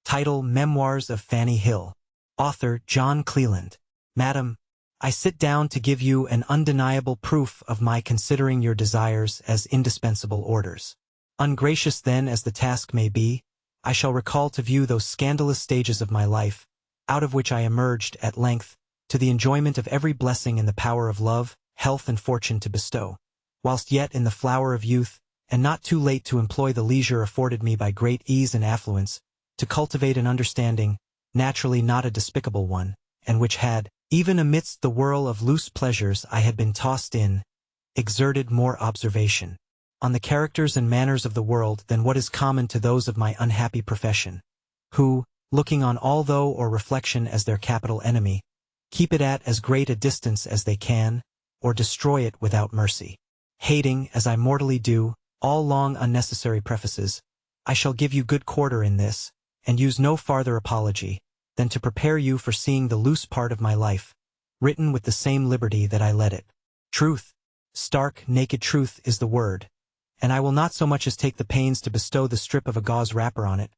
Title: Memoirs of Fanny Hill. Author: John Cleland. Madam, I sit down to give you an undeniable proof of my considering your desires as indispensable orders. Ungracious then as the task may be, I shall recall to view those scandalous stages of my life, out of which I emerged, at length, to the enjoyment of every blessing in the power of love, health and fortune to bestow, whilst yet in the flower of youth, and not too late to employ the leisure afforded me by great ease and affluence, to cultivate an understanding, naturally not a despicable one, and which had, even amidst the whirl of loose pleasures I had been tossed in, exerted more observation on the characters and manners of the world than what is common to those of my unhappy profession, who, looking on all though or reflection as their capital enemy, keep it at as great a distance as they can, or destroy it without mercy. Hating, as I mortally do, all long unnecessary prefaces, I shall give you good quarter in this, and use no farther apology, than to prepare you for seeing the loose part of my life, written with the same liberty that I led it. Truth, stark, naked truth is the word, and I will not so much as take the pains to bestow the strip of a gauze wrapper on it,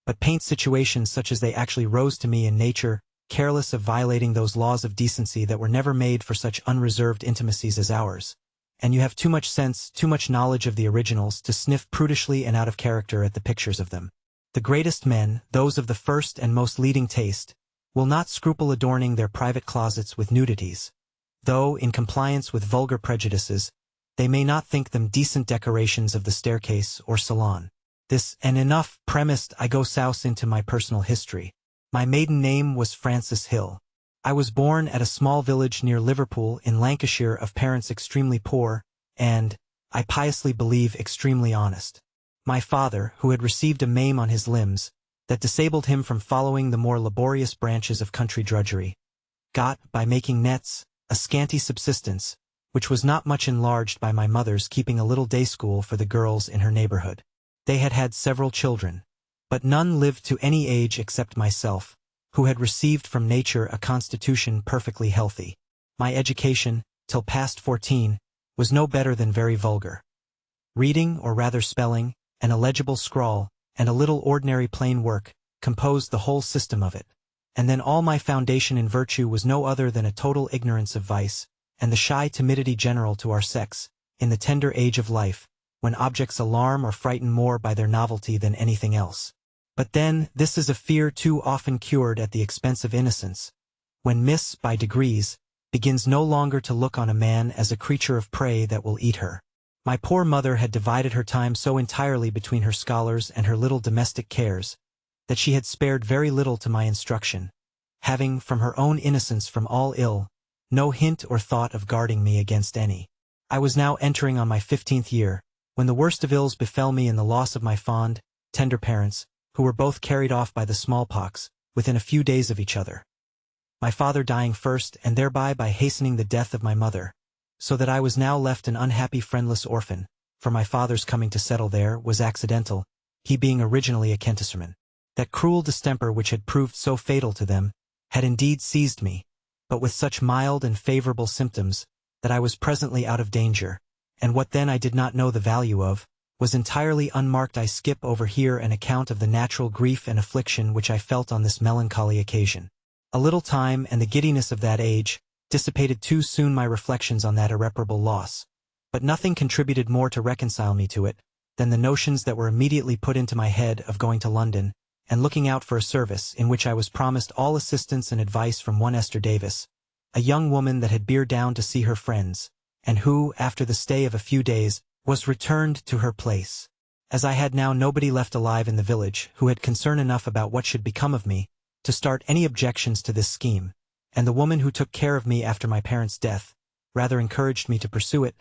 but paint situations such as they actually rose to me in nature, careless of violating those laws of decency that were never made for such unreserved intimacies as ours. And you have too much sense, too much knowledge of the originals to sniff prudishly and out of character at the pictures of them. The greatest men, those of the first and most leading taste, will not scruple adorning their private closets with nudities, though, in compliance with vulgar prejudices, they may not think them decent decorations of the staircase or salon. This and enough premised, I go souse into my personal history. My maiden name was Frances Hill. I was born at a small village near Liverpool in Lancashire of parents extremely poor, and, I piously believe, extremely honest. My father, who had received a maim on his limbs, that disabled him from following the more laborious branches of country drudgery, got, by making nets, a scanty subsistence, which was not much enlarged by my mother's keeping a little day school for the girls in her neighborhood. They had had several children, but none lived to any age except myself, who had received from nature a constitution perfectly healthy. My education, till past 14, was no better than very vulgar. Reading, or rather spelling, an illegible scrawl, and a little ordinary plain work, composed the whole system of it. And then all my foundation in virtue was no other than a total ignorance of vice, and the shy timidity general to our sex, in the tender age of life, when objects alarm or frighten more by their novelty than anything else. But then, this is a fear too often cured at the expense of innocence, when miss, by degrees, begins no longer to look on a man as a creature of prey that will eat her. My poor mother had divided her time so entirely between her scholars and her little domestic cares, that she had spared very little to my instruction, having, from her own innocence from all ill, no hint or thought of guarding me against any. I was now entering on my 15th year, when the worst of ills befell me in the loss of my fond, tender parents, who were both carried off by the smallpox, within a few days of each other. My father dying first, and thereby by hastening the death of my mother, so that I was now left an unhappy friendless orphan, for my father's coming to settle there was accidental, he being originally a Kentisserman. That cruel distemper which had proved so fatal to them, had indeed seized me, but with such mild and favorable symptoms, that I was presently out of danger, and what then I did not know the value of, was entirely unmarked. I skip over here an account of the natural grief and affliction which I felt on this melancholy occasion. A little time and the giddiness of that age dissipated too soon my reflections on that irreparable loss, but nothing contributed more to reconcile me to it, than the notions that were immediately put into my head of going to London, and looking out for a service in which I was promised all assistance and advice from one Esther Davis, a young woman that had beer down to see her friends, and who, after the stay of a few days, was returned to her place. As I had now nobody left alive in the village who had concern enough about what should become of me, to start any objections to this scheme, and the woman who took care of me after my parents' death rather encouraged me to pursue it,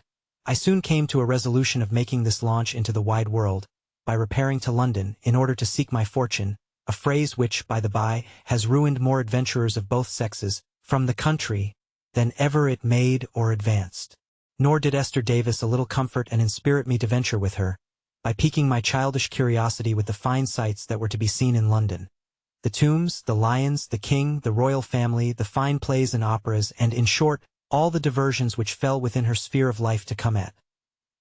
I soon came to a resolution of making this launch into the wide world, by repairing to London in order to seek my fortune, a phrase which, by the by, has ruined more adventurers of both sexes, from the country, than ever it made or advanced. Nor did Esther Davis a little comfort and inspirit me to venture with her, by piquing my childish curiosity with the fine sights that were to be seen in London. The tombs, the lions, the king, the royal family, the fine plays and operas, and, in short, all the diversions which fell within her sphere of life to come at.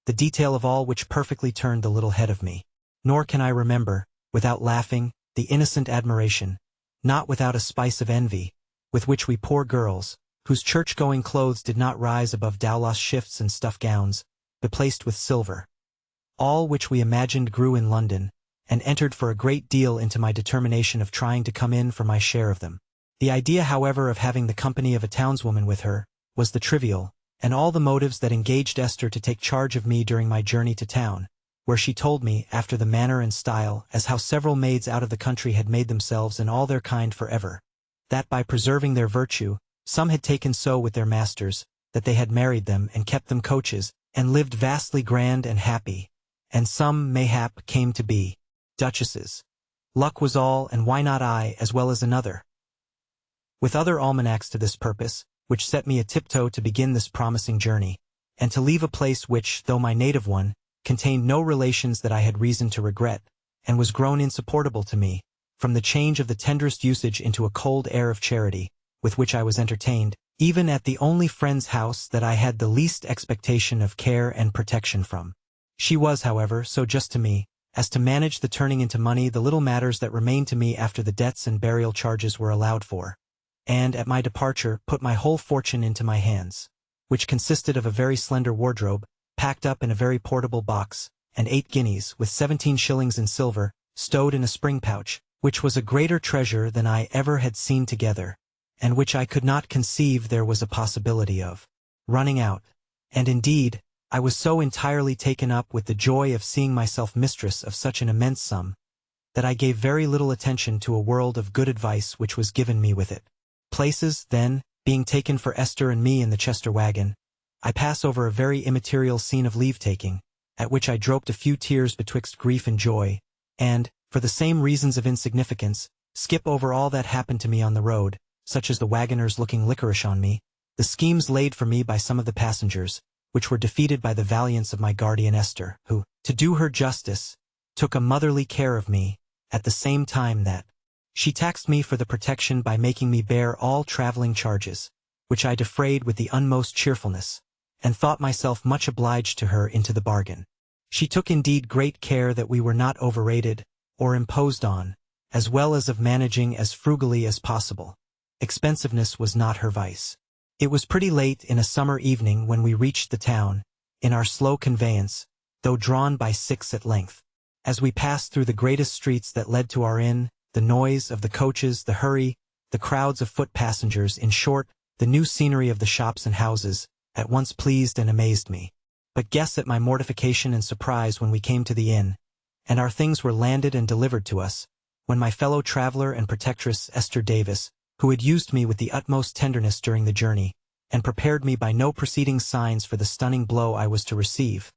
The detail of all which perfectly turned the little head of me. Nor can I remember, without laughing, the innocent admiration, not without a spice of envy, with which we poor girls, whose church-going clothes did not rise above dowlas shifts and stuff gowns, beplaced with silver, all which we imagined grew in London, and entered for a great deal into my determination of trying to come in for my share of them. The idea, however, of having the company of a townswoman with her, was the trivial, and all the motives that engaged Esther to take charge of me during my journey to town, where she told me, after the manner and style, as how several maids out of the country had made themselves and all their kind forever, that by preserving their virtue, some had taken so with their masters, that they had married them and kept them coaches, and lived vastly grand and happy, and some, mayhap, came to be duchesses. Luck was all, and why not I, as well as another? With other almanacs to this purpose, which set me a tiptoe to begin this promising journey, and to leave a place which, though my native one, contained no relations that I had reason to regret, and was grown insupportable to me, from the change of the tenderest usage into a cold air of charity, with which I was entertained, even at the only friend's house that I had the least expectation of care and protection from. She was, however, so just to me, as to manage the turning into money the little matters that remained to me after the debts and burial charges were allowed for, and, at my departure, put my whole fortune into my hands, which consisted of a very slender wardrobe, packed up in a very portable box, and 8 guineas, with 17 shillings in silver, stowed in a spring pouch, which was a greater treasure than I ever had seen together, and which I could not conceive there was a possibility of running out. And indeed, I was so entirely taken up with the joy of seeing myself mistress of such an immense sum, that I gave very little attention to a world of good advice which was given me with it. Places, then, being taken for Esther and me in the Chester wagon, I pass over a very immaterial scene of leave-taking, at which I dropped a few tears betwixt grief and joy, and, for the same reasons of insignificance, skip over all that happened to me on the road, such as the wagoners looking liquorish on me, the schemes laid for me by some of the passengers, which were defeated by the valiance of my guardian Esther, who, to do her justice, took a motherly care of me, at the same time that she taxed me for the protection by making me bear all traveling charges, which I defrayed with the utmost cheerfulness, and thought myself much obliged to her into the bargain. She took indeed great care that we were not overrated, or imposed on, as well as of managing as frugally as possible. Expensiveness was not her vice. It was pretty late in a summer evening when we reached the town, in our slow conveyance, though drawn by 6 at length. As we passed through the greatest streets that led to our inn, the noise of the coaches, the hurry, the crowds of foot passengers, in short, the new scenery of the shops and houses, at once pleased and amazed me. But guess at my mortification and surprise when we came to the inn, and our things were landed and delivered to us, when my fellow traveler and protectress, Esther Davis, who had used me with the utmost tenderness during the journey, and prepared me by no preceding signs for the stunning blow I was to receive,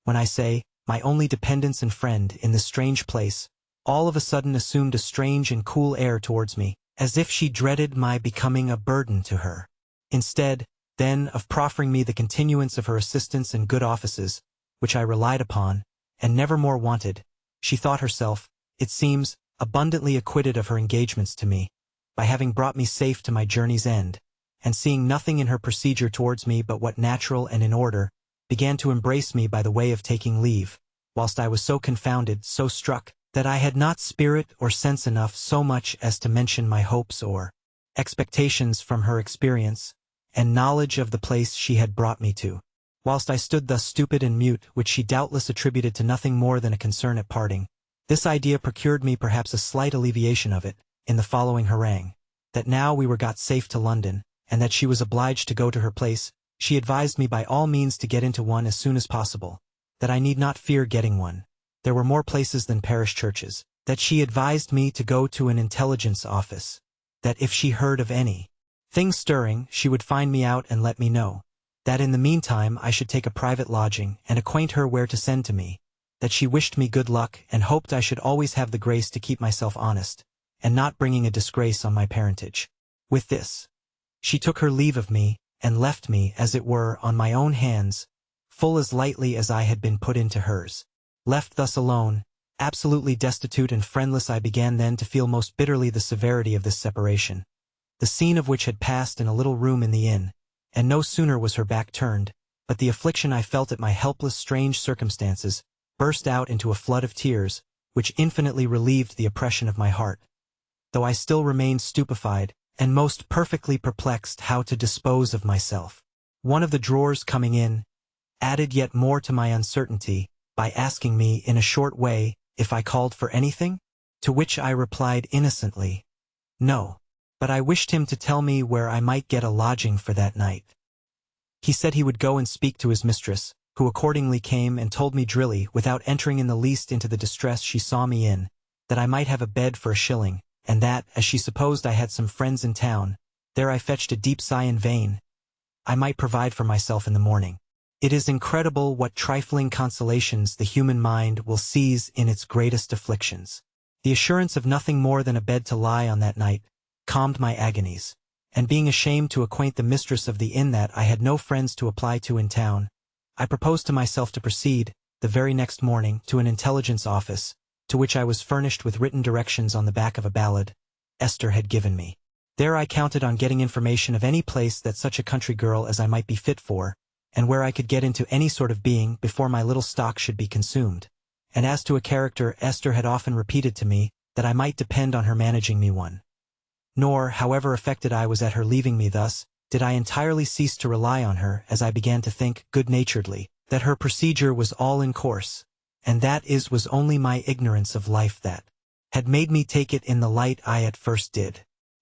when I say, my only dependence and friend in this strange place, all of a sudden assumed a strange and cool air towards me, as if she dreaded my becoming a burden to her. Instead, then, of proffering me the continuance of her assistance and good offices, which I relied upon, and never more wanted, she thought herself, it seems, abundantly acquitted of her engagements to me, by having brought me safe to my journey's end, and seeing nothing in her procedure towards me but what natural and in order, began to embrace me by the way of taking leave, whilst I was so confounded, so struck, that I had not spirit or sense enough so much as to mention my hopes or expectations from her experience, and knowledge of the place she had brought me to. Whilst I stood thus stupid and mute, which she doubtless attributed to nothing more than a concern at parting, this idea procured me perhaps a slight alleviation of it, in the following harangue, that now we were got safe to London, and that she was obliged to go to her place, she advised me by all means to get into one as soon as possible, that I need not fear getting one. There were more places than parish churches, that she advised me to go to an intelligence office, that if she heard of any thing stirring, she would find me out and let me know, that in the meantime I should take a private lodging and acquaint her where to send to me, that she wished me good luck and hoped I should always have the grace to keep myself honest, and not bringing a disgrace on my parentage. With this, she took her leave of me, and left me, as it were, on my own hands, full as lightly as I had been put into hers. Left thus alone, absolutely destitute and friendless, I began then to feel most bitterly the severity of this separation, the scene of which had passed in a little room in the inn, and no sooner was her back turned, but the affliction I felt at my helpless strange circumstances burst out into a flood of tears, which infinitely relieved the oppression of my heart, though I still remained stupefied and most perfectly perplexed how to dispose of myself. One of the drawers coming in added yet more to my uncertainty by asking me in a short way if I called for anything, to which I replied innocently, no, but I wished him to tell me where I might get a lodging for that night. He said he would go and speak to his mistress, who accordingly came and told me drily, without entering in the least into the distress she saw me in, that I might have a bed for a shilling, and that, as she supposed I had some friends in town, there I fetched a deep sigh in vain, I might provide for myself in the morning. It is incredible what trifling consolations the human mind will seize in its greatest afflictions. The assurance of nothing more than a bed to lie on that night calmed my agonies, and being ashamed to acquaint the mistress of the inn that I had no friends to apply to in town, I proposed to myself to proceed, the very next morning, to an intelligence office, to which I was furnished with written directions on the back of a ballad Esther had given me. There I counted on getting information of any place that such a country girl as I might be fit for, and where I could get into any sort of being before my little stock should be consumed. And as to a character, Esther had often repeated to me that I might depend on her managing me one. Nor, however affected I was at her leaving me thus, did I entirely cease to rely on her, as I began to think, good-naturedly, that her procedure was all in course, and that was only my ignorance of life that had made me take it in the light I at first did.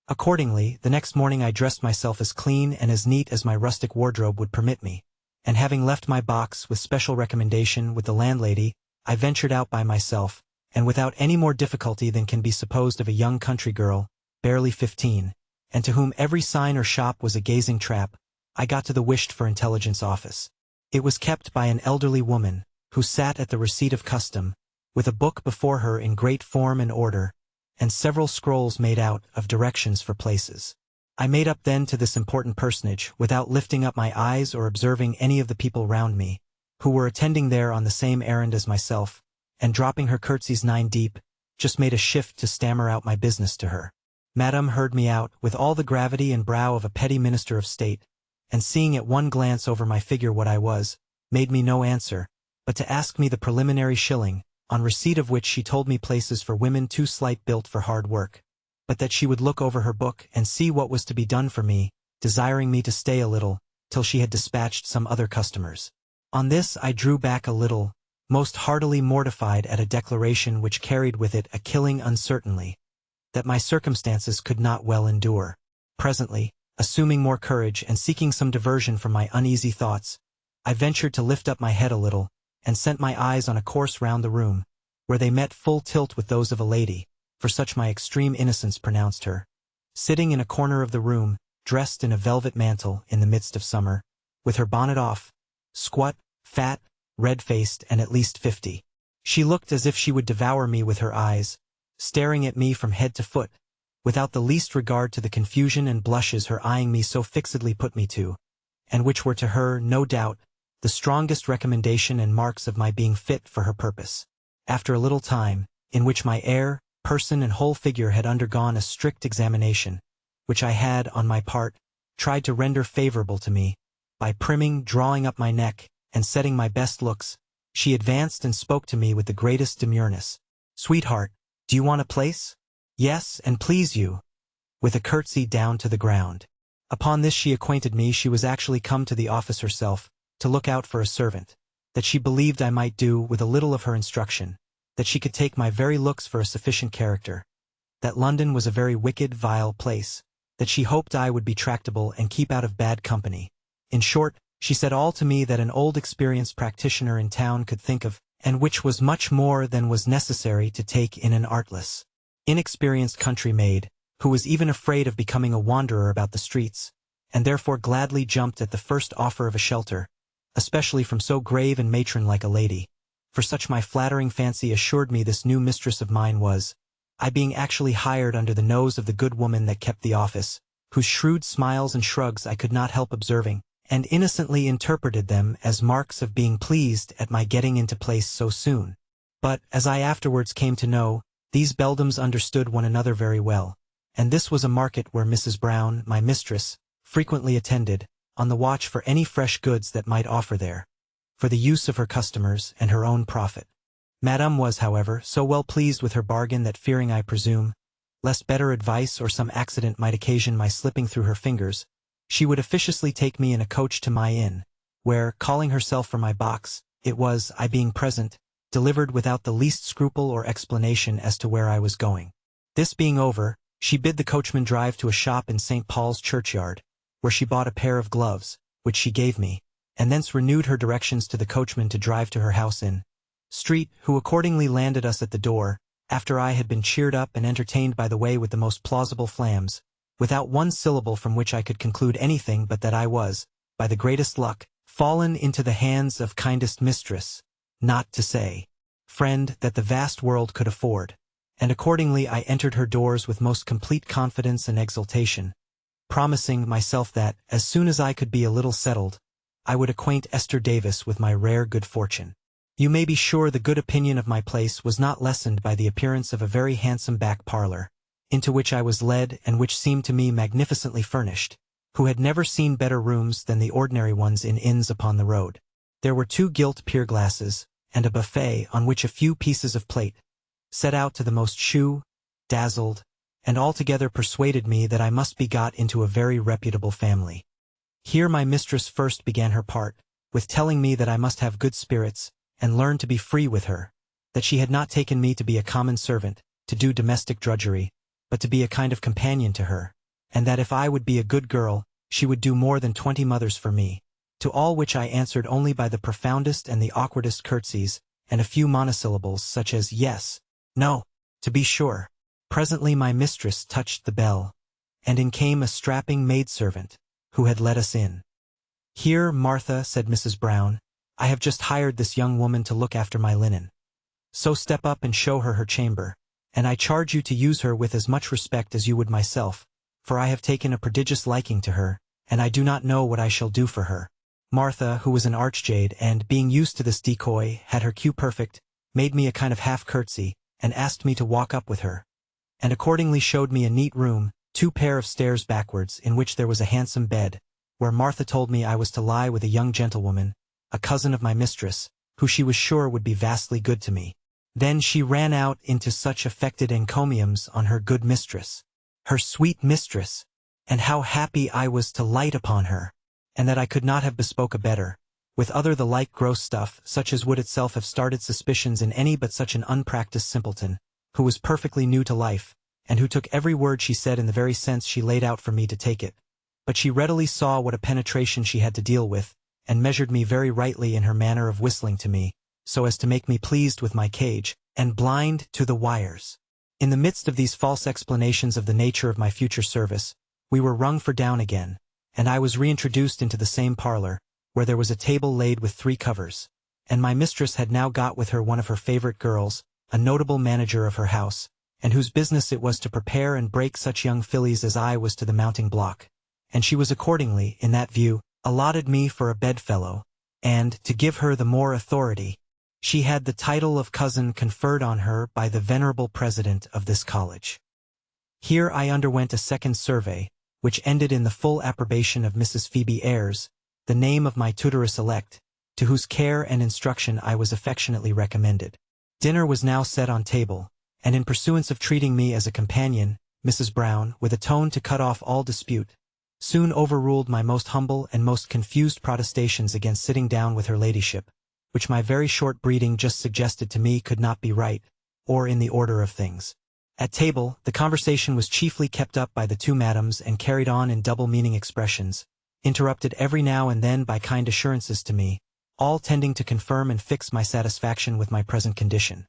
Accordingly, the next morning I dressed myself as clean and as neat as my rustic wardrobe would permit me, and having left my box with special recommendation with the landlady, I ventured out by myself, and without any more difficulty than can be supposed of a young country girl, barely 15, and to whom every sign or shop was a gazing trap, I got to the wished-for intelligence office. It was kept by an elderly woman, who sat at the receipt of custom, with a book before her in great form and order, and several scrolls made out of directions for places. I made up then to this important personage, without lifting up my eyes or observing any of the people round me, who were attending there on the same errand as myself, and dropping her curtsies 9 deep, just made a shift to stammer out my business to her. Madame heard me out with all the gravity and brow of a petty minister of state, and seeing at one glance over my figure what I was, made me no answer, but to ask me the preliminary shilling, on receipt of which she told me places for women too slight built for hard work, but that she would look over her book and see what was to be done for me, desiring me to stay a little, till she had dispatched some other customers. On this I drew back a little, most heartily mortified at a declaration which carried with it a killing uncertainty, that my circumstances could not well endure. Presently, assuming more courage and seeking some diversion from my uneasy thoughts, I ventured to lift up my head a little, and sent my eyes on a course round the room, where they met full tilt with those of a lady, for such my extreme innocence pronounced her, sitting in a corner of the room, dressed in a velvet mantle in the midst of summer, with her bonnet off, squat, fat, red-faced, and at least 50. She looked as if she would devour me with her eyes, staring at me from head to foot, without the least regard to the confusion and blushes her eyeing me so fixedly put me to, and which were to her, no doubt, the strongest recommendation and marks of my being fit for her purpose. After a little time, in which my air, person and whole figure had undergone a strict examination, which I had, on my part, tried to render favorable to me, by primming, drawing up my neck, and setting my best looks, she advanced and spoke to me with the greatest demureness. "Sweetheart, do you want a place?" "Yes, and please you," with a curtsy down to the ground. Upon this she acquainted me she was actually come to the office herself, to look out for a servant, that she believed I might do with a little of her instruction, that she could take my very looks for a sufficient character, that London was a very wicked, vile place, that she hoped I would be tractable and keep out of bad company. In short, she said all to me that an old experienced practitioner in town could think of, and which was much more than was necessary to take in an artless, inexperienced country maid, who was even afraid of becoming a wanderer about the streets, and therefore gladly jumped at the first offer of a shelter, especially from so grave and matron-like a lady, for such my flattering fancy assured me this new mistress of mine was, I being actually hired under the nose of the good woman that kept the office, whose shrewd smiles and shrugs I could not help observing, and innocently interpreted them as marks of being pleased at my getting into place so soon. But, as I afterwards came to know, these beldams understood one another very well, and this was a market where Mrs. Brown, my mistress, frequently attended, on the watch for any fresh goods that might offer there, for the use of her customers and her own profit. Madame was, however, so well pleased with her bargain that, fearing, I presume, lest better advice or some accident might occasion my slipping through her fingers, she would officiously take me in a coach to my inn, where, calling herself for my box, it was, I being present, delivered without the least scruple or explanation as to where I was going. This being over, she bid the coachman drive to a shop in St. Paul's churchyard, where she bought a pair of gloves, which she gave me, and thence renewed her directions to the coachman to drive to her house in Street, who accordingly landed us at the door, after I had been cheered up and entertained by the way with the most plausible flams, without one syllable from which I could conclude anything but that I was, by the greatest luck, fallen into the hands of kindest mistress, not to say friend, that the vast world could afford, and accordingly I entered her doors with most complete confidence and exultation, promising myself that, as soon as I could be a little settled, I would acquaint Esther Davis with my rare good fortune. You may be sure the good opinion of my place was not lessened by the appearance of a very handsome back parlor, into which I was led and which seemed to me magnificently furnished, who had never seen better rooms than the ordinary ones in inns upon the road. There were 2 gilt pier glasses, and a buffet on which a few pieces of plate, set out to the most dazzled, and altogether persuaded me that I must be got into a very reputable family. Here my mistress first began her part, with telling me that I must have good spirits, and learn to be free with her, that she had not taken me to be a common servant, to do domestic drudgery, but to be a kind of companion to her, and that if I would be a good girl, she would do more than 20 mothers for me, to all which I answered only by the profoundest and the awkwardest curtsies, and a few monosyllables such as yes, no, to be sure. Presently my mistress touched the bell, and in came a strapping maidservant, who had let us in. "Here, Martha," said Mrs. Brown, "I have just hired this young woman to look after my linen. So step up and show her her chamber, and I charge you to use her with as much respect as you would myself, for I have taken a prodigious liking to her, and I do not know what I shall do for her." Martha, who was an archjade and, being used to this decoy, had her cue perfect, made me a kind of half curtsy, and asked me to walk up with her, and accordingly showed me a neat room, 2 pair of stairs backwards, in which there was a handsome bed, where Martha told me I was to lie with a young gentlewoman, a cousin of my mistress, who she was sure would be vastly good to me. Then she ran out into such affected encomiums on her good mistress, her sweet mistress, and how happy I was to light upon her, and that I could not have bespoke a better, with other the like gross stuff, such as would itself have started suspicions in any but such an unpractised simpleton, who was perfectly new to life, and who took every word she said in the very sense she laid out for me to take it. But she readily saw what a penetration she had to deal with, and measured me very rightly in her manner of whistling to me, so as to make me pleased with my cage, and blind to the wires. In the midst of these false explanations of the nature of my future service, we were rung for down again, and I was reintroduced into the same parlor, where there was a table laid with 3 covers, and my mistress had now got with her one of her favorite girls, a notable manager of her house, and whose business it was to prepare and break such young fillies as I was to the mounting block, and she was accordingly, in that view, allotted me for a bedfellow, and, to give her the more authority, she had the title of cousin conferred on her by the venerable president of this college. Here I underwent a second survey, which ended in the full approbation of Mrs. Phoebe Ayres, the name of my tutoress elect, to whose care and instruction I was affectionately recommended. Dinner was now set on table, and in pursuance of treating me as a companion, Mrs. Brown, with a tone to cut off all dispute, soon overruled my most humble and most confused protestations against sitting down with her ladyship, which my very short breeding just suggested to me could not be right, or in the order of things. At table, the conversation was chiefly kept up by the 2 madams and carried on in double-meaning expressions, interrupted every now and then by kind assurances to me, all tending to confirm and fix my satisfaction with my present condition.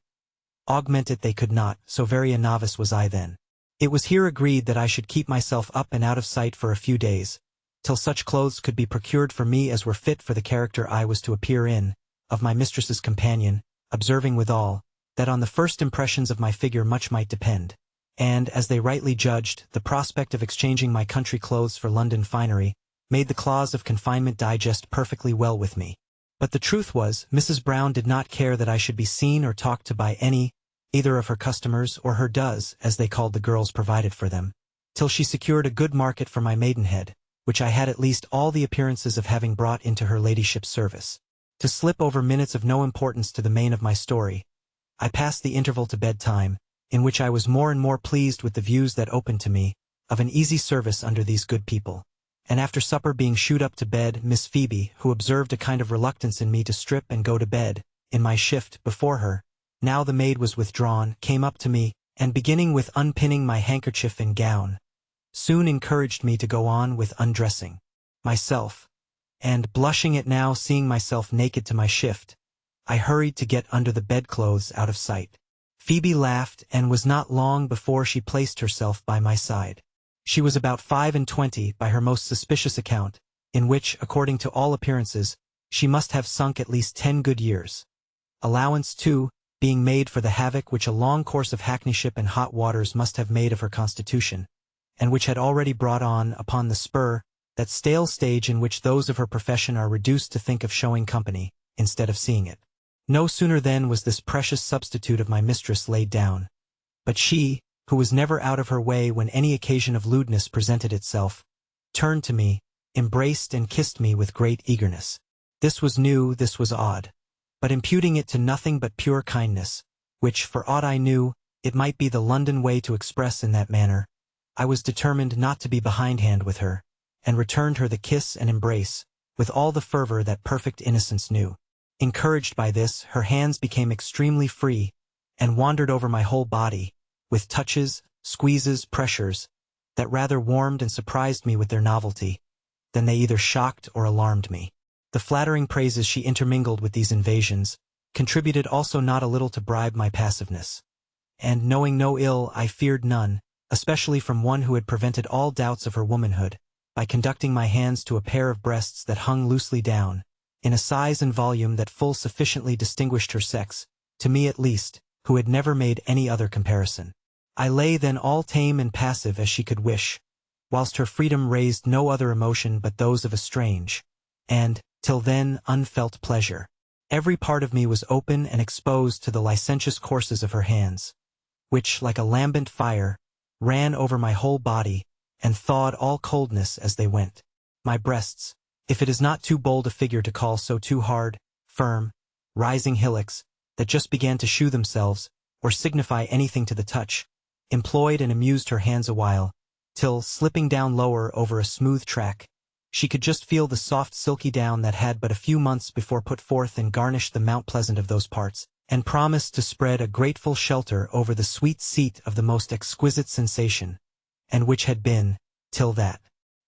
Augment it they could not, so very a novice was I then. It was here agreed that I should keep myself up and out of sight for a few days, till such clothes could be procured for me as were fit for the character I was to appear in, of my mistress's companion, observing withal, that on the first impressions of my figure much might depend, and, as they rightly judged, the prospect of exchanging my country clothes for London finery made the clause of confinement digest perfectly well with me. But the truth was, Mrs. Brown did not care that I should be seen or talked to by any, either of her customers or her does, as they called the girls provided for them, till she secured a good market for my maidenhead, which I had at least all the appearances of having brought into her ladyship's service. To slip over minutes of no importance to the main of my story, I passed the interval to bedtime, in which I was more and more pleased with the views that opened to me, of an easy service under these good people. And after supper being shooed up to bed, Miss Phoebe, who observed a kind of reluctance in me to strip and go to bed, in my shift before her, now the maid was withdrawn, came up to me, and beginning with unpinning my handkerchief and gown, soon encouraged me to go on with undressing myself, and, blushing at now seeing myself naked to my shift, I hurried to get under the bedclothes out of sight. Phoebe laughed, and was not long before she placed herself by my side. She was about 25 by her most suspicious account, in which, according to all appearances, she must have sunk at least 10 good years. Allowance, too, being made for the havoc which a long course of hackneyship and hot waters must have made of her constitution, and which had already brought on, upon the spur, that stale stage in which those of her profession are reduced to think of showing company, instead of seeing it. No sooner then was this precious substitute of my mistress laid down, but she, who was never out of her way when any occasion of lewdness presented itself, turned to me, embraced and kissed me with great eagerness. This was new, this was odd, but imputing it to nothing but pure kindness, which, for aught I knew, it might be the London way to express in that manner, I was determined not to be behindhand with her, and returned her the kiss and embrace, with all the fervor that perfect innocence knew. Encouraged by this, her hands became extremely free, and wandered over my whole body, with touches, squeezes, pressures, that rather warmed and surprised me with their novelty, than they either shocked or alarmed me. The flattering praises she intermingled with these invasions contributed also not a little to bribe my passiveness. And, knowing no ill, I feared none, especially from one who had prevented all doubts of her womanhood, by conducting my hands to a pair of breasts that hung loosely down, in a size and volume that full sufficiently distinguished her sex, to me at least, who had never made any other comparison. I lay then all tame and passive as she could wish, whilst her freedom raised no other emotion but those of a strange, and, till then, unfelt pleasure. Every part of me was open and exposed to the licentious courses of her hands, which, like a lambent fire, ran over my whole body, and thawed all coldness as they went. My breasts, if it is not too bold a figure to call so two hard, firm, rising hillocks, that just began to shew themselves, or signify anything to the touch, employed and amused her hands awhile, till, slipping down lower over a smooth track, she could just feel the soft silky down that had but a few months before put forth and garnished the Mount Pleasant of those parts, and promised to spread a grateful shelter over the sweet seat of the most exquisite sensation, and which had been, till that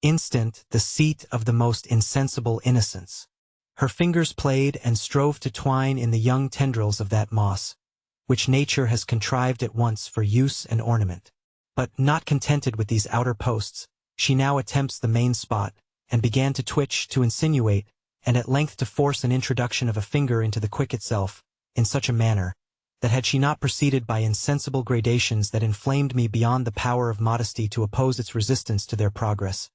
instant, the seat of the most insensible innocence. Her fingers played and strove to twine in the young tendrils of that moss, which nature has contrived at once for use and ornament. But, not contented with these outer posts, she now attempts the main spot, and began to twitch, to insinuate, and at length to force an introduction of a finger into the quick itself, in such a manner, that had she not proceeded by insensible gradations that inflamed me beyond the power of modesty to oppose its resistance to their progress,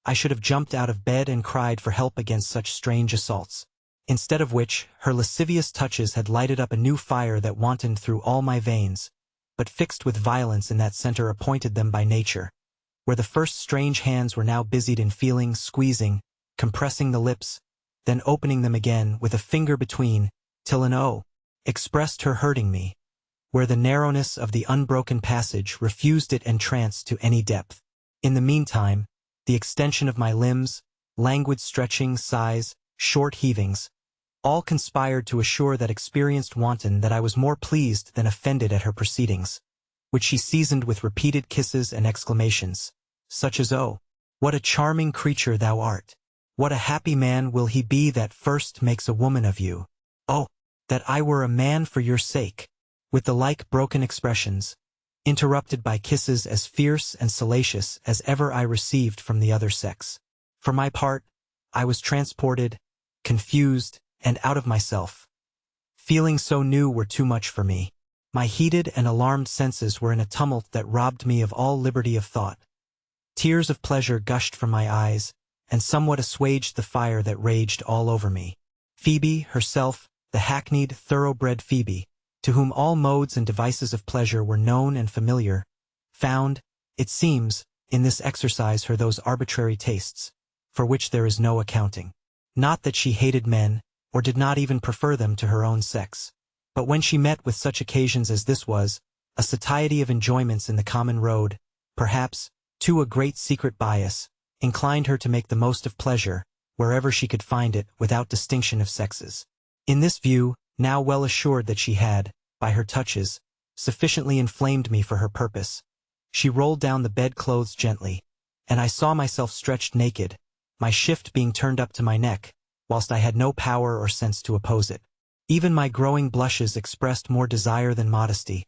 I should have jumped out of bed and cried for help against such strange assaults. Instead of which, her lascivious touches had lighted up a new fire that wantoned through all my veins, but fixed with violence in that center appointed them by nature, where the first strange hands were now busied in feeling, squeezing, compressing the lips, then opening them again with a finger between, till an O expressed her hurting me, where the narrowness of the unbroken passage refused it entrance to any depth. In the meantime, the extension of my limbs, languid stretching, sighs, short heavings, all conspired to assure that experienced wanton that I was more pleased than offended at her proceedings, which she seasoned with repeated kisses and exclamations, such as, "Oh, what a charming creature thou art! What a happy man will he be that first makes a woman of you! Oh, that I were a man for your sake!" with the like broken expressions, interrupted by kisses as fierce and salacious as ever I received from the other sex. For my part, I was transported, confused, and out of myself. Feelings so new were too much for me. My heated and alarmed senses were in a tumult that robbed me of all liberty of thought. Tears of pleasure gushed from my eyes, and somewhat assuaged the fire that raged all over me. Phoebe, herself, the hackneyed, thoroughbred Phoebe, to whom all modes and devices of pleasure were known and familiar, found, it seems, in this exercise her those arbitrary tastes, for which there is no accounting. Not that she hated men, or did not even prefer them to her own sex, But when she met with such occasions as this was, a satiety of enjoyments in the common road, perhaps, too, a great secret bias, inclined her to make the most of pleasure, wherever she could find it, without distinction of sexes. In this view, now well assured that she had, by her touches, sufficiently inflamed me for her purpose, she rolled down the bedclothes gently, and I saw myself stretched naked, my shift being turned up to my neck, whilst I had no power or sense to oppose it. Even my growing blushes expressed more desire than modesty,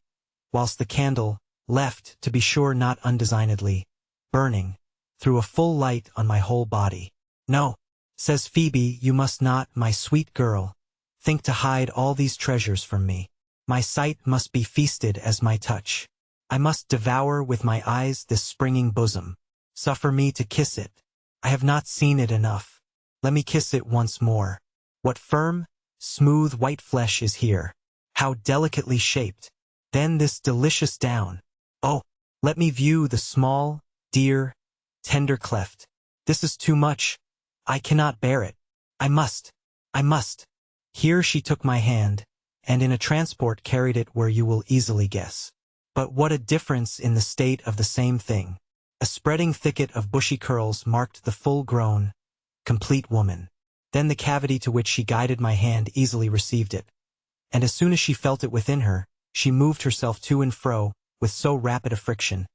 whilst the candle, left, to be sure not undesignedly, burning, threw a full light on my whole body. "No," says Phoebe, "you must not, my sweet girl, think to hide all these treasures from me. My sight must be feasted as my touch. I must devour with my eyes this springing bosom. Suffer me to kiss it. I have not seen it enough. Let me kiss it once more. What firm, smooth white flesh is here. How delicately shaped. Then this delicious down. Oh, let me view the small, dear, tender cleft. This is too much. I cannot bear it. I must. Here she took my hand, and in a transport carried it where you will easily guess. But what a difference in the state of the same thing. A spreading thicket of bushy curls marked the full-grown, complete woman. Then the cavity to which she guided my hand easily received it, and as soon as she felt it within her, she moved herself to and fro with so rapid a friction,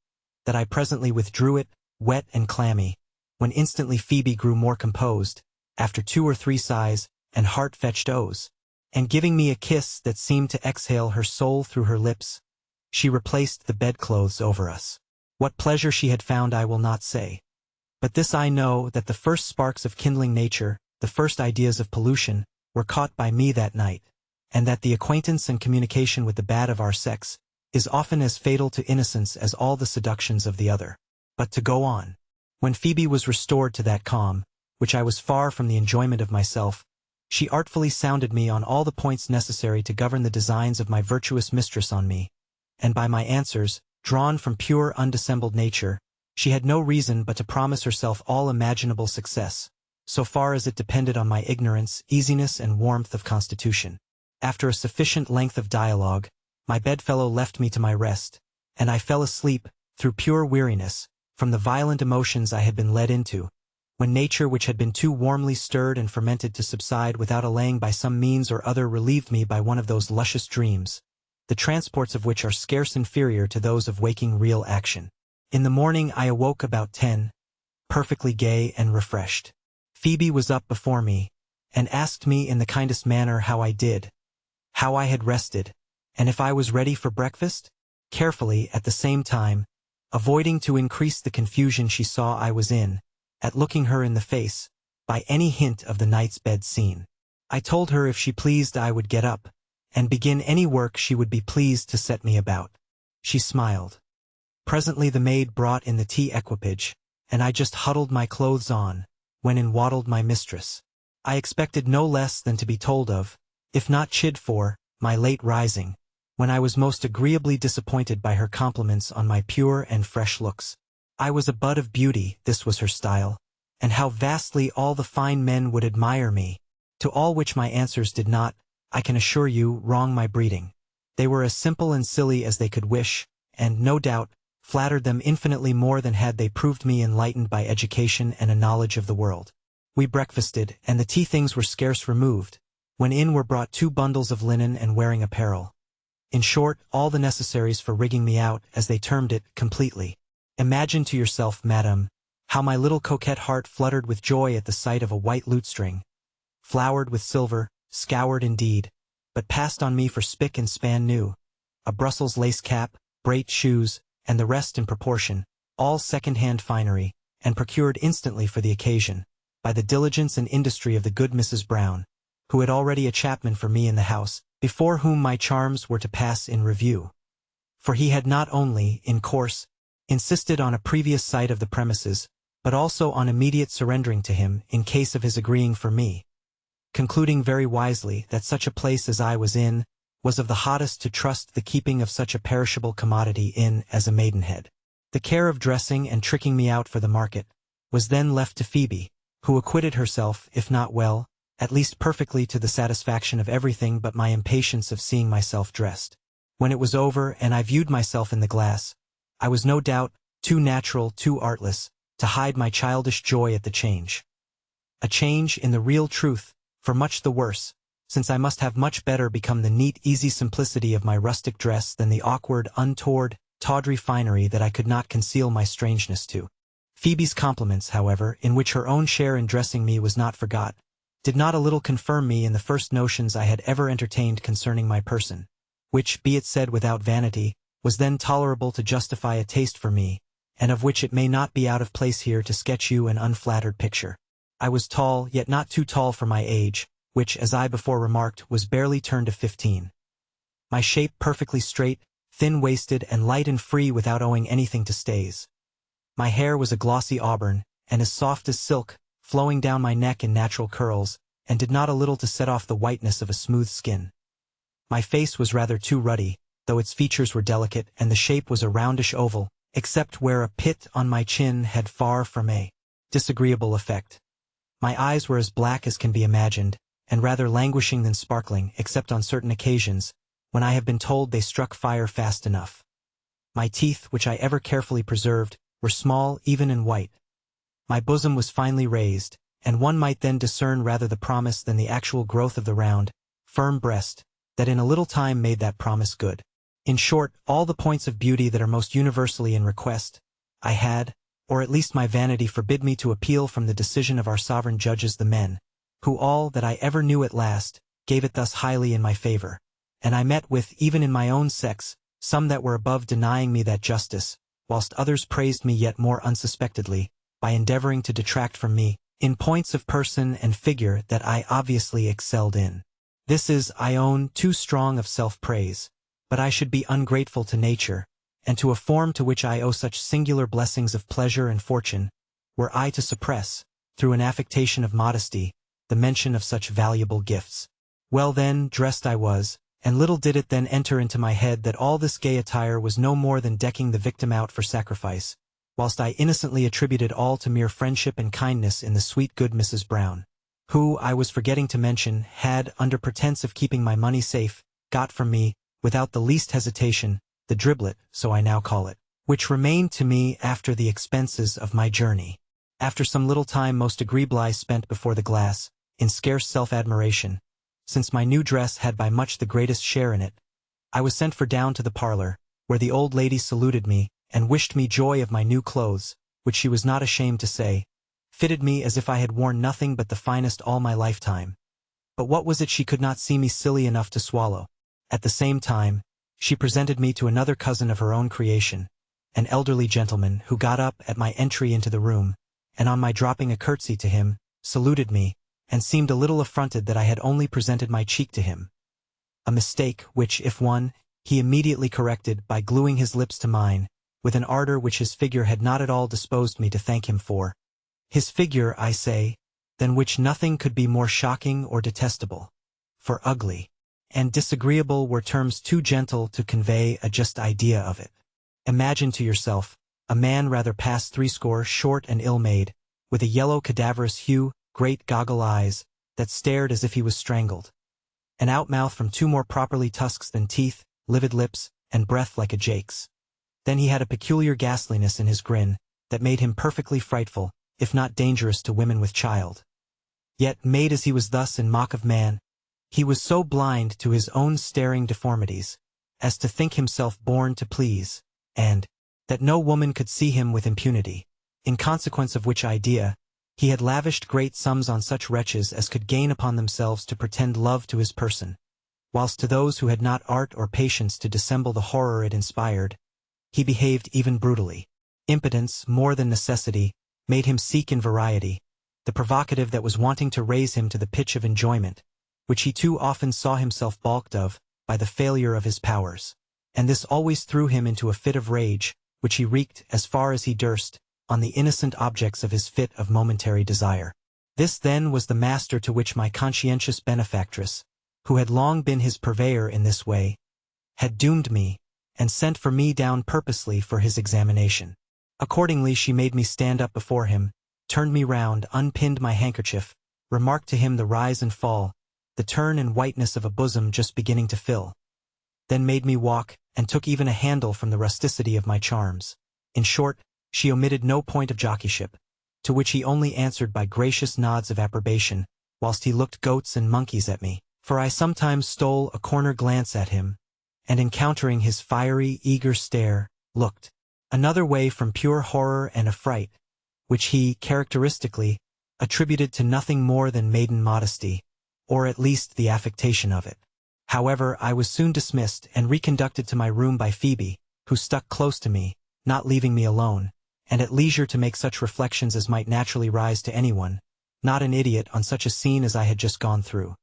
that I presently withdrew it, wet and clammy, when instantly Phoebe grew more composed, after 2 or 3 sighs and heart-fetched ohs, and giving me a kiss that seemed to exhale her soul through her lips, she replaced the bedclothes over us. What pleasure she had found I will not say. But this I know, that the first sparks of kindling nature, the first ideas of pollution, were caught by me that night, and that the acquaintance and communication with the bad of our sex is often as fatal to innocence as all the seductions of the other. But to go on. When Phoebe was restored to that calm, which I was far from the enjoyment of myself, she artfully sounded me on all the points necessary to govern the designs of my virtuous mistress on me, and by my answers, drawn from pure undissembled nature, she had no reason but to promise herself all imaginable success, so far as it depended on my ignorance, easiness, and warmth of constitution. After a sufficient length of dialogue, my bedfellow left me to my rest, and I fell asleep, through pure weariness, from the violent emotions I had been led into, when nature, which had been too warmly stirred and fermented to subside without allaying by some means or other, relieved me by one of those luscious dreams, the transports of which are scarce inferior to those of waking real action. In the morning I awoke about 10, perfectly gay and refreshed. Phoebe was up before me, and asked me in the kindest manner how I did, how I had rested, and if I was ready for breakfast, carefully, at the same time, avoiding to increase the confusion she saw I was in, at looking her in the face, by any hint of the night's bed scene. I told her if she pleased I would get up, and begin any work she would be pleased to set me about. She smiled. Presently the maid brought in the tea equipage, and I just huddled my clothes on, when in waddled my mistress. I expected no less than to be told of, if not chid for, my late rising, when I was most agreeably disappointed by her compliments on my pure and fresh looks. I was a bud of beauty, this was her style, and how vastly all the fine men would admire me, to all which my answers did not, I can assure you, wrong my breeding. They were as simple and silly as they could wish, and, no doubt, flattered them infinitely more than had they proved me enlightened by education and a knowledge of the world. We breakfasted, and the tea things were scarce removed, when in were brought 2 bundles of linen and wearing apparel. In short, all the necessaries for rigging me out, as they termed it, completely. Imagine to yourself, madam, how my little coquette heart fluttered with joy at the sight of a white lute-string, flowered with silver, scoured indeed, but passed on me for spick and span new, a Brussels lace cap, braid shoes, and the rest in proportion, all second-hand finery, and procured instantly for the occasion, by the diligence and industry of the good Mrs. Brown, who had already a chapman for me in the house, before whom my charms were to pass in review. For he had not only, in course, insisted on a previous sight of the premises, but also on immediate surrendering to him in case of his agreeing for me, concluding very wisely that such a place as I was in was of the hottest to trust the keeping of such a perishable commodity in as a maidenhead. The care of dressing and tricking me out for the market was then left to Phoebe, who acquitted herself, if not well, at least perfectly to the satisfaction of everything but my impatience of seeing myself dressed. When it was over and I viewed myself in the glass, I was no doubt too natural, too artless, to hide my childish joy at the change. A change in the real truth, for much the worse, since I must have much better become the neat, easy simplicity of my rustic dress than the awkward, untoward, tawdry finery that I could not conceal my strangeness to. Phoebe's compliments, however, in which her own share in dressing me was not forgot, did not a little confirm me in the first notions I had ever entertained concerning my person, which, be it said without vanity, was then tolerable to justify a taste for me, and of which it may not be out of place here to sketch you an unflattered picture. I was tall, yet not too tall for my age, which, as I before remarked, was barely turned to 15. My shape perfectly straight, thin-waisted, and light and free without owing anything to stays. My hair was a glossy auburn, and as soft as silk, flowing down my neck in natural curls, and did not a little to set off the whiteness of a smooth skin. My face was rather too ruddy, though its features were delicate, and the shape was a roundish oval, except where a pit on my chin had far from a disagreeable effect. My eyes were as black as can be imagined, and rather languishing than sparkling, except on certain occasions, when I have been told they struck fire fast enough. My teeth, which I ever carefully preserved, were small, even and white. My bosom was finely raised, and one might then discern rather the promise than the actual growth of the round, firm breast, that in a little time made that promise good. In short, all the points of beauty that are most universally in request, I had, or at least my vanity forbid me to appeal from the decision of our sovereign judges the men, who all that I ever knew at last, gave it thus highly in my favor, and I met with, even in my own sex, some that were above denying me that justice, whilst others praised me yet more unsuspectedly, by endeavoring to detract from me, in points of person and figure that I obviously excelled in. This is, I own, too strong of self-praise, but I should be ungrateful to nature, and to a form to which I owe such singular blessings of pleasure and fortune, were I to suppress, through an affectation of modesty, the mention of such valuable gifts. Well then, dressed I was, and little did it then enter into my head that all this gay attire was no more than decking the victim out for sacrifice, whilst I innocently attributed all to mere friendship and kindness in the sweet good Mrs. Brown, who, I was forgetting to mention, had, under pretence of keeping my money safe, got from me, without the least hesitation, the driblet, so I now call it, which remained to me after the expenses of my journey. After some little time most agreeable I spent before the glass, in scarce self-admiration, since my new dress had by much the greatest share in it, I was sent for down to the parlor, where the old lady saluted me, and wished me joy of my new clothes, which she was not ashamed to say, fitted me as if I had worn nothing but the finest all my lifetime. But what was it she could not see me silly enough to swallow? At the same time, she presented me to another cousin of her own creation, an elderly gentleman who got up at my entry into the room, and on my dropping a curtsy to him, saluted me, and seemed a little affronted that I had only presented my cheek to him. A mistake which, if won, he immediately corrected by gluing his lips to mine, with an ardor which his figure had not at all disposed me to thank him for. His figure, I say, than which nothing could be more shocking or detestable. For ugly and disagreeable were terms too gentle to convey a just idea of it. Imagine to yourself, a man rather past 60, short and ill-made, with a yellow cadaverous hue, great goggle eyes, that stared as if he was strangled, an outmouth from 2 more properly tusks than teeth, livid lips, and breath like a jake's. Then he had a peculiar ghastliness in his grin, that made him perfectly frightful, if not dangerous to women with child. Yet, made as he was thus in mock of man, he was so blind to his own staring deformities, as to think himself born to please, and that no woman could see him with impunity, in consequence of which idea, he had lavished great sums on such wretches as could gain upon themselves to pretend love to his person, whilst to those who had not art or patience to dissemble the horror it inspired, he behaved even brutally. Impotence, more than necessity, made him seek in variety, the provocative that was wanting to raise him to the pitch of enjoyment, which he too often saw himself balked of by the failure of his powers, and this always threw him into a fit of rage, which he wreaked, as far as he durst, on the innocent objects of his fit of momentary desire. This then was the master to which my conscientious benefactress, who had long been his purveyor in this way, had doomed me, and sent for me down purposely for his examination. Accordingly she made me stand up before him, turned me round, unpinned my handkerchief, remarked to him the rise and fall, the turn and whiteness of a bosom just beginning to fill, then made me walk, and took even a handle from the rusticity of my charms. In short, she omitted no point of jockeyship, to which he only answered by gracious nods of approbation, whilst he looked goats and monkeys at me, for I sometimes stole a corner glance at him, and encountering his fiery, eager stare, looked another way from pure horror and affright, which he, characteristically, attributed to nothing more than maiden modesty, or at least the affectation of it. However, I was soon dismissed and reconducted to my room by Phoebe, who stuck close to me, not leaving me alone, and at leisure to make such reflections as might naturally rise to anyone, not an idiot, on such a scene as I had just gone through.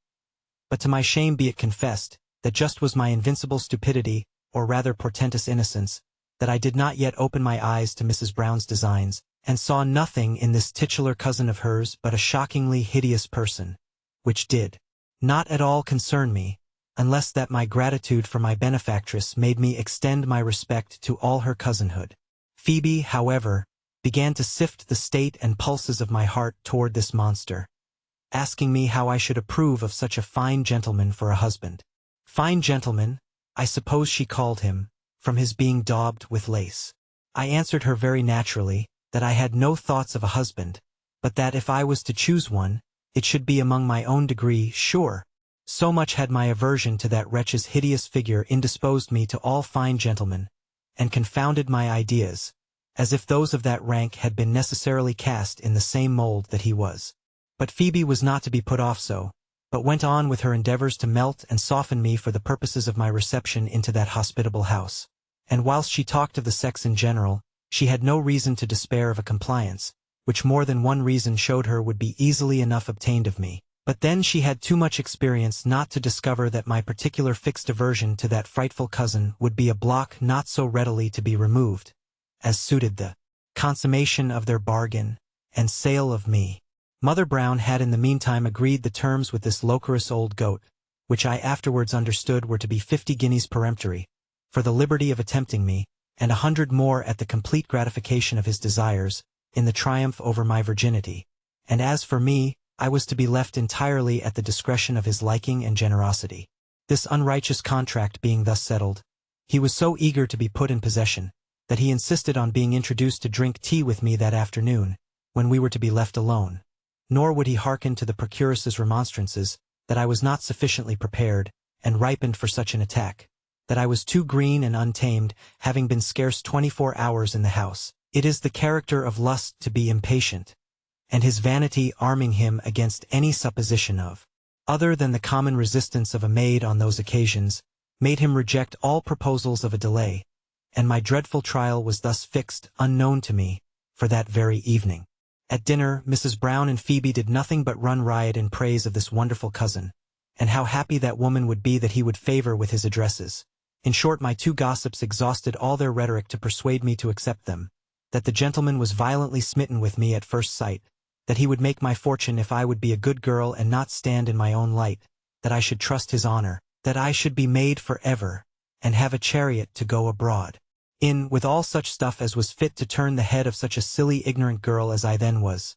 But to my shame be it confessed, that just was my invincible stupidity, or rather portentous innocence, that I did not yet open my eyes to Mrs. Brown's designs, and saw nothing in this titular cousin of hers but a shockingly hideous person, which did not at all concern me, unless that my gratitude for my benefactress made me extend my respect to all her cousinhood. Phoebe, however, began to sift the state and pulses of my heart toward this monster, asking me how I should approve of such a fine gentleman for a husband. Fine gentleman, I suppose she called him, from his being daubed with lace. I answered her very naturally, that I had no thoughts of a husband, but that if I was to choose one, it should be among my own degree, sure. So much had my aversion to that wretch's hideous figure indisposed me to all fine gentlemen, and confounded my ideas, as if those of that rank had been necessarily cast in the same mold that he was. But Phoebe was not to be put off so, but went on with her endeavors to melt and soften me for the purposes of my reception into that hospitable house. And whilst she talked of the sex in general, she had no reason to despair of a compliance, which more than one reason showed her would be easily enough obtained of me. But then she had too much experience not to discover that my particular fixed aversion to that frightful cousin would be a block not so readily to be removed, as suited the consummation of their bargain and sale of me. Mother Brown had in the meantime agreed the terms with this loquorous old goat, which I afterwards understood were to be 50 guineas peremptory, for the liberty of attempting me, and 100 more at the complete gratification of his desires, in the triumph over my virginity. And as for me, I was to be left entirely at the discretion of his liking and generosity. This unrighteous contract being thus settled, he was so eager to be put in possession, that he insisted on being introduced to drink tea with me that afternoon, when we were to be left alone. Nor would he hearken to the procuress's remonstrances, that I was not sufficiently prepared, and ripened for such an attack, that I was too green and untamed, having been scarce 24 hours in the house. It is the character of lust to be impatient, and his vanity arming him against any supposition of other than the common resistance of a maid on those occasions, made him reject all proposals of a delay, and my dreadful trial was thus fixed, unknown to me, for that very evening. At dinner, Mrs. Brown and Phoebe did nothing but run riot in praise of this wonderful cousin, and how happy that woman would be that he would favor with his addresses. In short, my two gossips exhausted all their rhetoric to persuade me to accept them, that the gentleman was violently smitten with me at first sight, that he would make my fortune if I would be a good girl and not stand in my own light, that I should trust his honor, that I should be made forever, and have a chariot to go abroad in, with all such stuff as was fit to turn the head of such a silly ignorant girl as I then was.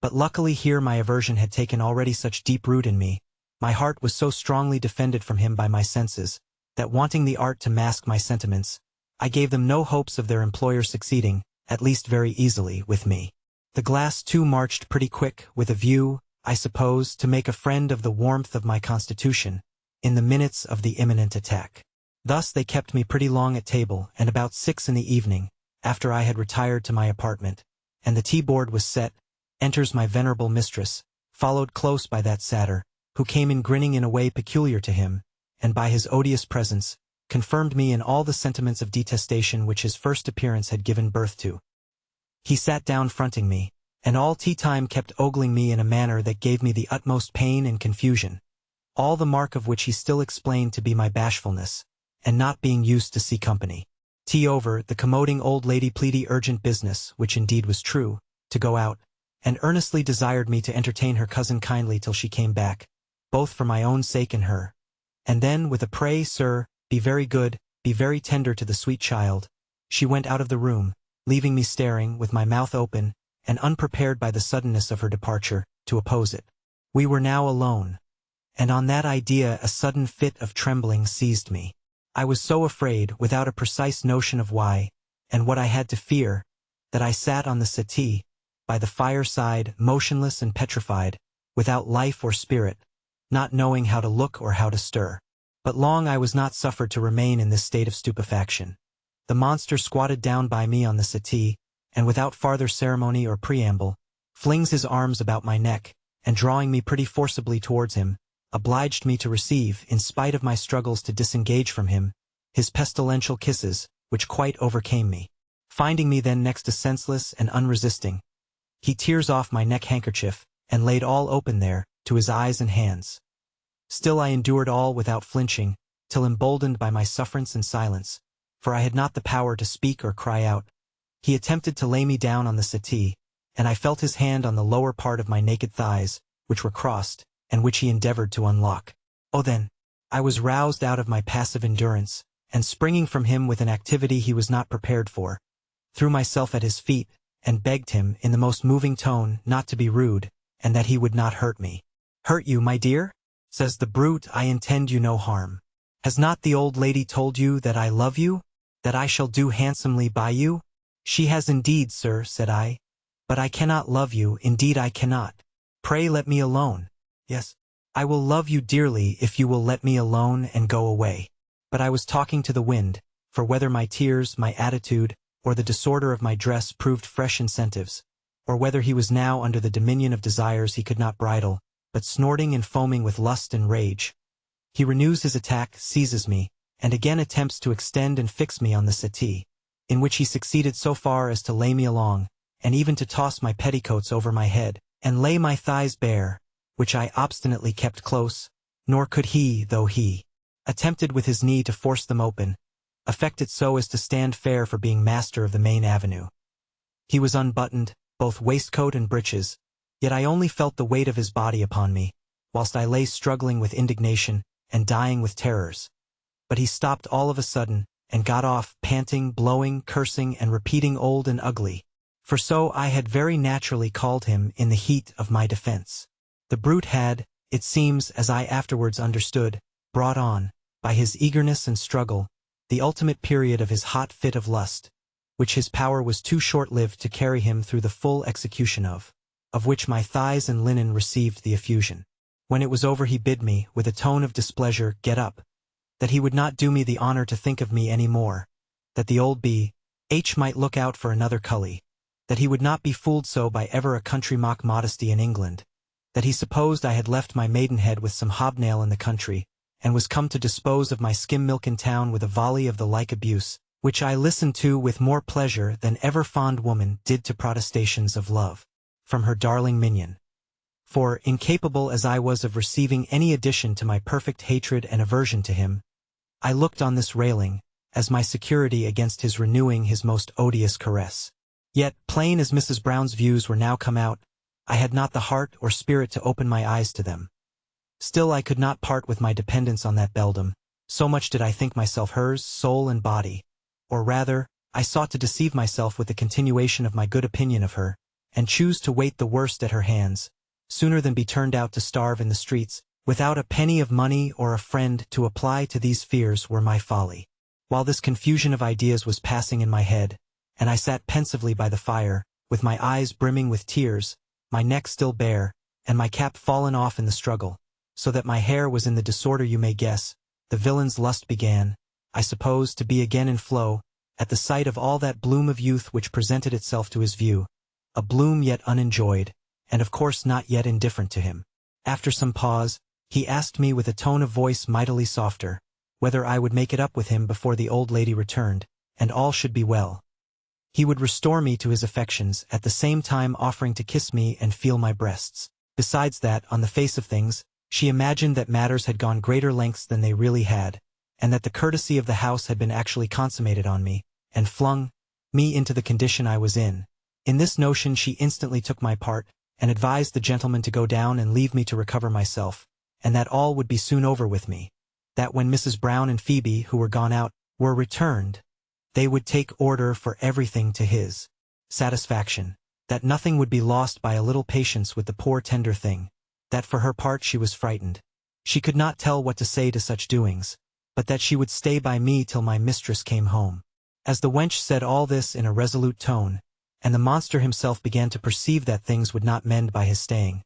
But luckily here my aversion had taken already such deep root in me, my heart was so strongly defended from him by my senses, that wanting the art to mask my sentiments, I gave them no hopes of their employer succeeding, at least very easily, with me. The glass too marched pretty quick, with a view, I suppose, to make a friend of the warmth of my constitution, in the minutes of the imminent attack. Thus they kept me pretty long at table, and about 6 in the evening, after I had retired to my apartment, and the tea-board was set, enters my venerable mistress, followed close by that satyr, who came in grinning in a way peculiar to him, and by his odious presence, confirmed me in all the sentiments of detestation which his first appearance had given birth to. He sat down fronting me, and all tea-time kept ogling me in a manner that gave me the utmost pain and confusion, all the mark of which he still explained to be my bashfulness, and not being used to see company. Tea over, the commoding old lady pleaded urgent business, which indeed was true, to go out, and earnestly desired me to entertain her cousin kindly till she came back, both for my own sake and her. And then, with a pray, sir, be very good, be very tender to the sweet child, she went out of the room, leaving me staring, with my mouth open, and unprepared by the suddenness of her departure, to oppose it. We were now alone, and on that idea a sudden fit of trembling seized me. I was so afraid, without a precise notion of why, and what I had to fear, that I sat on the settee, by the fireside, motionless and petrified, without life or spirit, not knowing how to look or how to stir. But long I was not suffered to remain in this state of stupefaction. The monster squatted down by me on the settee, and without farther ceremony or preamble, flings his arms about my neck, and drawing me pretty forcibly towards him, obliged me to receive, in spite of my struggles to disengage from him, his pestilential kisses, which quite overcame me. Finding me then next to senseless and unresisting, he tears off my neck-handkerchief, and laid all open there, to his eyes and hands. Still I endured all without flinching, till emboldened by my sufferance and silence, for I had not the power to speak or cry out, he attempted to lay me down on the settee, and I felt his hand on the lower part of my naked thighs, which were crossed, and which he endeavored to unlock. Oh then, I was roused out of my passive endurance, and springing from him with an activity he was not prepared for, threw myself at his feet, and begged him, in the most moving tone, not to be rude, and that he would not hurt me. "Hurt you, my dear?" says the brute. "I intend you no harm. Has not the old lady told you that I love you, that I shall do handsomely by you?" "She has indeed, sir," said I, "but I cannot love you, indeed I cannot. Pray let me alone." "Yes, I will love you dearly if you will let me alone and go away." But I was talking to the wind, for whether my tears, my attitude, or the disorder of my dress proved fresh incentives, or whether he was now under the dominion of desires he could not bridle, but snorting and foaming with lust and rage, he renews his attack, seizes me, and again attempts to extend and fix me on the settee, in which he succeeded so far as to lay me along, and even to toss my petticoats over my head, and lay my thighs bare, which I obstinately kept close, nor could he, though he attempted with his knee to force them open, effect it so as to stand fair for being master of the main avenue. He was unbuttoned, both waistcoat and breeches, yet I only felt the weight of his body upon me, whilst I lay struggling with indignation, and dying with terrors. But he stopped all of a sudden, and got off, panting, blowing, cursing, and repeating old and ugly, for so I had very naturally called him in the heat of my defense. The brute had, it seems, as I afterwards understood, brought on, by his eagerness and struggle, the ultimate period of his hot fit of lust, which his power was too short-lived to carry him through the full execution of which my thighs and linen received the effusion. When it was over he bid me, with a tone of displeasure, get up, that he would not do me the honor to think of me any more, that the old B.H. might look out for another cully, that he would not be fooled so by ever a country mock modesty in England, that he supposed I had left my maidenhead with some hobnail in the country, and was come to dispose of my skim-milk in town with a volley of the like abuse, which I listened to with more pleasure than ever fond woman did to protestations of love from her darling minion. For, incapable as I was of receiving any addition to my perfect hatred and aversion to him, I looked on this railing as my security against his renewing his most odious caress. Yet, plain as Mrs. Brown's views were now come out, I had not the heart or spirit to open my eyes to them. Still I could not part with my dependence on that beldam, so much did I think myself hers, soul and body, or rather, I sought to deceive myself with the continuation of my good opinion of her, and choose to wait the worst at her hands, sooner than be turned out to starve in the streets, without a penny of money or a friend to apply to. These fears were my folly. While this confusion of ideas was passing in my head, and I sat pensively by the fire, with my eyes brimming with tears, my neck still bare, and my cap fallen off in the struggle, so that my hair was in the disorder you may guess, the villain's lust began, I suppose, to be again in flow, at the sight of all that bloom of youth which presented itself to his view, a bloom yet unenjoyed, and of course not yet indifferent to him. After some pause, he asked me with a tone of voice mightily softer, whether I would make it up with him before the old lady returned, and all should be well. He would restore me to his affections, at the same time offering to kiss me and feel my breasts. Besides that, on the face of things, she imagined that matters had gone greater lengths than they really had, and that the courtesy of the house had been actually consummated on me, and flung me into the condition I was in. In this notion she instantly took my part, and advised the gentleman to go down and leave me to recover myself, and that all would be soon over with me, that when Mrs. Brown and Phoebe, who were gone out, were returned, they would take order for everything to his satisfaction, that nothing would be lost by a little patience with the poor tender thing, that for her part she was frightened. She could not tell what to say to such doings, but that she would stay by me till my mistress came home. As the wench said all this in a resolute tone, and the monster himself began to perceive that things would not mend by his staying,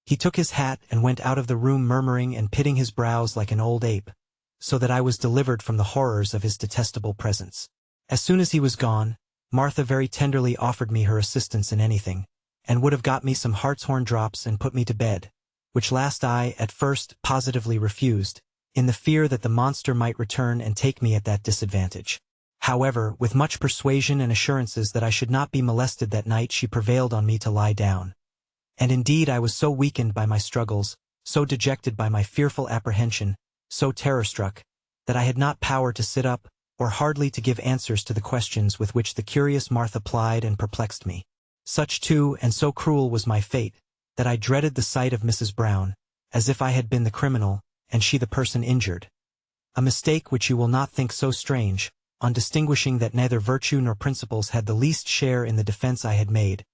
he took his hat and went out of the room murmuring and pitting his brows like an old ape, so that I was delivered from the horrors of his detestable presence. As soon as he was gone, Martha very tenderly offered me her assistance in anything, and would have got me some hartshorn drops and put me to bed, which last I, at first, positively refused, in the fear that the monster might return and take me at that disadvantage. However, with much persuasion and assurances that I should not be molested that night, she prevailed on me to lie down. And indeed I was so weakened by my struggles, so dejected by my fearful apprehension, so terror-struck, that I had not power to sit up, or hardly to give answers to the questions with which the curious Martha plied and perplexed me. Such too, and so cruel was my fate, that I dreaded the sight of Mrs. Brown, as if I had been the criminal, and she the person injured. A mistake which you will not think so strange, on distinguishing that neither virtue nor principles had the least share in the defense I had made,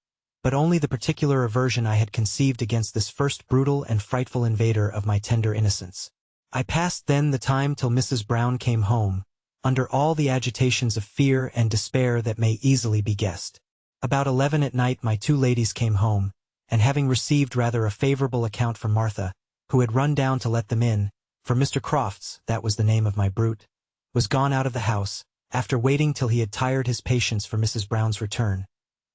but only the particular aversion I had conceived against this first brutal and frightful invader of my tender innocence. I passed then the time till Mrs. Brown came home, under all the agitations of fear and despair that may easily be guessed. About 11 at night my two ladies came home, and having received rather a favorable account from Martha, who had run down to let them in, for Mr. Crofts, that was the name of my brute, was gone out of the house, after waiting till he had tired his patience for Mrs. Brown's return,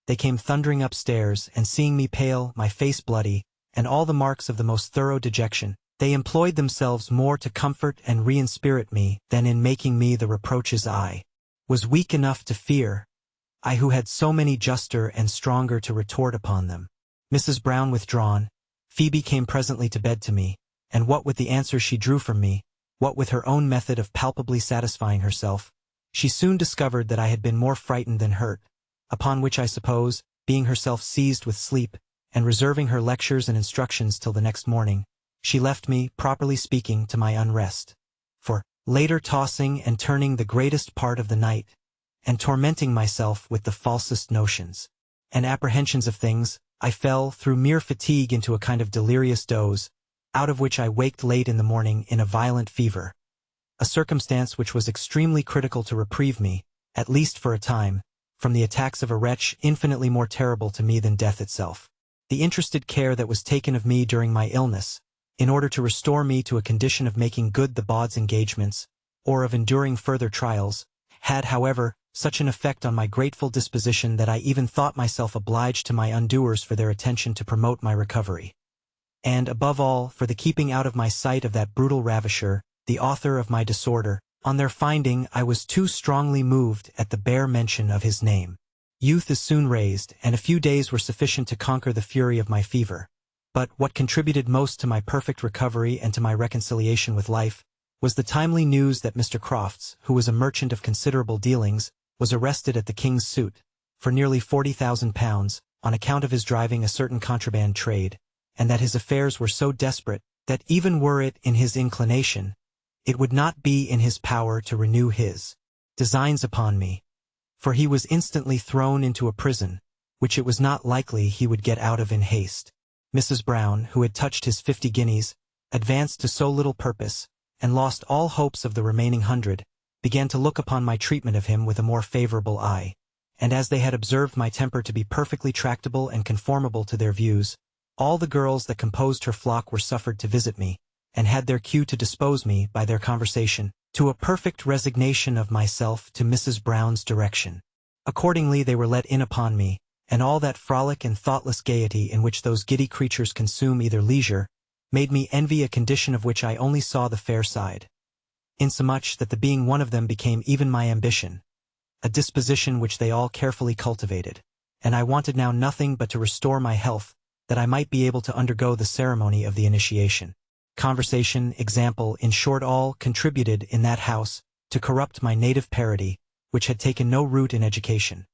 they came thundering upstairs, and seeing me pale, my face bloody, and all the marks of the most thorough dejection, they employed themselves more to comfort and re-inspirit me than in making me the reproaches I was weak enough to fear, I who had so many juster and stronger to retort upon them. Mrs. Brown withdrawn, Phoebe came presently to bed to me, and what with the answers she drew from me, what with her own method of palpably satisfying herself, she soon discovered that I had been more frightened than hurt, upon which I suppose, being herself seized with sleep, and reserving her lectures and instructions till the next morning, she left me, properly speaking, to my unrest. For, later tossing and turning the greatest part of the night, and tormenting myself with the falsest notions and apprehensions of things, I fell, through mere fatigue, into a kind of delirious doze, out of which I waked late in the morning in a violent fever, a circumstance which was extremely critical to reprieve me, at least for a time, from the attacks of a wretch infinitely more terrible to me than death itself. The interested care that was taken of me during my illness, in order to restore me to a condition of making good the bawd's engagements, or of enduring further trials, had, however, such an effect on my grateful disposition that I even thought myself obliged to my undoers for their attention to promote my recovery, and, above all, for the keeping out of my sight of that brutal ravisher, the author of my disorder, on their finding I was too strongly moved at the bare mention of his name. Youth is soon raised, and a few days were sufficient to conquer the fury of my fever. But what contributed most to my perfect recovery and to my reconciliation with life was the timely news that Mr. Crofts, who was a merchant of considerable dealings, was arrested at the King's suit, for nearly £40,000, on account of his driving a certain contraband trade, and that his affairs were so desperate, that even were it in his inclination, it would not be in his power to renew his designs upon me, for he was instantly thrown into a prison, which it was not likely he would get out of in haste. Mrs. Brown, who had touched his 50 guineas, advanced to so little purpose, and lost all hopes of the remaining 100, began to look upon my treatment of him with a more favorable eye, and as they had observed my temper to be perfectly tractable and conformable to their views, all the girls that composed her flock were suffered to visit me, and had their cue to dispose me, by their conversation, to a perfect resignation of myself to Mrs. Brown's direction. Accordingly they were let in upon me, and all that frolic and thoughtless gaiety in which those giddy creatures consume either leisure, made me envy a condition of which I only saw the fair side, insomuch that the being one of them became even my ambition, a disposition which they all carefully cultivated, and I wanted now nothing but to restore my health, that I might be able to undergo the ceremony of the initiation. Conversation, example, in short, all contributed in that house to corrupt my native parity, which had taken no root in education,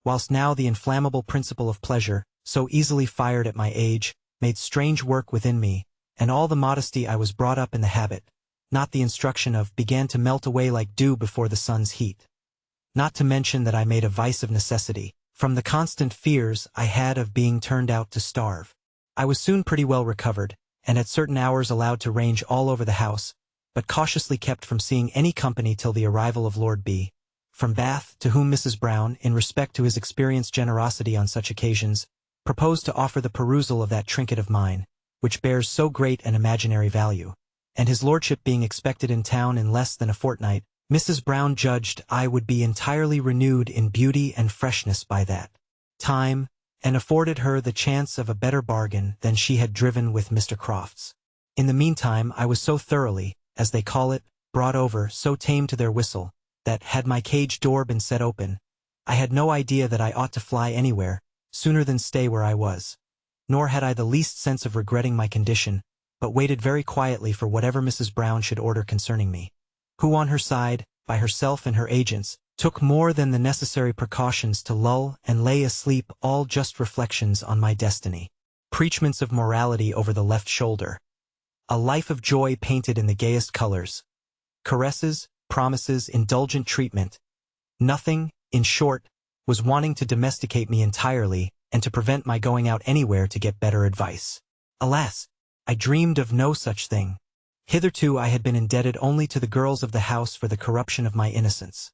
whilst now the inflammable principle of pleasure, so easily fired at my age, made strange work within me, and all the modesty I was brought up in the habit, not the instruction of, began to melt away like dew before the sun's heat. Not to mention that I made a vice of necessity, from the constant fears I had of being turned out to starve. I was soon pretty well recovered, and at certain hours allowed to range all over the house, but cautiously kept from seeing any company till the arrival of Lord B. from Bath, to whom Mrs. Brown, in respect to his experienced generosity on such occasions, proposed to offer the perusal of that trinket of mine, which bears so great an imaginary value. And his lordship being expected in town in less than a fortnight, Mrs. Brown judged I would be entirely renewed in beauty and freshness by that time, and afforded her the chance of a better bargain than she had driven with Mr. Crofts. In the meantime I was so thoroughly, as they call it, brought over, so tame to their whistle, that, had my cage door been set open, I had no idea that I ought to fly anywhere, sooner than stay where I was. Nor had I the least sense of regretting my condition, but waited very quietly for whatever Mrs. Brown should order concerning me, who on her side, by herself and her agents, took more than the necessary precautions to lull and lay asleep all just reflections on my destiny. Preachments of morality over the left shoulder. A life of joy painted in the gayest colors. Caresses, promises, indulgent treatment. Nothing, in short, was wanting to domesticate me entirely and to prevent my going out anywhere to get better advice. Alas! I dreamed of no such thing. Hitherto I had been indebted only to the girls of the house for the corruption of my innocence.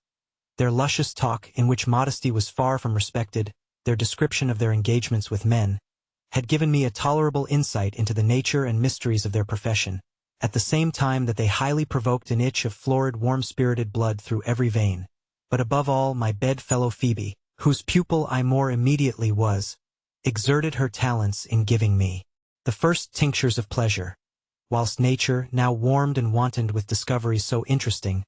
Their luscious talk, in which modesty was far from respected, their description of their engagements with men, had given me a tolerable insight into the nature and mysteries of their profession, at the same time that they highly provoked an itch of florid warm-spirited blood through every vein. But above all, my bedfellow Phoebe, whose pupil I more immediately was, exerted her talents in giving me the first tinctures of pleasure, whilst nature, now warmed and wantoned with discoveries so interesting,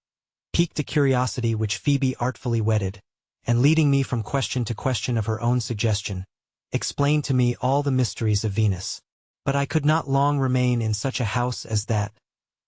piqued a curiosity which Phoebe artfully whetted, and leading me from question to question of her own suggestion, explained to me all the mysteries of Venus. But I could not long remain in such a house as that,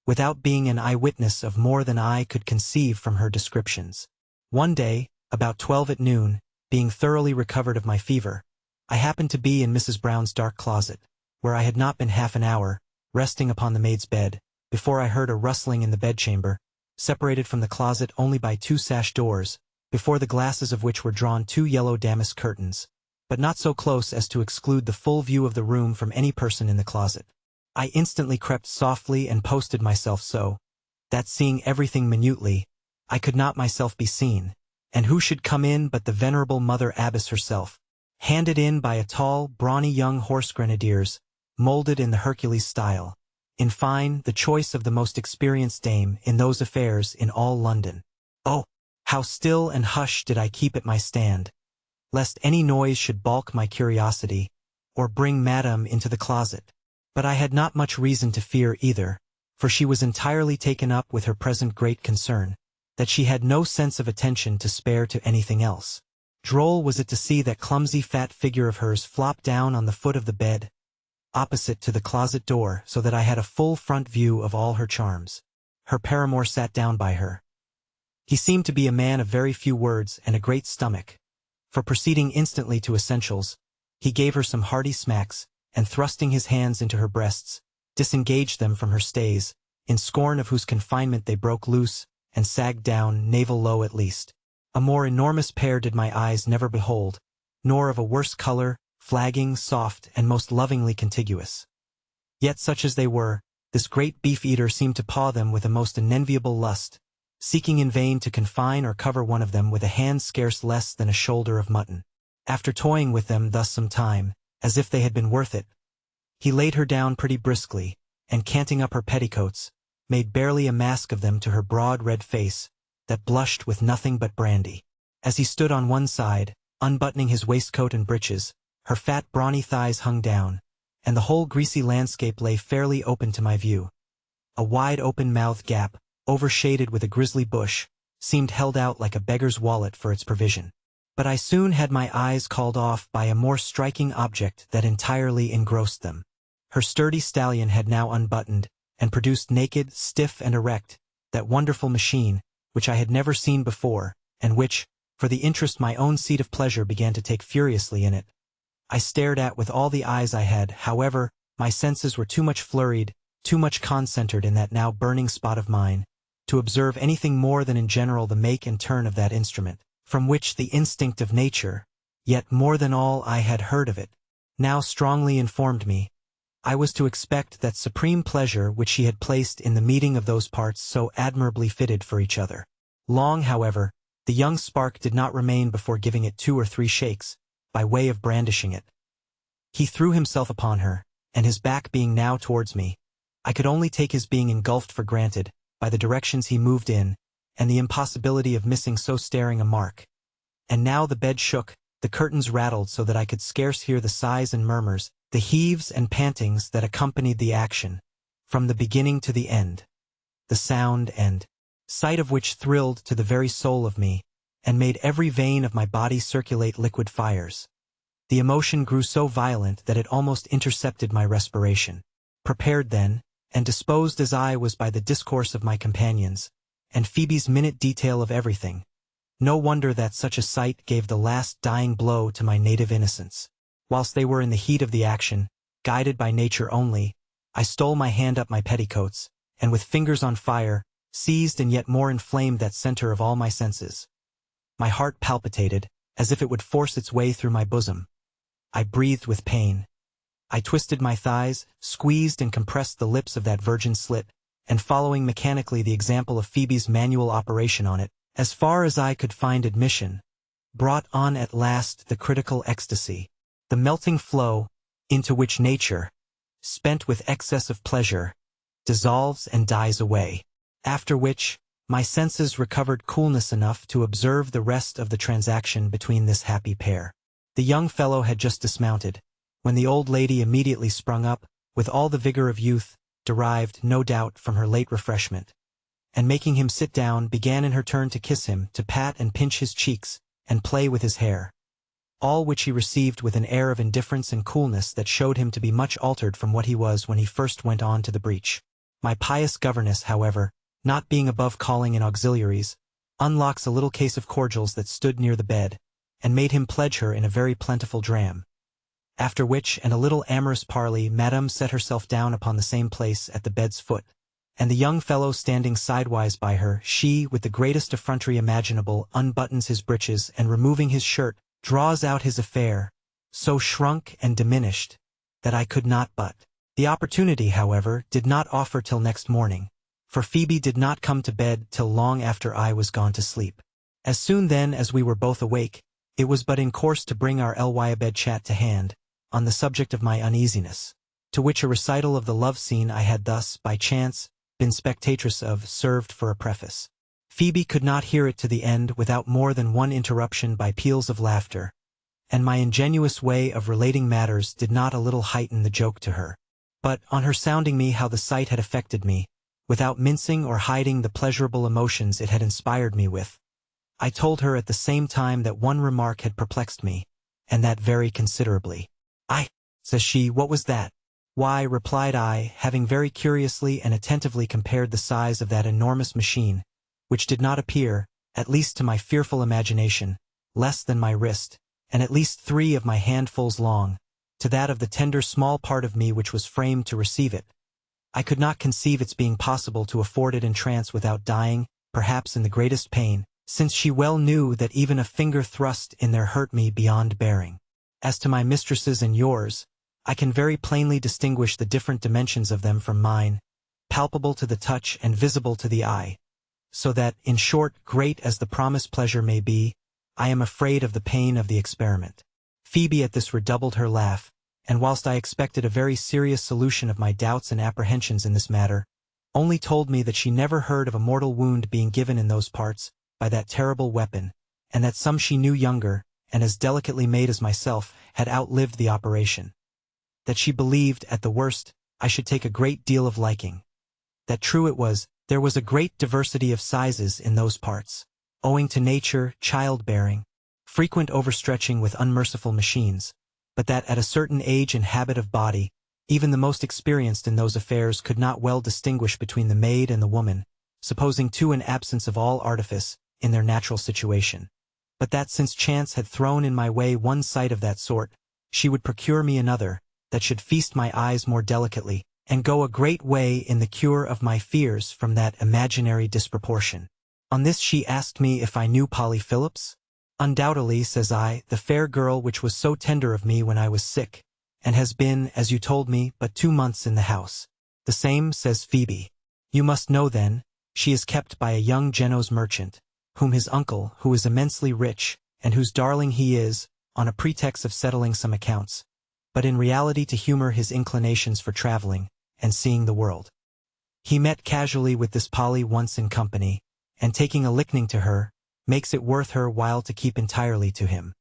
without being an eyewitness of more than I could conceive from her descriptions. One day, about 12 at noon, being thoroughly recovered of my fever, I happened to be in Mrs. Brown's dark closet, where I had not been half an hour, resting upon the maid's bed, before I heard a rustling in the bedchamber, separated from the closet only by 2 sash doors, before the glasses of which were drawn 2 yellow damask curtains, but not so close as to exclude the full view of the room from any person in the closet. I instantly crept softly and posted myself so, that seeing everything minutely, I could not myself be seen, and who should come in but the venerable Mother Abbess herself, handed in by a tall, brawny young horse grenadiers, molded in the Hercules style. In fine, the choice of the most experienced dame in those affairs in all London. Oh, how still and hushed did I keep at my stand, lest any noise should balk my curiosity, or bring Madame into the closet. But I had not much reason to fear either, for she was entirely taken up with her present great concern, that she had no sense of attention to spare to anything else. Droll was it to see that clumsy fat figure of hers flop down on the foot of the bed, opposite to the closet door, so that I had a full front view of all her charms. Her paramour sat down by her. He seemed to be a man of very few words and a great stomach, for proceeding instantly to essentials, he gave her some hearty smacks, and thrusting his hands into her breasts, disengaged them from her stays, in scorn of whose confinement they broke loose, and sagged down, navel low at least. A more enormous pair did my eyes never behold, nor of a worse color, flagging, soft, and most lovingly contiguous. Yet such as they were, this great beef-eater seemed to paw them with a most unenviable lust, seeking in vain to confine or cover one of them with a hand scarce less than a shoulder of mutton. After toying with them thus some time, as if they had been worth it, he laid her down pretty briskly, and canting up her petticoats, made barely a mask of them to her broad red face, that blushed with nothing but brandy. As he stood on one side, unbuttoning his waistcoat and breeches, her fat brawny thighs hung down, and the whole greasy landscape lay fairly open to my view. A wide open-mouthed gap, overshaded with a grizzly bush, seemed held out like a beggar's wallet for its provision. But I soon had my eyes called off by a more striking object that entirely engrossed them. Her sturdy stallion had now unbuttoned, and produced naked, stiff and erect, that wonderful machine, which I had never seen before, and which, for the interest my own seat of pleasure began to take furiously in it, I stared at with all the eyes I had. However, my senses were too much flurried, too much concentred in that now burning spot of mine, to observe anything more than in general the make and turn of that instrument, from which the instinct of nature, yet more than all I had heard of it, now strongly informed me I was to expect that supreme pleasure which she had placed in the meeting of those parts so admirably fitted for each other. Long, however, the young spark did not remain before giving it 2 or 3 shakes, by way of brandishing it. He threw himself upon her, and his back being now towards me, I could only take his being engulfed for granted, by the directions he moved in, and the impossibility of missing so staring a mark. And now the bed shook, the curtains rattled so that I could scarce hear the sighs and murmurs, the heaves and pantings that accompanied the action, from the beginning to the end, the sound and sight of which thrilled to the very soul of me, and made every vein of my body circulate liquid fires. The emotion grew so violent that it almost intercepted my respiration. Prepared then, and disposed as I was by the discourse of my companions, and Phoebe's minute detail of everything, no wonder that such a sight gave the last dying blow to my native innocence. Whilst they were in the heat of the action, guided by nature only, I stole my hand up my petticoats, and with fingers on fire, seized and yet more inflamed that center of all my senses. My heart palpitated, as if it would force its way through my bosom. I breathed with pain. I twisted my thighs, squeezed and compressed the lips of that virgin slit, and following mechanically the example of Phoebe's manual operation on it, as far as I could find admission, brought on at last the critical ecstasy, the melting flow, into which nature, spent with excess of pleasure, dissolves and dies away, after which, my senses recovered coolness enough to observe the rest of the transaction between this happy pair. The young fellow had just dismounted, when the old lady immediately sprung up, with all the vigor of youth, derived, no doubt, from her late refreshment, and making him sit down, began in her turn to kiss him, to pat and pinch his cheeks, and play with his hair, all which he received with an air of indifference and coolness that showed him to be much altered from what he was when he first went on to the breach. My pious governess, however, not being above calling in auxiliaries, unlocks a little case of cordials that stood near the bed, and made him pledge her in a very plentiful dram. After which, and a little amorous parley, Madame set herself down upon the same place at the bed's foot, and the young fellow standing sidewise by her, she, with the greatest effrontery imaginable, unbuttons his breeches, and removing his shirt, draws out his affair, so shrunk and diminished, that I could not but. The opportunity, however, did not offer till next morning, for Phoebe did not come to bed till long after I was gone to sleep. As soon then as we were both awake, it was but in course to bring our bed chat to hand, on the subject of my uneasiness, to which a recital of the love scene I had thus, by chance, been spectatress of, served for a preface. Phoebe could not hear it to the end without more than one interruption by peals of laughter, and my ingenuous way of relating matters did not a little heighten the joke to her. But, on her sounding me how the sight had affected me, without mincing or hiding the pleasurable emotions it had inspired me with, I told her at the same time that one remark had perplexed me, and that very considerably. "Ay," says she, "what was that?" "Why," replied I, having very curiously and attentively compared the size of that enormous machine, which did not appear, at least to my fearful imagination, less than my wrist, and at least 3 of my handfuls long, to that of the tender small part of me which was framed to receive it, I could not conceive its being possible to afford it entrance without dying, perhaps in the greatest pain, since she well knew that even a finger thrust in there hurt me beyond bearing. As to my mistresses and yours, I can very plainly distinguish the different dimensions of them from mine, palpable to the touch and visible to the eye, so that, in short, great as the promised pleasure may be, I am afraid of the pain of the experiment. Phoebe at this redoubled her laugh, and whilst I expected a very serious solution of my doubts and apprehensions in this matter, only told me that she never heard of a mortal wound being given in those parts, by that terrible weapon, and that some she knew younger, and as delicately made as myself, had outlived the operation. That she believed, at the worst, I should take a great deal of liking. That true it was, there was a great diversity of sizes in those parts, owing to nature, childbearing, frequent overstretching with unmerciful machines, but that at a certain age and habit of body, even the most experienced in those affairs could not well distinguish between the maid and the woman, supposing too an absence of all artifice, in their natural situation. But that since chance had thrown in my way one sight of that sort, she would procure me another, that should feast my eyes more delicately, and go a great way in the cure of my fears from that imaginary disproportion. On this she asked me if I knew Polly Phillips? "Undoubtedly," says I, "the fair girl which was so tender of me when I was sick, and has been, as you told me, but 2 months in the house. The same, says Phoebe. You must know then, she is kept by a young Genoese merchant, whom his uncle, who is immensely rich, and whose darling he is, on a pretext of settling some accounts, but in reality to humor his inclinations for traveling, and seeing the world. He met casually with this Polly once in company, and taking a liking to her, makes it worth her while to keep entirely to him.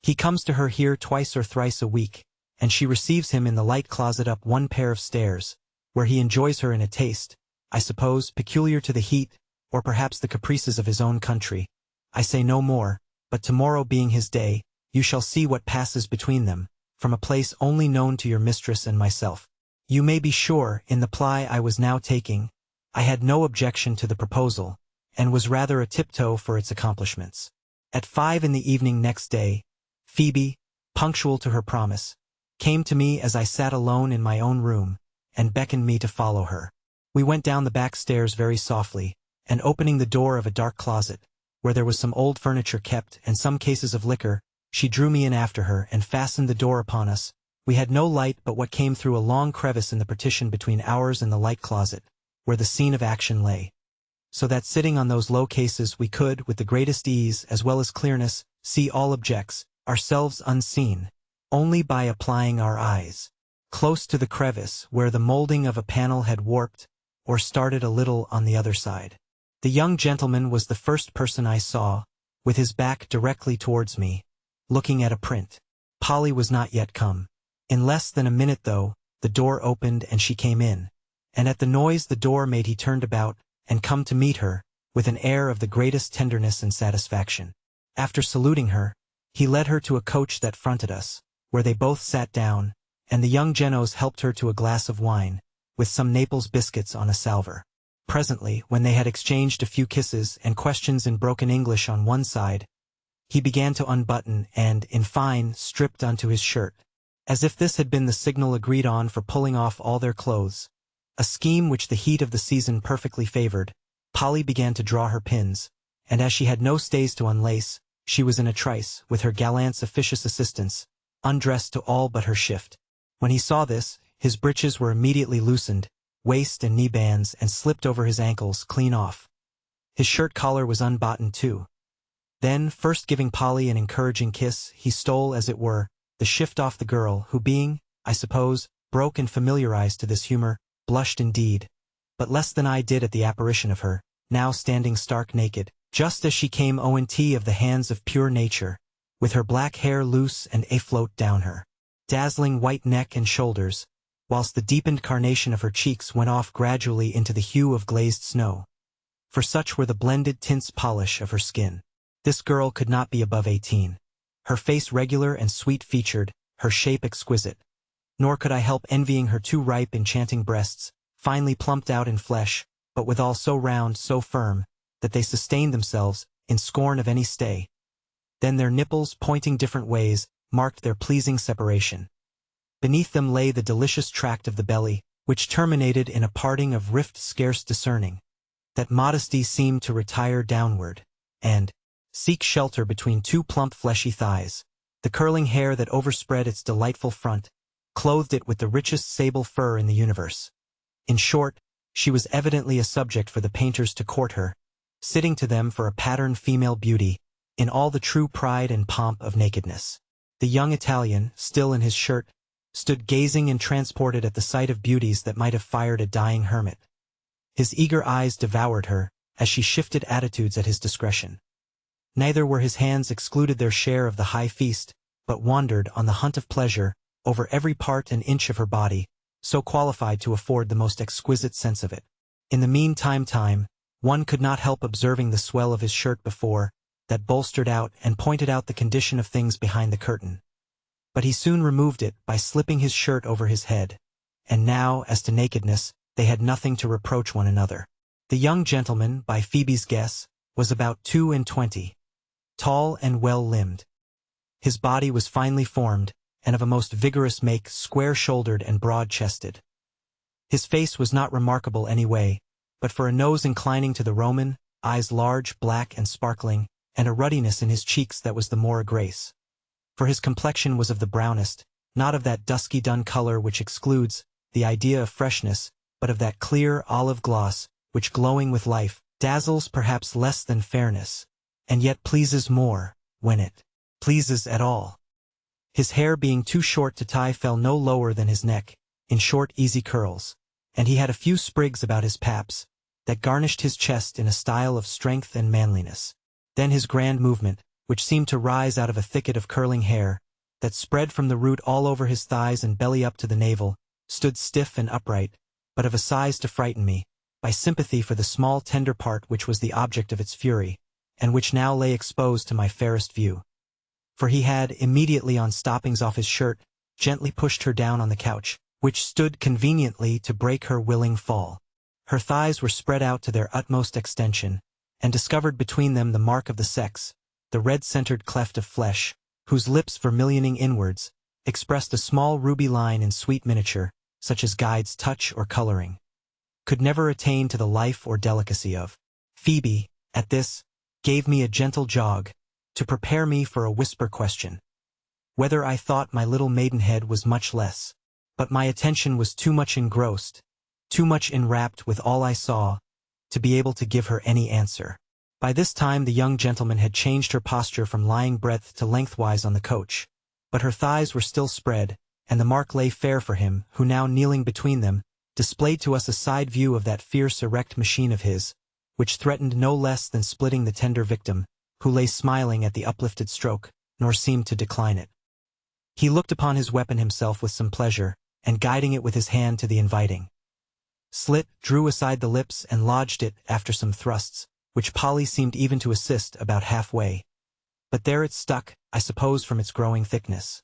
He comes to her here twice or thrice a week, and she receives him in the light closet up one pair of stairs, where he enjoys her in a taste, I suppose, peculiar to the heat, or perhaps the caprices of his own country. I say no more, but tomorrow being his day, you shall see what passes between them, from a place only known to your mistress and myself. You may be sure, in the ply I was now taking, I had no objection to the proposal, and was rather a tiptoe for its accomplishments. At 5 in the evening next day, Phoebe, punctual to her promise, came to me as I sat alone in my own room, and beckoned me to follow her. We went down the back stairs very softly, and opening the door of a dark closet, where there was some old furniture kept and some cases of liquor, she drew me in after her and fastened the door upon us. We had no light but what came through a long crevice in the partition between ours and the light closet, where the scene of action lay. So that sitting on those low cases we could, with the greatest ease as well as clearness, see all objects, ourselves unseen, only by applying our eyes. Close to the crevice where the molding of a panel had warped, or started a little on the other side. The young gentleman was the first person I saw, with his back directly towards me, looking at a print. Polly was not yet come. In less than a minute, though, the door opened and she came in, and at the noise the door made he turned about, and come to meet her, with an air of the greatest tenderness and satisfaction. After saluting her, he led her to a coach that fronted us, where they both sat down, and the young Genoese helped her to a glass of wine, with some Naples biscuits on a salver. Presently, when they had exchanged a few kisses and questions in broken English on one side, he began to unbutton and, in fine, stripped unto his shirt, as if this had been the signal agreed on for pulling off all their clothes, a scheme which the heat of the season perfectly favored. Polly began to draw her pins, and as she had no stays to unlace, she was in a trice, with her gallant's officious assistance, undressed to all but her shift. When he saw this, his breeches were immediately loosened, waist and knee bands, and slipped over his ankles clean off. His shirt collar was unbuttoned too. Then, first giving Polly an encouraging kiss, he stole, as it were, the shift off the girl, who being, I suppose, broke and familiarized to this humor, blushed indeed, but less than I did at the apparition of her, now standing stark naked, just as she came O&T of the hands of pure nature, with her black hair loose and afloat down her dazzling white neck and shoulders, whilst the deepened carnation of her cheeks went off gradually into the hue of glazed snow. For such were the blended tints polish of her skin. This girl could not be above 18. Her face regular and sweet-featured, her shape exquisite. Nor could I help envying her 2 ripe, enchanting breasts, finely plumped out in flesh, but withal so round, so firm, that they sustained themselves, in scorn of any stay. Then their nipples, pointing different ways, marked their pleasing separation. Beneath them lay the delicious tract of the belly, which terminated in a parting of rift scarce discerning. That modesty seemed to retire downward, and seek shelter between 2 plump fleshy thighs. The curling hair that overspread its delightful front, clothed it with the richest sable fur in the universe. In short, she was evidently a subject for the painters to court her, sitting to them for a pattern female beauty, in all the true pride and pomp of nakedness. The young Italian, still in his shirt, stood gazing and transported at the sight of beauties that might have fired a dying hermit. His eager eyes devoured her, as she shifted attitudes at his discretion. Neither were his hands excluded their share of the high feast, but wandered, on the hunt of pleasure, over every part and inch of her body, so qualified to afford the most exquisite sense of it. In the meantime, one could not help observing the swell of his shirt before, that bolstered out and pointed out the condition of things behind the curtain. But he soon removed it by slipping his shirt over his head, and now, as to nakedness, they had nothing to reproach one another. The young gentleman, by Phoebe's guess, was about 22, tall and well-limbed. His body was finely formed, and of a most vigorous make, square-shouldered and broad-chested. His face was not remarkable any way, but for a nose inclining to the Roman, eyes large, black, and sparkling, and a ruddiness in his cheeks that was the more a grace. For his complexion was of the brownest, not of that dusky dun color which excludes the idea of freshness, but of that clear olive gloss, which glowing with life, dazzles perhaps less than fairness, and yet pleases more, when it pleases at all. His hair being too short to tie fell no lower than his neck, in short easy curls, and he had a few sprigs about his paps, that garnished his chest in a style of strength and manliness. Then his grand movement, which seemed to rise out of a thicket of curling hair, that spread from the root all over his thighs and belly up to the navel, stood stiff and upright, but of a size to frighten me, by sympathy for the small tender part which was the object of its fury, and which now lay exposed to my fairest view. For he had, immediately on stoppings off his shirt, gently pushed her down on the couch, which stood conveniently to break her willing fall. Her thighs were spread out to their utmost extension, and discovered between them the mark of the sex, the red-centered cleft of flesh, whose lips vermilioning inwards, expressed a small ruby line in sweet miniature, such as guides touch or coloring could never attain to the life or delicacy of. Phoebe, at this, gave me a gentle jog, to prepare me for a whisper question. Whether I thought my little maidenhead was much less, but my attention was too much engrossed, too much enwrapped with all I saw, to be able to give her any answer. By this time the young gentleman had changed her posture from lying breadth to lengthwise on the coach, but her thighs were still spread, and the mark lay fair for him, who now kneeling between them, displayed to us a side view of that fierce erect machine of his, which threatened no less than splitting the tender victim, who lay smiling at the uplifted stroke, nor seemed to decline it. He looked upon his weapon himself with some pleasure, and guiding it with his hand to the inviting slit, drew aside the lips and lodged it after some thrusts, which Polly seemed even to assist about halfway. But there it stuck, I suppose from its growing thickness.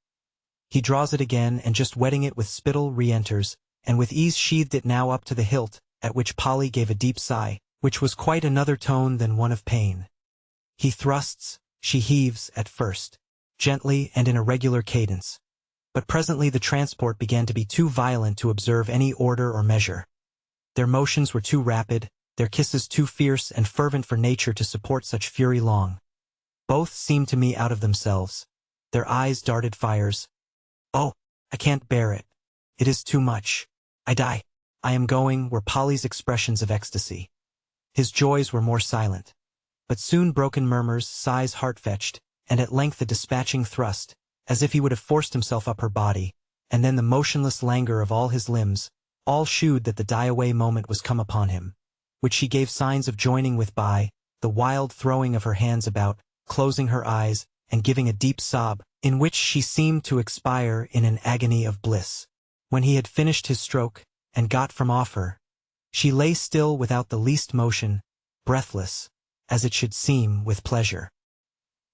He draws it again, and just wetting it with spittle re-enters, and with ease sheathed it now up to the hilt, at which Polly gave a deep sigh, which was quite another tone than one of pain. He thrusts, she heaves, at first, gently and in a regular cadence. But presently the transport began to be too violent to observe any order or measure. Their motions were too rapid, their kisses too fierce and fervent for nature to support such fury long. Both seemed to me out of themselves. Their eyes darted fires. Oh, I can't bear it. It is too much. I die. I am going, were Polly's expressions of ecstasy. His joys were more silent. But soon broken murmurs, sighs heart-fetched, and at length a dispatching thrust, as if he would have forced himself up her body, and then the motionless languor of all his limbs, all shewed that the die-away moment was come upon him, which she gave signs of joining with by the wild throwing of her hands about, closing her eyes, and giving a deep sob, in which she seemed to expire in an agony of bliss. When he had finished his stroke, and got from off her, she lay still without the least motion, breathless, as it should seem, with pleasure.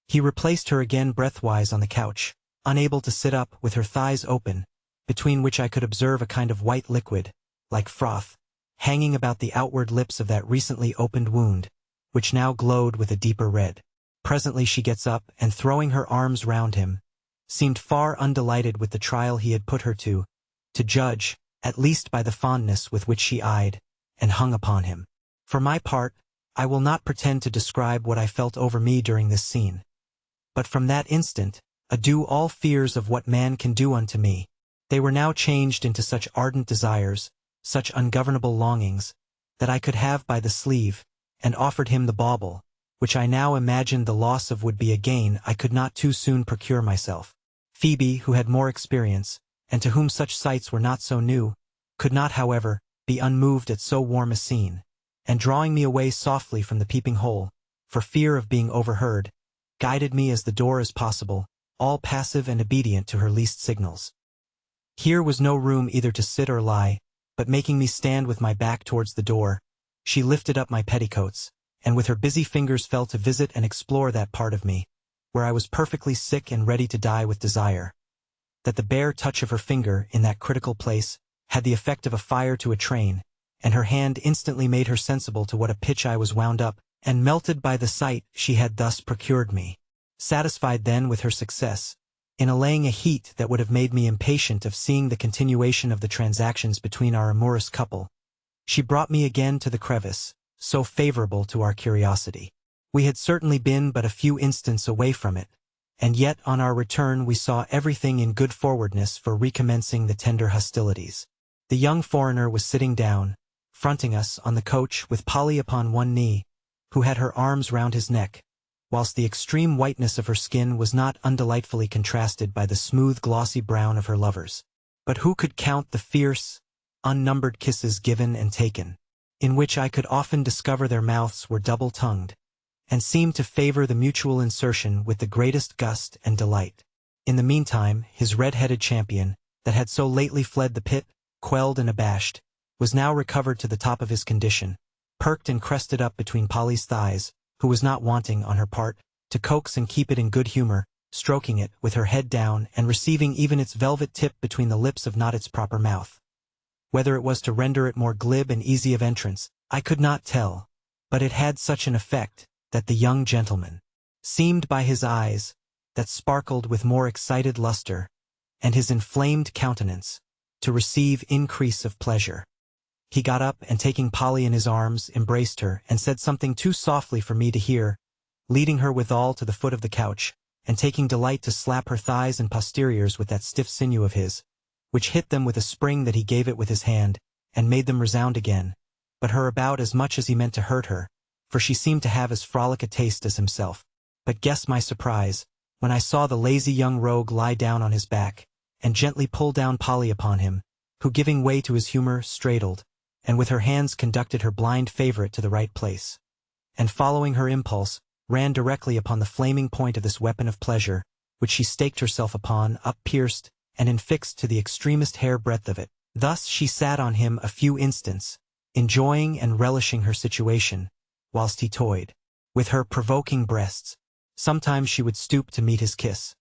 He replaced her again breathwise on the couch, unable to sit up, with her thighs open, between which I could observe a kind of white liquid, like froth, hanging about the outward lips of that recently opened wound, which now glowed with a deeper red. Presently she gets up, and throwing her arms round him, seemed far undelighted with the trial he had put her to judge, at least by the fondness with which she eyed and hung upon him. For my part, I will not pretend to describe what I felt over me during this scene. But from that instant, adieu all fears of what man can do unto me. They were now changed into such ardent desires, such ungovernable longings, that I could have by the sleeve, and offered him the bauble, which I now imagined the loss of would be a gain I could not too soon procure myself. Phoebe, who had more experience, and to whom such sights were not so new, could not, however, be unmoved at so warm a scene, and drawing me away softly from the peeping hole, for fear of being overheard, guided me as the door as possible, all passive and obedient to her least signals. Here was no room either to sit or lie, but making me stand with my back towards the door, she lifted up my petticoats, and with her busy fingers fell to visit and explore that part of me, where I was perfectly sick and ready to die with desire. That the bare touch of her finger, in that critical place, had the effect of a fire to a train, and her hand instantly made her sensible to what a pitch I was wound up, and melted by the sight she had thus procured me. Satisfied then with her success, in allaying a heat that would have made me impatient of seeing the continuation of the transactions between our amorous couple, she brought me again to the crevice, so favorable to our curiosity. We had certainly been but a few instants away from it, and yet on our return we saw everything in good forwardness for recommencing the tender hostilities. The young foreigner was sitting down, fronting us on the coach with Polly upon one knee, who had her arms round his neck, whilst the extreme whiteness of her skin was not undelightfully contrasted by the smooth glossy brown of her lover's. But who could count the fierce, unnumbered kisses given and taken, in which I could often discover their mouths were double-tongued, and seemed to favor the mutual insertion with the greatest gust and delight. In the meantime, his red-headed champion, that had so lately fled the pit, quelled and abashed, was now recovered to the top of his condition, perked and crested up between Polly's thighs, who was not wanting, on her part, to coax and keep it in good humor, stroking it with her head down and receiving even its velvet tip between the lips of not its proper mouth. Whether it was to render it more glib and easy of entrance, I could not tell, but it had such an effect, that the young gentleman seemed by his eyes, that sparkled with more excited luster, and his inflamed countenance, to receive increase of pleasure. He got up and taking Polly in his arms, embraced her, and said something too softly for me to hear, leading her withal to the foot of the couch, and taking delight to slap her thighs and posteriors with that stiff sinew of his, which hit them with a spring that he gave it with his hand, and made them resound again, but her about as much as he meant to hurt her, for she seemed to have as frolic a taste as himself. But guess my surprise, when I saw the lazy young rogue lie down on his back, and gently pull down Polly upon him, who giving way to his humor, straddled, and with her hands conducted her blind favorite to the right place, and following her impulse, ran directly upon the flaming point of this weapon of pleasure, which she staked herself upon, up-pierced, and infixed to the extremest hair-breadth of it. Thus she sat on him a few instants, enjoying and relishing her situation, whilst he toyed with her provoking breasts. Sometimes she would stoop to meet his kiss,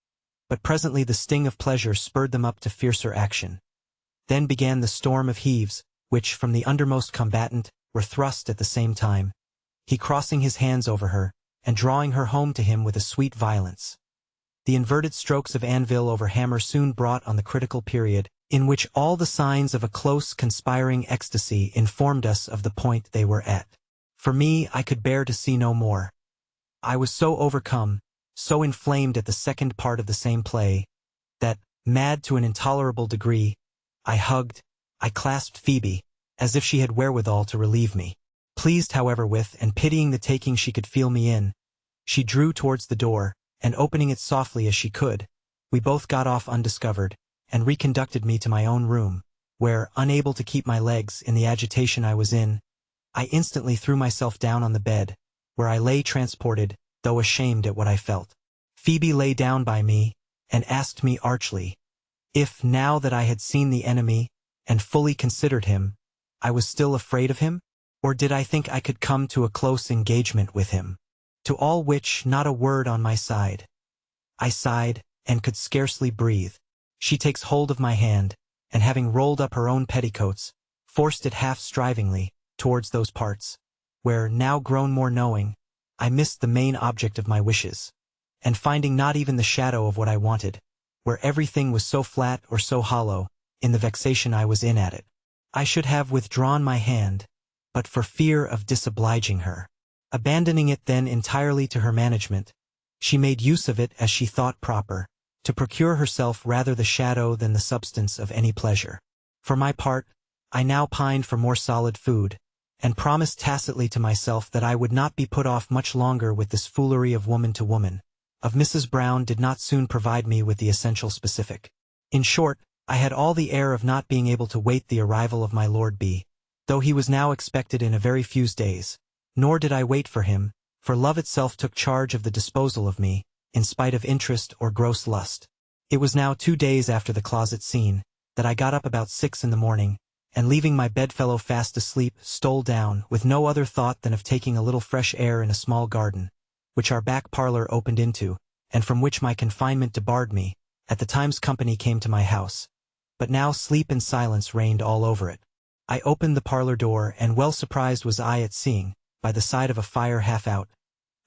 but presently the sting of pleasure spurred them up to fiercer action. Then began the storm of heaves, which, from the undermost combatant, were thrust at the same time, he crossing his hands over her, and drawing her home to him with a sweet violence. The inverted strokes of anvil over hammer soon brought on the critical period, in which all the signs of a close conspiring ecstasy informed us of the point they were at. For me, I could bear to see no more. I was so overcome, so inflamed at the second part of the same play, that, mad to an intolerable degree, I clasped Phoebe, as if she had wherewithal to relieve me. Pleased, however, with, and pitying the taking she could feel me in, she drew towards the door, and opening it softly as she could, we both got off undiscovered, and reconducted me to my own room, where, unable to keep my legs in the agitation I was in, I instantly threw myself down on the bed, where I lay transported, though ashamed at what I felt. Phoebe lay down by me, and asked me archly, if, now that I had seen the enemy, and fully considered him, I was still afraid of him, or did I think I could come to a close engagement with him? To all which not a word on my side. I sighed, and could scarcely breathe. She takes hold of my hand, and having rolled up her own petticoats, forced it half-strivingly, towards those parts, where, now grown more knowing, I missed the main object of my wishes, and finding not even the shadow of what I wanted, where everything was so flat or so hollow, in the vexation I was in at it, I should have withdrawn my hand, but for fear of disobliging her. Abandoning it then entirely to her management, she made use of it as she thought proper, to procure herself rather the shadow than the substance of any pleasure. For my part, I now pined for more solid food, and promised tacitly to myself that I would not be put off much longer with this foolery of woman to woman. Of Mrs. Brown did not soon provide me with the essential specific. In short, I had all the air of not being able to wait the arrival of my Lord B, though he was now expected in a very few days. Nor did I wait for him, for love itself took charge of the disposal of me, in spite of interest or gross lust. It was now 2 days after the closet scene, that I got up about 6 in the morning, and leaving my bedfellow fast asleep, stole down, with no other thought than of taking a little fresh air in a small garden, which our back parlor opened into, and from which my confinement debarred me, at the times company came to my house. But now sleep and silence reigned all over it. I opened the parlor door, and well surprised was I at seeing, by the side of a fire half out,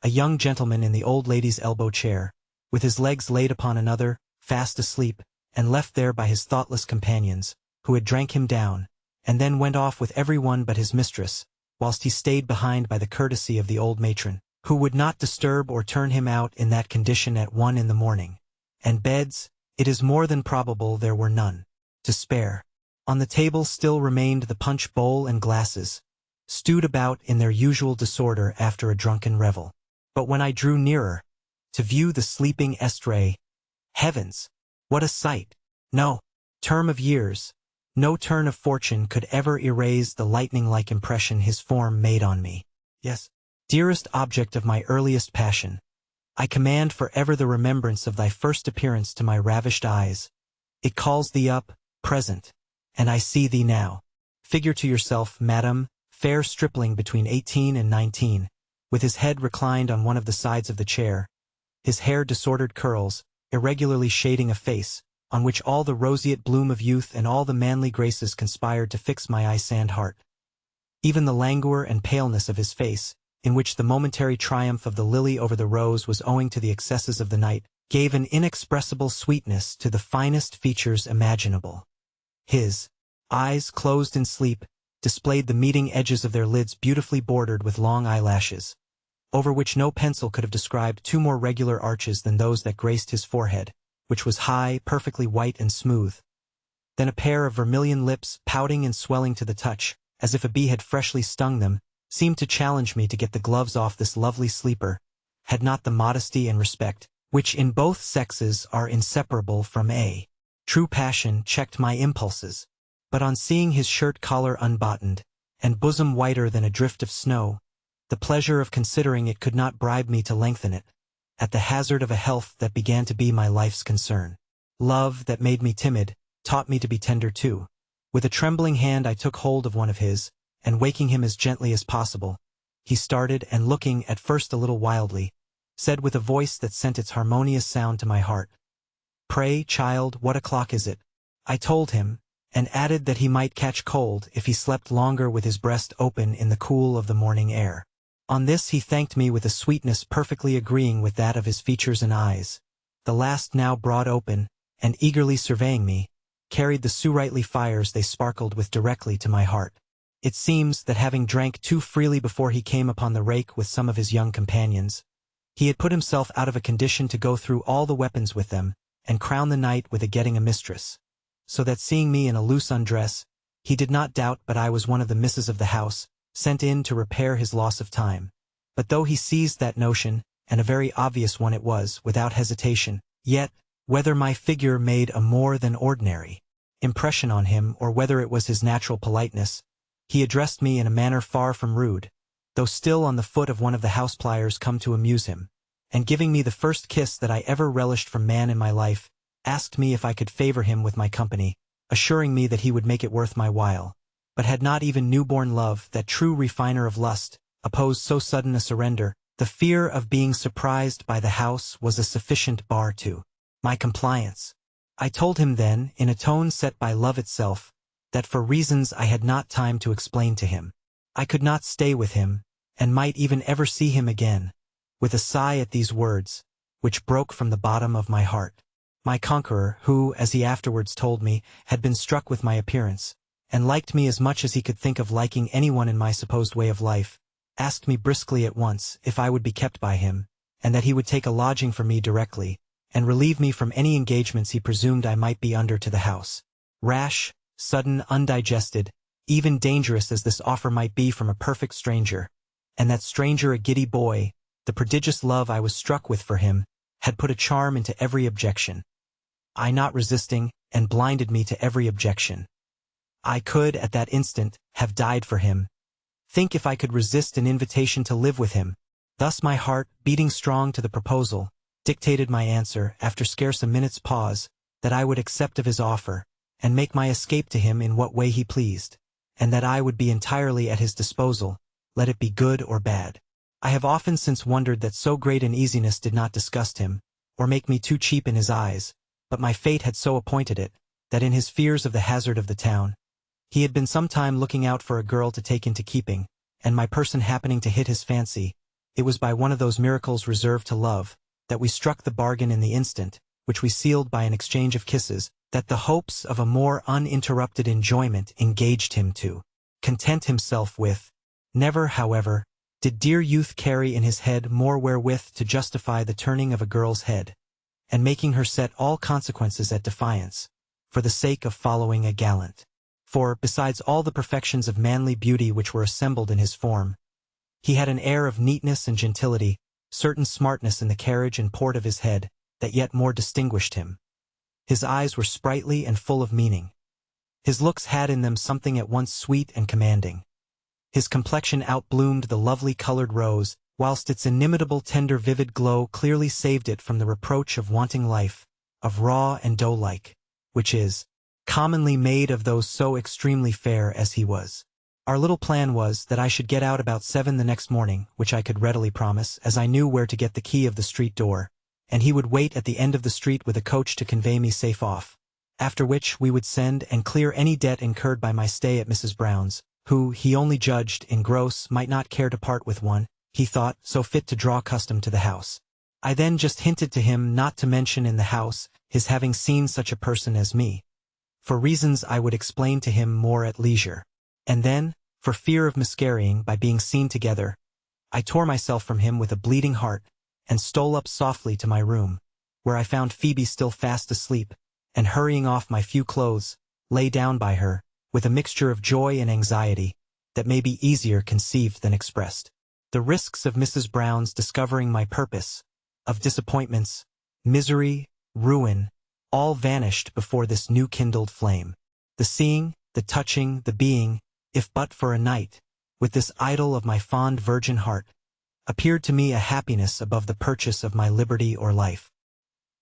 a young gentleman in the old lady's elbow chair, with his legs laid upon another, fast asleep, and left there by his thoughtless companions, who had drank him down, and then went off with every one but his mistress, whilst he stayed behind by the courtesy of the old matron. who would not disturb or turn him out in that condition at 1 in the morning. And beds, it is more than probable there were none to spare. On the table still remained the punch bowl and glasses, stewed about in their usual disorder after a drunken revel. But when I drew nearer, to view the sleeping estray, heavens, what a sight! No term of years, no turn of fortune could ever erase the lightning-like impression his form made on me. Yes, dearest object of my earliest passion, I command for ever the remembrance of thy first appearance to my ravished eyes. It calls thee up, present, and I see thee now. Figure to yourself, madam, fair stripling between 18 and 19, with his head reclined on one of the sides of the chair, his hair disordered curls, irregularly shading a face, on which all the roseate bloom of youth and all the manly graces conspired to fix my eye-sand heart. Even the languor and paleness of his face, in which the momentary triumph of the lily over the rose was owing to the excesses of the night, gave an inexpressible sweetness to the finest features imaginable. His eyes, closed in sleep, displayed the meeting edges of their lids beautifully bordered with long eyelashes, over which no pencil could have described two more regular arches than those that graced his forehead, which was high, perfectly white and smooth. Then a pair of vermilion lips, pouting and swelling to the touch, as if a bee had freshly stung them, seemed to challenge me to get the gloves off this lovely sleeper, had not the modesty and respect, which in both sexes are inseparable from a true passion, checked my impulses. But on seeing his shirt collar unbuttoned, and bosom whiter than a drift of snow, the pleasure of considering it could not bribe me to lengthen it, at the hazard of a health that began to be my life's concern. Love, that made me timid, taught me to be tender too. With a trembling hand I took hold of one of his, and waking him as gently as possible, he started and, looking at first a little wildly, said with a voice that sent its harmonious sound to my heart, "Pray, child, what o'clock is it?" I told him, and added that he might catch cold if he slept longer with his breast open in the cool of the morning air. On this he thanked me with a sweetness perfectly agreeing with that of his features and eyes. The last, now broad open, and eagerly surveying me, carried the sous-rightly fires they sparkled with directly to my heart. It seems that having drank too freely before he came upon the rake with some of his young companions, he had put himself out of a condition to go through all the weapons with them, and crown the night with a getting a mistress. So that seeing me in a loose undress, he did not doubt but I was one of the misses of the house, sent in to repair his loss of time. But though he seized that notion, and a very obvious one it was, without hesitation, yet, whether my figure made a more than ordinary impression on him, or whether it was his natural politeness, he addressed me in a manner far from rude, though still on the foot of one of the house-pliers come to amuse him, and giving me the first kiss that I ever relished from man in my life, asked me if I could favor him with my company, assuring me that he would make it worth my while. But had not even newborn love, that true refiner of lust, opposed so sudden a surrender, the fear of being surprised by the house was a sufficient bar to my compliance. I told him then, in a tone set by love itself, that for reasons I had not time to explain to him, I could not stay with him, and might even ever see him again. With a sigh at these words, which broke from the bottom of my heart, my conqueror, who, as he afterwards told me, had been struck with my appearance, and liked me as much as he could think of liking anyone in my supposed way of life, asked me briskly at once if I would be kept by him, and that he would take a lodging for me directly, and relieve me from any engagements he presumed I might be under to the house. Rash, sudden, undigested, even dangerous as this offer might be from a perfect stranger, and that stranger a giddy boy, the prodigious love I was struck with for him had put a charm into every objection. I not resisting, and blinded me to every objection. I could, at that instant, have died for him. Think if I could resist an invitation to live with him. Thus my heart, beating strong to the proposal, dictated my answer, after scarce a minute's pause, that I would accept of his offer, and make my escape to him in what way he pleased, and that I would be entirely at his disposal, let it be good or bad. I have often since wondered that so great an easiness did not disgust him, or make me too cheap in his eyes, but my fate had so appointed it, that in his fears of the hazard of the town, he had been some time looking out for a girl to take into keeping, and my person happening to hit his fancy, it was by one of those miracles reserved to love, that we struck the bargain in the instant, which we sealed by an exchange of kisses, that the hopes of a more uninterrupted enjoyment engaged him to content himself with, never, however, Did dear youth carry in his head more wherewith to justify the turning of a girl's head, and making her set all consequences at defiance, for the sake of following a gallant? For, besides all the perfections of manly beauty which were assembled in his form, he had an air of neatness and gentility, certain smartness in the carriage and port of his head, that yet more distinguished him. His eyes were sprightly and full of meaning. His looks had in them something at once sweet and commanding. His complexion outbloomed the lovely colored rose, whilst its inimitable tender vivid glow clearly saved it from the reproach of wanting life, of raw and doe-like, which is commonly made of those so extremely fair as he was. Our little plan was that I should get out about 7 the next morning, which I could readily promise, as I knew where to get the key of the street door, and he would wait at the end of the street with a coach to convey me safe off, after which we would send and clear any debt incurred by my stay at Mrs. Brown's, who, he only judged, in gross, might not care to part with one, he thought, so fit to draw custom to the house. I then just hinted to him not to mention in the house his having seen such a person as me, for reasons I would explain to him more at leisure. And then, for fear of miscarrying by being seen together, I tore myself from him with a bleeding heart, and stole up softly to my room, where I found Phoebe still fast asleep, and hurrying off my few clothes, lay down by her, with a mixture of joy and anxiety that may be easier conceived than expressed. The risks of Mrs. Brown's discovering my purpose, of disappointments, misery, ruin, all vanished before this new-kindled flame. The seeing, the touching, the being, if but for a night, with this idol of my fond virgin heart, appeared to me a happiness above the purchase of my liberty or life.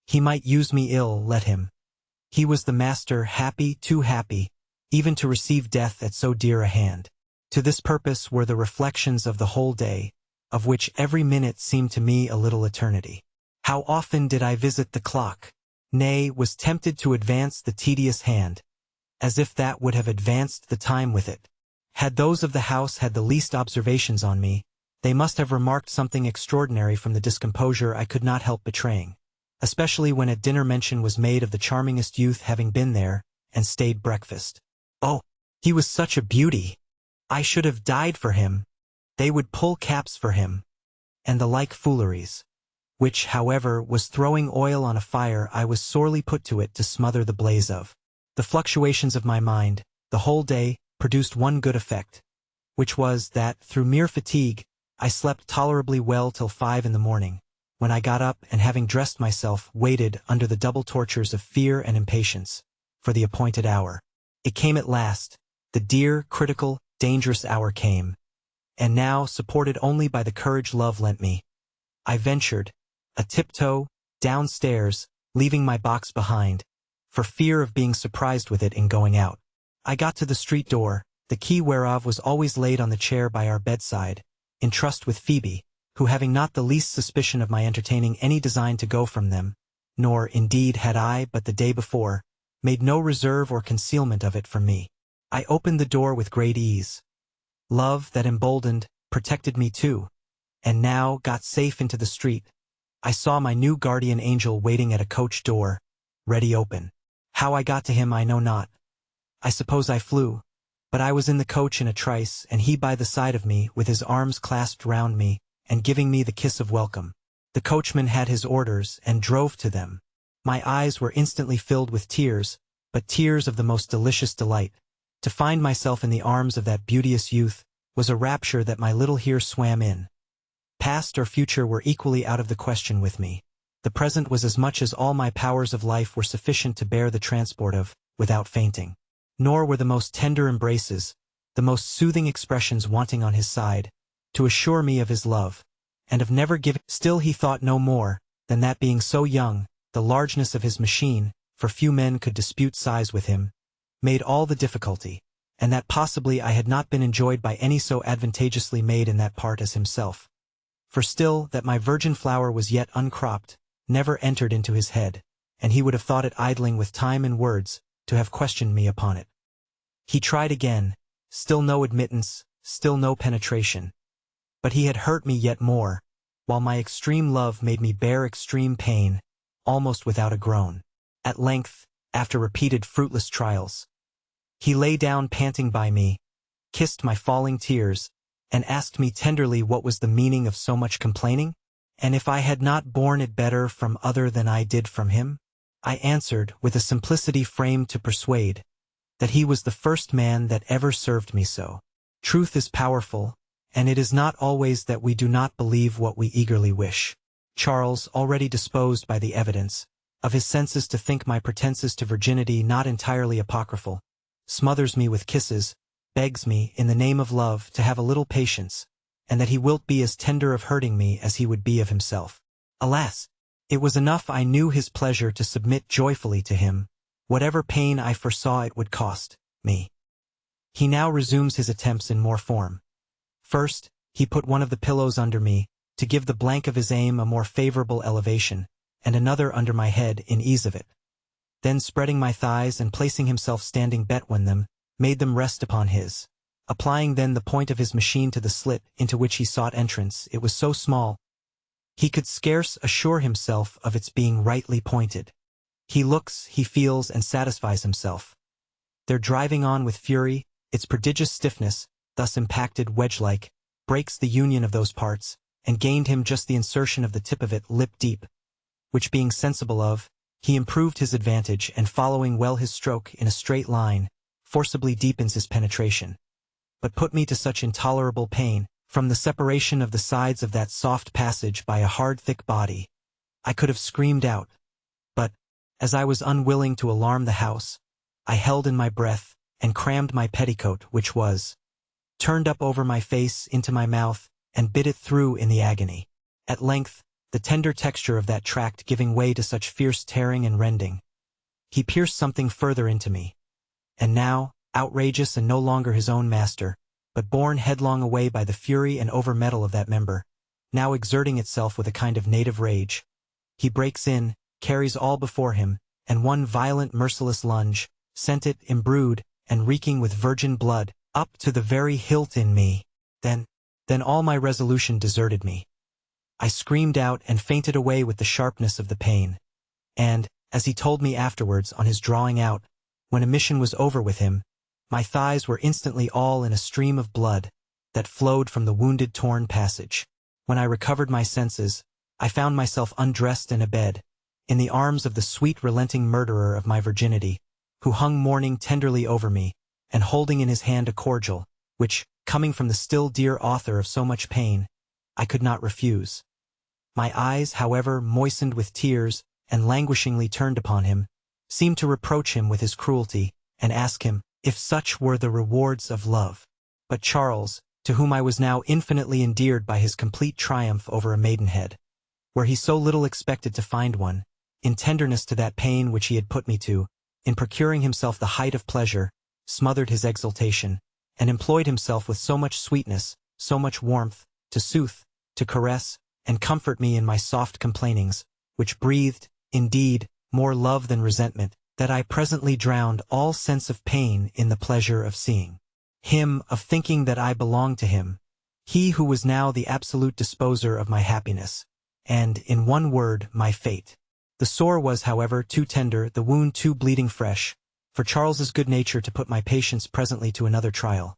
He might use me ill, let him. He was the master, happy, too happy, even to receive death at so dear a hand. To this purpose were the reflections of the whole day, of which every minute seemed to me a little eternity. How often did I visit the clock, nay, was tempted to advance the tedious hand, as if that would have advanced the time with it. Had those of the house had the least observations on me, they must have remarked something extraordinary from the discomposure I could not help betraying, especially when at dinner mention was made of the charmingest youth having been there, and stayed breakfast. Oh, he was such a beauty! I should have died for him. They would pull caps for him, and the like fooleries, which, however, was throwing oil on a fire I was sorely put to it to smother the blaze of. The fluctuations of my mind, the whole day, produced one good effect, which was that, through mere fatigue, I slept tolerably well till 5 in the morning, when I got up and, having dressed myself, waited, under the double tortures of fear and impatience, for the appointed hour. It came at last. The dear, critical, dangerous hour came, and now, supported only by the courage love lent me, I ventured, a tiptoe, downstairs, leaving my box behind, for fear of being surprised with it in going out. I got to the street door, the key whereof was always laid on the chair by our bedside, in trust with Phoebe, who, having not the least suspicion of my entertaining any design to go from them, nor, indeed, had I, but the day before, made no reserve or concealment of it from me, I opened the door with great ease. Love, that emboldened, protected me too, and now, got safe into the street, I saw my new guardian angel waiting at a coach door, ready open. How I got to him I know not. I suppose I flew, but I was in the coach in a trice, and he by the side of me, with his arms clasped round me, and giving me the kiss of welcome. The coachman had his orders, and drove to them. My eyes were instantly filled with tears, but tears of the most delicious delight. To find myself in the arms of that beauteous youth was a rapture that my little here swam in. Past or future were equally out of the question with me. The present was as much as all my powers of life were sufficient to bear the transport of, without fainting. Nor were the most tender embraces, the most soothing expressions wanting on his side, to assure me of his love, and of never giving. Still he thought no more, than that being so young, the largeness of his machine, for few men could dispute size with him, made all the difficulty, and that possibly I had not been enjoyed by any so advantageously made in that part as himself. For still, that my virgin flower was yet uncropped, never entered into his head, and he would have thought it idling with time and words, to have questioned me upon it. He tried again, still no admittance, still no penetration. But he had hurt me yet more, while my extreme love made me bear extreme pain, almost without a groan. At length, after repeated fruitless trials, he lay down panting by me, kissed my falling tears, and asked me tenderly what was the meaning of so much complaining, and if I had not borne it better from other than I did from him. I answered, with a simplicity framed to persuade, that he was the first man that ever served me so. Truth is powerful, and it is not always that we do not believe what we eagerly wish. Charles, already disposed by the evidence of his senses to think my pretenses to virginity not entirely apocryphal, smothers me with kisses, begs me, in the name of love, to have a little patience, and that he wilt be as tender of hurting me as he would be of himself. Alas! It was enough I knew his pleasure to submit joyfully to him, whatever pain I foresaw it would cost me. He now resumes his attempts in more form. First, he put one of the pillows under me, to give the blank of his aim a more favorable elevation, and another under my head in ease of it. Then spreading my thighs and placing himself standing between them, made them rest upon his. Applying then the point of his machine to the slit into which he sought entrance, it was so small, he could scarce assure himself of its being rightly pointed. He looks, he feels, and satisfies himself. Their driving on with fury, its prodigious stiffness, thus impacted wedge-like, breaks the union of those parts, and gained him just the insertion of the tip of it lip-deep, which being sensible of, he improved his advantage, and following well his stroke in a straight line, forcibly deepens his penetration, but put me to such intolerable pain, from the separation of the sides of that soft passage by a hard thick body, I could have screamed out. But, as I was unwilling to alarm the house, I held in my breath, and crammed my petticoat, which was turned up over my face, into my mouth, and bit it through in the agony. At length, the tender texture of that tract giving way to such fierce tearing and rending, he pierced something further into me. And now, outrageous and no longer his own master, but borne headlong away by the fury and over-metal of that member, now exerting itself with a kind of native rage, he breaks in, carries all before him, and one violent merciless lunge, sent it, imbrued, and reeking with virgin blood, up to the very hilt in me. Then all my resolution deserted me. I screamed out and fainted away with the sharpness of the pain. And, as he told me afterwards on his drawing out, when a mission was over with him, my thighs were instantly all in a stream of blood that flowed from the wounded torn passage. When I recovered my senses, I found myself undressed in a bed, in the arms of the sweet relenting murderer of my virginity, who hung mourning tenderly over me, and holding in his hand a cordial, which, coming from the still dear author of so much pain, I could not refuse. My eyes, however, moistened with tears, and languishingly turned upon him, seemed to reproach him with his cruelty, and ask him, if such were the rewards of love. But Charles, to whom I was now infinitely endeared by his complete triumph over a maidenhead, where he so little expected to find one, in tenderness to that pain which he had put me to, in procuring himself the height of pleasure, smothered his exultation, and employed himself with so much sweetness, so much warmth, to soothe, to caress, and comfort me in my soft complainings, which breathed, indeed, more love than resentment, that I presently drowned all sense of pain in the pleasure of seeing him, of thinking that I belonged to him, he who was now the absolute disposer of my happiness, and, in one word, my fate. The sore was, however, too tender, the wound too bleeding fresh, for Charles's good nature to put my patience presently to another trial.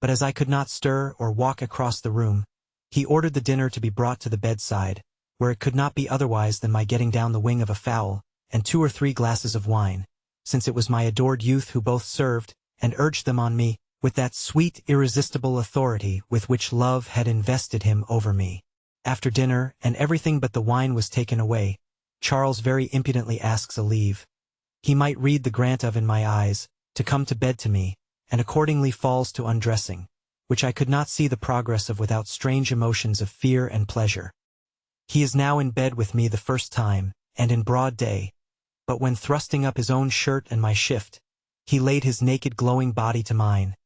But as I could not stir or walk across the room, he ordered the dinner to be brought to the bedside, where it could not be otherwise than my getting down the wing of a fowl, and 2 or 3 glasses of wine, since it was my adored youth who both served, and urged them on me, with that sweet, irresistible authority with which love had invested him over me. After dinner, and everything but the wine was taken away, Charles very impudently asks a leave. He might read the grant of in my eyes, to come to bed to me, and accordingly falls to undressing, which I could not see the progress of without strange emotions of fear and pleasure. He is now in bed with me the first time, and in broad day, but when thrusting up his own shirt and my shift, he laid his naked glowing body to mine.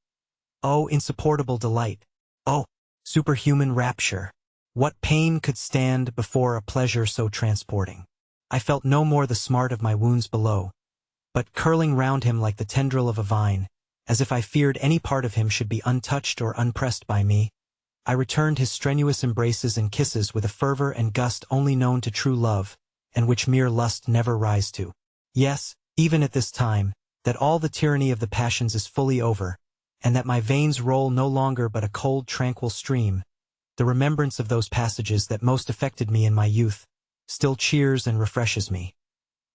Oh, insupportable delight! Oh, superhuman rapture! What pain could stand before a pleasure so transporting? I felt no more the smart of my wounds below, but curling round him like the tendril of a vine, as if I feared any part of him should be untouched or unpressed by me, I returned his strenuous embraces and kisses with a fervor and gust only known to true love, and which mere lust never rise to. Yes, even at this time, that all the tyranny of the passions is fully over, and that my veins roll no longer but a cold, tranquil stream, the remembrance of those passages that most affected me in my youth still cheers and refreshes me.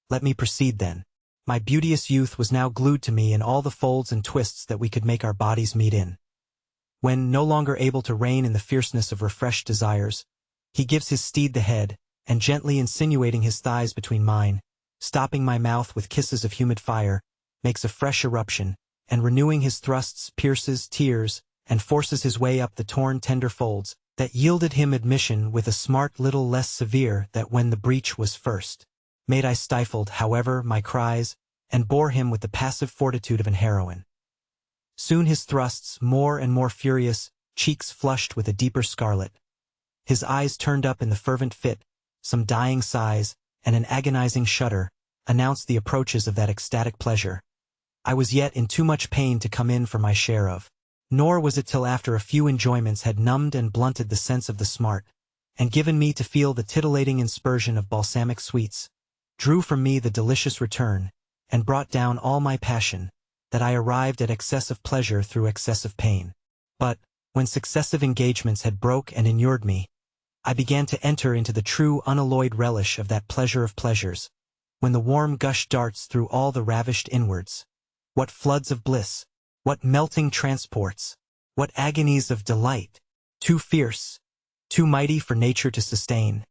Let me proceed then. My beauteous youth was now glued to me in all the folds and twists that we could make our bodies meet in. When, no longer able to rein in the fierceness of refreshed desires, he gives his steed the head, and gently insinuating his thighs between mine, stopping my mouth with kisses of humid fire, makes a fresh eruption, and renewing his thrusts pierces, tears, and forces his way up the torn tender folds, that yielded him admission with a smart little less severe than when the breach was first made. I stifled, however, my cries, and bore him with the passive fortitude of an heroine. Soon his thrusts, more and more furious, cheeks flushed with a deeper scarlet, his eyes turned up in the fervent fit, some dying sighs, and an agonizing shudder, announced the approaches of that ecstatic pleasure. I was yet in too much pain to come in for my share of. Nor was it till after a few enjoyments had numbed and blunted the sense of the smart, and given me to feel the titillating inspersion of balsamic sweets, drew from me the delicious return, and brought down all my passion, that I arrived at excessive pleasure through excessive pain. But, when successive engagements had broke and inured me, I began to enter into the true unalloyed relish of that pleasure of pleasures, when the warm gush darts through all the ravished inwards. What floods of bliss! What melting transports! What agonies of delight! Too fierce, too mighty for nature to sustain.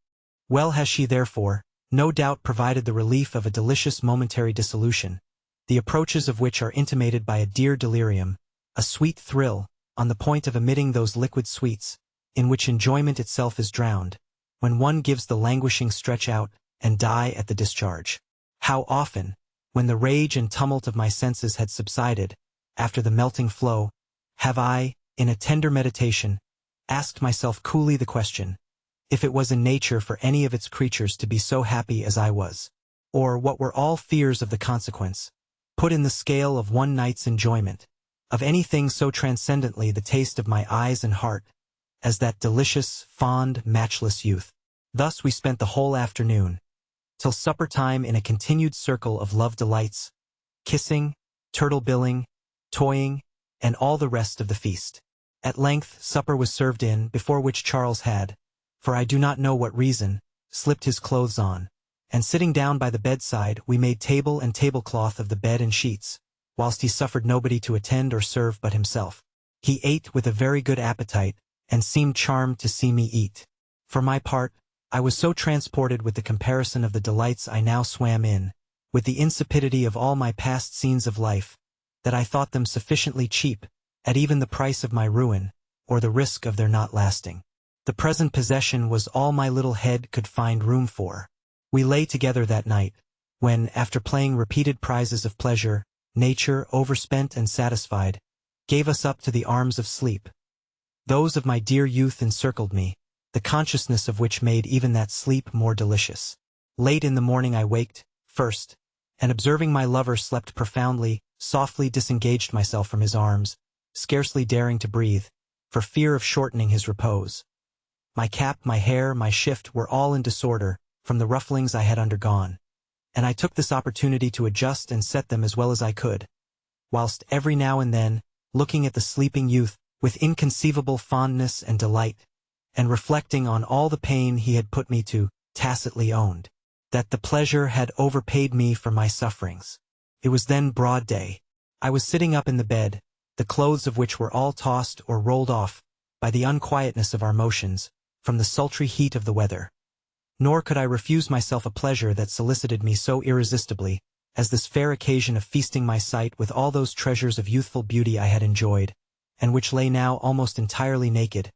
Well has she therefore, no doubt, provided the relief of a delicious momentary dissolution, the approaches of which are intimated by a dear delirium, a sweet thrill, on the point of emitting those liquid sweets, in which enjoyment itself is drowned, when one gives the languishing stretch out, and die at the discharge. How often, when the rage and tumult of my senses had subsided, after the melting flow, have I, in a tender meditation, asked myself coolly the question, if it was in nature for any of its creatures to be so happy as I was, or what were all fears of the consequence, put in the scale of one night's enjoyment, of anything so transcendently the taste of my eyes and heart, as that delicious, fond, matchless youth. Thus we spent the whole afternoon, till supper time, in a continued circle of love delights, kissing, turtle-billing, toying, and all the rest of the feast. At length supper was served in, before which Charles had, for I do not know what reason, slipped his clothes on, and sitting down by the bedside we made table and tablecloth of the bed and sheets, whilst he suffered nobody to attend or serve but himself. He ate with a very good appetite, and seemed charmed to see me eat. For my part, I was so transported with the comparison of the delights I now swam in, with the insipidity of all my past scenes of life, that I thought them sufficiently cheap, at even the price of my ruin, or the risk of their not lasting. The present possession was all my little head could find room for. We lay together that night, when, after playing repeated prizes of pleasure, nature, overspent and satisfied, gave us up to the arms of sleep. Those of my dear youth encircled me, the consciousness of which made even that sleep more delicious. Late in the morning I waked, first, and observing my lover slept profoundly, softly disengaged myself from his arms, scarcely daring to breathe, for fear of shortening his repose. My cap, my hair, my shift were all in disorder, from the rufflings I had undergone, and I took this opportunity to adjust and set them as well as I could, whilst every now and then, looking at the sleeping youth, with inconceivable fondness and delight, and reflecting on all the pain he had put me to, tacitly owned, that the pleasure had overpaid me for my sufferings. It was then broad day. I was sitting up in the bed, the clothes of which were all tossed or rolled off, by the unquietness of our motions, from the sultry heat of the weather. Nor could I refuse myself a pleasure that solicited me so irresistibly, as this fair occasion of feasting my sight with all those treasures of youthful beauty I had enjoyed, and which lay now almost entirely naked,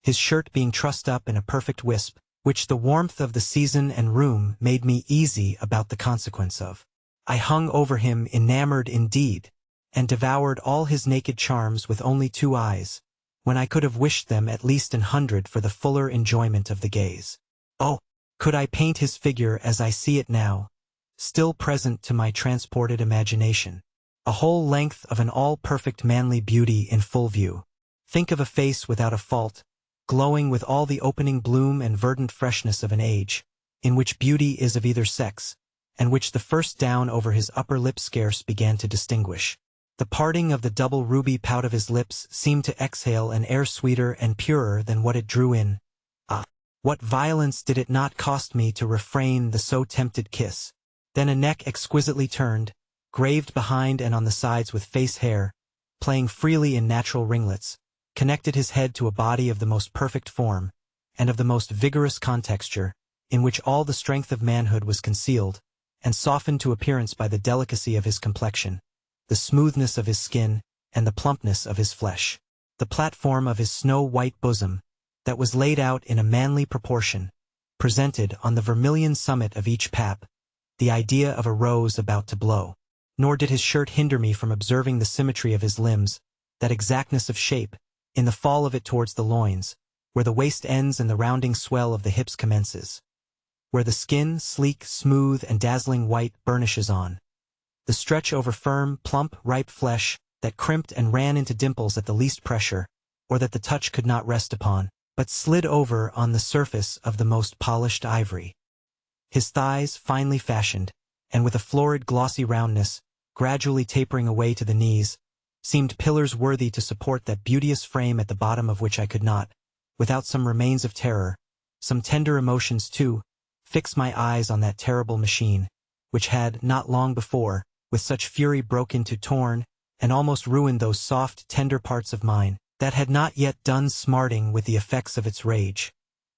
his shirt being trussed up in a perfect wisp, which the warmth of the season and room made me easy about the consequence of. I hung over him enamored indeed, and devoured all his naked charms with only 2 eyes, when I could have wished them at least 100 for the fuller enjoyment of the gaze. Oh, could I paint his figure as I see it now, still present to my transported imagination, a whole length of an all-perfect manly beauty in full view. Think of a face without a fault, glowing with all the opening bloom and verdant freshness of an age, in which beauty is of either sex, and which the first down over his upper lip scarce began to distinguish. The parting of the double ruby pout of his lips seemed to exhale an air sweeter and purer than what it drew in. Ah, what violence did it not cost me to refrain the so tempted kiss. Then a neck exquisitely turned, graved behind and on the sides with face hair, playing freely in natural ringlets, connected his head to a body of the most perfect form, and of the most vigorous contexture, in which all the strength of manhood was concealed, and softened to appearance by the delicacy of his complexion, the smoothness of his skin, and the plumpness of his flesh. The platform of his snow-white bosom, that was laid out in a manly proportion, presented on the vermilion summit of each pap the idea of a rose about to blow. Nor did his shirt hinder me from observing the symmetry of his limbs, that exactness of shape, in the fall of it towards the loins, where the waist ends and the rounding swell of the hips commences, where the skin, sleek, smooth, and dazzling white, burnishes on, the stretch over firm, plump, ripe flesh, that crimped and ran into dimples at the least pressure, or that the touch could not rest upon, but slid over on the surface of the most polished ivory. His thighs, finely fashioned, and with a florid glossy roundness, gradually tapering away to the knees, seemed pillars worthy to support that beauteous frame at the bottom of which I could not, without some remains of terror, some tender emotions too, fix my eyes on that terrible machine, which had, not long before, with such fury broke into torn, and almost ruined those soft, tender parts of mine, that had not yet done smarting with the effects of its rage.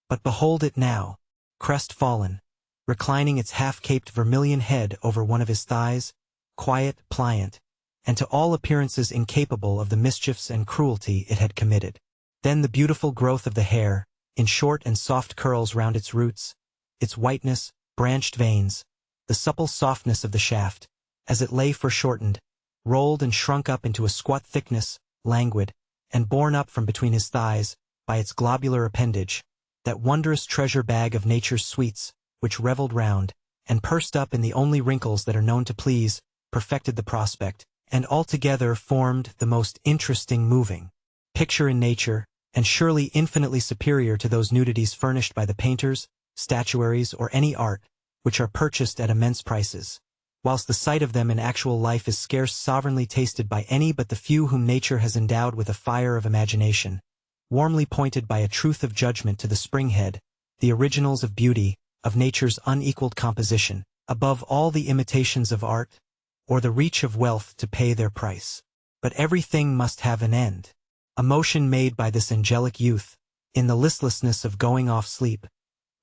But behold it now, crestfallen, reclining its half-caped vermilion head over one of his thighs, quiet, pliant, and to all appearances incapable of the mischiefs and cruelty it had committed. Then the beautiful growth of the hair, in short and soft curls round its roots, its whiteness, branched veins, the supple softness of the shaft, as it lay foreshortened, rolled and shrunk up into a squat thickness, languid, and borne up from between his thighs, by its globular appendage, that wondrous treasure bag of nature's sweets, which revelled round, and pursed up in the only wrinkles that are known to please, perfected the prospect, and altogether formed the most interesting moving picture in nature, and surely infinitely superior to those nudities furnished by the painters, statuaries, or any art, which are purchased at immense prices, whilst the sight of them in actual life is scarce sovereignly tasted by any but the few whom nature has endowed with a fire of imagination, warmly pointed by a truth of judgment to the spring-head, the originals of beauty, of nature's unequaled composition, above all the imitations of art, or the reach of wealth to pay their price. But everything must have an end. A motion made by this angelic youth, in the listlessness of going off sleep,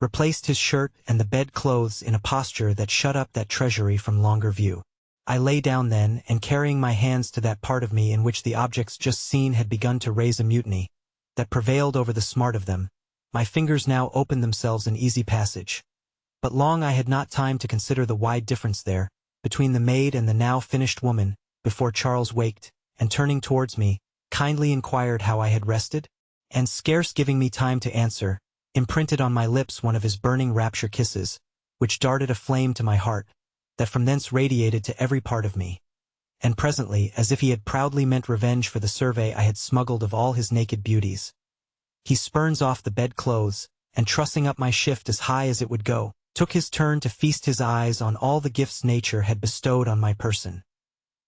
replaced his shirt and the bed-clothes in a posture that shut up that treasury from longer view. I lay down then, and carrying my hands to that part of me in which the objects just seen had begun to raise a mutiny, that prevailed over the smart of them, my fingers now opened themselves in easy passage. But long I had not time to consider the wide difference there, between the maid and the now finished woman, before Charles waked, and turning towards me, kindly inquired how I had rested, and scarce giving me time to answer, imprinted on my lips one of his burning rapture kisses, which darted a flame to my heart, that from thence radiated to every part of me. And presently, as if he had proudly meant revenge for the survey I had smuggled of all his naked beauties, he spurns off the bed-clothes, and trussing up my shift as high as it would go, took his turn to feast his eyes on all the gifts nature had bestowed on my person.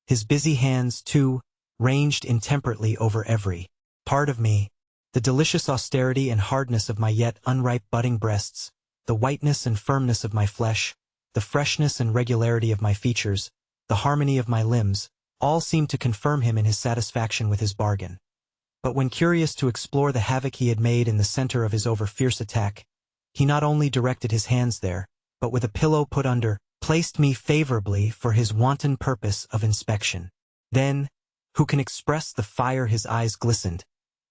His busy hands, too, ranged intemperately over every part of me, the delicious austerity and hardness of my yet unripe budding breasts, the whiteness and firmness of my flesh, the freshness and regularity of my features, the harmony of my limbs, all seemed to confirm him in his satisfaction with his bargain. But when curious to explore the havoc he had made in the center of his over-fierce attack, he not only directed his hands there, but with a pillow put under, placed me favorably for his wanton purpose of inspection. Then, who can express the fire his eyes glistened,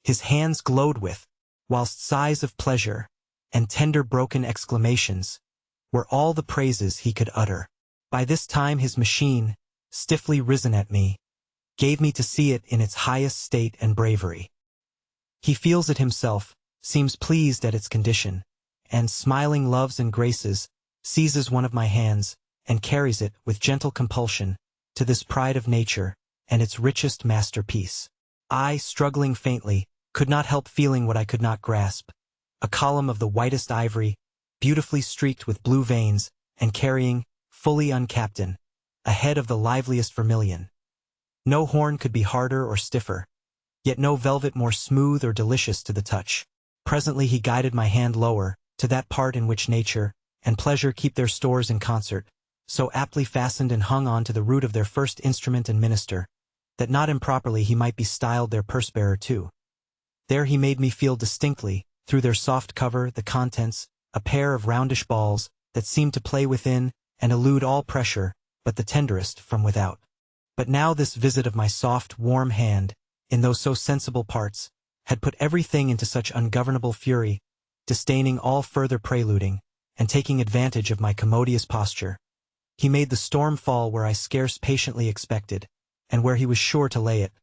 his hands glowed with, whilst sighs of pleasure, and tender broken exclamations, were all the praises he could utter. By this time his machine, stiffly risen at me, gave me to see it in its highest state and bravery. He feels it himself, seems pleased at its condition, and, smiling loves and graces, seizes one of my hands, and carries it, with gentle compulsion, to this pride of nature, and its richest masterpiece. I, struggling faintly, could not help feeling what I could not grasp, a column of the whitest ivory, beautifully streaked with blue veins, and carrying, fully uncaptain, a head of the liveliest vermilion. No horn could be harder or stiffer, yet no velvet more smooth or delicious to the touch. Presently he guided my hand lower, to that part in which nature and pleasure keep their stores in concert, so aptly fastened and hung on to the root of their first instrument and minister, that not improperly he might be styled their purse-bearer too. There he made me feel distinctly, through their soft cover, the contents, a pair of roundish balls, that seemed to play within, and elude all pressure, but the tenderest from without. But now this visit of my soft, warm hand, in those so sensible parts, had put everything into such ungovernable fury, disdaining all further preluding, and taking advantage of my commodious posture. He made the storm fall where I scarce patiently expected, and where he was sure to lay it.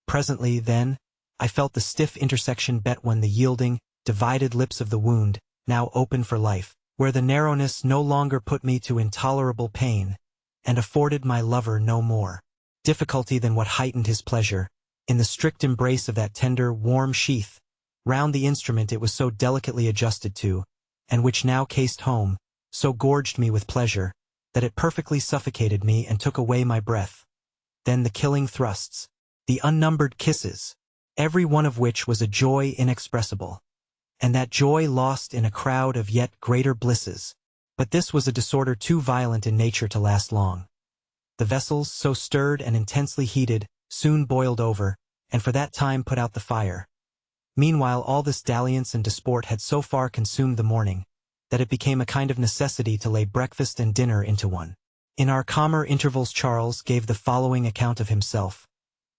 Presently, then, I felt the stiff intersection bet when the yielding, divided lips of the wound, now open for life, where the narrowness no longer put me to intolerable pain, and afforded my lover no more difficulty than what heightened his pleasure, in the strict embrace of that tender, warm sheath, round the instrument it was so delicately adjusted to, and which now cased home, so gorged me with pleasure, that it perfectly suffocated me and took away my breath. Then the killing thrusts, the unnumbered kisses, every one of which was a joy inexpressible, and that joy lost in a crowd of yet greater blisses. But this was a disorder too violent in nature to last long. The vessels, so stirred and intensely heated, soon boiled over, and for that time put out the fire. Meanwhile all this dalliance and disport had so far consumed the morning, that it became a kind of necessity to lay breakfast and dinner into one. In our calmer intervals Charles gave the following account of himself,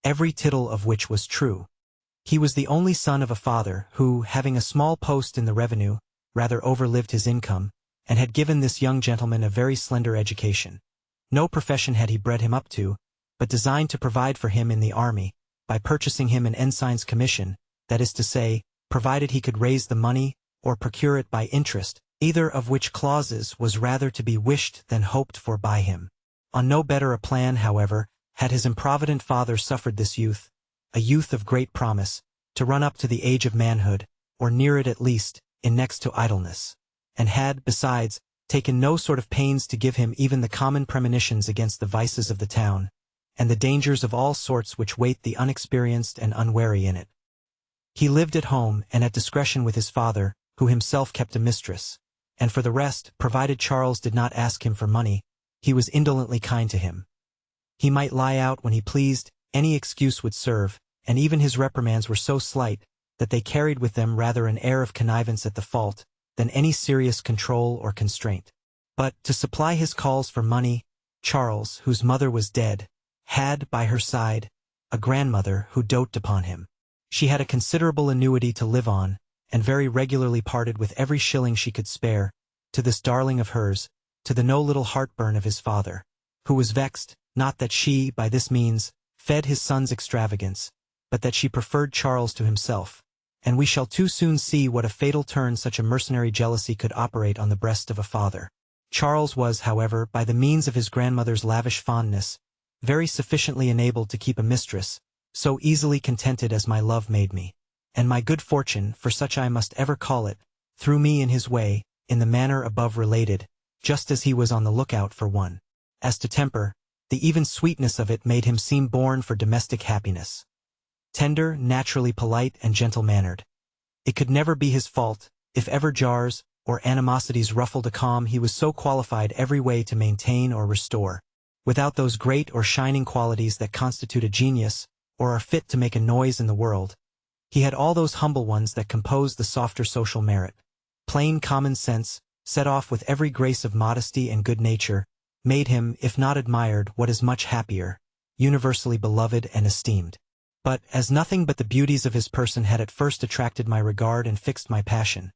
every tittle of which was true. He was the only son of a father who, having a small post in the revenue, rather overlived his income, and had given this young gentleman a very slender education. No profession had he bred him up to, but designed to provide for him in the army, by purchasing him an ensign's commission, that is to say, provided he could raise the money, or procure it by interest, either of which clauses was rather to be wished than hoped for by him. On no better a plan, however, had his improvident father suffered this youth, a youth of great promise, to run up to the age of manhood, or near it at least, in next to idleness, and had, besides, taken no sort of pains to give him even the common premonitions against the vices of the town, and the dangers of all sorts which wait the unexperienced and unwary in it. He lived at home and at discretion with his father, who himself kept a mistress, and for the rest, provided Charles did not ask him for money, he was indolently kind to him. He might lie out when he pleased, any excuse would serve, and even his reprimands were so slight, that they carried with them rather an air of connivance at the fault, than any serious control or constraint. But, to supply his calls for money, Charles, whose mother was dead, had, by her side, a grandmother who doted upon him. She had a considerable annuity to live on, and very regularly parted with every shilling she could spare, to this darling of hers, to the no little heartburn of his father, who was vexed, not that she, by this means, fed his son's extravagance, but that she preferred Charles to himself, and we shall too soon see what a fatal turn such a mercenary jealousy could operate on the breast of a father. Charles was, however, by the means of his grandmother's lavish fondness, very sufficiently enabled to keep a mistress, so easily contented as my love made me, and my good fortune, for such I must ever call it, threw me in his way, in the manner above related, just as he was on the lookout for one. As to temper, the even sweetness of it made him seem born for domestic happiness. Tender, naturally polite and gentle-mannered. It could never be his fault, if ever jars or animosities ruffled a calm he was so qualified every way to maintain or restore. Without those great or shining qualities that constitute a genius, or are fit to make a noise in the world, he had all those humble ones that compose the softer social merit. Plain common sense, set off with every grace of modesty and good nature, made him, if not admired, what is much happier, universally beloved and esteemed. But, as nothing but the beauties of his person had at first attracted my regard and fixed my passion,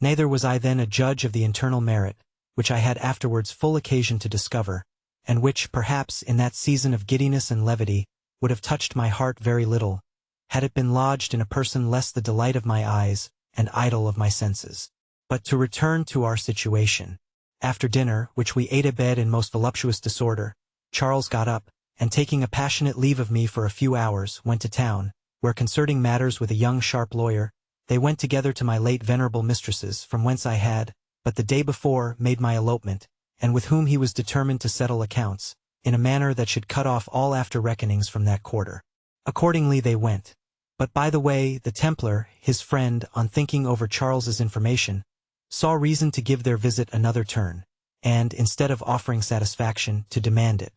neither was I then a judge of the internal merit, which I had afterwards full occasion to discover, and which, perhaps, in that season of giddiness and levity, would have touched my heart very little, had it been lodged in a person less the delight of my eyes, and idol of my senses. But to return to our situation. After dinner, which we ate abed in most voluptuous disorder, Charles got up, and taking a passionate leave of me for a few hours, went to town, where concerting matters with a young sharp lawyer, they went together to my late venerable mistress's, from whence I had, but the day before, made my elopement, and with whom he was determined to settle accounts, in a manner that should cut off all after-reckonings from that quarter. Accordingly they went. But by the way, the Templar, his friend, on thinking over Charles's information, saw reason to give their visit another turn, and, instead of offering satisfaction, to demand it.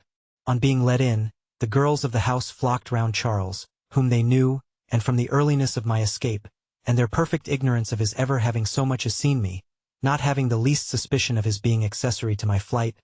On being let in, the girls of the house flocked round Charles, whom they knew, and from the earliness of my escape, and their perfect ignorance of his ever having so much as seen me, not having the least suspicion of his being accessory to my flight,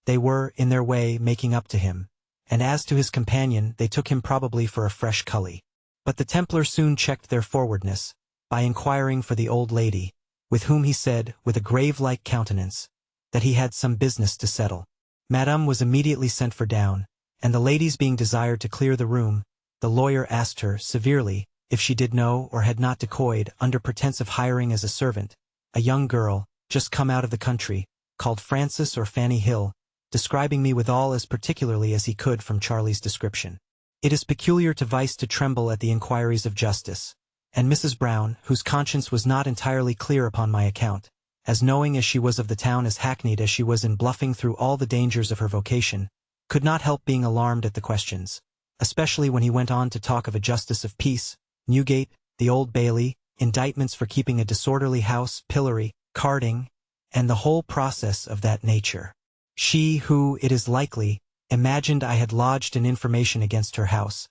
they were, in their way, making up to him, and as to his companion, they took him probably for a fresh cully. But the Templar soon checked their forwardness, by inquiring for the old lady, with whom he said, with a grave-like countenance, that he had some business to settle. Madame was immediately sent for down, and the ladies being desired to clear the room, the lawyer asked her, severely, if she did know or had not decoyed, under pretense of hiring as a servant, a young girl, just come out of the country, called Frances or Fanny Hill, describing me withal as particularly as he could from Charlie's description. It is peculiar to vice to tremble at the inquiries of justice, and Mrs. Brown, whose conscience was not entirely clear upon my account, as knowing as she was of the town as hackneyed as she was in bluffing through all the dangers of her vocation, could not help being alarmed at the questions, especially when he went on to talk of a justice of peace, Newgate, the Old Bailey, indictments for keeping a disorderly house, pillory, carding, and the whole process of that nature. She who, it is likely, imagined I had lodged an information against her house,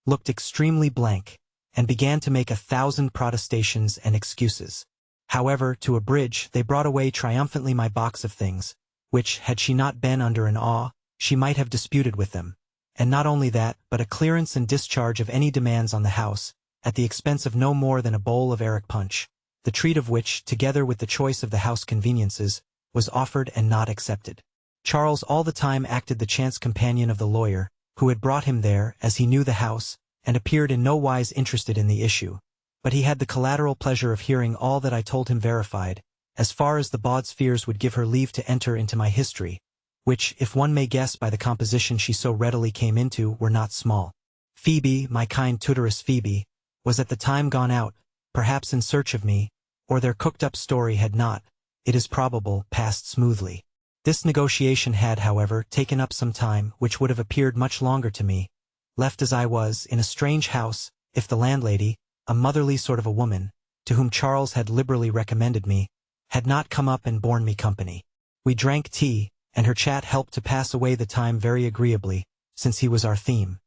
looked extremely blank, and began to make 1,000 protestations and excuses. However, to abridge, they brought away triumphantly my box of things, which, had she not been under an awe, she might have disputed with them, and not only that, but a clearance and discharge of any demands on the house, at the expense of no more than a bowl of arrack punch, the treat of which, together with the choice of the house conveniences, was offered and not accepted. Charles all the time acted the chance companion of the lawyer, who had brought him there, as he knew the house, and appeared in no wise interested in the issue, but he had the collateral pleasure of hearing all that I told him verified, as far as the bawd's fears would give her leave to enter into my history, which, if one may guess by the composition she so readily came into, were not small. Phoebe, my kind tutoress Phoebe, was at the time gone out, perhaps in search of me, or their cooked-up story had not, it is probable, passed smoothly. This negotiation had, however, taken up some time, which would have appeared much longer to me, left as I was, in a strange house, if the landlady, a motherly sort of a woman, to whom Charles had liberally recommended me, had not come up and borne me company. We drank tea, and her chat helped to pass away the time very agreeably, since he was our theme.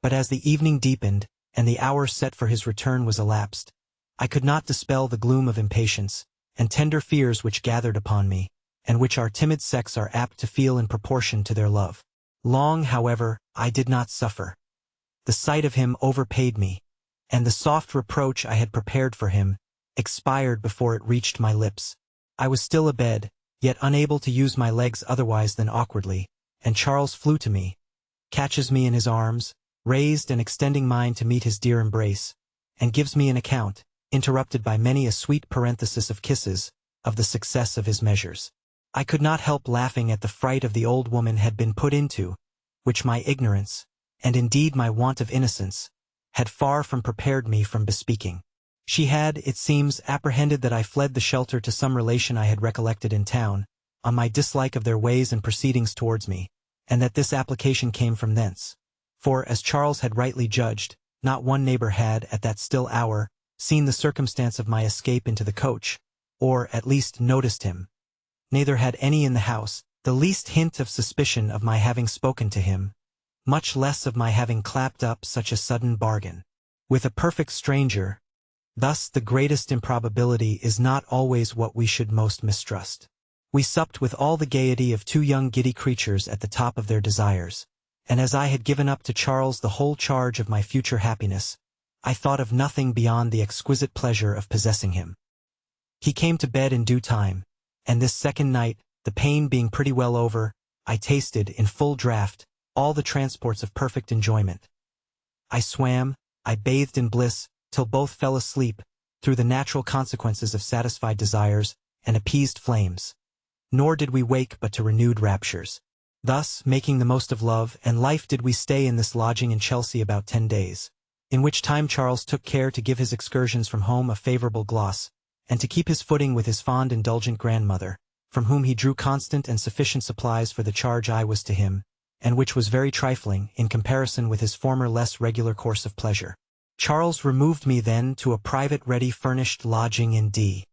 But as the evening deepened, and the hour set for his return was elapsed, I could not dispel the gloom of impatience, and tender fears which gathered upon me, and which our timid sex are apt to feel in proportion to their love. Long, however, I did not suffer. The sight of him overpaid me, and the soft reproach I had prepared for him expired before it reached my lips. I was still abed, yet unable to use my legs otherwise than awkwardly, and Charles flew to me, catches me in his arms, raised and extending mine to meet his dear embrace, and gives me an account, interrupted by many a sweet parenthesis of kisses, of the success of his measures. I could not help laughing at the fright of the old woman had been put into, which my ignorance, and indeed my want of innocence, had far from prepared me from bespeaking. She had, it seems, apprehended that I fled the shelter to some relation I had recollected in town, on my dislike of their ways and proceedings towards me, and that this application came from thence. For, as Charles had rightly judged, not one neighbor had, at that still hour, seen the circumstance of my escape into the coach, or, at least, noticed him. Neither had any in the house the least hint of suspicion of my having spoken to him, much less of my having clapped up such a sudden bargain with a perfect stranger. Thus the greatest improbability is not always what we should most mistrust. We supped with all the gaiety of two young giddy creatures at the top of their desires, and as I had given up to Charles the whole charge of my future happiness, I thought of nothing beyond the exquisite pleasure of possessing him. He came to bed in due time, and this second night, the pain being pretty well over, I tasted, in full draught, all the transports of perfect enjoyment. I swam, I bathed in bliss, till both fell asleep, through the natural consequences of satisfied desires and appeased flames. Nor did we wake but to renewed raptures. Thus, making the most of love and life did we stay in this lodging in Chelsea about 10 days, in which time Charles took care to give his excursions from home a favorable gloss, and to keep his footing with his fond indulgent grandmother, from whom he drew constant and sufficient supplies for the charge I was to him, and which was very trifling in comparison with his former less regular course of pleasure. Charles removed me then to a private ready-furnished lodging in D.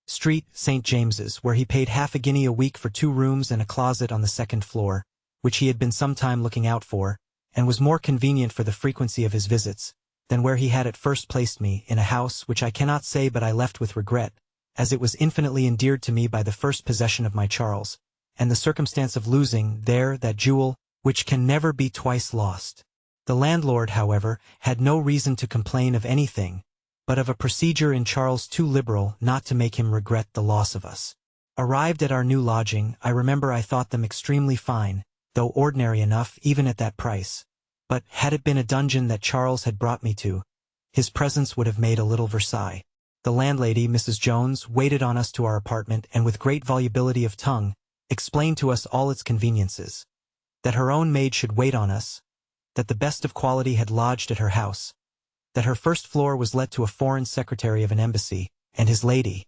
Street, St. James's, where he paid half a guinea a week for 2 rooms and a closet on the 2nd floor, which he had been some time looking out for, and was more convenient for the frequency of his visits, than where he had at first placed me, in a house which I cannot say but I left with regret, as it was infinitely endeared to me by the first possession of my Charles, and the circumstance of losing there that jewel which can never be twice lost. The landlord, however, had no reason to complain of anything, but of a procedure in Charles too liberal not to make him regret the loss of us. Arrived at our new lodging, I remember I thought them extremely fine, though ordinary enough even at that price. But, had it been a dungeon that Charles had brought me to, his presence would have made a little Versailles. The landlady, Mrs. Jones, waited on us to our apartment and with great volubility of tongue, explained to us all its conveniences. That her own maid should wait on us, that the best of quality had lodged at her house, that her first floor was let to a foreign secretary of an embassy, and his lady,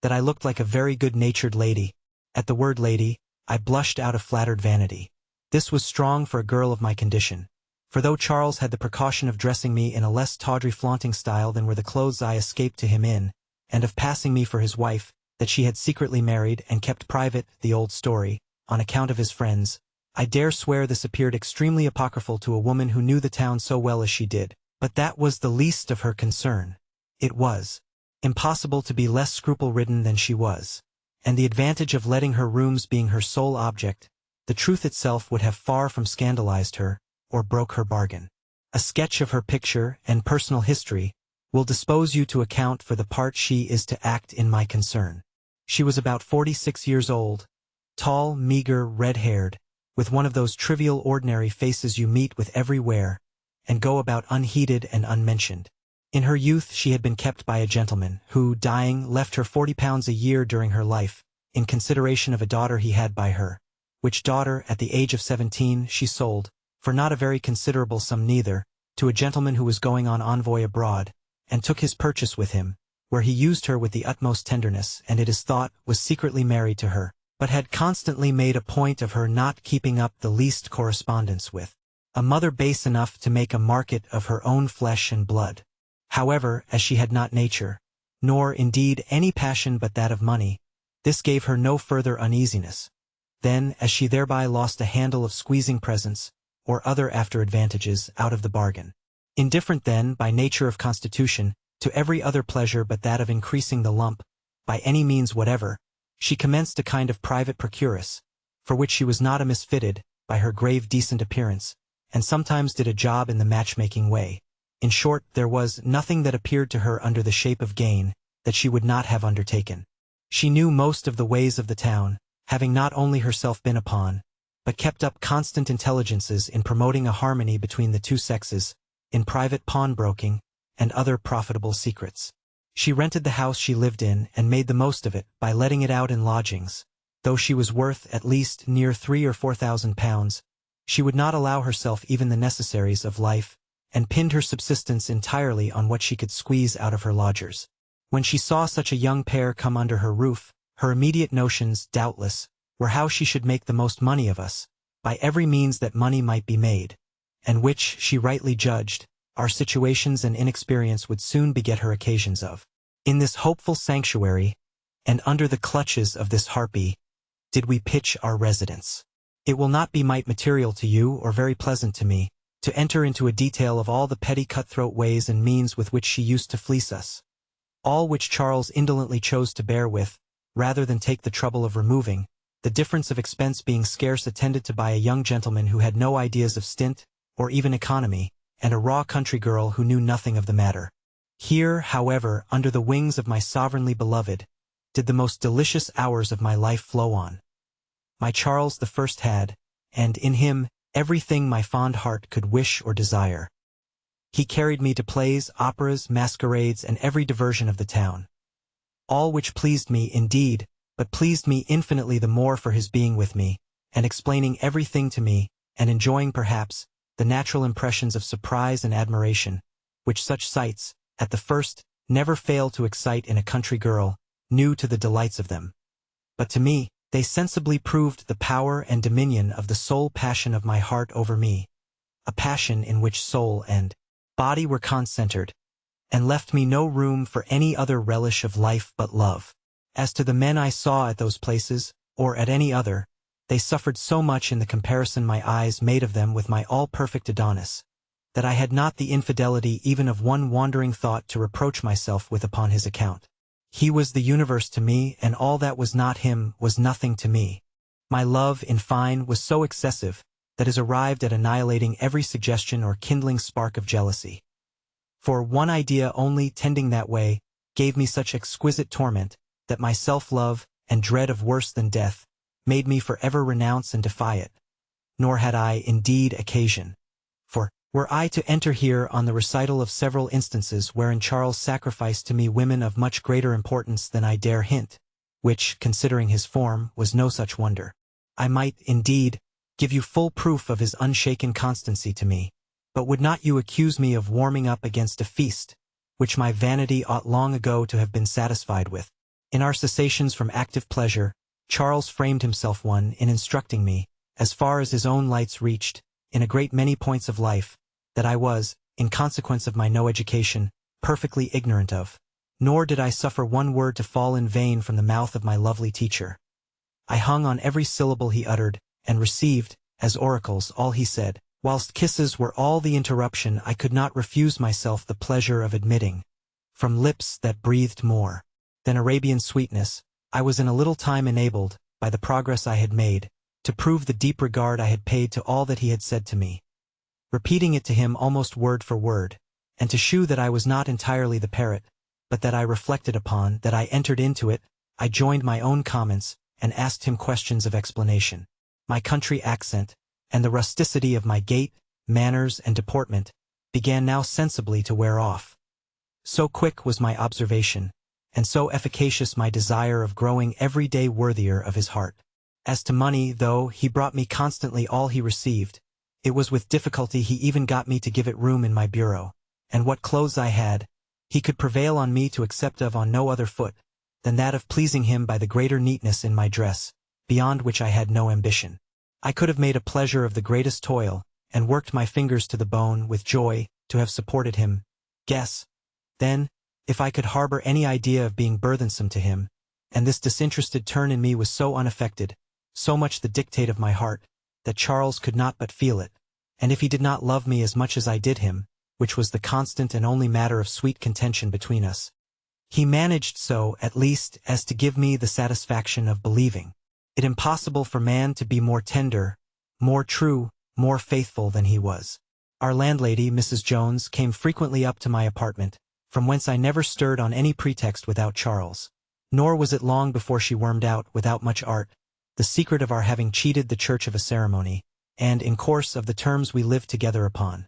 that I looked like a very good-natured lady. At the word lady, I blushed out of flattered vanity. This was strong for a girl of my condition, for though Charles had the precaution of dressing me in a less tawdry flaunting style than were the clothes I escaped to him in, and of passing me for his wife, that she had secretly married and kept private the old story, on account of his friends, I dare swear this appeared extremely apocryphal to a woman who knew the town so well as she did. But that was the least of her concern. It was impossible to be less scruple-ridden than she was, and the advantage of letting her rooms being her sole object, the truth itself would have far from scandalized her, or broke her bargain. A sketch of her picture and personal history will dispose you to account for the part she is to act in my concern. She was about 46 years old, tall, meager, red-haired, with one of those trivial ordinary faces you meet with everywhere, and go about unheeded and unmentioned. In her youth she had been kept by a gentleman, who, dying, left her £40 a year during her life, in consideration of a daughter he had by her, which daughter, at the age of 17, she sold, for not a very considerable sum neither, to a gentleman who was going on envoy abroad, and took his purchase with him, where he used her with the utmost tenderness, and it is thought, was secretly married to her, but had constantly made a point of her not keeping up the least correspondence with a mother base enough to make a market of her own flesh and blood. However, as she had not nature, nor indeed any passion but that of money, this gave her no further uneasiness. Then, as she thereby lost a handle of squeezing presents, or other after advantages, out of the bargain. Indifferent then, by nature of constitution, to every other pleasure but that of increasing the lump, by any means whatever, she commenced a kind of private procuress, for which she was not amiss fitted, by her grave decent appearance, and sometimes did a job in the matchmaking way. In short, there was nothing that appeared to her under the shape of gain, that she would not have undertaken. She knew most of the ways of the town, having not only herself been upon, but kept up constant intelligences in promoting a harmony between the two sexes, in private pawnbroking, and other profitable secrets. She rented the house she lived in and made the most of it by letting it out in lodgings. Though she was worth at least near £3,000 or £4,000, she would not allow herself even the necessaries of life, and pinned her subsistence entirely on what she could squeeze out of her lodgers. When she saw such a young pair come under her roof, her immediate notions, doubtless, were how she should make the most money of us, by every means that money might be made, and which, she rightly judged, our situations and inexperience would soon beget her occasions of. In this hopeful sanctuary, and under the clutches of this harpy, did we pitch our residence. It will not be might material to you, or very pleasant to me, to enter into a detail of all the petty cutthroat ways and means with which she used to fleece us, all which Charles indolently chose to bear with, rather than take the trouble of removing, the difference of expense being scarce attended to by a young gentleman who had no ideas of stint, or even economy, and a raw country girl who knew nothing of the matter. Here, however, under the wings of my sovereignly beloved, did the most delicious hours of my life flow on. My Charles the First had, and in him, everything my fond heart could wish or desire. He carried me to plays, operas, masquerades, and every diversion of the town. All which pleased me, indeed, but pleased me infinitely the more for his being with me, and explaining everything to me, and enjoying, perhaps, the natural impressions of surprise and admiration, which such sights, at the first, never fail to excite in a country girl, new to the delights of them. But to me, They sensibly proved the power and dominion of the sole passion of my heart over me, a passion in which soul and body were concentered, and left me no room for any other relish of life but love. As to the men I saw at those places, or at any other, they suffered so much in the comparison my eyes made of them with my all-perfect Adonis, that I had not the infidelity even of one wandering thought to reproach myself with upon his account. He was the universe to me, and all that was not him was nothing to me. My love, in fine, was so excessive, that is arrived at annihilating every suggestion or kindling spark of jealousy. For one idea only tending that way gave me such exquisite torment, that my self-love, and dread of worse than death, made me forever renounce and defy it. Nor had I, indeed, occasion. For, were I to enter here on the recital of several instances wherein Charles sacrificed to me women of much greater importance than I dare hint, which, considering his form, was no such wonder, I might, indeed, give you full proof of his unshaken constancy to me, but would not you accuse me of warming up against a feast, which my vanity ought long ago to have been satisfied with? In our cessations from active pleasure, Charles framed himself one in instructing me, as far as his own lights reached, in a great many points of life, that I was, in consequence of my no education, perfectly ignorant of. Nor did I suffer one word to fall in vain from the mouth of my lovely teacher. I hung on every syllable he uttered, and received, as oracles, all he said, whilst kisses were all the interruption I could not refuse myself the pleasure of admitting. From lips that breathed more than Arabian sweetness, I was in a little time enabled, by the progress I had made, to prove the deep regard I had paid to all that he had said to me, repeating it to him almost word for word, and to shew that I was not entirely the parrot, but that I reflected upon, that I entered into it, I joined my own comments, and asked him questions of explanation. My country accent, and the rusticity of my gait, manners, and deportment, began now sensibly to wear off. So quick was my observation, and so efficacious my desire of growing every day worthier of his heart. As to money, though he brought me constantly all he received, it was with difficulty he even got me to give it room in my bureau, and what clothes I had, he could prevail on me to accept of on no other foot, than that of pleasing him by the greater neatness in my dress, beyond which I had no ambition. I could have made a pleasure of the greatest toil, and worked my fingers to the bone with joy, to have supported him. Guess, then, if I could harbor any idea of being burthensome to him, and this disinterested turn in me was so unaffected, so much the dictate of my heart, that Charles could not but feel it, and if he did not love me as much as I did him, which was the constant and only matter of sweet contention between us, he managed so, at least, as to give me the satisfaction of believing it impossible for man to be more tender, more true, more faithful than he was. Our landlady, Mrs. Jones, came frequently up to my apartment, from whence I never stirred on any pretext without Charles. Nor was it long before she wormed out, without much art, the secret of our having cheated the church of a ceremony, and in course of the terms we lived together upon.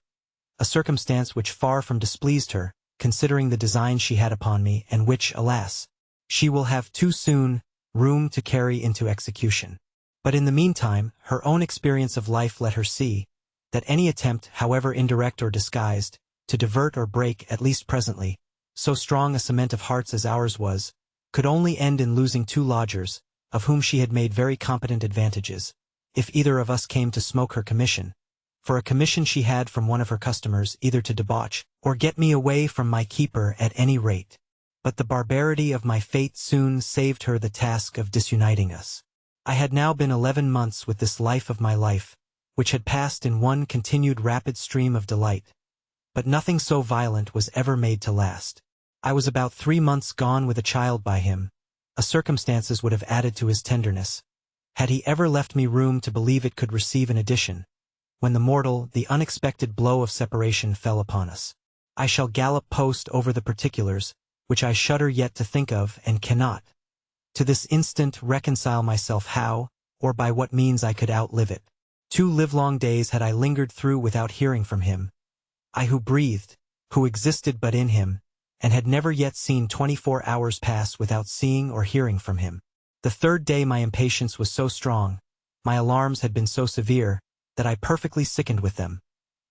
A circumstance which far from displeased her, considering the design she had upon me, and which, alas, she will have too soon room to carry into execution. But in the meantime, her own experience of life let her see, that any attempt, however indirect or disguised, to divert or break, at least presently, so strong a cement of hearts as ours was, could only end in losing two lodgers, of whom she had made very competent advantages, if either of us came to smoke her commission. For a commission she had from one of her customers either to debauch, or get me away from my keeper at any rate. But the barbarity of my fate soon saved her the task of disuniting us. I had now been 11 months with this life of my life, which had passed in one continued rapid stream of delight. But nothing so violent was ever made to last. I was about 3 months gone with a child by him. Circumstances would have added to his tenderness, had he ever left me room to believe it could receive an addition, when the mortal, the unexpected blow of separation fell upon us. I shall gallop post over the particulars, which I shudder yet to think of, and cannot, to this instant, reconcile myself how, or by what means I could outlive it. 2 livelong days had I lingered through without hearing from him, I who breathed, who existed but in him, and had never yet seen 24 hours pass without seeing or hearing from him. The 3rd day my impatience was so strong, my alarms had been so severe, that I perfectly sickened with them,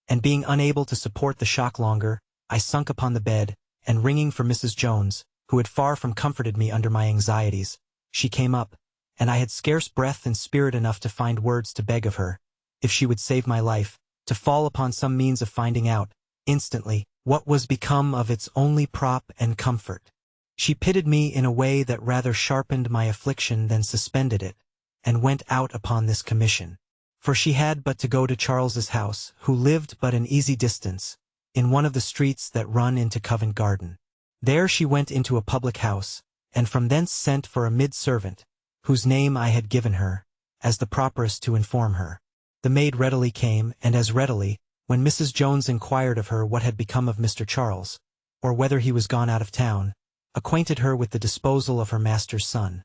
and being unable to support the shock longer, I sunk upon the bed, and ringing for Mrs. Jones, who had far from comforted me under my anxieties, she came up, and I had scarce breath and spirit enough to find words to beg of her, if she would save my life, to fall upon some means of finding out, instantly, what was become of its only prop and comfort. She pitied me in a way that rather sharpened my affliction than suspended it, and went out upon this commission. For she had but to go to Charles's house, who lived but an easy distance, in one of the streets that run into Covent Garden. There she went into a public house, and from thence sent for a mid-servant, whose name I had given her, as the properest to inform her. The maid readily came, and as readily, when Mrs. Jones inquired of her what had become of Mr. Charles, or whether he was gone out of town, acquainted her with the disposal of her master's son,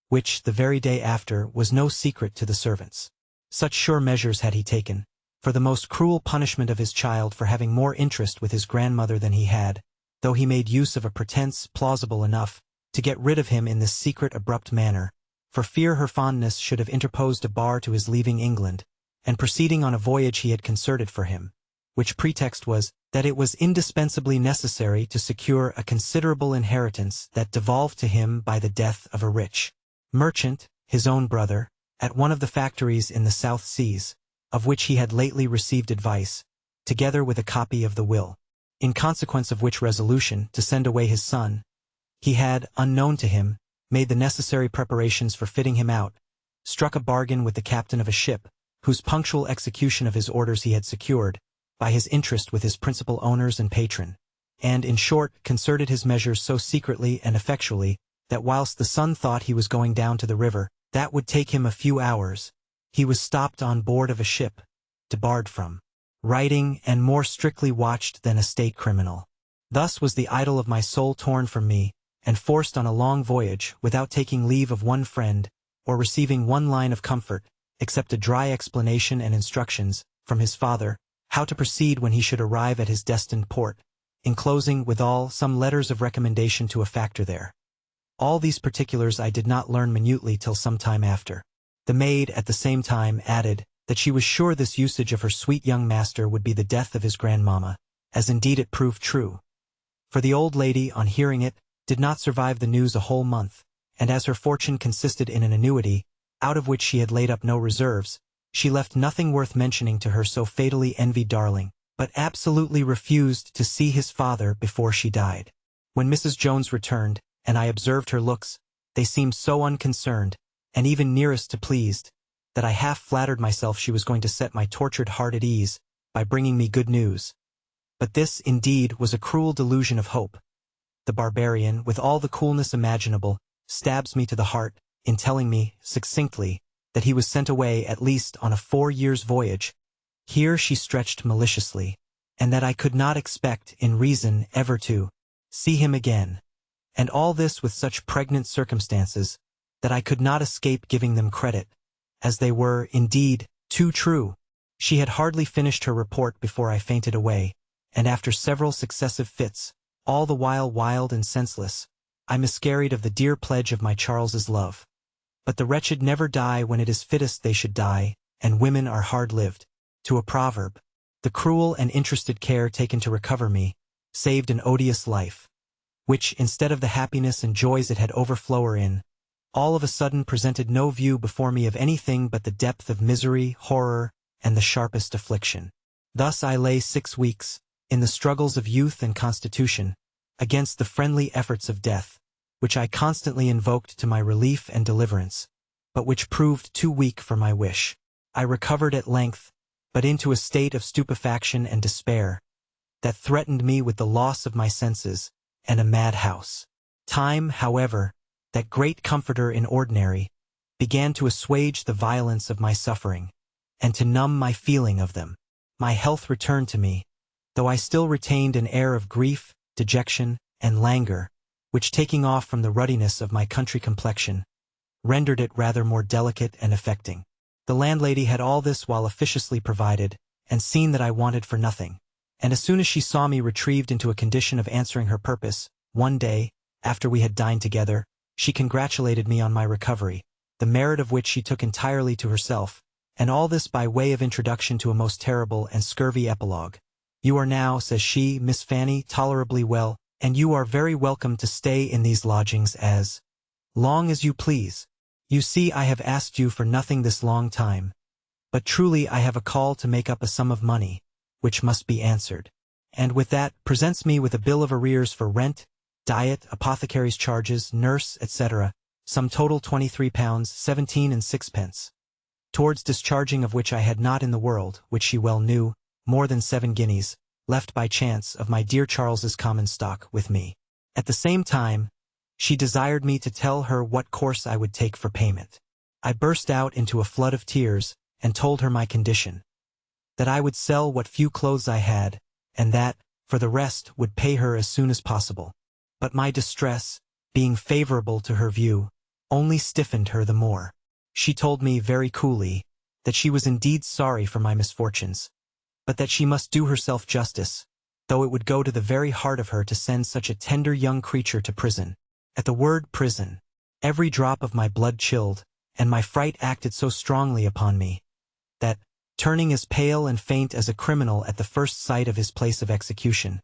which, the very day after, was no secret to the servants. Such sure measures had he taken, for the most cruel punishment of his child for having more interest with his grandmother than he had, though he made use of a pretence plausible enough, to get rid of him in this secret abrupt manner, for fear her fondness should have interposed a bar to his leaving England, and proceeding on a voyage he had concerted for him, which pretext was, that it was indispensably necessary to secure a considerable inheritance that devolved to him by the death of a rich merchant, his own brother, at one of the factories in the South Seas, of which he had lately received advice, together with a copy of the will, in consequence of which resolution to send away his son, he had, unknown to him, made the necessary preparations for fitting him out, struck a bargain with the captain of a ship, whose punctual execution of his orders he had secured, by his interest with his principal owners and patron, and, in short, concerted his measures so secretly and effectually, that whilst the son thought he was going down to the river, that would take him a few hours, he was stopped on board of a ship, debarred from writing, and more strictly watched than a state criminal. Thus was the idol of my soul torn from me, and forced on a long voyage, without taking leave of one friend, or receiving one line of comfort, except a dry explanation and instructions, from his father, how to proceed when he should arrive at his destined port, enclosing, withal, some letters of recommendation to a factor there. All these particulars I did not learn minutely till some time after. The maid, at the same time, added, that she was sure this usage of her sweet young master would be the death of his grandmamma, as indeed it proved true. For the old lady, on hearing it, did not survive the news a whole month, and as her fortune consisted in an annuity, out of which she had laid up no reserves, she left nothing worth mentioning to her so fatally envied darling, but absolutely refused to see his father before she died. When Mrs. Jones returned, and I observed her looks, they seemed so unconcerned, and even nearest to pleased, that I half flattered myself she was going to set my tortured heart at ease, by bringing me good news. But this, indeed, was a cruel delusion of hope. The barbarian, with all the coolness imaginable, stabs me to the heart, in telling me, succinctly, that he was sent away at least on a 4 years' voyage. Here she stretched maliciously, and that I could not expect, in reason, ever to see him again. And all this with such pregnant circumstances, that I could not escape giving them credit, as they were, indeed, too true. She had hardly finished her report before I fainted away, and after several successive fits, all the while wild and senseless, I miscarried of the dear pledge of my Charles's love. But the wretched never die when it is fittest they should die, and women are hard-lived. To a proverb, the cruel and interested care taken to recover me, saved an odious life, which, instead of the happiness and joys it had overflower in, all of a sudden presented no view before me of anything but the depth of misery, horror, and the sharpest affliction. Thus I lay 6 weeks, in the struggles of youth and constitution, against the friendly efforts of death, which I constantly invoked to my relief and deliverance, but which proved too weak for my wish. I recovered at length, but into a state of stupefaction and despair, that threatened me with the loss of my senses, and a madhouse. Time, however, that great comforter in ordinary, began to assuage the violence of my suffering, and to numb my feeling of them. My health returned to me, though I still retained an air of grief, dejection, and languor, which, taking off from the ruddiness of my country complexion, rendered it rather more delicate and affecting. The landlady had all this while officiously provided, and seen that I wanted for nothing, and as soon as she saw me retrieved into a condition of answering her purpose, one day, after we had dined together, she congratulated me on my recovery, the merit of which she took entirely to herself, and all this by way of introduction to a most terrible and scurvy epilogue. You are now, says she, Miss Fanny, tolerably well, and you are very welcome to stay in these lodgings as long as you please. You see, I have asked you for nothing this long time, but truly I have a call to make up a sum of money, which must be answered. And with that, presents me with a bill of arrears for rent, diet, apothecary's charges, nurse, etc., sum total £23, 17 and sixpence. Towards discharging of which I had not in the world, which she well knew, more than 7 guineas, left by chance of my dear Charles's common stock with me. At the same time, she desired me to tell her what course I would take for payment. I burst out into a flood of tears, and told her my condition, that I would sell what few clothes I had, and that, for the rest, would pay her as soon as possible. But my distress, being favorable to her view, only stiffened her the more. She told me very coolly that she was indeed sorry for my misfortunes, but that she must do herself justice, though it would go to the very heart of her to send such a tender young creature to prison. At the word prison, every drop of my blood chilled, and my fright acted so strongly upon me, that, turning as pale and faint as a criminal at the first sight of his place of execution,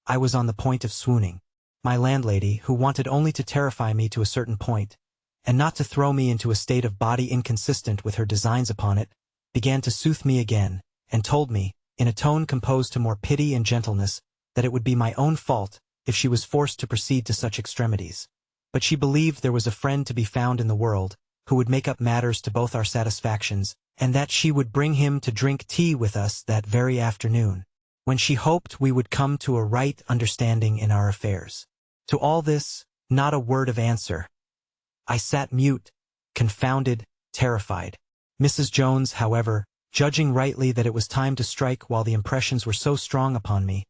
I was on the point of swooning. My landlady, who wanted only to terrify me to a certain point, and not to throw me into a state of body inconsistent with her designs upon it, began to soothe me again, and told me, in a tone composed to more pity and gentleness, that it would be my own fault if she was forced to proceed to such extremities. But she believed there was a friend to be found in the world, who would make up matters to both our satisfactions, and that she would bring him to drink tea with us that very afternoon, when she hoped we would come to a right understanding in our affairs. To all this, not a word of answer. I sat mute, confounded, terrified. Mrs. Jones, however, judging rightly that it was time to strike while the impressions were so strong upon me,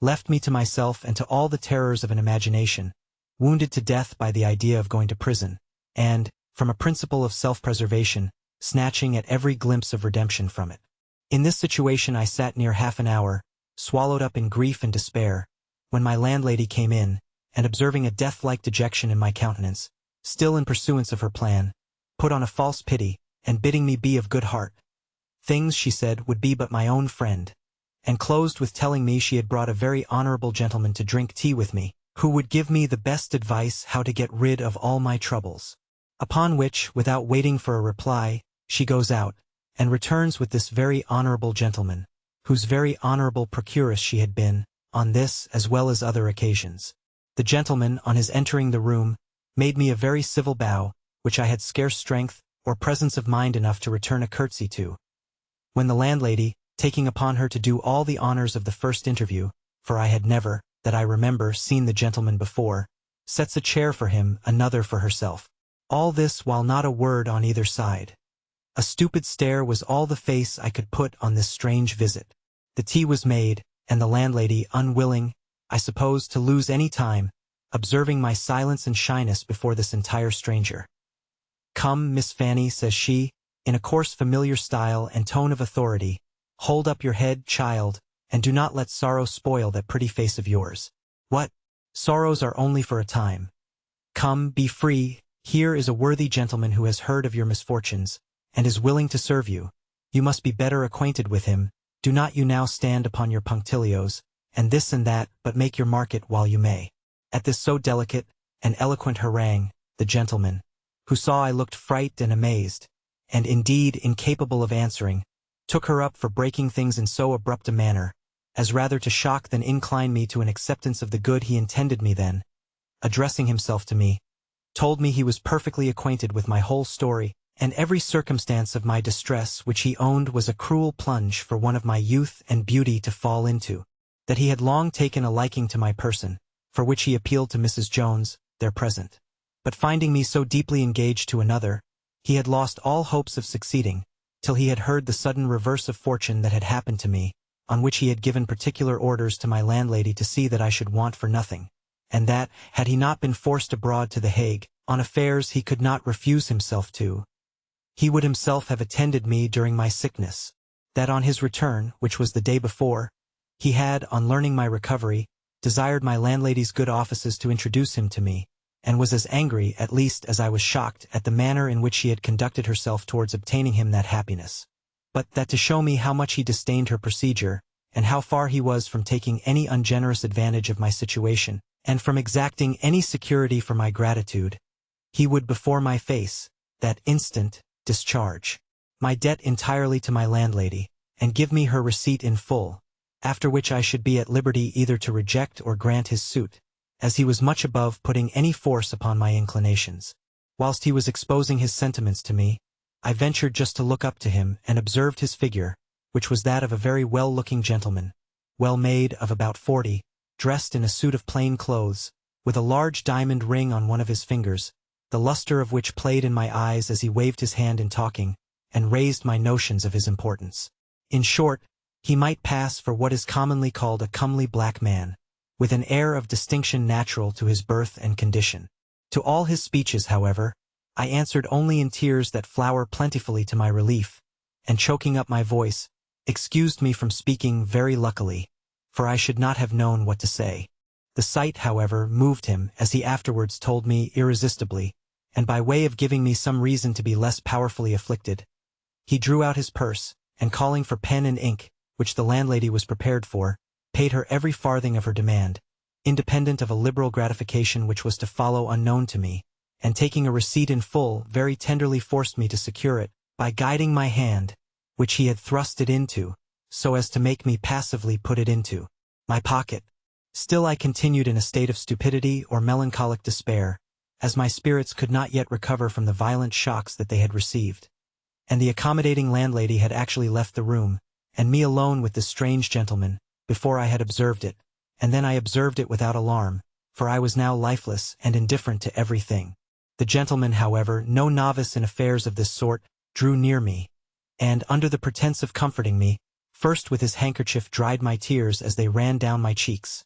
left me to myself and to all the terrors of an imagination, wounded to death by the idea of going to prison, and, from a principle of self-preservation, snatching at every glimpse of redemption from it. In this situation I sat near half an hour, swallowed up in grief and despair, when my landlady came in, and observing a death-like dejection in my countenance, still in pursuance of her plan, put on a false pity, and bidding me be of good heart, things, she said, would be but my own friend, and closed with telling me she had brought a very honorable gentleman to drink tea with me, who would give me the best advice how to get rid of all my troubles. Upon which, without waiting for a reply, she goes out, and returns with this very honorable gentleman, whose very honorable procuress she had been, on this as well as other occasions. The gentleman, on his entering the room, made me a very civil bow, which I had scarce strength or presence of mind enough to return a curtsy to, when the landlady, taking upon her to do all the honors of the first interview, for I had never, that I remember, seen the gentleman before, sets a chair for him, another for herself. All this while not a word on either side. A stupid stare was all the face I could put on this strange visit. The tea was made, and the landlady, unwilling, I suppose, to lose any time, observing my silence and shyness before this entire stranger. "Come, Miss Fanny," says she, in a coarse familiar style and tone of authority, "hold up your head, child, and do not let sorrow spoil that pretty face of yours. What? Sorrows are only for a time. Come, be free. Here is a worthy gentleman who has heard of your misfortunes, and is willing to serve you. You must be better acquainted with him. Do not you now stand upon your punctilios, and this and that, but make your market while you may." At this so delicate and eloquent harangue, the gentleman, who saw I looked frightened and amazed, and indeed incapable of answering, took her up for breaking things in so abrupt a manner, as rather to shock than incline me to an acceptance of the good he intended me then, addressing himself to me, told me he was perfectly acquainted with my whole story, and every circumstance of my distress, which he owned was a cruel plunge for one of my youth and beauty to fall into, that he had long taken a liking to my person, for which he appealed to Mrs. Jones, there present. But finding me so deeply engaged to another, he had lost all hopes of succeeding, till he had heard the sudden reverse of fortune that had happened to me, on which he had given particular orders to my landlady to see that I should want for nothing, and that, had he not been forced abroad to The Hague, on affairs he could not refuse himself to, he would himself have attended me during my sickness. That on his return, which was the day before, he had, on learning my recovery, desired my landlady's good offices to introduce him to me, and was as angry, at least, as I was shocked at the manner in which she had conducted herself towards obtaining him that happiness. But that to show me how much he disdained her procedure, and how far he was from taking any ungenerous advantage of my situation, and from exacting any security for my gratitude, he would before my face, that instant discharge my debt entirely to my landlady, and give me her receipt in full, after which I should be at liberty either to reject or grant his suit, as he was much above putting any force upon my inclinations. Whilst he was exposing his sentiments to me, I ventured just to look up to him and observed his figure, which was that of a very well-looking gentleman, well-made, of about 40, dressed in a suit of plain clothes, with a large diamond ring on one of his fingers, the luster of which played in my eyes as he waved his hand in talking, and raised my notions of his importance. In short, he might pass for what is commonly called a comely black man, with an air of distinction natural to his birth and condition. To all his speeches, however, I answered only in tears that flower plentifully to my relief, and choking up my voice, excused me from speaking very luckily, for I should not have known what to say. The sight, however, moved him, as he afterwards told me, irresistibly, and by way of giving me some reason to be less powerfully afflicted, he drew out his purse, and calling for pen and ink, which the landlady was prepared for, paid her every farthing of her demand, independent of a liberal gratification which was to follow unknown to me, and taking a receipt in full, very tenderly forced me to secure it, by guiding my hand, which he had thrust it into, so as to make me passively put it into my pocket. Still I continued in a state of stupidity or melancholic despair, as my spirits could not yet recover from the violent shocks that they had received. And the accommodating landlady had actually left the room, and me alone with this strange gentleman, before I had observed it, and then I observed it without alarm, for I was now lifeless and indifferent to everything. The gentleman, however, no novice in affairs of this sort, drew near me, and, under the pretense of comforting me, first with his handkerchief dried my tears as they ran down my cheeks.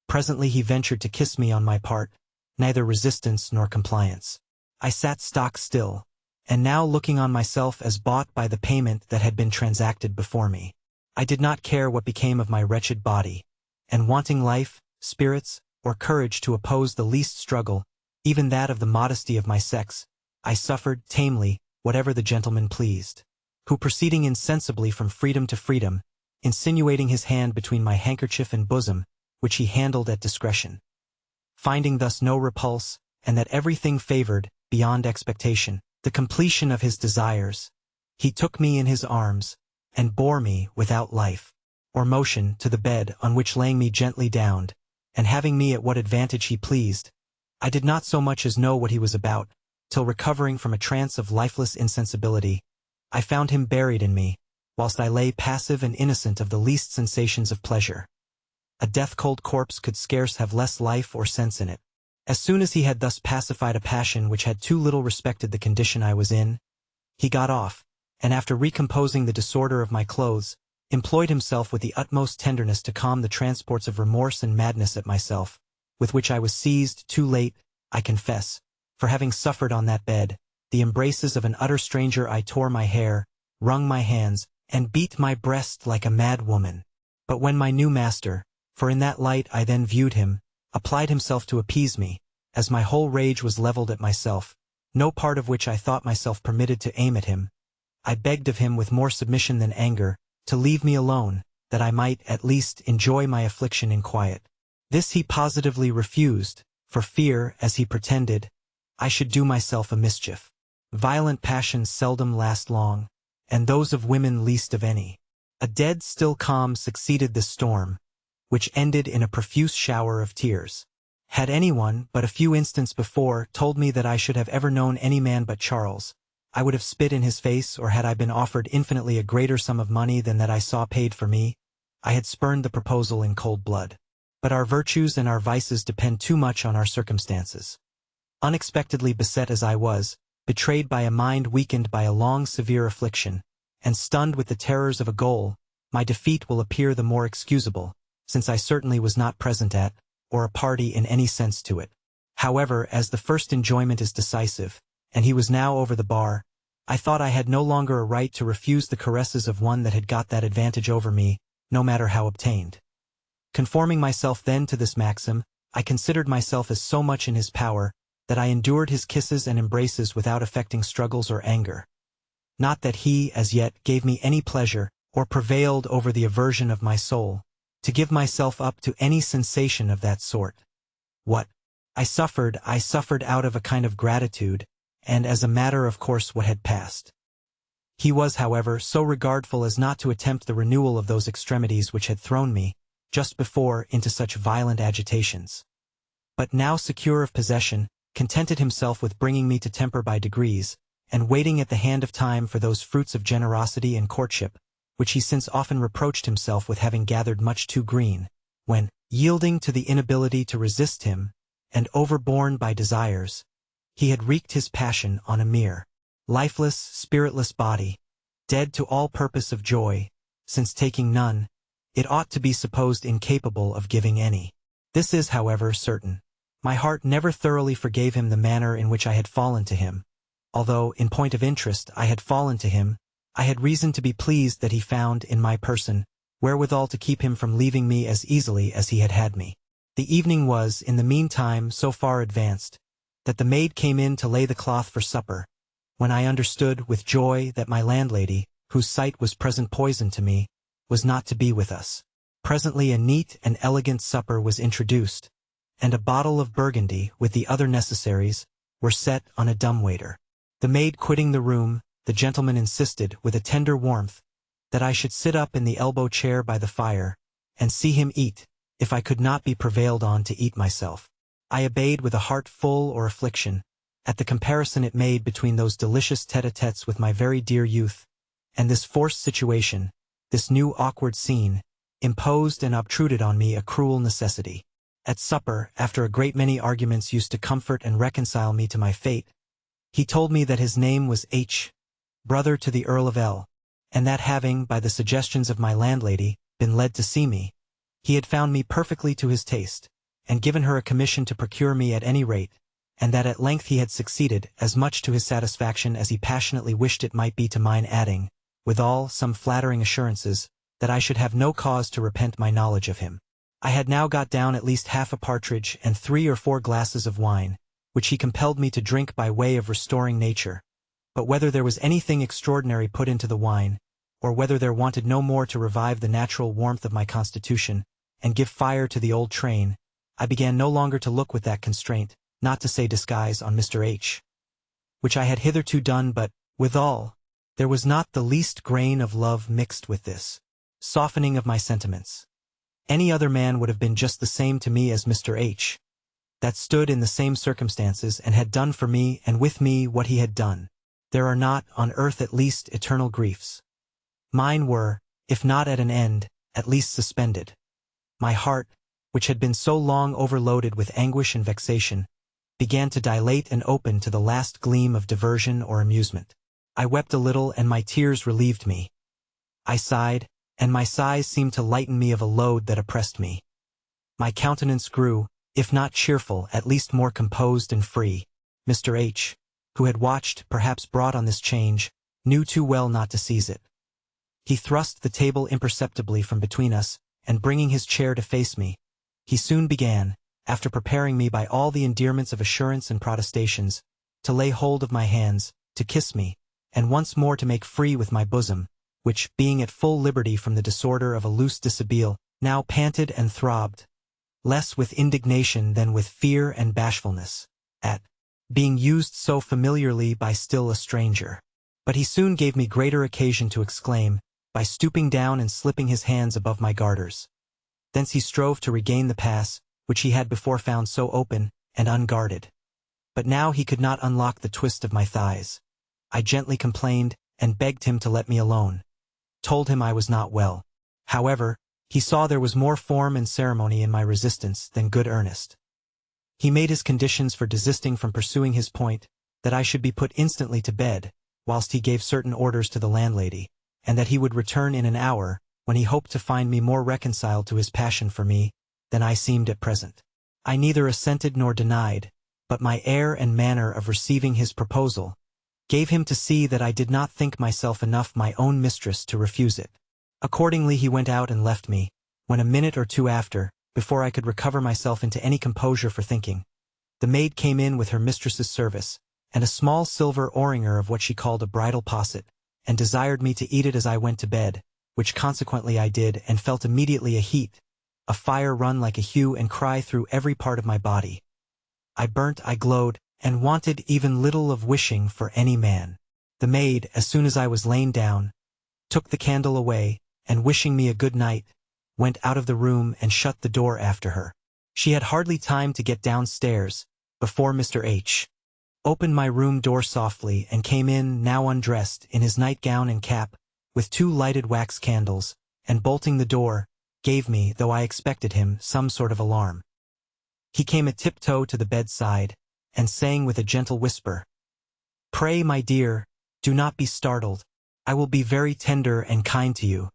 Presently he ventured to kiss me on my part, neither resistance nor compliance. I sat stock still, and now looking on myself as bought by the payment that had been transacted before me. I did not care what became of my wretched body, and wanting life, spirits, or courage to oppose the least struggle, even that of the modesty of my sex, I suffered, tamely, whatever the gentleman pleased, who, proceeding insensibly from freedom to freedom, insinuating his hand between my handkerchief and bosom, which he handled at discretion. Finding thus no repulse, and that everything favored, beyond expectation, the completion of his desires, he took me in his arms, and bore me, without life or motion, to the bed, on which laying me gently down, and having me at what advantage he pleased, I did not so much as know what he was about, till recovering from a trance of lifeless insensibility, I found him buried in me, whilst I lay passive and innocent of the least sensations of pleasure. A death-cold corpse could scarce have less life or sense in it. As soon as he had thus pacified a passion which had too little respected the condition I was in, he got off, and after recomposing the disorder of my clothes, employed himself with the utmost tenderness to calm the transports of remorse and madness at myself, with which I was seized too late, I confess, for having suffered on that bed, the embraces of an utter stranger. I tore my hair, wrung my hands, and beat my breast like a mad woman. But when my new master, for in that light I then viewed him, applied himself to appease me, as my whole rage was levelled at myself, no part of which I thought myself permitted to aim at him, I begged of him with more submission than anger, to leave me alone, that I might, at least, enjoy my affliction in quiet. This he positively refused, for fear, as he pretended, I should do myself a mischief. Violent passions seldom last long, and those of women least of any. A dead still calm succeeded the storm, which ended in a profuse shower of tears. Had anyone, but a few instants before, told me that I should have ever known any man but Charles, I would have spit in his face, or had I been offered infinitely a greater sum of money than that I saw paid for me, I had spurned the proposal in cold blood. But our virtues and our vices depend too much on our circumstances. Unexpectedly beset as I was, betrayed by a mind weakened by a long severe affliction, and stunned with the terrors of a goal, my defeat will appear the more excusable, since I certainly was not present at, or a party in any sense to it. However, as the first enjoyment is decisive, and he was now over the bar, I thought I had no longer a right to refuse the caresses of one that had got that advantage over me, no matter how obtained. Conforming myself then to this maxim, I considered myself as so much in his power, that I endured his kisses and embraces without affecting struggles or anger. Not that he, as yet, gave me any pleasure, or prevailed over the aversion of my soul, to give myself up to any sensation of that sort. What I suffered out of a kind of gratitude, and as a matter of course what had passed. He was, however, so regardful as not to attempt the renewal of those extremities which had thrown me, just before, into such violent agitations. But now secure of possession, contented himself with bringing me to temper by degrees, and waiting at the hand of time for those fruits of generosity and courtship, which he since often reproached himself with having gathered much too green, when, yielding to the inability to resist him, and overborne by desires, he had wreaked his passion on a mere, lifeless, spiritless body, dead to all purpose of joy, since taking none, it ought to be supposed incapable of giving any. This is, however, certain. My heart never thoroughly forgave him the manner in which I had fallen to him. Although, in point of interest, I had fallen to him, I had reason to be pleased that he found, in my person, wherewithal to keep him from leaving me as easily as he had had me. The evening was, in the meantime, so far advanced, that the maid came in to lay the cloth for supper, when I understood with joy that my landlady, whose sight was present poison to me, was not to be with us. Presently a neat and elegant supper was introduced, and a bottle of Burgundy, with the other necessaries, were set on a dumbwaiter. The maid quitting the room, the gentleman insisted, with a tender warmth, that I should sit up in the elbow chair by the fire, and see him eat, if I could not be prevailed on to eat myself. I obeyed with a heart full or affliction, at the comparison it made between those delicious tete-a-tetes with my very dear youth, and this forced situation, this new awkward scene, imposed and obtruded on me a cruel necessity. At supper, after a great many arguments used to comfort and reconcile me to my fate, he told me that his name was H., brother to the Earl of L., and that having, by the suggestions of my landlady, been led to see me, he had found me perfectly to his taste, and given her a commission to procure me at any rate, and that at length he had succeeded, as much to his satisfaction as he passionately wished it might be to mine, adding, withal, some flattering assurances, that I should have no cause to repent my knowledge of him. I had now got down at least half a partridge and 3 or 4 glasses of wine, which he compelled me to drink by way of restoring nature, but whether there was anything extraordinary put into the wine, or whether there wanted no more to revive the natural warmth of my constitution, and give fire to the old train, I began no longer to look with that constraint, not to say disguise, on Mr. H., which I had hitherto done, but, withal, there was not the least grain of love mixed with this softening of my sentiments. Any other man would have been just the same to me as Mr. H., that stood in the same circumstances and had done for me and with me what he had done. There are not, on earth at least, eternal griefs. Mine were, if not at an end, at least suspended. My heart, which had been so long overloaded with anguish and vexation, began to dilate and open to the last gleam of diversion or amusement. I wept a little, and my tears relieved me. I sighed, and my sighs seemed to lighten me of a load that oppressed me. My countenance grew, if not cheerful, at least more composed and free. Mr. H., who had watched, perhaps brought on this change, knew too well not to seize it. He thrust the table imperceptibly from between us, and bringing his chair to face me, he soon began, after preparing me by all the endearments of assurance and protestations, to lay hold of my hands, to kiss me, and once more to make free with my bosom, which, being at full liberty from the disorder of a loose dishabille, now panted and throbbed, less with indignation than with fear and bashfulness, at being used so familiarly by still a stranger. But he soon gave me greater occasion to exclaim, by stooping down and slipping his hands above my garters. Thence he strove to regain the pass, which he had before found so open and unguarded. But now he could not unlock the twist of my thighs. I gently complained, and begged him to let me alone. Told him I was not well. However, he saw there was more form and ceremony in my resistance than good earnest. He made his conditions for desisting from pursuing his point, that I should be put instantly to bed, whilst he gave certain orders to the landlady, and that he would return in an hour, when he hoped to find me more reconciled to his passion for me than I seemed at present. I neither assented nor denied, but my air and manner of receiving his proposal gave him to see that I did not think myself enough my own mistress to refuse it. Accordingly he went out and left me, when a minute or two after, before I could recover myself into any composure for thinking, the maid came in with her mistress's service, and a small silver oringar of what she called a bridal posset, and desired me to eat it as I went to bed, which consequently I did, and felt immediately a heat, a fire run like a hue and cry through every part of my body. I burnt, I glowed, and wanted even little of wishing for any man. The maid, as soon as I was lain down, took the candle away, and wishing me a good night, went out of the room and shut the door after her. She had hardly time to get downstairs, before Mr. H. opened my room door softly and came in, now undressed, in his nightgown and cap, with 2 lighted wax candles, and bolting the door, gave me, though I expected him, some sort of alarm. He came a tiptoe to the bedside, and saying with a gentle whisper, "Pray, my dear, do not be startled. I will be very tender and kind to you."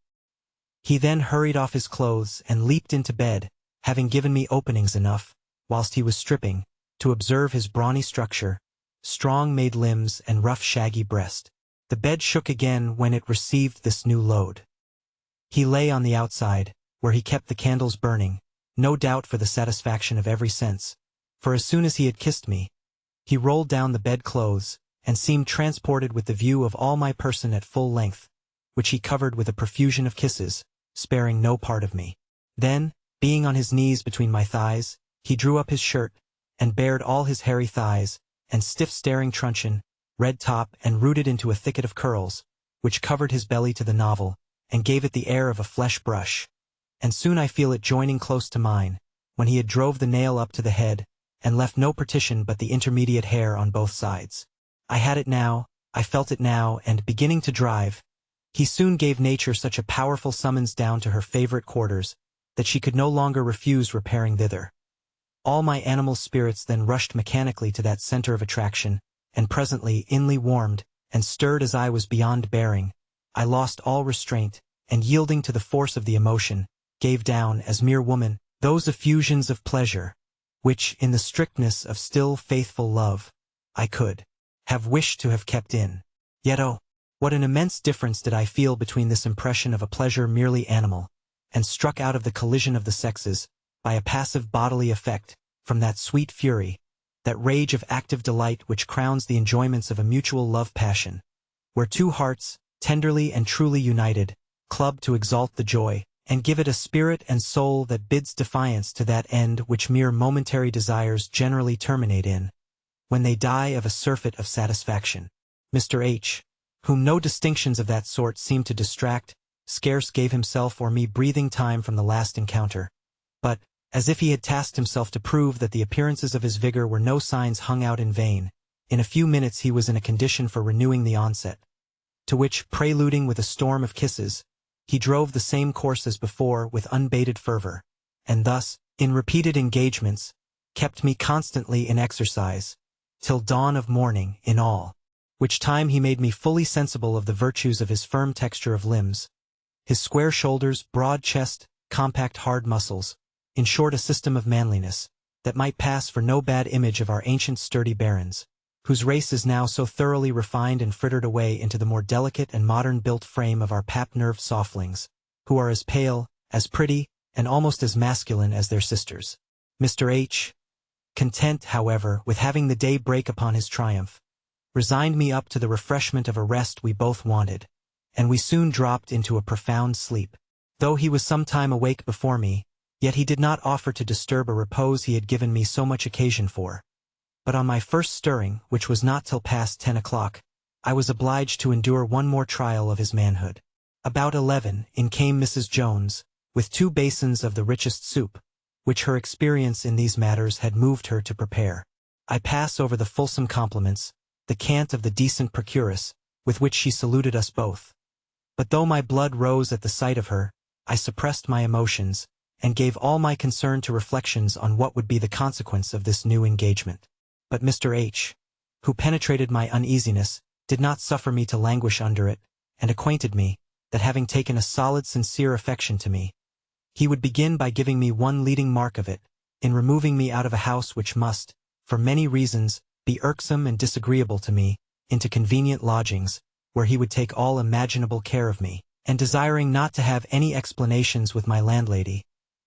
He then hurried off his clothes and leaped into bed, having given me openings enough, whilst he was stripping, to observe his brawny structure, strong-made limbs and rough shaggy breast. The bed shook again when it received this new load. He lay on the outside, where he kept the candles burning, no doubt for the satisfaction of every sense, for as soon as he had kissed me, he rolled down the bedclothes, and seemed transported with the view of all my person at full length, which he covered with a profusion of kisses, sparing no part of me. Then, being on his knees between my thighs, he drew up his shirt, and bared all his hairy thighs, and stiff staring truncheon, red top, and rooted into a thicket of curls, which covered his belly to the navel, and gave it the air of a flesh brush. And soon I feel it joining close to mine, when he had drove the nail up to the head, and left no partition but the intermediate hair on both sides. I had it now, I felt it now, and, beginning to drive, he soon gave nature such a powerful summons down to her favorite quarters, that she could no longer refuse repairing thither. All my animal spirits then rushed mechanically to that center of attraction, and presently, inly warmed, and stirred as I was beyond bearing, I lost all restraint, and yielding to the force of the emotion, gave down, as mere woman, those effusions of pleasure, which, in the strictness of still faithful love, I could have wished to have kept in. Yet oh, what an immense difference did I feel between this impression of a pleasure merely animal, and struck out of the collision of the sexes, by a passive bodily effect, from that sweet fury, that rage of active delight which crowns the enjoyments of a mutual love-passion, where 2 hearts, tenderly and truly united, club to exalt the joy, and give it a spirit and soul that bids defiance to that end which mere momentary desires generally terminate in, when they die of a surfeit of satisfaction. Mr. H., whom no distinctions of that sort seemed to distract, scarce gave himself or me breathing time from the last encounter, but, as if he had tasked himself to prove that the appearances of his vigor were no signs hung out in vain, in a few minutes he was in a condition for renewing the onset, to which, preluding with a storm of kisses, he drove the same course as before with unabated fervor, and thus, in repeated engagements, kept me constantly in exercise, till dawn of morning in all, which time he made me fully sensible of the virtues of his firm texture of limbs, his square shoulders, broad chest, compact hard muscles, in short a system of manliness, that might pass for no bad image of our ancient sturdy barons, whose race is now so thoroughly refined and frittered away into the more delicate and modern-built frame of our pap-nerved softlings, who are as pale, as pretty, and almost as masculine as their sisters. Mr. H., content, however, with having the day break upon his triumph, resigned me up to the refreshment of a rest we both wanted, and we soon dropped into a profound sleep. Though he was some time awake before me, yet he did not offer to disturb a repose he had given me so much occasion for. But on my first stirring, which was not till past 10 o'clock, I was obliged to endure one more trial of his manhood. About 11, in came Mrs. Jones, with 2 basins of the richest soup, which her experience in these matters had moved her to prepare. I pass over the fulsome compliments, the cant of the decent procuress, with which she saluted us both. But though my blood rose at the sight of her, I suppressed my emotions, and gave all my concern to reflections on what would be the consequence of this new engagement. But Mr. H., who penetrated my uneasiness, did not suffer me to languish under it, and acquainted me, that having taken a solid sincere affection to me, he would begin by giving me one leading mark of it, in removing me out of a house which must, for many reasons, be irksome and disagreeable to me, into convenient lodgings, where he would take all imaginable care of me, and desiring not to have any explanations with my landlady,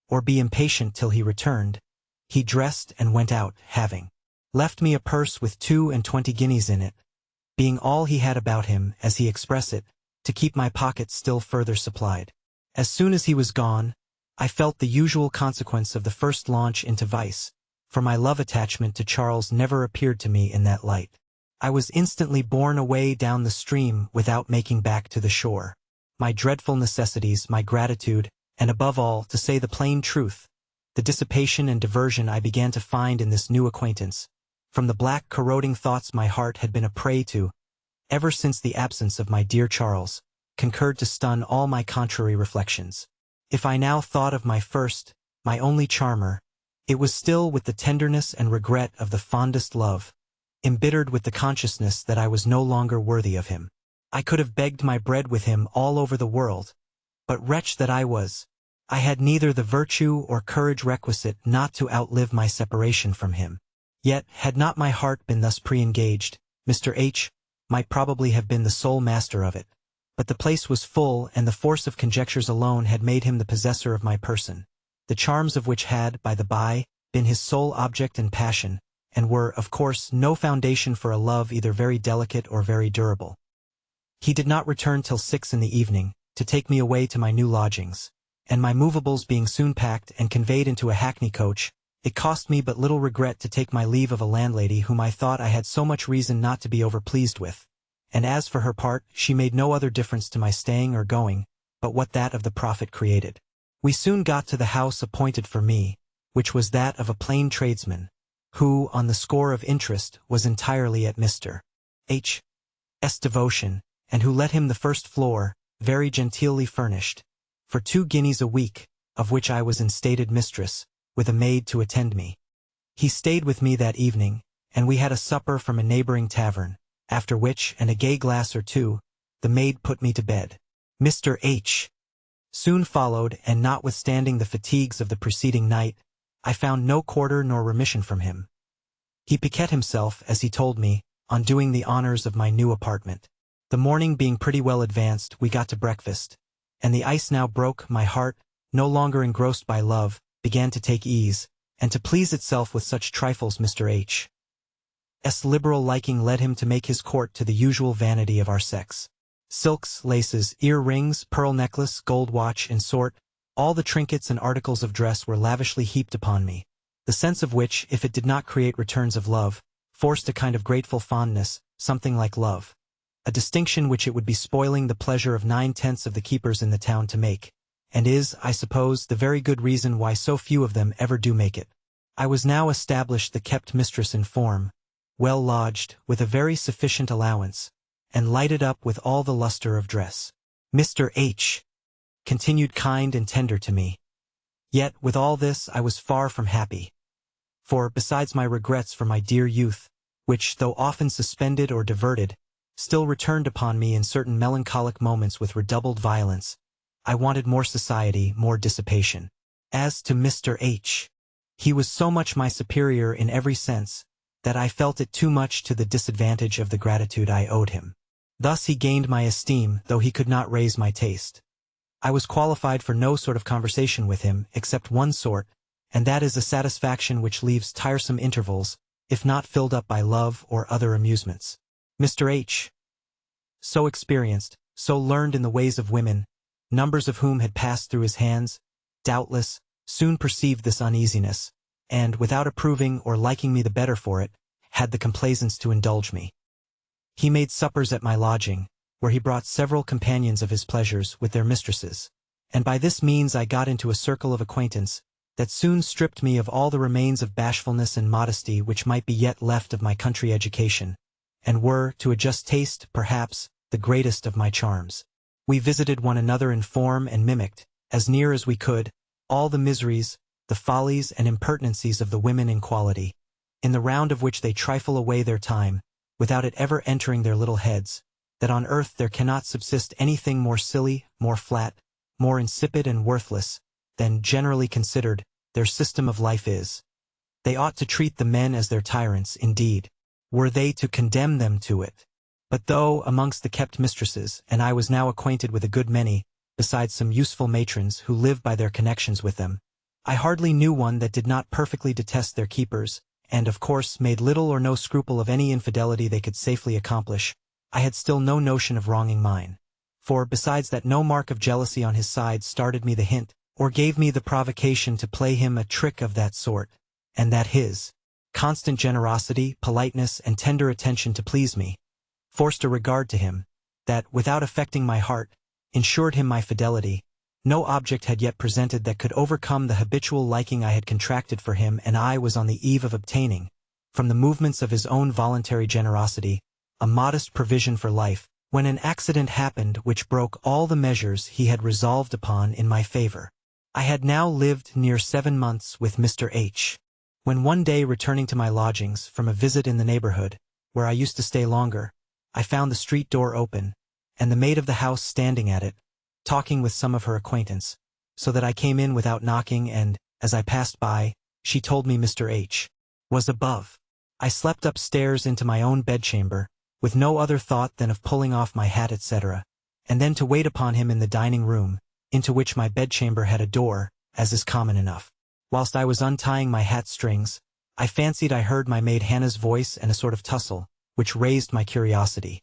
or be impatient till he returned, he dressed and went out, having left me a purse with 22 guineas in it, being all he had about him, as he expressed it, to keep my pocket still further supplied. As soon as he was gone, I felt the usual consequence of the first launch into vice, for my love attachment to Charles never appeared to me in that light. I was instantly borne away down the stream without making back to the shore. My dreadful necessities, my gratitude, and above all, to say the plain truth, the dissipation and diversion I began to find in this new acquaintance, from the black corroding thoughts my heart had been a prey to, ever since the absence of my dear Charles, concurred to stun all my contrary reflections. If I now thought of my first, my only charmer, it was still with the tenderness and regret of the fondest love, embittered with the consciousness that I was no longer worthy of him. I could have begged my bread with him all over the world, but wretch that I was, I had neither the virtue or courage requisite not to outlive my separation from him. Yet, had not my heart been thus pre-engaged, Mr. H. might probably have been the sole master of it. But the place was full, and the force of conjectures alone had made him the possessor of my person, the charms of which had, by the by, been his sole object and passion, and were, of course, no foundation for a love either very delicate or very durable. He did not return till 6 in the evening, to take me away to my new lodgings, and my movables being soon packed and conveyed into a hackney coach, it cost me but little regret to take my leave of a landlady whom I thought I had so much reason not to be overpleased with, and as for her part, she made no other difference to my staying or going, but what that of the profit created. We soon got to the house appointed for me, which was that of a plain tradesman, who, on the score of interest, was entirely at Mr. H.'s devotion, and who let him the first floor, very genteelly furnished, for 2 guineas a week, of which I was instated mistress, with a maid to attend me. He stayed with me that evening, and we had a supper from a neighboring tavern, after which, and a gay glass or two, the maid put me to bed. Mr. H. soon followed, and notwithstanding the fatigues of the preceding night, I found no quarter nor remission from him. He piqued himself, as he told me, on doing the honors of my new apartment. The morning being pretty well advanced, we got to breakfast, and the ice now broke, my heart, no longer engrossed by love, began to take ease, and to please itself with such trifles. Mr. H.'s liberal liking led him to make his court to the usual vanity of our sex. Silks, laces, ear-rings, pearl necklace, gold watch, in short, all the trinkets and articles of dress were lavishly heaped upon me, the sense of which, if it did not create returns of love, forced a kind of grateful fondness, something like love, a distinction which it would be spoiling the pleasure of 9/10 of the keepers in the town to make, and is, I suppose, the very good reason why so few of them ever do make it. I was now established the kept mistress in form, well lodged, with a very sufficient allowance, and lighted up with all the luster of dress. Mr. H. continued kind and tender to me. Yet, with all this, I was far from happy. For, besides my regrets for my dear youth, which, though often suspended or diverted, still returned upon me in certain melancholic moments with redoubled violence, I wanted more society, more dissipation. As to Mr. H., he was so much my superior in every sense, that I felt it too much to the disadvantage of the gratitude I owed him. Thus he gained my esteem, though he could not raise my taste. I was qualified for no sort of conversation with him, except one sort, and that is a satisfaction which leaves tiresome intervals, if not filled up by love or other amusements. Mr. H., so experienced, so learned in the ways of women, numbers of whom had passed through his hands, doubtless, soon perceived this uneasiness, and, without approving or liking me the better for it, had the complaisance to indulge me. He made suppers at my lodging, where he brought several companions of his pleasures with their mistresses, and by this means I got into a circle of acquaintance that soon stripped me of all the remains of bashfulness and modesty which might be yet left of my country education, and were, to a just taste, perhaps, the greatest of my charms. We visited one another in form and mimicked, as near as we could, all the miseries, the follies and impertinencies of the women in quality, in the round of which they trifle away their time, without it ever entering their little heads, that on earth there cannot subsist anything more silly, more flat, more insipid and worthless, than, generally considered, their system of life is. They ought to treat the men as their tyrants, indeed, were they to condemn them to it. But though, amongst the kept mistresses, and I was now acquainted with a good many, besides some useful matrons who live by their connections with them, I hardly knew one that did not perfectly detest their keepers, and of course made little or no scruple of any infidelity they could safely accomplish. I had still no notion of wronging mine, for, besides that no mark of jealousy on his side started me the hint, or gave me the provocation to play him a trick of that sort, and that his constant generosity, politeness, and tender attention to please me forced a regard to him that, without affecting my heart, ensured him my fidelity. No object had yet presented that could overcome the habitual liking I had contracted for him, and I was on the eve of obtaining, from the movements of his own voluntary generosity, a modest provision for life, when an accident happened which broke all the measures he had resolved upon in my favor. I had now lived near 7 months with Mr. H. When one day, returning to my lodgings from a visit in the neighborhood, where I used to stay longer, I found the street door open, and the maid of the house standing at it, talking with some of her acquaintance, so that I came in without knocking, and, as I passed by, she told me Mr. H. was above. I slept upstairs into my own bedchamber, with no other thought than of pulling off my hat, etc., and then to wait upon him in the dining room, into which my bedchamber had a door, as is common enough. Whilst I was untying my hat strings, I fancied I heard my maid Hannah's voice and a sort of tussle, which raised my curiosity.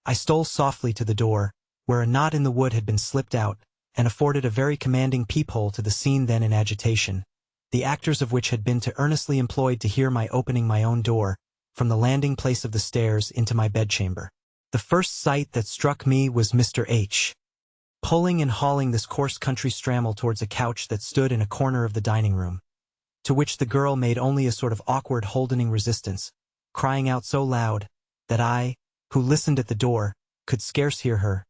I stole softly to the door, where a knot in the wood had been slipped out, and afforded a very commanding peephole to the scene then in agitation, the actors of which had been too earnestly employed to hear my opening my own door, from the landing place of the stairs into my bedchamber. The first sight that struck me was Mr. H. pulling and hauling this coarse country strammel towards a couch that stood in a corner of the dining room, to which the girl made only a sort of awkward holdening resistance, crying out so loud, that I, who listened at the door, could scarce hear her.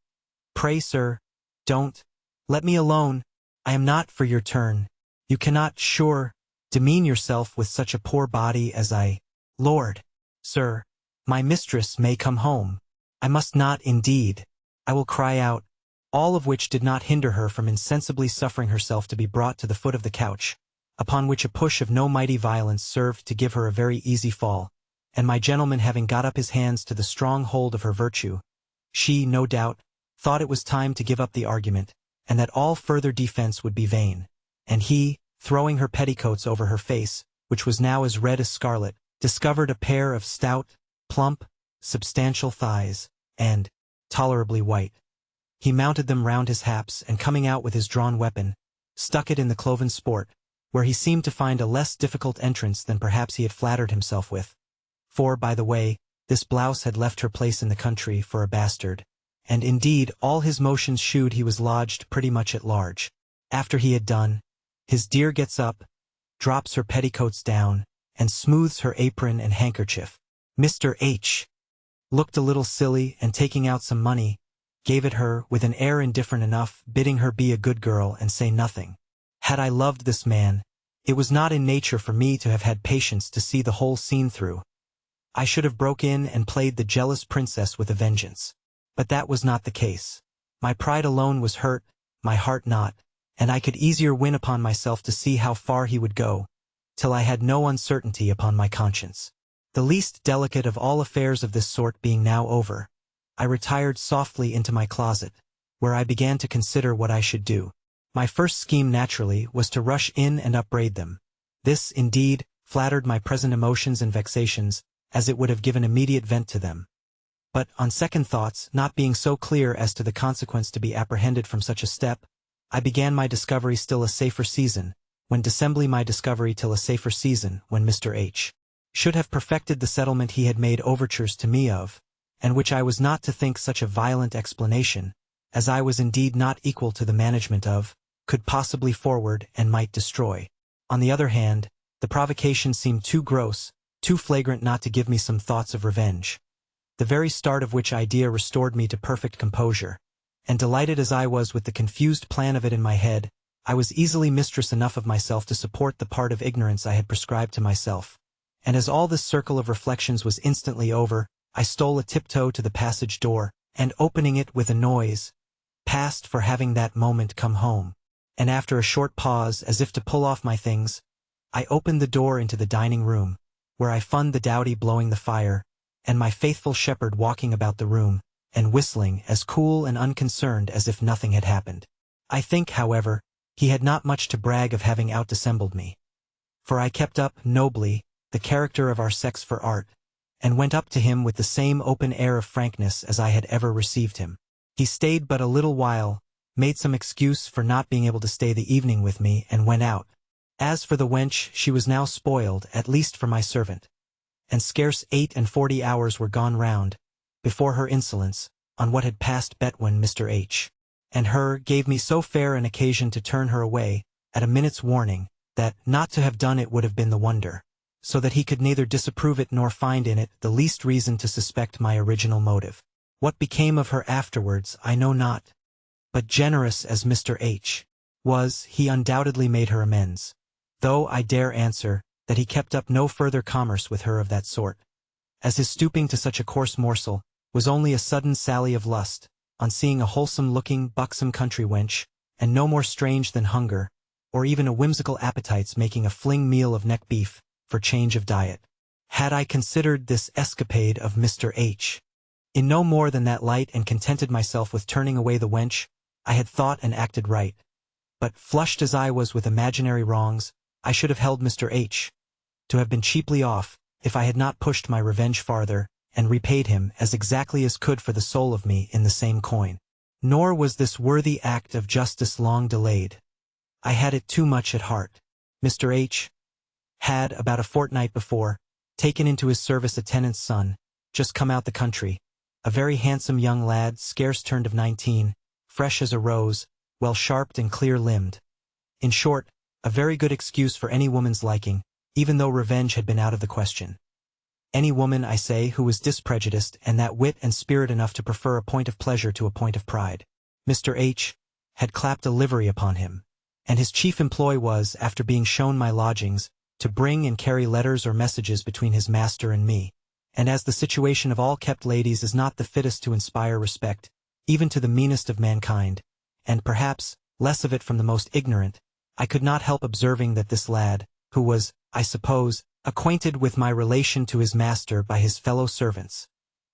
"Pray, sir, don't. Let me alone. I am not for your turn. You cannot, sure, demean yourself with such a poor body as I. Lord, sir, my mistress may come home. I must not, indeed. I will cry out," all of which did not hinder her from insensibly suffering herself to be brought to the foot of the couch, upon which a push of no mighty violence served to give her a very easy fall, and my gentleman having got up his hands to the strong hold of her virtue, she, no doubt, thought it was time to give up the argument, and that all further defense would be vain, and he, throwing her petticoats over her face, which was now as red as scarlet, discovered a pair of stout, plump, substantial thighs, and tolerably white. He mounted them round his haps, and coming out with his drawn weapon, stuck it in the cloven sport, where he seemed to find a less difficult entrance than perhaps he had flattered himself with. For, by the way, this blouse had left her place in the country for a bastard, and indeed all his motions shewed he was lodged pretty much at large. After he had done, his dear gets up, drops her petticoats down, and smooths her apron and handkerchief. Mr. H. looked a little silly, and taking out some money, gave it her with an air indifferent enough, bidding her be a good girl and say nothing. Had I loved this man, it was not in nature for me to have had patience to see the whole scene through. I should have broke in and played the jealous princess with a vengeance. But that was not the case. My pride alone was hurt, my heart not, and I could easier win upon myself to see how far he would go, till I had no uncertainty upon my conscience. The least delicate of all affairs of this sort being now over, I retired softly into my closet, where I began to consider what I should do. My first scheme naturally was to rush in and upbraid them. This, indeed, flattered my present emotions and vexations, as it would have given immediate vent to them. But, on second thoughts, not being so clear as to the consequence to be apprehended from such a step, I began my discovery still a safer season, when dissembly my discovery till a safer season, when Mr. H. should have perfected the settlement he had made overtures to me of, and which I was not to think such a violent explanation, as I was indeed not equal to the management of, could possibly forward and might destroy. On the other hand, the provocation seemed too gross, too flagrant not to give me some thoughts of revenge, the very start of which idea restored me to perfect composure, and delighted as I was with the confused plan of it in my head, I was easily mistress enough of myself to support the part of ignorance I had prescribed to myself, and as all this circle of reflections was instantly over, I stole a tiptoe to the passage door, and opening it with a noise, passed for having that moment come home, and after a short pause, as if to pull off my things, I opened the door into the dining room, where I found the dowdy blowing the fire, and my faithful shepherd walking about the room, and whistling as cool and unconcerned as if nothing had happened. I think, however, he had not much to brag of having outdissembled me, for I kept up, nobly, the character of our sex for art, and went up to him with the same open air of frankness as I had ever received him. He stayed but a little while, made some excuse for not being able to stay the evening with me, and went out. As for the wench, she was now spoiled, at least for my servant. And scarce 48 hours were gone round, before her insolence, on what had passed between Mr. H. and her, gave me so fair an occasion to turn her away, at a minute's warning, that not to have done it would have been the wonder, so that he could neither disapprove it nor find in it the least reason to suspect my original motive. What became of her afterwards I know not. But generous as Mr. H. was, he undoubtedly made her amends, though I dare answer that he kept up no further commerce with her of that sort, as his stooping to such a coarse morsel was only a sudden sally of lust, on seeing a wholesome-looking, buxom country wench, and no more strange than hunger, or even a whimsical appetite's making a fling meal of neck beef, for change of diet. Had I considered this escapade of Mr. H. in no more than that light and contented myself with turning away the wench, I had thought and acted right. But, flushed as I was with imaginary wrongs, I should have held Mr. H. to have been cheaply off, if I had not pushed my revenge farther, and repaid him as exactly as could for the soul of me in the same coin. Nor was this worthy act of justice long delayed. I had it too much at heart. Mr. H. had, about a fortnight before, taken into his service a tenant's son, just come out the country, a very handsome young lad, scarce turned of 19, fresh as a rose, well sharped and clear-limbed. In short, a very good excuse for any woman's liking, even though revenge had been out of the question. Any woman, I say, who was disprejudiced and that wit and spirit enough to prefer a point of pleasure to a point of pride. Mr. H. had clapped a livery upon him, and his chief employ was, after being shown my lodgings, to bring and carry letters or messages between his master and me, and as the situation of all kept ladies is not the fittest to inspire respect, even to the meanest of mankind, and perhaps less of it from the most ignorant, I could not help observing that this lad, who was, I suppose, acquainted with my relation to his master by his fellow servants,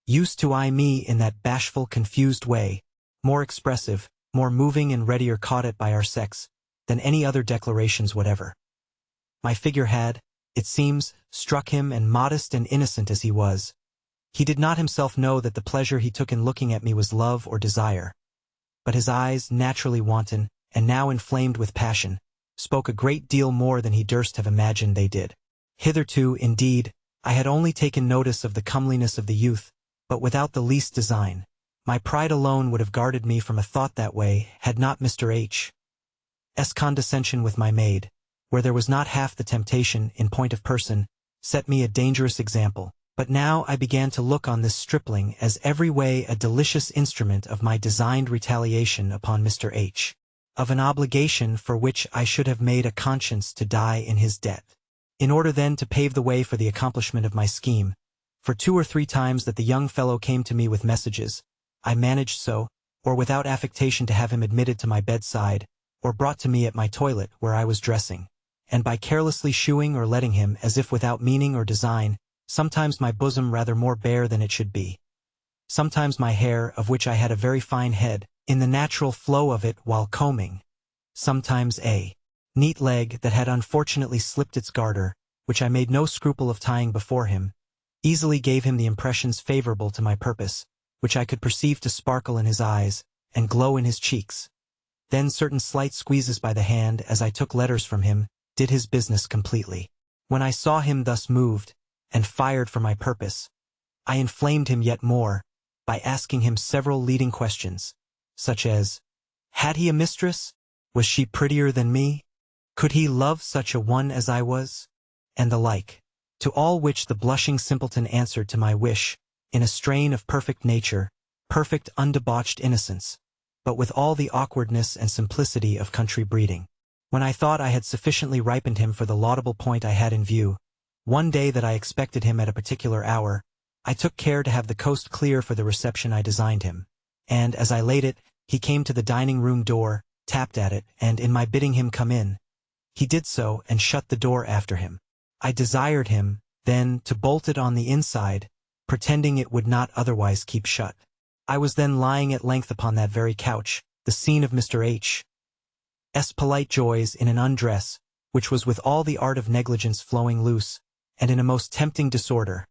used to eye me in that bashful, confused way, more expressive, more moving and readier caught at by our sex, than any other declarations whatever. My figure had, it seems, struck him, and modest and innocent as he was, he did not himself know that the pleasure he took in looking at me was love or desire. But his eyes, naturally wanton, and now inflamed with passion, spoke a great deal more than he durst have imagined they did. Hitherto, indeed, I had only taken notice of the comeliness of the youth, but without the least design. My pride alone would have guarded me from a thought that way, had not Mr. H.'s condescension with my maid, where there was not half the temptation, in point of person, set me a dangerous example. But now I began to look on this stripling as every way a delicious instrument of my designed retaliation upon Mr. H., of an obligation for which I should have made a conscience to die in his debt. In order then to pave the way for the accomplishment of my scheme, for 2 or 3 times that the young fellow came to me with messages, I managed so, or without affectation, to have him admitted to my bedside, or brought to me at my toilet where I was dressing, and by carelessly shewing or letting him, as if without meaning or design, sometimes my bosom rather more bare than it should be, sometimes my hair, of which I had a very fine head, in the natural flow of it while combing, sometimes a neat leg that had unfortunately slipped its garter, which I made no scruple of tying before him, easily gave him the impressions favorable to my purpose, which I could perceive to sparkle in his eyes, and glow in his cheeks. Then certain slight squeezes by the hand, as I took letters from him, did his business completely. When I saw him thus moved, and fired for my purpose, I inflamed him yet more, by asking him several leading questions, such as, had he a mistress? Was she prettier than me? Could he love such a one as I was? And the like. To all which the blushing simpleton answered to my wish, in a strain of perfect nature, perfect undebauched innocence, but with all the awkwardness and simplicity of country breeding. When I thought I had sufficiently ripened him for the laudable point I had in view, one day that I expected him at a particular hour, I took care to have the coast clear for the reception I designed him, and, as I laid it, he came to the dining-room door, tapped at it, and, in my bidding him come in, he did so and shut the door after him. I desired him, then, to bolt it on the inside, pretending it would not otherwise keep shut. I was then lying at length upon that very couch, the scene of Mr. H.'s polite joys, in an undress, which was with all the art of negligence flowing loose, and in a most tempting disorder.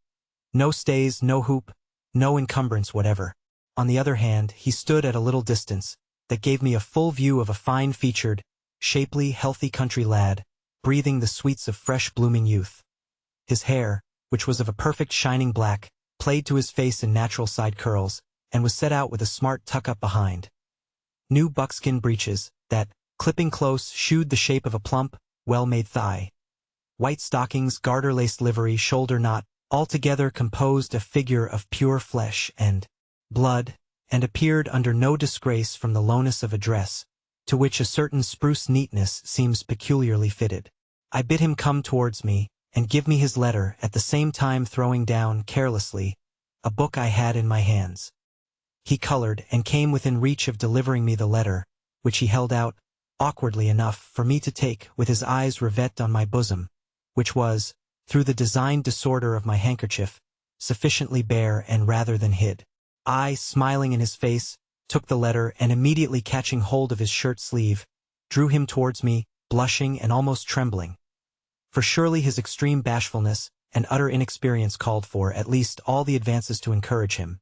No stays, no hoop, no encumbrance whatever. On the other hand, he stood at a little distance, that gave me a full view of a fine-featured, shapely, healthy country lad, breathing the sweets of fresh blooming youth. His hair, which was of a perfect shining black, played to his face in natural side curls, and was set out with a smart tuck-up behind. New buckskin breeches, that, clipping close, shewed the shape of a plump, well-made thigh. White stockings, garter-laced livery, shoulder knot, altogether composed a figure of pure flesh and blood, and appeared under no disgrace from the lowness of a dress, to which a certain spruce neatness seems peculiarly fitted. I bid him come towards me, and give me his letter, at the same time throwing down, carelessly, a book I had in my hands. He colored, and came within reach of delivering me the letter, which he held out, awkwardly enough, for me to take, with his eyes rivet on my bosom, which was, through the designed disorder of my handkerchief, sufficiently bare and rather than hid. I, smiling in his face, took the letter, and immediately catching hold of his shirt sleeve, drew him towards me, blushing and almost trembling. For surely his extreme bashfulness and utter inexperience called for, at least, all the advances to encourage him.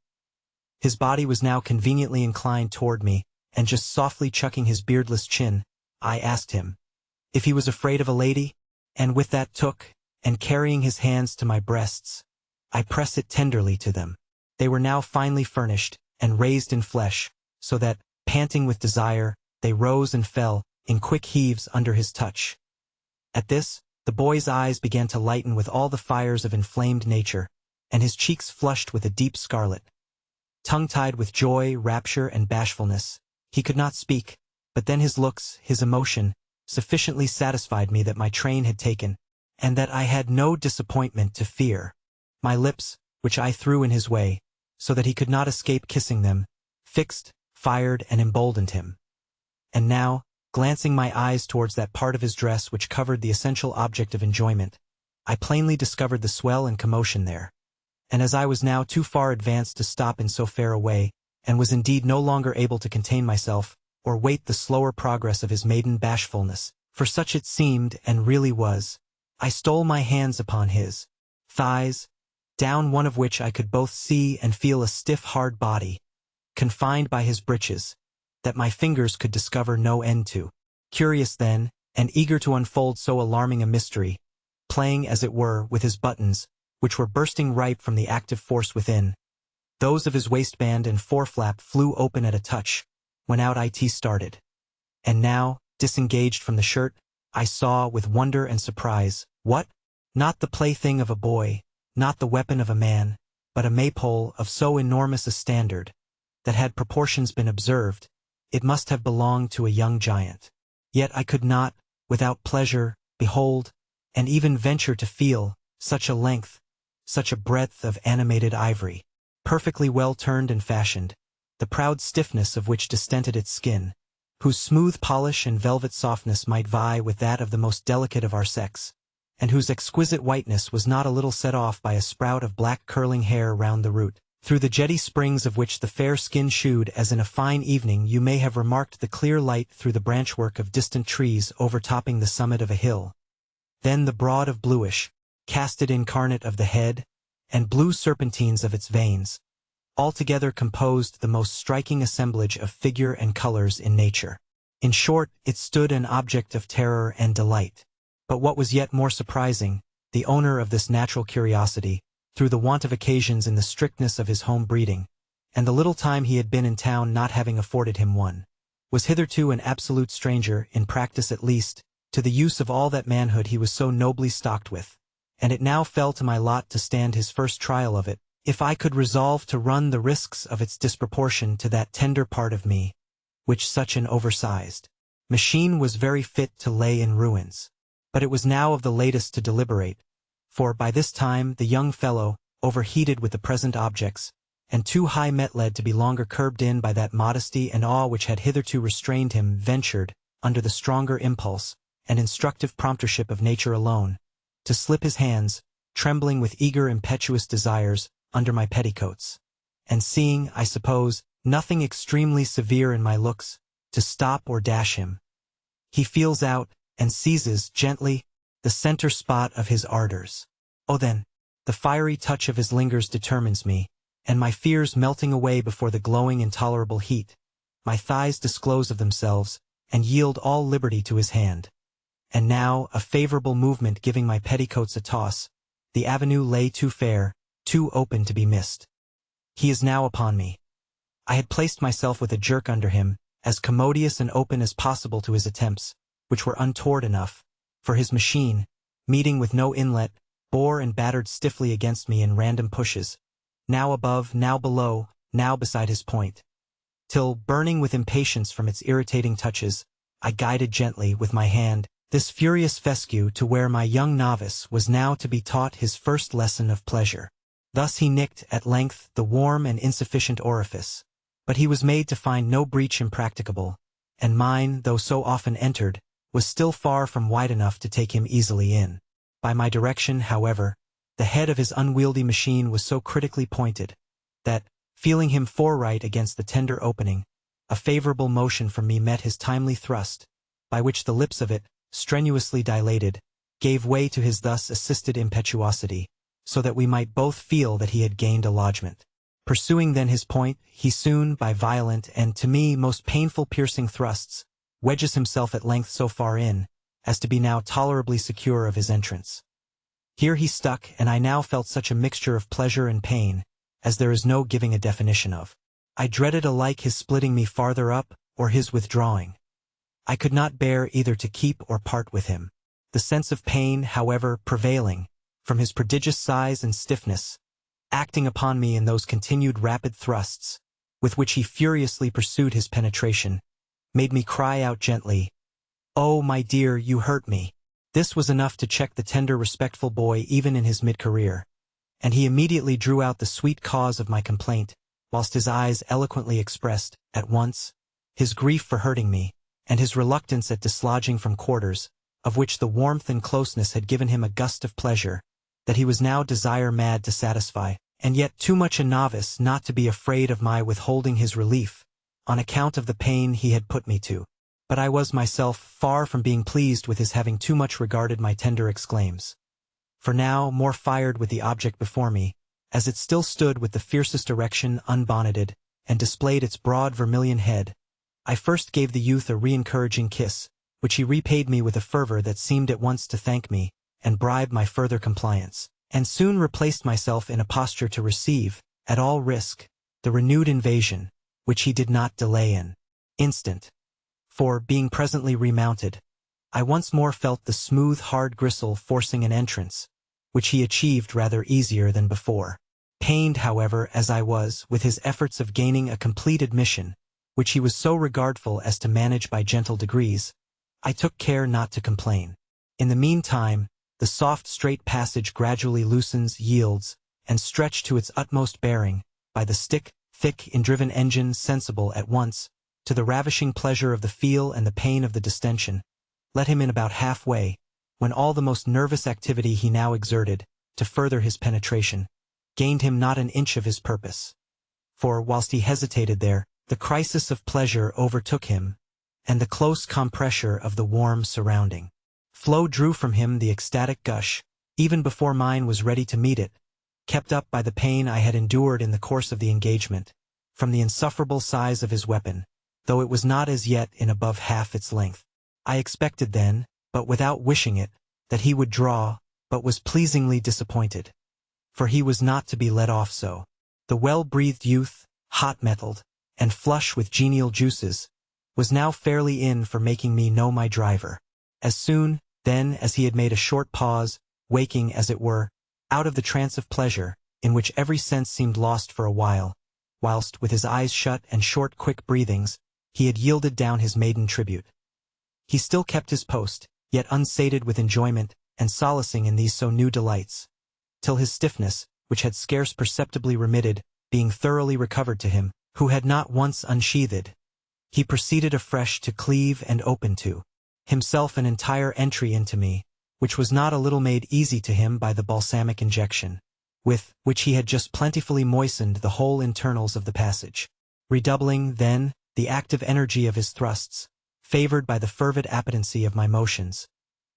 His body was now conveniently inclined toward me, and just softly chucking his beardless chin, I asked him if he was afraid of a lady, and with that took, and carrying his hands to my breasts, I pressed it tenderly to them. They were now finely furnished, and raised in flesh, so that, panting with desire, they rose and fell, in quick heaves under his touch. At this, the boy's eyes began to lighten with all the fires of inflamed nature, and his cheeks flushed with a deep scarlet. Tongue-tied with joy, rapture, and bashfulness, he could not speak, but then his looks, his emotion, sufficiently satisfied me that my train had taken, and that I had no disappointment to fear. My lips, which I threw in his way, so that he could not escape kissing them, fixed, fired, and emboldened him. And now, glancing my eyes towards that part of his dress which covered the essential object of enjoyment, I plainly discovered the swell and commotion there. And as I was now too far advanced to stop in so fair a way, and was indeed no longer able to contain myself, or wait the slower progress of his maiden bashfulness, for such it seemed and really was, I stole my hands upon his thighs, down one of which I could both see and feel a stiff hard body, confined by his breeches, that my fingers could discover no end to. Curious then, and eager to unfold so alarming a mystery, playing as it were with his buttons, which were bursting ripe from the active force within, those of his waistband and foreflap flew open at a touch, when out it started. And now, disengaged from the shirt, I saw, with wonder and surprise, what? Not the plaything of a boy, not the weapon of a man, but a maypole of so enormous a standard, that had proportions been observed, it must have belonged to a young giant. Yet I could not, without pleasure, behold, and even venture to feel, such a length, such a breadth of animated ivory, perfectly well turned and fashioned, the proud stiffness of which distended its skin, whose smooth polish and velvet softness might vie with that of the most delicate of our sex, and whose exquisite whiteness was not a little set off by a sprout of black curling hair round the root, through the jetty springs of which the fair skin shewed as in a fine evening you may have remarked the clear light through the branchwork of distant trees overtopping the summit of a hill. Then the broad of bluish, casted incarnate of the head, and blue serpentines of its veins, altogether composed the most striking assemblage of figure and colors in nature. In short, it stood an object of terror and delight. But what was yet more surprising, the owner of this natural curiosity, through the want of occasions in the strictness of his home breeding, and the little time he had been in town not having afforded him one, was hitherto an absolute stranger, in practice at least, to the use of all that manhood he was so nobly stocked with, and it now fell to my lot to stand his first trial of it, if I could resolve to run the risks of its disproportion to that tender part of me, which such an oversized machine was very fit to lay in ruins. But it was now of the latest to deliberate, for by this time the young fellow, overheated with the present objects, and too high metled to be longer curbed in by that modesty and awe which had hitherto restrained him, ventured, under the stronger impulse and instructive promptership of nature alone, to slip his hands, trembling with eager impetuous desires, under my petticoats, and seeing, I suppose, nothing extremely severe in my looks, to stop or dash him. He feels out, and seizes, gently, the center spot of his ardors. Oh then, the fiery touch of his lingers determines me, and my fears melting away before the glowing intolerable heat, my thighs disclose of themselves, and yield all liberty to his hand. and now, a favorable movement giving my petticoats a toss, the avenue lay too fair, too open to be missed. He is now upon me. I had placed myself with a jerk under him, as commodious and open as possible to his attempts, which were untoward enough, for his machine, meeting with no inlet, bore and battered stiffly against me in random pushes, now above, now below, now beside his point, till, burning with impatience from its irritating touches, I guided gently, with my hand, this furious fescue to where my young novice was now to be taught his first lesson of pleasure. Thus he nicked, at length, the warm and insufficient orifice, but he was made to find no breach impracticable, and mine, though so often entered, was still far from wide enough to take him easily in. By my direction, however, the head of his unwieldy machine was so critically pointed, that, feeling him foreright against the tender opening, a favorable motion from me met his timely thrust, by which the lips of it, strenuously dilated, gave way to his thus assisted impetuosity, so that we might both feel that he had gained a lodgment. Pursuing then his point, he soon, by violent and, to me, most painful piercing thrusts, wedges himself at length so far in, as to be now tolerably secure of his entrance. Here he stuck, and I now felt such a mixture of pleasure and pain, as there is no giving a definition of. I dreaded alike his splitting me farther up, or his withdrawing. I could not bear either to keep or part with him. The sense of pain, however, prevailing, from his prodigious size and stiffness, acting upon me in those continued rapid thrusts, with which he furiously pursued his penetration, made me cry out gently, "Oh, my dear, you hurt me." This was enough to check the tender, respectful boy even in his mid-career, and he immediately drew out the sweet cause of my complaint, whilst his eyes eloquently expressed, at once, his grief for hurting me, and his reluctance at dislodging from quarters, of which the warmth and closeness had given him a gust of pleasure, that he was now desire-mad to satisfy, and yet too much a novice not to be afraid of my withholding his relief, on account of the pain he had put me to. But I was myself far from being pleased with his having too much regarded my tender exclaims. For now, more fired with the object before me, as it still stood with the fiercest erection unbonneted, and displayed its broad vermilion head, I first gave the youth a re-encouraging kiss, which he repaid me with a fervor that seemed at once to thank me, and bribe my further compliance, and soon replaced myself in a posture to receive, at all risk, the renewed invasion, which he did not delay in instant. For, being presently remounted, I once more felt the smooth, hard gristle forcing an entrance, which he achieved rather easier than before. Pained, however, as I was, with his efforts of gaining a complete admission, which he was so regardful as to manage by gentle degrees, I took care not to complain. In the meantime, the soft straight passage gradually loosens, yields, and stretched to its utmost bearing, by the stick, thick, indriven engine sensible at once, to the ravishing pleasure of the feel and the pain of the distension, let him in about half-way, when all the most nervous activity he now exerted, to further his penetration, gained him not an inch of his purpose. For, whilst he hesitated there, the crisis of pleasure overtook him, and the close compressure of the warm surrounding flow drew from him the ecstatic gush, even before mine was ready to meet it, kept up by the pain I had endured in the course of the engagement, from the insufferable size of his weapon, though it was not as yet in above half its length. I expected then, but without wishing it, that he would draw, but was pleasingly disappointed. For he was not to be let off so. The well-breathed youth, hot-mettled, and flush with genial juices, was now fairly in for making me know my driver. As soon, then, as he had made a short pause, waking, as it were, out of the trance of pleasure, in which every sense seemed lost for a while, whilst, with his eyes shut and short quick breathings, he had yielded down his maiden tribute. He still kept his post, yet unsated with enjoyment, and solacing in these so new delights, till his stiffness, which had scarce perceptibly remitted, being thoroughly recovered to him, who had not once unsheathed, he proceeded afresh to cleave and open to himself an entire entry into me, which was not a little made easy to him by the balsamic injection, with which he had just plentifully moistened the whole internals of the passage. Redoubling, then, the active energy of his thrusts, favored by the fervid appetency of my motions,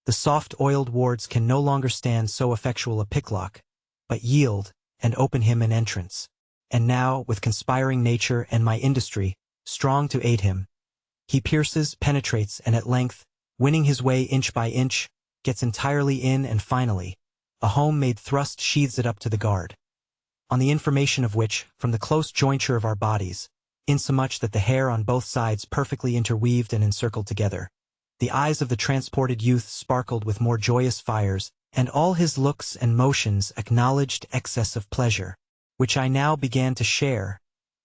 the soft oiled wards can no longer stand so effectual a picklock, but yield, and open him an entrance. And now, with conspiring nature and my industry, strong to aid him, he pierces, penetrates, and at length, winning his way inch by inch, gets entirely in and finally, a homemade thrust sheathes it up to the guard. On the information of which, from the close jointure of our bodies, insomuch that the hair on both sides perfectly interweaved and encircled together, the eyes of the transported youth sparkled with more joyous fires, and all his looks and motions acknowledged excess of pleasure, which I now began to share,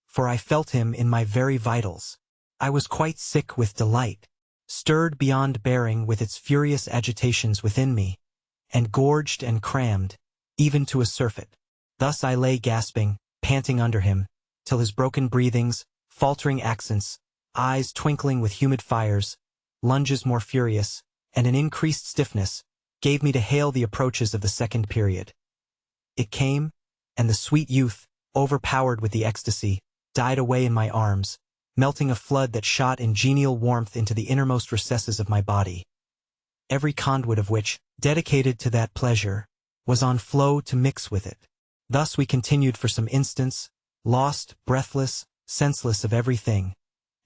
for I felt him in my very vitals. I was quite sick with delight, stirred beyond bearing with its furious agitations within me, and gorged and crammed, even to a surfeit. Thus I lay gasping, panting under him, till his broken breathings, faltering accents, eyes twinkling with humid fires, lunges more furious, and an increased stiffness, gave me to hail the approaches of the second period. It came, and the sweet youth, overpowered with the ecstasy, died away in my arms, melting a flood that shot in genial warmth into the innermost recesses of my body, every conduit of which, dedicated to that pleasure, was on flow to mix with it. Thus we continued for some instants, lost, breathless, senseless of everything,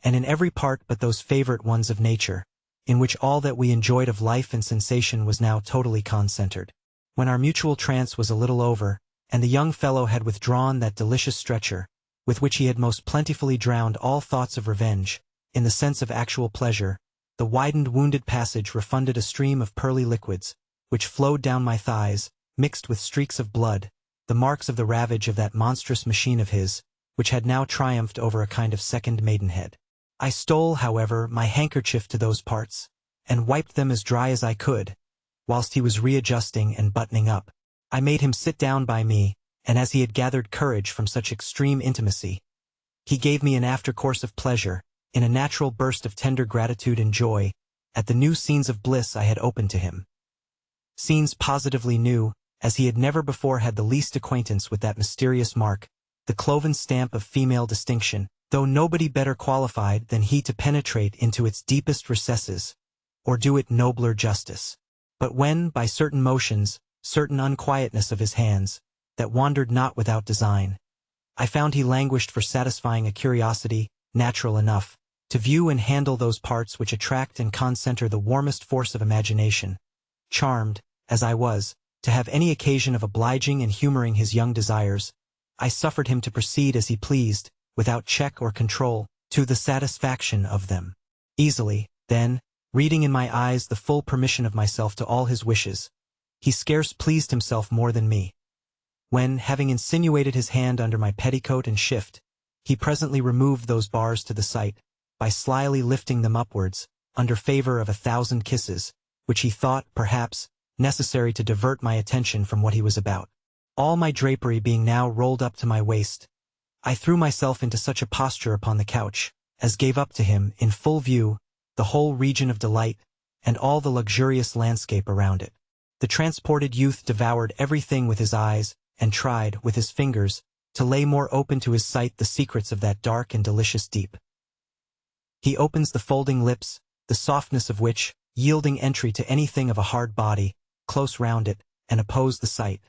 and in every part but those favorite ones of nature, in which all that we enjoyed of life and sensation was now totally concentred. When our mutual trance was a little over, and the young fellow had withdrawn that delicious stretcher, with which he had most plentifully drowned all thoughts of revenge, in the sense of actual pleasure, the widened wounded passage refunded a stream of pearly liquids, which flowed down my thighs, mixed with streaks of blood, the marks of the ravage of that monstrous machine of his, which had now triumphed over a kind of second maidenhead. I stole, however, my handkerchief to those parts, and wiped them as dry as I could, whilst he was readjusting and buttoning up. I made him sit down by me, and as he had gathered courage from such extreme intimacy, he gave me an after-course of pleasure, in a natural burst of tender gratitude and joy, at the new scenes of bliss I had opened to him. Scenes positively new, as he had never before had the least acquaintance with that mysterious mark, the cloven stamp of female distinction, though nobody better qualified than he to penetrate into its deepest recesses, or do it nobler justice. But when, by certain motions, certain unquietness of his hands, that wandered not without design, I found he languished for satisfying a curiosity, natural enough, to view and handle those parts which attract and concentre the warmest force of imagination, charmed, as I was, to have any occasion of obliging and humoring his young desires, I suffered him to proceed as he pleased, without check or control, to the satisfaction of them. Easily, then, reading in my eyes the full permission of myself to all his wishes, he scarce pleased himself more than me. When, having insinuated his hand under my petticoat and shift, he presently removed those bars to the sight, by slyly lifting them upwards, under favor of 1,000 kisses, which he thought, perhaps, necessary to divert my attention from what he was about. All my drapery being now rolled up to my waist, I threw myself into such a posture upon the couch, as gave up to him, in full view, the whole region of delight, and all the luxurious landscape around it. The transported youth devoured everything with his eyes, and tried, with his fingers, to lay more open to his sight the secrets of that dark and delicious deep. He opens the folding lips, the softness of which, yielding entry to anything of a hard body, close round it, and oppose the sight,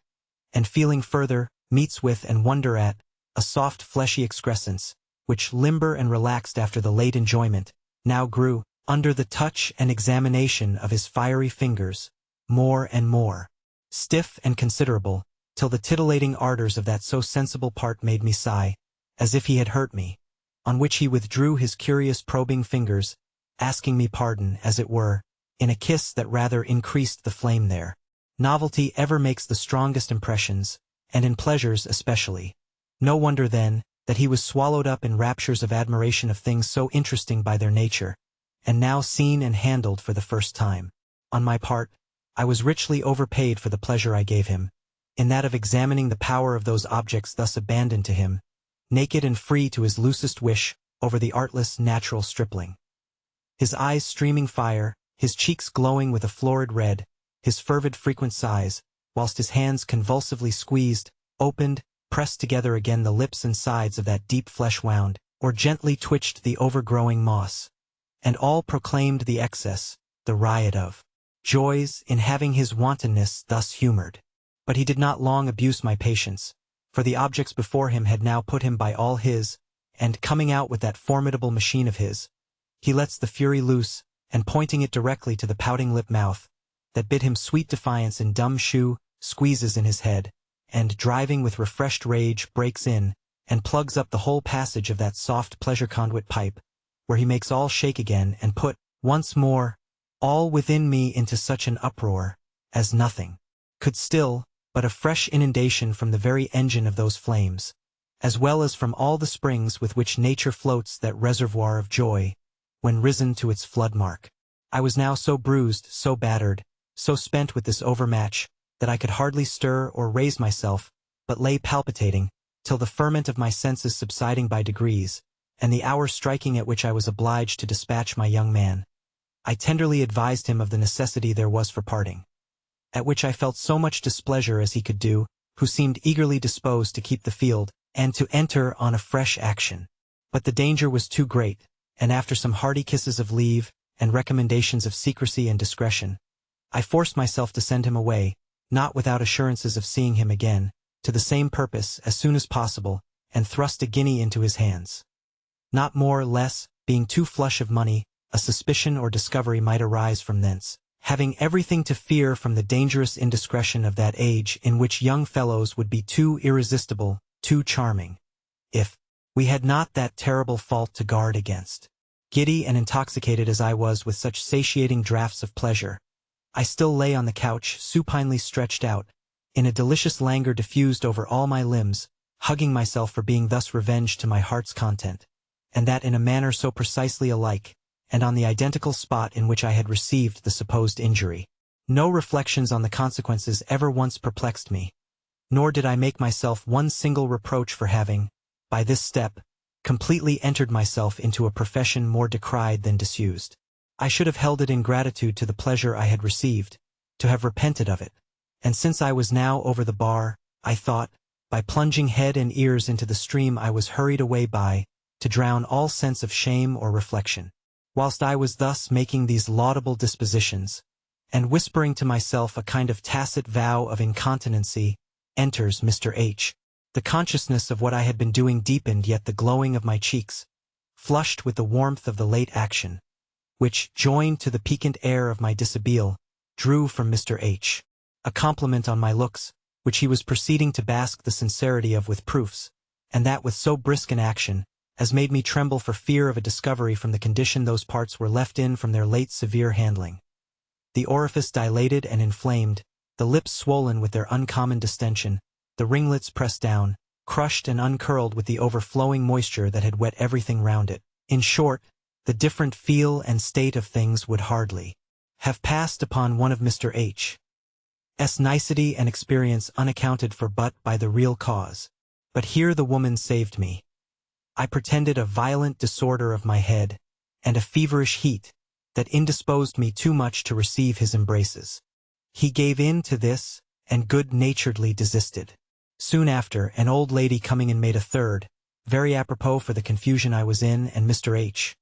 and feeling further, meets with and wonder at, a soft fleshy excrescence, which, limber and relaxed after the late enjoyment, now grew, under the touch and examination of his fiery fingers, more and more stiff and considerable, till the titillating ardors of that so sensible part made me sigh, as if he had hurt me, on which he withdrew his curious probing fingers, asking me pardon, as it were, in a kiss that rather increased the flame there. Novelty ever makes the strongest impressions, and in pleasures especially. No wonder, then, that he was swallowed up in raptures of admiration of things so interesting by their nature, and now seen and handled for the first time. On my part, I was richly overpaid for the pleasure I gave him, in that of examining the power of those objects thus abandoned to him, naked and free to his loosest wish, over the artless, natural stripling. His eyes streaming fire, his cheeks glowing with a florid red, his fervid frequent sighs, whilst his hands convulsively squeezed, opened, pressed together again the lips and sides of that deep flesh-wound, or gently twitched the overgrowing moss, and all proclaimed the excess, the riot of joys in having his wantonness thus humored. But he did not long abuse my patience, for the objects before him had now put him by all his, and, coming out with that formidable machine of his, he lets the fury loose, and pointing it directly to the pouting lip mouth, that bid him sweet defiance in dumb shoe squeezes in his head, and, driving with refreshed rage, breaks in, and plugs up the whole passage of that soft pleasure conduit pipe, where he makes all shake again and put, once more, all within me into such an uproar, as nothing could still, but a fresh inundation from the very engine of those flames, as well as from all the springs with which nature floats that reservoir of joy, when risen to its flood mark. I was now so bruised, so battered, so spent with this overmatch, that I could hardly stir or raise myself, but lay palpitating, till the ferment of my senses subsiding by degrees, and the hour striking at which I was obliged to dispatch my young man, I tenderly advised him of the necessity there was for parting. At which I felt so much displeasure as he could do, who seemed eagerly disposed to keep the field, and to enter on a fresh action. But the danger was too great, and after some hearty kisses of leave, and recommendations of secrecy and discretion, I forced myself to send him away, not without assurances of seeing him again, to the same purpose as soon as possible, and thrust a guinea into his hands. Not more or less, being too flush of money, a suspicion or discovery might arise from thence, having everything to fear from the dangerous indiscretion of that age in which young fellows would be too irresistible, too charming, if we had not that terrible fault to guard against. Giddy and intoxicated as I was with such satiating draughts of pleasure, I still lay on the couch, supinely stretched out, in a delicious languor diffused over all my limbs, hugging myself for being thus revenged to my heart's content, and that in a manner so precisely alike, and on the identical spot in which I had received the supposed injury. No reflections on the consequences ever once perplexed me, nor did I make myself one single reproach for having, by this step, completely entered myself into a profession more decried than disused. I should have held it in gratitude to the pleasure I had received, to have repented of it, and since I was now over the bar, I thought, by plunging head and ears into the stream I was hurried away by, to drown all sense of shame or reflection. Whilst I was thus making these laudable dispositions, and whispering to myself a kind of tacit vow of incontinency, enters Mr. H. The consciousness of what I had been doing deepened yet the glowing of my cheeks, flushed with the warmth of the late action, which, joined to the piquant air of my dishabille, drew from Mr. H. a compliment on my looks, which he was proceeding to bask the sincerity of with proofs, and that with so brisk an action, as made me tremble for fear of a discovery from the condition those parts were left in from their late severe handling. The orifice dilated and inflamed, the lips swollen with their uncommon distension, the ringlets pressed down, crushed and uncurled with the overflowing moisture that had wet everything round it. In short, the different feel and state of things would hardly have passed upon one of Mr. H.'s nicety and experience unaccounted for but by the real cause. But here the woman saved me. I pretended a violent disorder of my head, and a feverish heat, that indisposed me too much to receive his embraces. He gave in to this, and good-naturedly desisted. Soon after, an old lady coming in made a third, very apropos for the confusion I was in, and Mr. H.,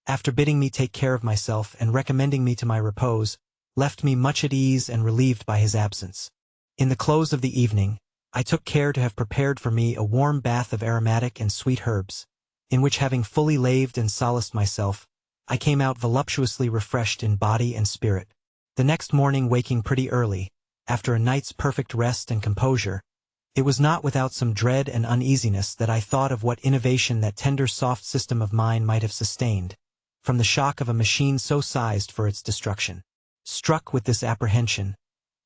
after bidding me take care of myself and recommending me to my repose, left me much at ease and relieved by his absence. In the close of the evening, I took care to have prepared for me a warm bath of aromatic and sweet herbs, in which having fully laved and solaced myself, I came out voluptuously refreshed in body and spirit. The next morning, waking pretty early, after a night's perfect rest and composure, it was not without some dread and uneasiness that I thought of what innovation that tender soft system of mine might have sustained, from the shock of a machine so sized for its destruction. Struck with this apprehension,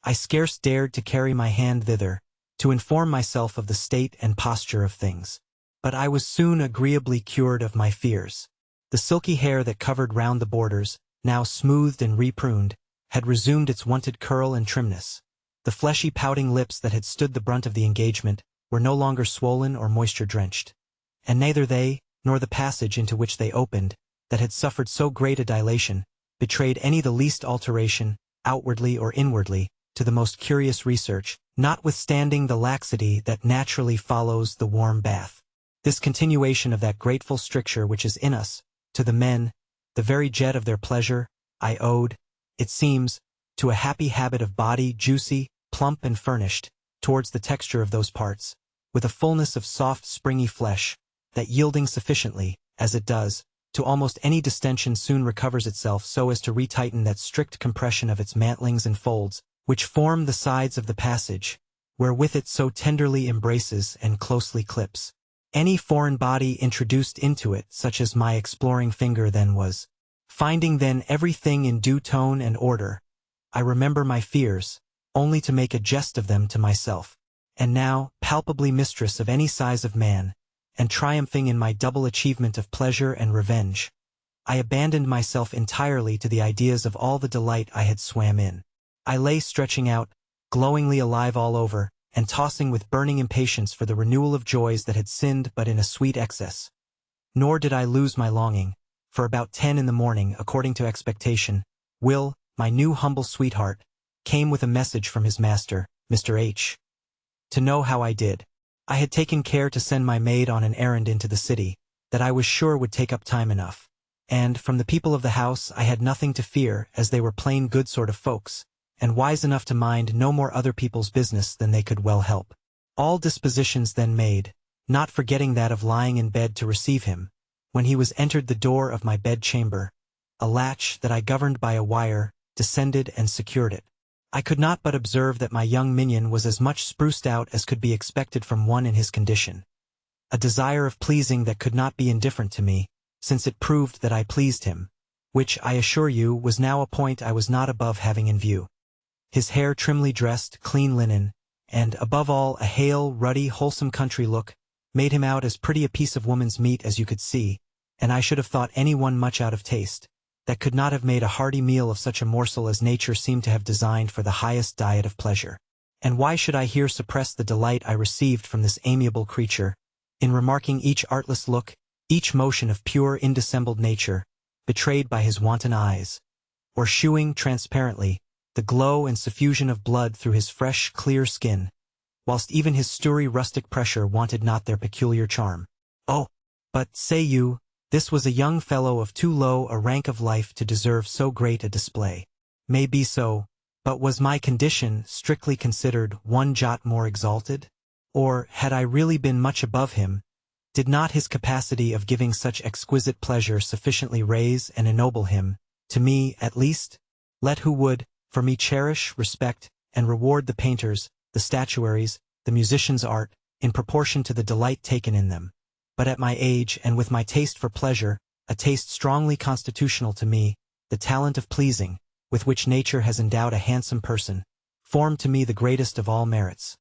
I scarce dared to carry my hand thither, to inform myself of the state and posture of things. But I was soon agreeably cured of my fears. The silky hair that covered round the borders, now smoothed and repruned, had resumed its wonted curl and trimness. The fleshy pouting lips that had stood the brunt of the engagement were no longer swollen or moisture-drenched, and neither they, nor the passage into which they opened, that had suffered so great a dilation, betrayed any the least alteration, outwardly or inwardly, to the most curious research, notwithstanding the laxity that naturally follows the warm bath. This continuation of that grateful stricture which is in us, to the men, the very jet of their pleasure, I owed, it seems, to a happy habit of body, juicy, plump and furnished, towards the texture of those parts, with a fullness of soft springy flesh, that yielding sufficiently, as it does, to almost any distension soon recovers itself so as to retighten that strict compression of its mantlings and folds, which form the sides of the passage, wherewith it so tenderly embraces and closely clips any foreign body introduced into it, such as my exploring finger then was. Finding then everything in due tone and order, I remember my fears, only to make a jest of them to myself. And now, palpably mistress of any size of man, and triumphing in my double achievement of pleasure and revenge, I abandoned myself entirely to the ideas of all the delight I had swam in. I lay stretching out, glowingly alive all over, and tossing with burning impatience for the renewal of joys that had sinned but in a sweet excess. Nor did I lose my longing, for about 10 in the morning, according to expectation, Will, my new humble sweetheart, came with a message from his master, Mr. H., to know how I did. I had taken care to send my maid on an errand into the city, that I was sure would take up time enough, and from the people of the house I had nothing to fear, as they were plain good sort of folks, and wise enough to mind no more other people's business than they could well help. All dispositions then made, not forgetting that of lying in bed to receive him, when he was entered the door of my bed-chamber, a latch that I governed by a wire, descended and secured it. I could not but observe that my young minion was as much spruced out as could be expected from one in his condition. A desire of pleasing that could not be indifferent to me, since it proved that I pleased him, which, I assure you, was now a point I was not above having in view. His hair trimly dressed, clean linen, and, above all, a hale, ruddy, wholesome country look, made him out as pretty a piece of woman's meat as you could see, and I should have thought any one much out of taste, that could not have made a hearty meal of such a morsel as nature seemed to have designed for the highest diet of pleasure. And why should I here suppress the delight I received from this amiable creature, in remarking each artless look, each motion of pure indissembled nature, betrayed by his wanton eyes, or shewing, transparently, the glow and suffusion of blood through his fresh, clear skin, whilst even his stoury rustic pressure wanted not their peculiar charm. Oh, but, say you, this was a young fellow of too low a rank of life to deserve so great a display. May be so, but was my condition, strictly considered, one jot more exalted? Or, had I really been much above him, did not his capacity of giving such exquisite pleasure sufficiently raise and ennoble him, to me, at least? Let who would, for me cherish, respect, and reward the painters, the statuaries, the musicians' art, in proportion to the delight taken in them. But at my age, and with my taste for pleasure, a taste strongly constitutional to me, the talent of pleasing, with which nature has endowed a handsome person, formed to me the greatest of all merits,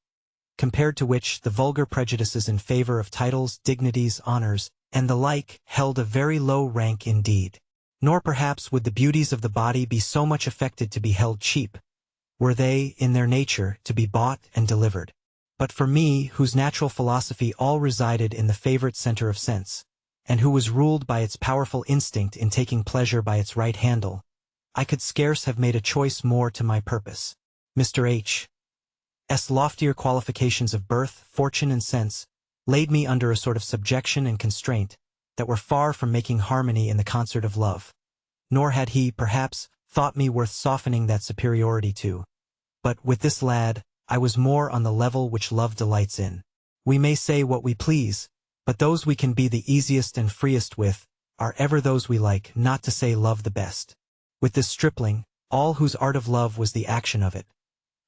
compared to which the vulgar prejudices in favor of titles, dignities, honors, and the like, held a very low rank indeed. Nor perhaps would the beauties of the body be so much affected to be held cheap, were they, in their nature, to be bought and delivered. But for me, whose natural philosophy all resided in the favorite center of sense, and who was ruled by its powerful instinct in taking pleasure by its right handle, I could scarce have made a choice more to my purpose. Mr. H.'s loftier qualifications of birth, fortune, and sense laid me under a sort of subjection and constraint that were far from making harmony in the concert of love. Nor had he, perhaps, thought me worth softening that superiority to. But with this lad, I was more on the level which love delights in. We may say what we please, but those we can be the easiest and freest with are ever those we like, not to say love the best. With this stripling, all whose art of love was the action of it,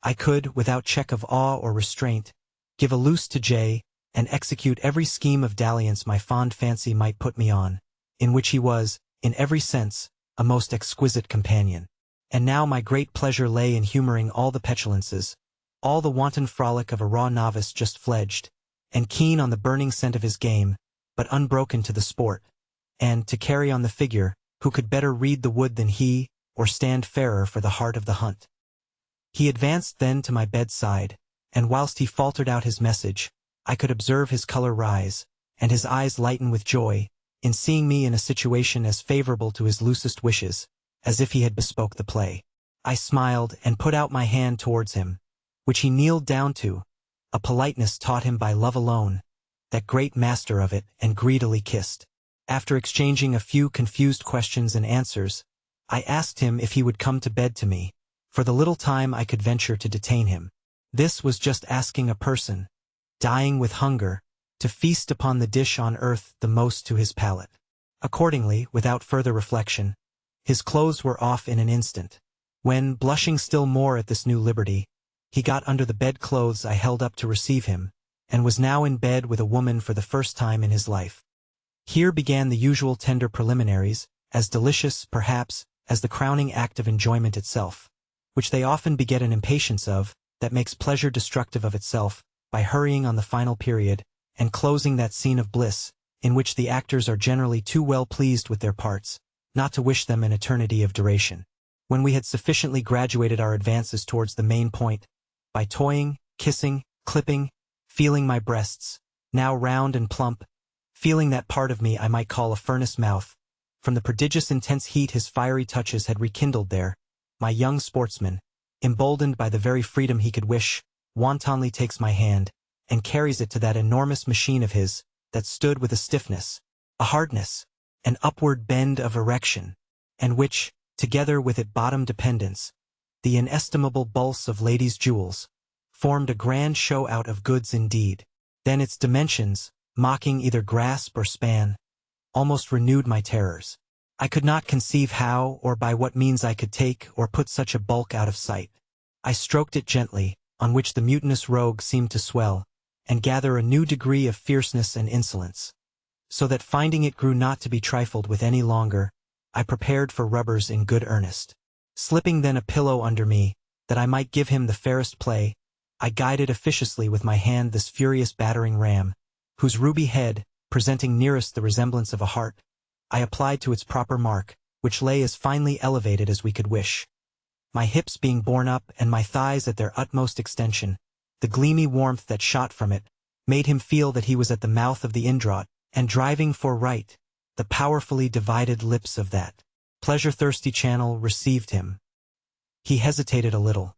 I could, without check of awe or restraint, give a loose to J, and execute every scheme of dalliance my fond fancy might put me on, in which he was, in every sense, a most exquisite companion. And now my great pleasure lay in humoring all the petulances, all the wanton frolic of a raw novice just fledged, and keen on the burning scent of his game, but unbroken to the sport, and to carry on the figure, who could better read the wood than he, or stand fairer for the heart of the hunt. He advanced then to my bedside, and whilst he faltered out his message, I could observe his color rise, and his eyes lighten with joy, in seeing me in a situation as favorable to his loosest wishes, as if he had bespoke the play. I smiled, and put out my hand towards him, which he kneeled down to, a politeness taught him by love alone, that great master of it, and greedily kissed. After exchanging a few confused questions and answers, I asked him if he would come to bed to me, for the little time I could venture to detain him. This was just asking a person, dying with hunger, to feast upon the dish on earth the most to his palate. Accordingly, without further reflection, his clothes were off in an instant. When, blushing still more at this new liberty, he got under the bedclothes I held up to receive him, and was now in bed with a woman for the first time in his life. Here began the usual tender preliminaries, as delicious, perhaps, as the crowning act of enjoyment itself, which they often beget an impatience of, that makes pleasure destructive of itself, by hurrying on the final period, and closing that scene of bliss, in which the actors are generally too well pleased with their parts, not to wish them an eternity of duration. When we had sufficiently graduated our advances towards the main point, by toying, kissing, clipping, feeling my breasts, now round and plump, feeling that part of me I might call a furnace mouth, from the prodigious intense heat his fiery touches had rekindled there, my young sportsman, emboldened by the very freedom he could wish, wantonly takes my hand, and carries it to that enormous machine of his, that stood with a stiffness, a hardness, an upward bend of erection, and which, together with its bottom dependence, the inestimable bulse of ladies' jewels, formed a grand show out of goods indeed. Then its dimensions, mocking either grasp or span, almost renewed my terrors. I could not conceive how or by what means I could take or put such a bulk out of sight. I stroked it gently, on which the mutinous rogue seemed to swell, and gather a new degree of fierceness and insolence, so that finding it grew not to be trifled with any longer, I prepared for rubbers in good earnest. Slipping then a pillow under me, that I might give him the fairest play, I guided officiously with my hand this furious battering ram, whose ruby head, presenting nearest the resemblance of a heart, I applied to its proper mark, which lay as finely elevated as we could wish. My hips being borne up and my thighs at their utmost extension, the gleamy warmth that shot from it made him feel that he was at the mouth of the indraught, and driving for right, the powerfully divided lips of that pleasure-thirsty channel received him. He hesitated a little.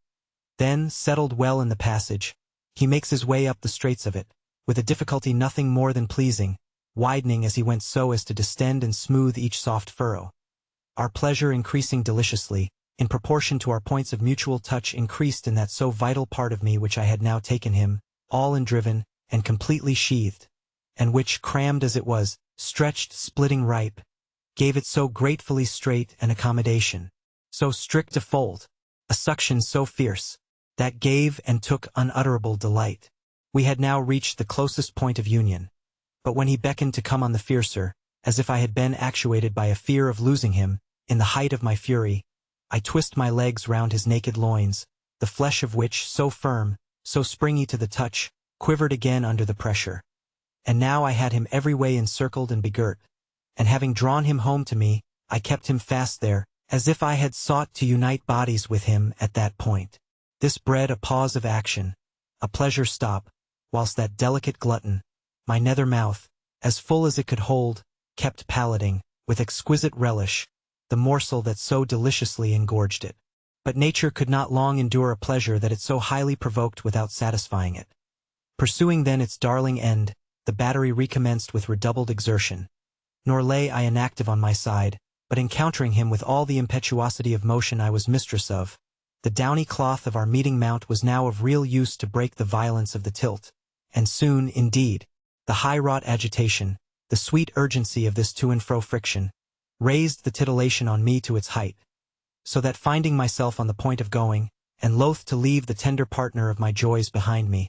Then, settled well in the passage, he makes his way up the straits of it, with a difficulty nothing more than pleasing, widening as he went so as to distend and smooth each soft furrow. Our pleasure increasing deliciously, in proportion to our points of mutual touch increased in that so vital part of me which I had now taken him, all indriven, and completely sheathed, and which, crammed as it was, stretched, splitting ripe, gave it so gratefully straight an accommodation, so strict a fold, a suction so fierce, that gave and took unutterable delight. We had now reached the closest point of union, but when he beckoned to come on the fiercer, as if I had been actuated by a fear of losing him, in the height of my fury, I twist my legs round his naked loins, the flesh of which, so firm, so springy to the touch, quivered again under the pressure. And now I had him every way encircled and begirt, and having drawn him home to me, I kept him fast there, as if I had sought to unite bodies with him at that point. This bred a pause of action, a pleasure stop, whilst that delicate glutton, my nether mouth, as full as it could hold, kept palating, with exquisite relish, the morsel that so deliciously engorged it. But nature could not long endure a pleasure that it so highly provoked without satisfying it. Pursuing then its darling end, the battery recommenced with redoubled exertion. Nor lay I inactive on my side, but encountering him with all the impetuosity of motion I was mistress of. The downy cloth of our meeting mount was now of real use to break the violence of the tilt, and soon, indeed, the high-wrought agitation, the sweet urgency of this to-and-fro friction, raised the titillation on me to its height, so that finding myself on the point of going, and loath to leave the tender partner of my joys behind me,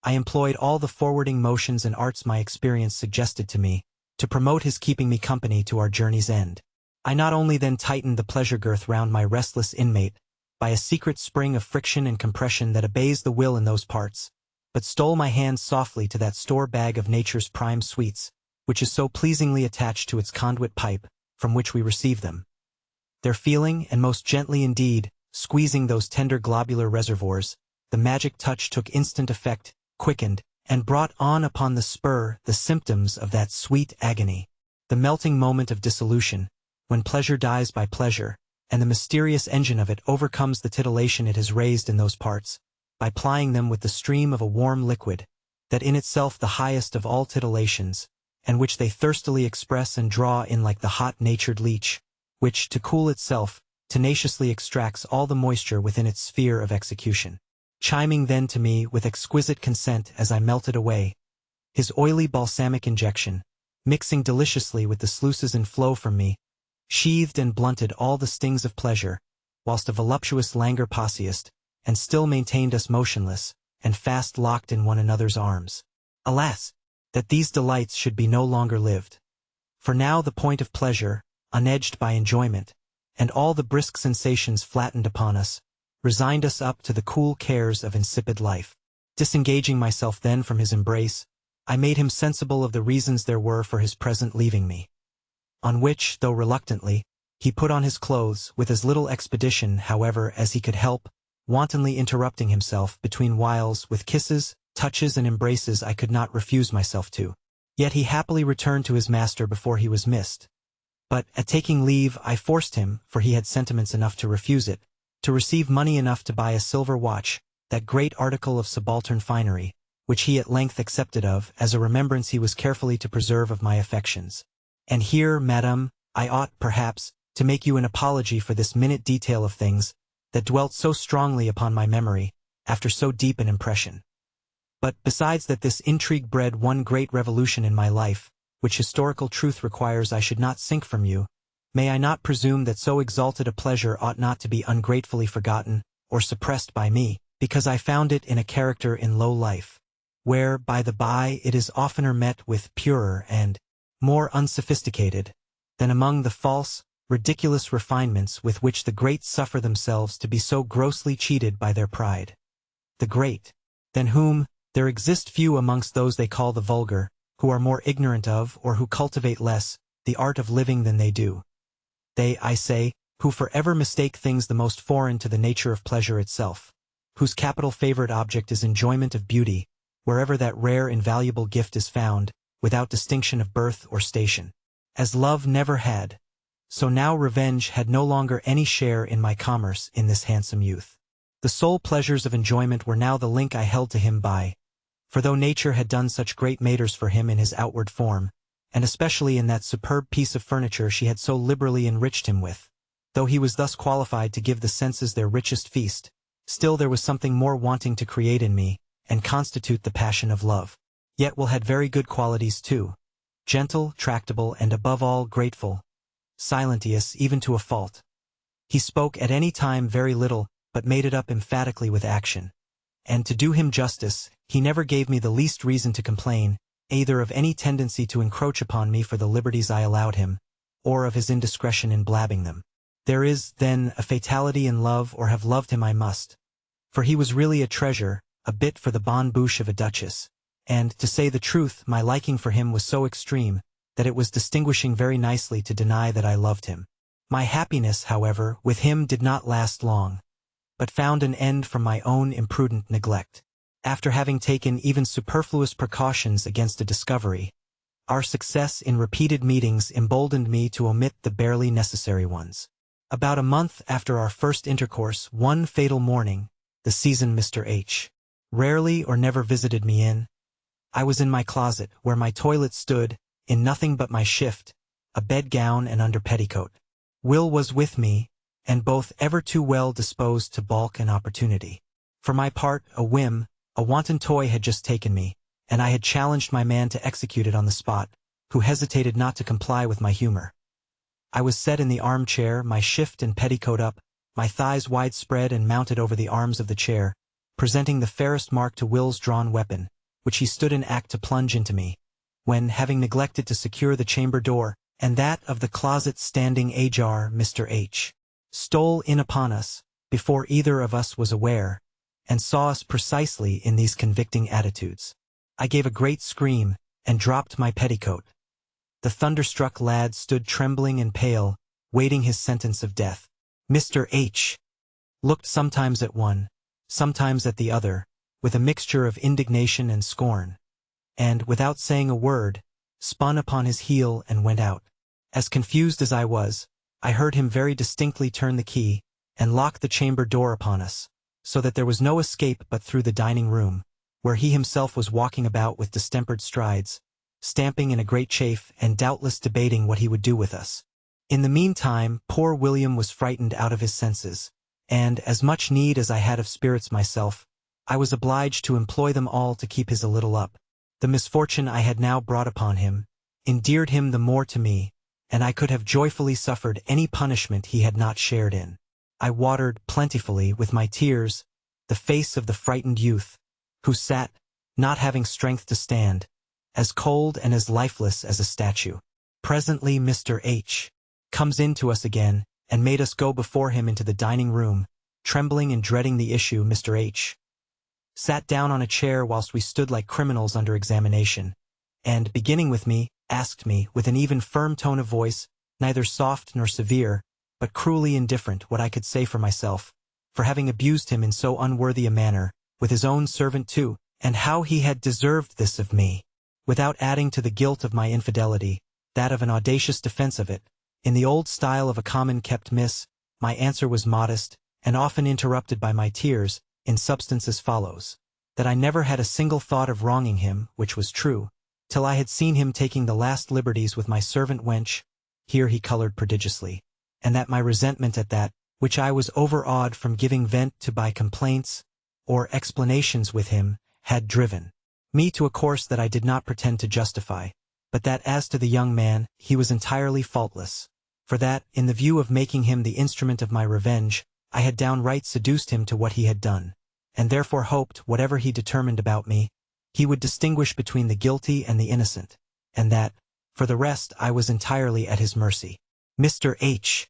I employed all the forwarding motions and arts my experience suggested to me, to promote his keeping me company to our journey's end. I not only then tightened the pleasure girth round my restless inmate, by a secret spring of friction and compression that obeys the will in those parts, but stole my hands softly to that store bag of nature's prime sweets, which is so pleasingly attached to its conduit pipe, from which we receive them. There feeling, and most gently indeed, squeezing those tender globular reservoirs, the magic touch took instant effect, quickened, and brought on upon the spur the symptoms of that sweet agony, the melting moment of dissolution, when pleasure dies by pleasure, and the mysterious engine of it overcomes the titillation it has raised in those parts, by plying them with the stream of a warm liquid, that in itself the highest of all titillations, and which they thirstily express and draw in like the hot-natured leech, which, to cool itself, tenaciously extracts all the moisture within its sphere of execution. Chiming then to me with exquisite consent as I melted away, his oily balsamic injection, mixing deliciously with the sluices and flow from me, sheathed and blunted all the stings of pleasure, whilst a voluptuous languor posseused, and still maintained us motionless, and fast locked in one another's arms. Alas, that these delights should be no longer lived. For now the point of pleasure, unedged by enjoyment, and all the brisk sensations flattened upon us, resigned us up to the cool cares of insipid life. Disengaging myself then from his embrace, I made him sensible of the reasons there were for his present leaving me. On which, though reluctantly, he put on his clothes, with as little expedition, however, as he could help, wantonly interrupting himself between whiles with kisses, touches and embraces I could not refuse myself to. Yet he happily returned to his master before he was missed. But, at taking leave, I forced him, for he had sentiments enough to refuse it, to receive money enough to buy a silver watch, that great article of subaltern finery, which he at length accepted of, as a remembrance he was carefully to preserve of my affections. And here, madam, I ought, perhaps, to make you an apology for this minute detail of things, that dwelt so strongly upon my memory, after so deep an impression. But, besides that this intrigue bred one great revolution in my life, which historical truth requires I should not sink from you, may I not presume that so exalted a pleasure ought not to be ungratefully forgotten, or suppressed by me, because I found it in a character in low life, where, by the by, it is oftener met with purer and more unsophisticated, than among the false, ridiculous refinements with which the great suffer themselves to be so grossly cheated by their pride. The great, than whom, there exist few amongst those they call the vulgar, who are more ignorant of, or who cultivate less, the art of living than they do. They, I say, who forever mistake things the most foreign to the nature of pleasure itself, whose capital favorite object is enjoyment of beauty, wherever that rare invaluable gift is found, without distinction of birth or station. As love never had, so now revenge had no longer any share in my commerce in this handsome youth. The sole pleasures of enjoyment were now the link I held to him by, for though nature had done such great matters for him in his outward form, and especially in that superb piece of furniture she had so liberally enriched him with, though he was thus qualified to give the senses their richest feast, still there was something more wanting to create in me, and constitute the passion of love. Yet Will had very good qualities too, gentle, tractable, and above all grateful, silentious even to a fault. He spoke at any time very little, but made it up emphatically with action. And to do him justice, he never gave me the least reason to complain, either of any tendency to encroach upon me for the liberties I allowed him, or of his indiscretion in blabbing them. There is, then, a fatality in love, or have loved him I must. For he was really a treasure, a bit for the bonne bouche of a duchess, and, to say the truth, my liking for him was so extreme, that it was distinguishing very nicely to deny that I loved him. My happiness, however, with him did not last long, but found an end from my own imprudent neglect. After having taken even superfluous precautions against a discovery, our success in repeated meetings emboldened me to omit the barely necessary ones. About a month after our first intercourse, one fatal morning, the season Mr. H. rarely or never visited me in, I was in my closet, where my toilet stood, in nothing but my shift, a bedgown and under petticoat. Will was with me, and both ever too well disposed to balk an opportunity. For my part, a whim, a wanton toy had just taken me, and I had challenged my man to execute it on the spot, who hesitated not to comply with my humor. I was set in the armchair, my shift and petticoat up, my thighs widespread and mounted over the arms of the chair, presenting the fairest mark to Will's drawn weapon, which he stood in act to plunge into me, when, having neglected to secure the chamber door, and that of the closet standing ajar, Mr. H. stole in upon us, before either of us was aware, and saw us precisely in these convicting attitudes. I gave a great scream, and dropped my petticoat. The thunderstruck lad stood trembling and pale, waiting his sentence of death. Mr. H. looked sometimes at one, sometimes at the other, with a mixture of indignation and scorn, and, without saying a word, spun upon his heel and went out. As confused as I was, I heard him very distinctly turn the key, and lock the chamber door upon us, so that there was no escape but through the dining room, where he himself was walking about with distempered strides, stamping in a great chafe and doubtless debating what he would do with us. In the meantime, poor William was frightened out of his senses, and, as much need as I had of spirits myself, I was obliged to employ them all to keep his a little up. The misfortune I had now brought upon him, endeared him the more to me, and I could have joyfully suffered any punishment he had not shared in. I watered plentifully with my tears the face of the frightened youth, who sat, not having strength to stand, as cold and as lifeless as a statue. Presently Mr. H. comes in to us again, and made us go before him into the dining room, trembling and dreading the issue. Mr. H. sat down on a chair whilst we stood like criminals under examination, and, beginning with me, asked me, with an even firm tone of voice, neither soft nor severe, but cruelly indifferent, what I could say for myself, for having abused him in so unworthy a manner, with his own servant too, and how he had deserved this of me, without adding to the guilt of my infidelity, that of an audacious defense of it. In the old style of a common-kept miss, my answer was modest, and often interrupted by my tears, in substance as follows: that I never had a single thought of wronging him, which was true, till I had seen him taking the last liberties with my servant wench, here he colored prodigiously, and that my resentment at that, which I was overawed from giving vent to by complaints or explanations with him, had driven me to a course that I did not pretend to justify, but that as to the young man, he was entirely faultless, for that, in the view of making him the instrument of my revenge, I had downright seduced him to what he had done, and therefore hoped, whatever he determined about me, he would distinguish between the guilty and the innocent, and that, for the rest, I was entirely at his mercy. Mr. H.,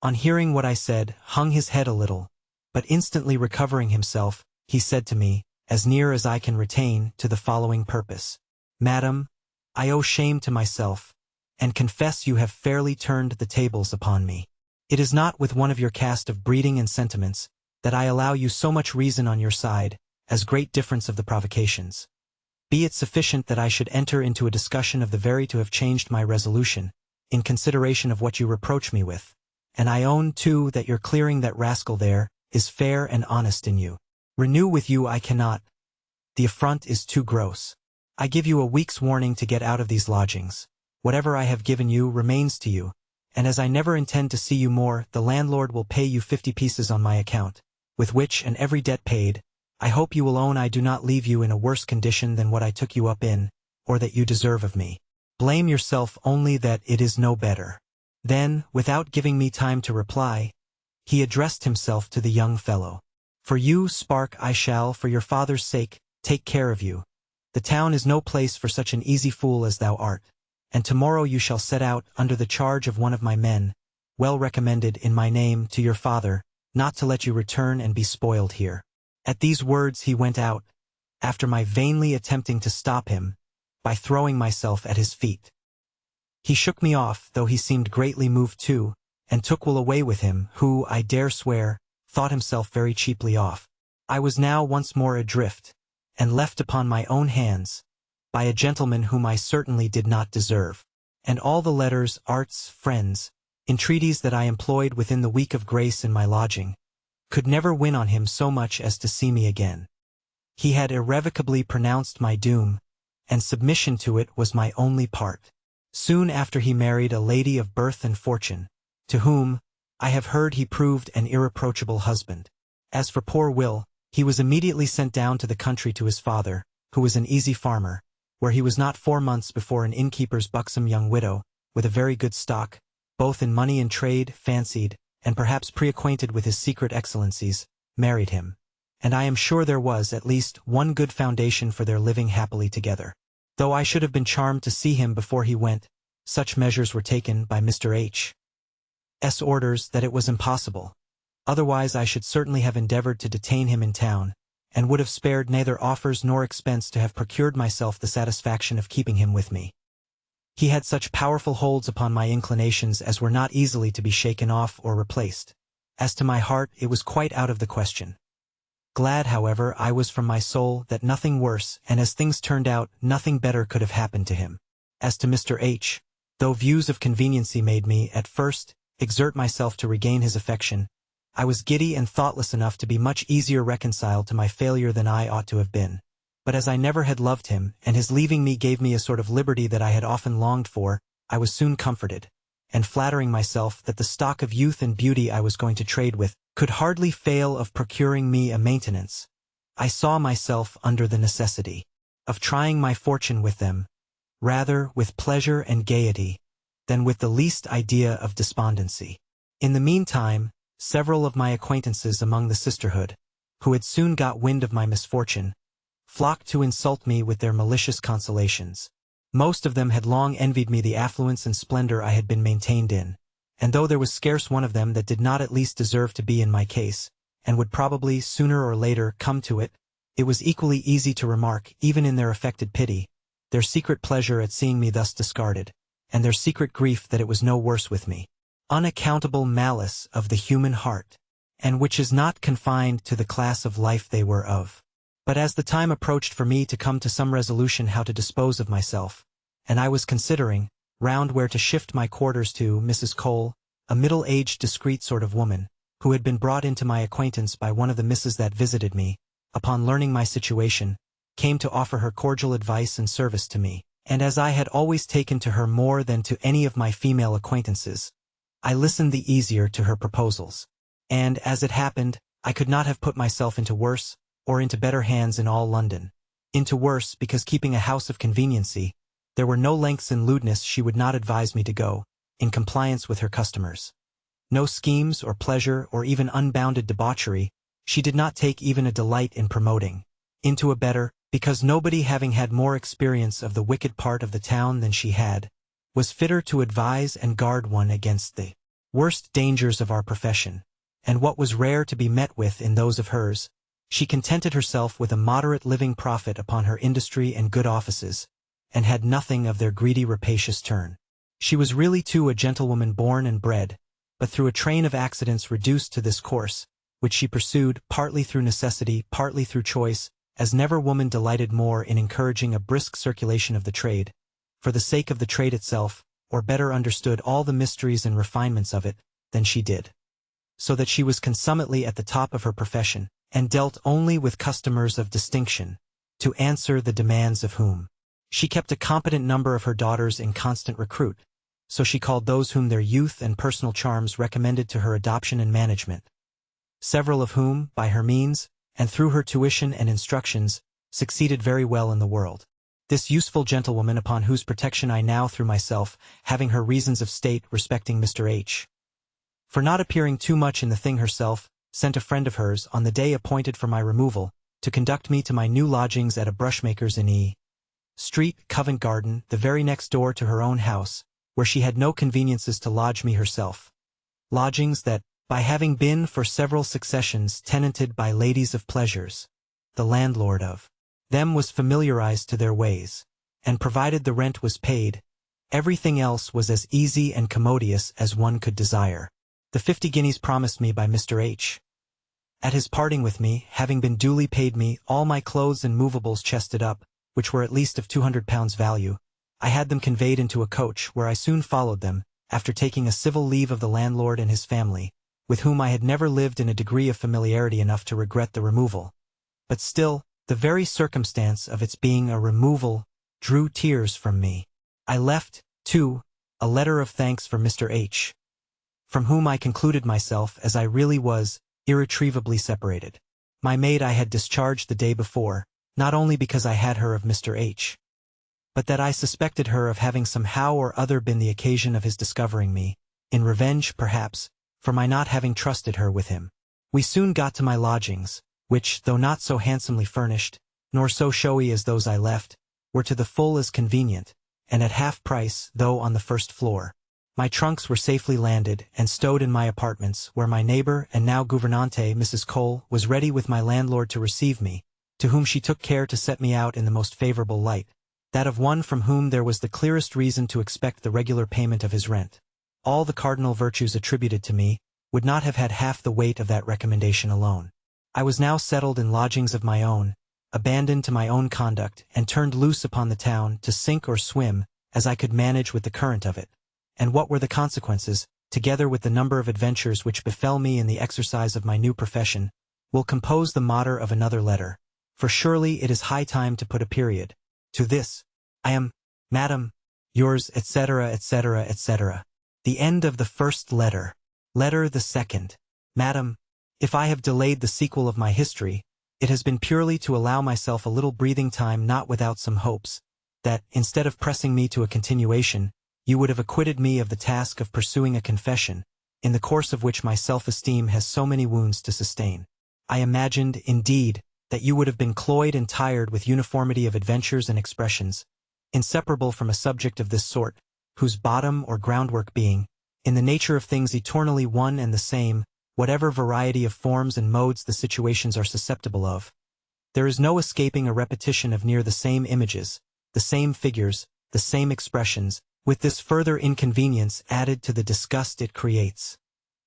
on hearing what I said, hung his head a little, but instantly recovering himself, he said to me, as near as I can retain, to the following purpose: "Madam, I owe shame to myself, and confess you have fairly turned the tables upon me. It is not with one of your cast of breeding and sentiments that I allow you so much reason on your side, as great difference of the provocations. Be it sufficient that I should enter into a discussion of the very to have changed my resolution, in consideration of what you reproach me with, and I own, too, that your clearing that rascal there is fair and honest in you. Renew with you I cannot. The affront is too gross. I give you a week's warning to get out of these lodgings. Whatever I have given you remains to you, and as I never intend to see you more, the landlord will pay you 50 pieces on my account, with which, and every debt paid, I hope you will own I do not leave you in a worse condition than what I took you up in, or that you deserve of me. Blame yourself only that it is no better." Then, without giving me time to reply, he addressed himself to the young fellow. "For you, Spark, I shall, for your father's sake, take care of you. The town is no place for such an easy fool as thou art, and tomorrow you shall set out under the charge of one of my men, well recommended in my name to your father, not to let you return and be spoiled here." At these words he went out, after my vainly attempting to stop him, by throwing myself at his feet. He shook me off, though he seemed greatly moved too, and took Will away with him, who, I dare swear, thought himself very cheaply off. I was now once more adrift, and left upon my own hands, by a gentleman whom I certainly did not deserve. And all the letters, arts, friends, entreaties that I employed within the week of grace in my lodging, could never win on him so much as to see me again. He had irrevocably pronounced my doom, and submission to it was my only part. Soon after he married a lady of birth and fortune, to whom, I have heard, he proved an irreproachable husband. As for poor Will, he was immediately sent down to the country to his father, who was an easy farmer, where he was not 4 months before an innkeeper's buxom young widow, with a very good stock, both in money and trade, fancied, and perhaps pre-acquainted with his secret excellencies, married him. And I am sure there was, at least, one good foundation for their living happily together. Though I should have been charmed to see him before he went, such measures were taken by Mr. H.'s orders that it was impossible. Otherwise I should certainly have endeavored to detain him in town, and would have spared neither offers nor expense to have procured myself the satisfaction of keeping him with me. He had such powerful holds upon my inclinations as were not easily to be shaken off or replaced. As to my heart, it was quite out of the question. Glad, however, I was from my soul that nothing worse, and as things turned out, nothing better could have happened to him. As to Mr. H., though views of conveniency made me, at first, exert myself to regain his affection, I was giddy and thoughtless enough to be much easier reconciled to my failure than I ought to have been. But as I never had loved him, and his leaving me gave me a sort of liberty that I had often longed for, I was soon comforted, and flattering myself that the stock of youth and beauty I was going to trade with could hardly fail of procuring me a maintenance, I saw myself under the necessity of trying my fortune with them, rather with pleasure and gaiety, than with the least idea of despondency. In the meantime, several of my acquaintances among the sisterhood, who had soon got wind of my misfortune, flocked to insult me with their malicious consolations. Most of them had long envied me the affluence and splendor I had been maintained in, and though there was scarce one of them that did not at least deserve to be in my case, and would probably sooner or later come to it, it was equally easy to remark, even in their affected pity, their secret pleasure at seeing me thus discarded, and their secret grief that it was no worse with me. Unaccountable malice of the human heart, and which is not confined to the class of life they were of. But as the time approached for me to come to some resolution how to dispose of myself, and I was considering, round where to shift my quarters to, Mrs. Cole, a middle-aged discreet sort of woman, who had been brought into my acquaintance by one of the misses that visited me, upon learning my situation, came to offer her cordial advice and service to me, and as I had always taken to her more than to any of my female acquaintances, I listened the easier to her proposals. And, as it happened, I could not have put myself into worse, or into better hands in all London. Into worse, because keeping a house of conveniency, there were no lengths in lewdness she would not advise me to go, in compliance with her customers. No schemes or pleasure or even unbounded debauchery, she did not take even a delight in promoting. Into a better, because nobody having had more experience of the wicked part of the town than she had, was fitter to advise and guard one against the worst dangers of our profession, and what was rare to be met with in those of hers, she contented herself with a moderate living profit upon her industry and good offices, and had nothing of their greedy rapacious turn. She was really too a gentlewoman born and bred, but through a train of accidents reduced to this course, which she pursued, partly through necessity, partly through choice, as never woman delighted more in encouraging a brisk circulation of the trade, for the sake of the trade itself, or better understood all the mysteries and refinements of it, than she did. So that she was consummately at the top of her profession, and dealt only with customers of distinction, to answer the demands of whom she kept a competent number of her daughters in constant recruit, so she called those whom their youth and personal charms recommended to her adoption and management, several of whom, by her means, and through her tuition and instructions, succeeded very well in the world. This useful gentlewoman upon whose protection I now threw myself, having her reasons of state respecting Mr. H. for not appearing too much in the thing herself, sent a friend of hers, on the day appointed for my removal, to conduct me to my new lodgings at a brushmaker's in E. Street, Covent Garden, the very next door to her own house, where she had no conveniences to lodge me herself. Lodgings that, by having been for several successions tenanted by ladies of pleasures, the landlord of them was familiarized to their ways, and provided the rent was paid, everything else was as easy and commodious as one could desire. The 50 guineas promised me by Mr. H. at his parting with me, having been duly paid me, all my clothes and movables chested up, which were at least of £200 value, I had them conveyed into a coach, where I soon followed them, after taking a civil leave of the landlord and his family, with whom I had never lived in a degree of familiarity enough to regret the removal. But still, the very circumstance of its being a removal drew tears from me. I left, too, a letter of thanks for Mr. H., from whom I concluded myself, as I really was, irretrievably separated. My maid I had discharged the day before, not only because I had her of Mr. H., but that I suspected her of having somehow or other been the occasion of his discovering me, in revenge, perhaps, for my not having trusted her with him. We soon got to my lodgings, which, though not so handsomely furnished, nor so showy as those I left, were to the full as convenient, and at half price, though on the first floor. My trunks were safely landed and stowed in my apartments, where my neighbor and now gouvernante, Mrs. Cole, was ready with my landlord to receive me, to whom she took care to set me out in the most favorable light, that of one from whom there was the clearest reason to expect the regular payment of his rent. All the cardinal virtues attributed to me would not have had half the weight of that recommendation alone. I was now settled in lodgings of my own, abandoned to my own conduct, and turned loose upon the town to sink or swim as I could manage with the current of it. And what were the consequences, together with the number of adventures which befell me in the exercise of my new profession, will compose the matter of another letter, for surely it is high time to put a period to this. I am, Madam, yours, etc., etc., etc. The end of the first letter. Letter the second. Madam, if I have delayed the sequel of my history, it has been purely to allow myself a little breathing time, not without some hopes, that, instead of pressing me to a continuation, you would have acquitted me of the task of pursuing a confession, in the course of which my self-esteem has so many wounds to sustain. I imagined, indeed, that you would have been cloyed and tired with uniformity of adventures and expressions, inseparable from a subject of this sort, whose bottom or groundwork being, in the nature of things eternally one and the same, whatever variety of forms and modes the situations are susceptible of. There is no escaping a repetition of near the same images, the same figures, the same expressions, with this further inconvenience added to the disgust it creates,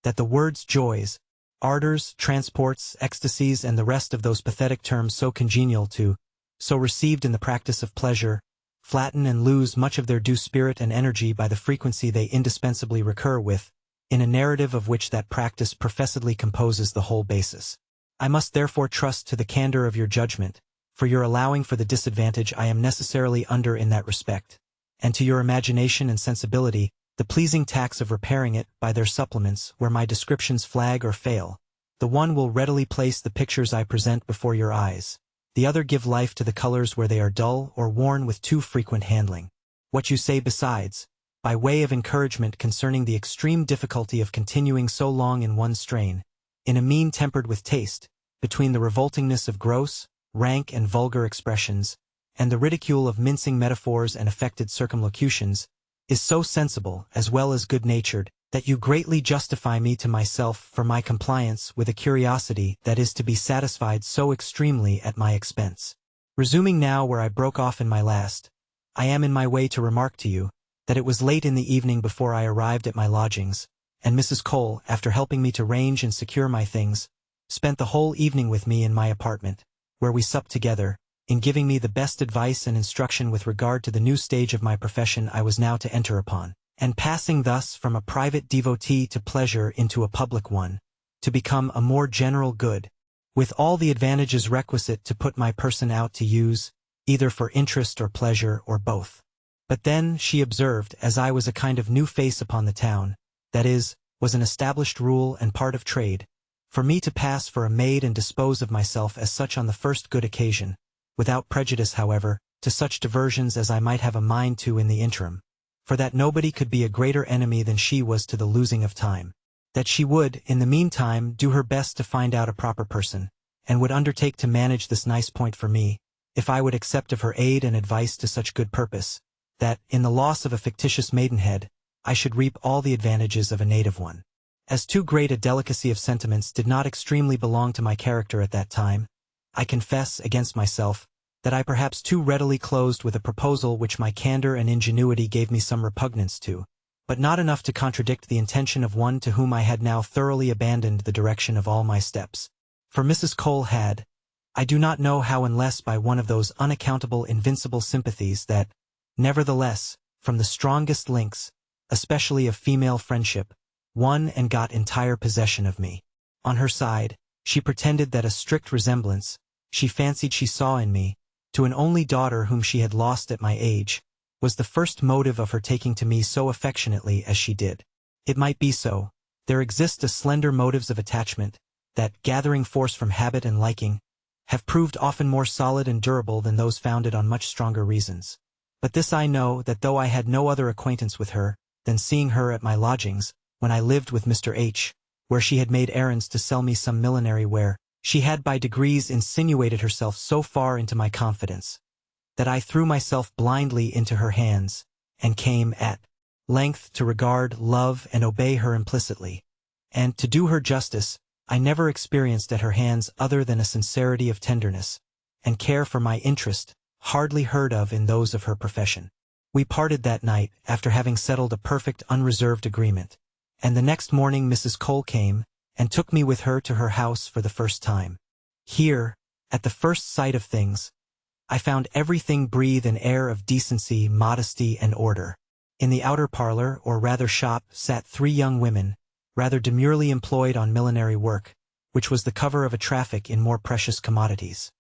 that the words joys, ardors, transports, ecstasies, and the rest of those pathetic terms so congenial to, so received in the practice of pleasure, flatten and lose much of their due spirit and energy by the frequency they indispensably recur with, in a narrative of which that practice professedly composes the whole basis. I must therefore trust to the candor of your judgment, for your allowing for the disadvantage I am necessarily under in that respect, and to your imagination and sensibility, the pleasing tax of repairing it by their supplements where my descriptions flag or fail. The one will readily place the pictures I present before your eyes, the other give life to the colors where they are dull or worn with too frequent handling. What you say besides, by way of encouragement concerning the extreme difficulty of continuing so long in one strain, in a mean tempered with taste, between the revoltingness of gross, rank and vulgar expressions, and the ridicule of mincing metaphors and affected circumlocutions, is so sensible as well as good-natured, that you greatly justify me to myself for my compliance with a curiosity that is to be satisfied so extremely at my expense. Resuming now where I broke off in my last, I am in my way to remark to you, that it was late in the evening before I arrived at my lodgings, and Mrs. Cole, after helping me to range and secure my things, spent the whole evening with me in my apartment, where we supped together, in giving me the best advice and instruction with regard to the new stage of my profession I was now to enter upon, and passing thus from a private devotee to pleasure into a public one, to become a more general good, with all the advantages requisite to put my person out to use, either for interest or pleasure or both. But then, she observed, as I was a kind of new face upon the town, that is, was an established rule and part of trade, for me to pass for a maid and dispose of myself as such on the first good occasion, without prejudice, however, to such diversions as I might have a mind to in the interim, for that nobody could be a greater enemy than she was to the losing of time, that she would, in the meantime, do her best to find out a proper person, and would undertake to manage this nice point for me, if I would accept of her aid and advice to such good purpose, that, in the loss of a fictitious maidenhead, I should reap all the advantages of a native one. As too great a delicacy of sentiments did not extremely belong to my character at that time, I confess, against myself, that I perhaps too readily closed with a proposal which my candor and ingenuity gave me some repugnance to, but not enough to contradict the intention of one to whom I had now thoroughly abandoned the direction of all my steps. For Mrs. Cole had, I do not know how unless by one of those unaccountable invincible sympathies that, nevertheless, from the strongest links, especially of female friendship, won and got entire possession of me. On her side, she pretended that a strict resemblance, she fancied she saw in me, to an only daughter whom she had lost at my age, was the first motive of her taking to me so affectionately as she did. It might be so. There exist a slender motives of attachment, that, gathering force from habit and liking, have proved often more solid and durable than those founded on much stronger reasons. But this I know, that though I had no other acquaintance with her, than seeing her at my lodgings, when I lived with Mr. H., where she had made errands to sell me some millinery ware, she had by degrees insinuated herself so far into my confidence, that I threw myself blindly into her hands, and came, at length, to regard, love, and obey her implicitly. And, to do her justice, I never experienced at her hands other than a sincerity of tenderness, and care for my interest, hardly heard of in those of her profession. We parted that night, after having settled a perfect unreserved agreement, and the next morning Mrs. Cole came, and took me with her to her house for the first time. Here, at the first sight of things, I found everything breathe an air of decency, modesty, and order. In the outer parlor, or rather shop, sat 3 young women, rather demurely employed on millinery work, which was the cover of a traffic in more precious commodities.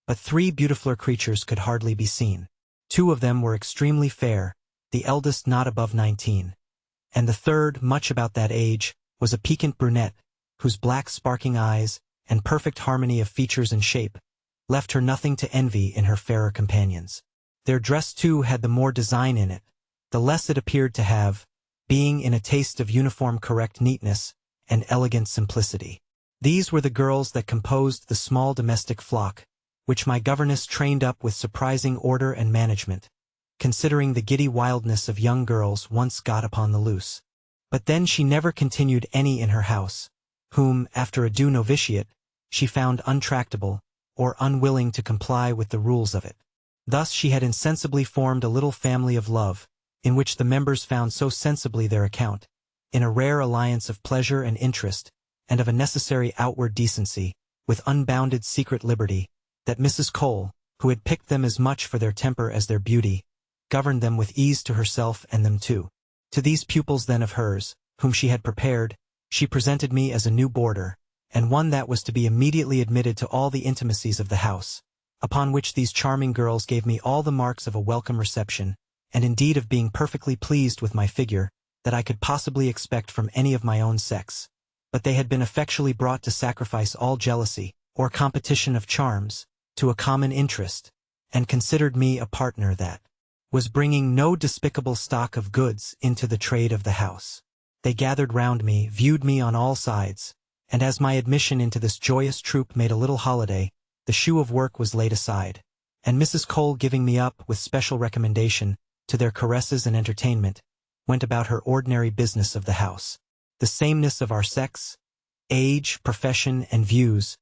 But 3 beautifuler creatures could hardly be seen. 2 of them were extremely fair, the eldest not above 19, and the third, much about that age, was a piquant brunette, whose black sparkling eyes, and perfect harmony of features and shape, left her nothing to envy in her fairer companions. Their dress too had the more design in it, the less it appeared to have, being in a taste of uniform correct neatness and elegant simplicity. These were the girls that composed the small domestic flock, which my governess trained up with surprising order and management, considering the giddy wildness of young girls once got upon the loose. But then she never continued any in her house, whom, after a due novitiate, she found untractable, or unwilling to comply with the rules of it. Thus she had insensibly formed a little family of love, in which the members found so sensibly their account, in a rare alliance of pleasure and interest, and of a necessary outward decency, with unbounded secret liberty, that Mrs. Cole, who had picked them as much for their temper as their beauty, governed them with ease to herself and them too. To these pupils then of hers, whom she had prepared, she presented me as a new boarder, and one that was to be immediately admitted to all the intimacies of the house, upon which these charming girls gave me all the marks of a welcome reception, and indeed of being perfectly pleased with my figure, that I could possibly expect from any of my own sex. But they had been effectually brought to sacrifice all jealousy, or competition of charms, to a common interest, and considered me a partner that was bringing no despicable stock of goods into the trade of the house. They gathered round me, viewed me on all sides, and as my admission into this joyous troop made a little holiday, the shoe of work was laid aside, and Mrs. Cole, giving me up, with special recommendation, to their caresses and entertainment, went about her ordinary business of the house. The sameness of our sex, age, profession, and views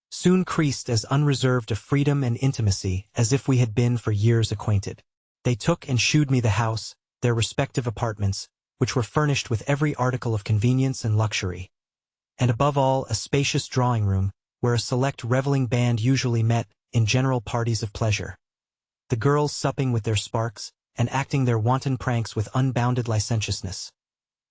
soon increased as unreserved a freedom and intimacy as if we had been for years acquainted. They took and shewed me the house, their respective apartments, which were furnished with every article of convenience and luxury, and above all a spacious drawing-room, where a select revelling band usually met in general parties of pleasure, the girls supping with their sparks, and acting their wanton pranks with unbounded licentiousness,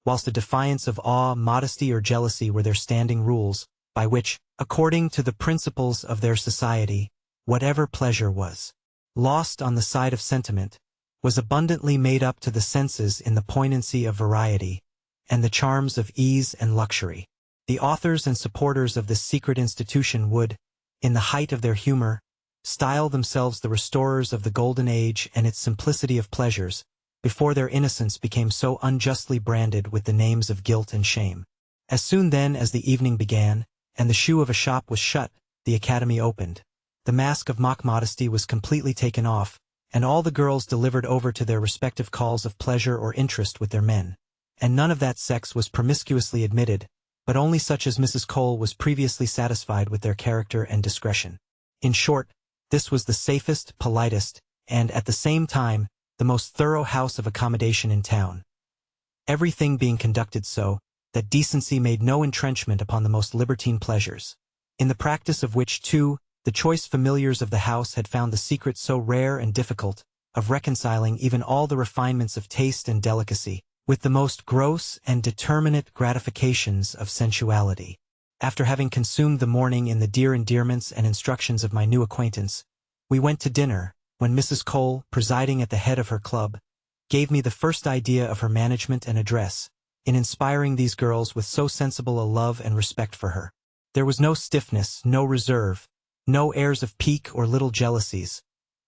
whilst a defiance of awe, modesty, or jealousy were their standing rules, by which, according to the principles of their society, whatever pleasure was lost on the side of sentiment, was abundantly made up to the senses in the poignancy of variety, and the charms of ease and luxury. The authors and supporters of this secret institution would, in the height of their humor, style themselves the restorers of the golden age and its simplicity of pleasures, before their innocence became so unjustly branded with the names of guilt and shame. As soon then as the evening began, and the shoe of a shop was shut, the academy opened. The mask of mock modesty was completely taken off, and all the girls delivered over to their respective calls of pleasure or interest with their men. And none of that sex was promiscuously admitted, but only such as Mrs. Cole was previously satisfied with their character and discretion. In short, this was the safest, politest, and, at the same time, the most thorough house of accommodation in town. Everything being conducted so, that decency made no entrenchment upon the most libertine pleasures, in the practice of which, too, the choice familiars of the house had found the secret so rare and difficult, of reconciling even all the refinements of taste and delicacy, with the most gross and determinate gratifications of sensuality. After having consumed the morning in the dear endearments and instructions of my new acquaintance, we went to dinner, when Mrs. Cole, presiding at the head of her club, gave me the first idea of her management and address, in inspiring these girls with so sensible a love and respect for her. There was no stiffness, no reserve, no airs of pique or little jealousies,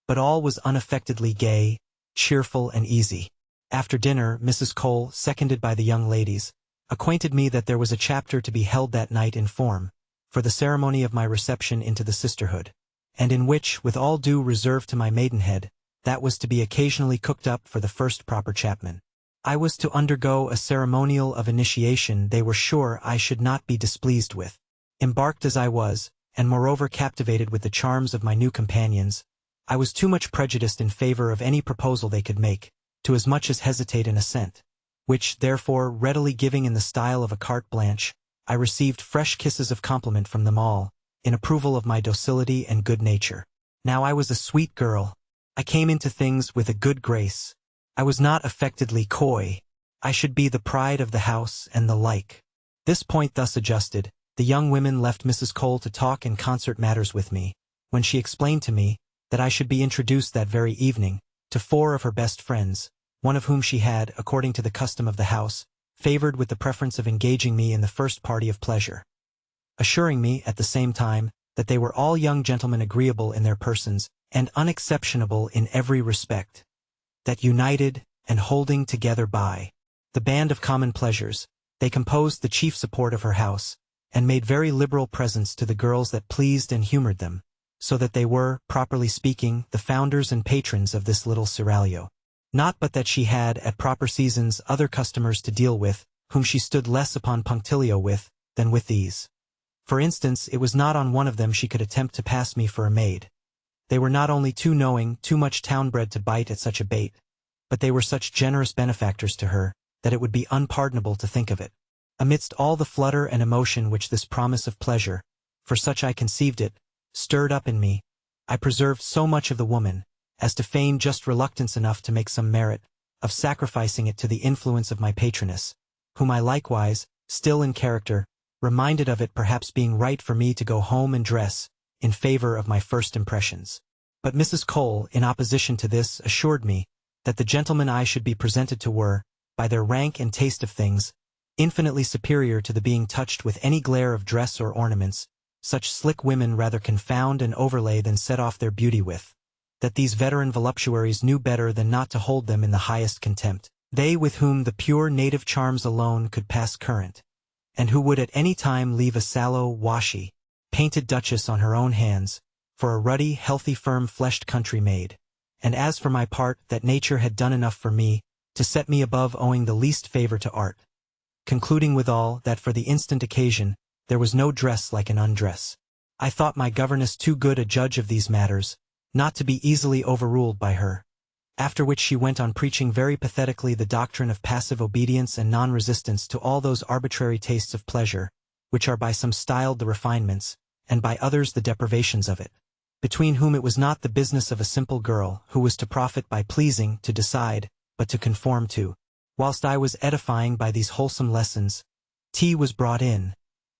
but all was unaffectedly gay, cheerful, and easy. After dinner, Mrs. Cole, seconded by the young ladies, acquainted me that there was a chapter to be held that night in form, for the ceremony of my reception into the sisterhood, and in which, with all due reserve to my maidenhead, that was to be occasionally cooked up for the first proper chapman. I was to undergo a ceremonial of initiation they were sure I should not be displeased with. Embarked as I was, and moreover captivated with the charms of my new companions, I was too much prejudiced in favor of any proposal they could make, to as much as hesitate in assent, which, therefore, readily giving in the style of a carte blanche, I received fresh kisses of compliment from them all, in approval of my docility and good nature. Now I was a sweet girl. I came into things with a good grace. I was not affectedly coy. I should be the pride of the house and the like. This point thus adjusted, the young women left Mrs. Cole to talk and concert matters with me, when she explained to me that I should be introduced that very evening to 4 of her best friends, one of whom she had, according to the custom of the house, favored with the preference of engaging me in the first party of pleasure, assuring me, at the same time, that they were all young gentlemen agreeable in their persons, and unexceptionable in every respect, that united and holding together by the band of common pleasures, they composed the chief support of her house, and made very liberal presents to the girls that pleased and humored them, so that they were, properly speaking, the founders and patrons of this little seraglio. Not but that she had, at proper seasons, other customers to deal with, whom she stood less upon punctilio with, than with these. For instance, it was not on one of them she could attempt to pass me for a maid. They were not only too knowing, too much town-bred to bite at such a bait, but they were such generous benefactors to her, that it would be unpardonable to think of it. Amidst all the flutter and emotion which this promise of pleasure, for such I conceived it, stirred up in me, I preserved so much of the woman, as to feign just reluctance enough to make some merit of sacrificing it to the influence of my patroness, whom I likewise, still in character, reminded of it perhaps being right for me to go home and dress, in favor of my first impressions. But Mrs. Cole, in opposition to this, assured me that the gentlemen I should be presented to were, by their rank and taste of things, infinitely superior to the being touched with any glare of dress or ornaments, such slick women rather confound and overlay than set off their beauty with, that these veteran voluptuaries knew better than not to hold them in the highest contempt, they with whom the pure native charms alone could pass current, and who would at any time leave a sallow, washy, painted duchess on her own hands, for a ruddy, healthy, firm-fleshed country maid, and as for my part, that nature had done enough for me, to set me above owing the least favor to art, concluding withal that for the instant occasion there was no dress like an undress. I thought my governess too good a judge of these matters, not to be easily overruled by her, after which she went on preaching very pathetically the doctrine of passive obedience and non-resistance to all those arbitrary tastes of pleasure, which are by some styled the refinements, and by others the deprivations of it, between whom it was not the business of a simple girl, who was to profit by pleasing, to decide, but to conform to. Whilst I was edifying by these wholesome lessons, tea was brought in,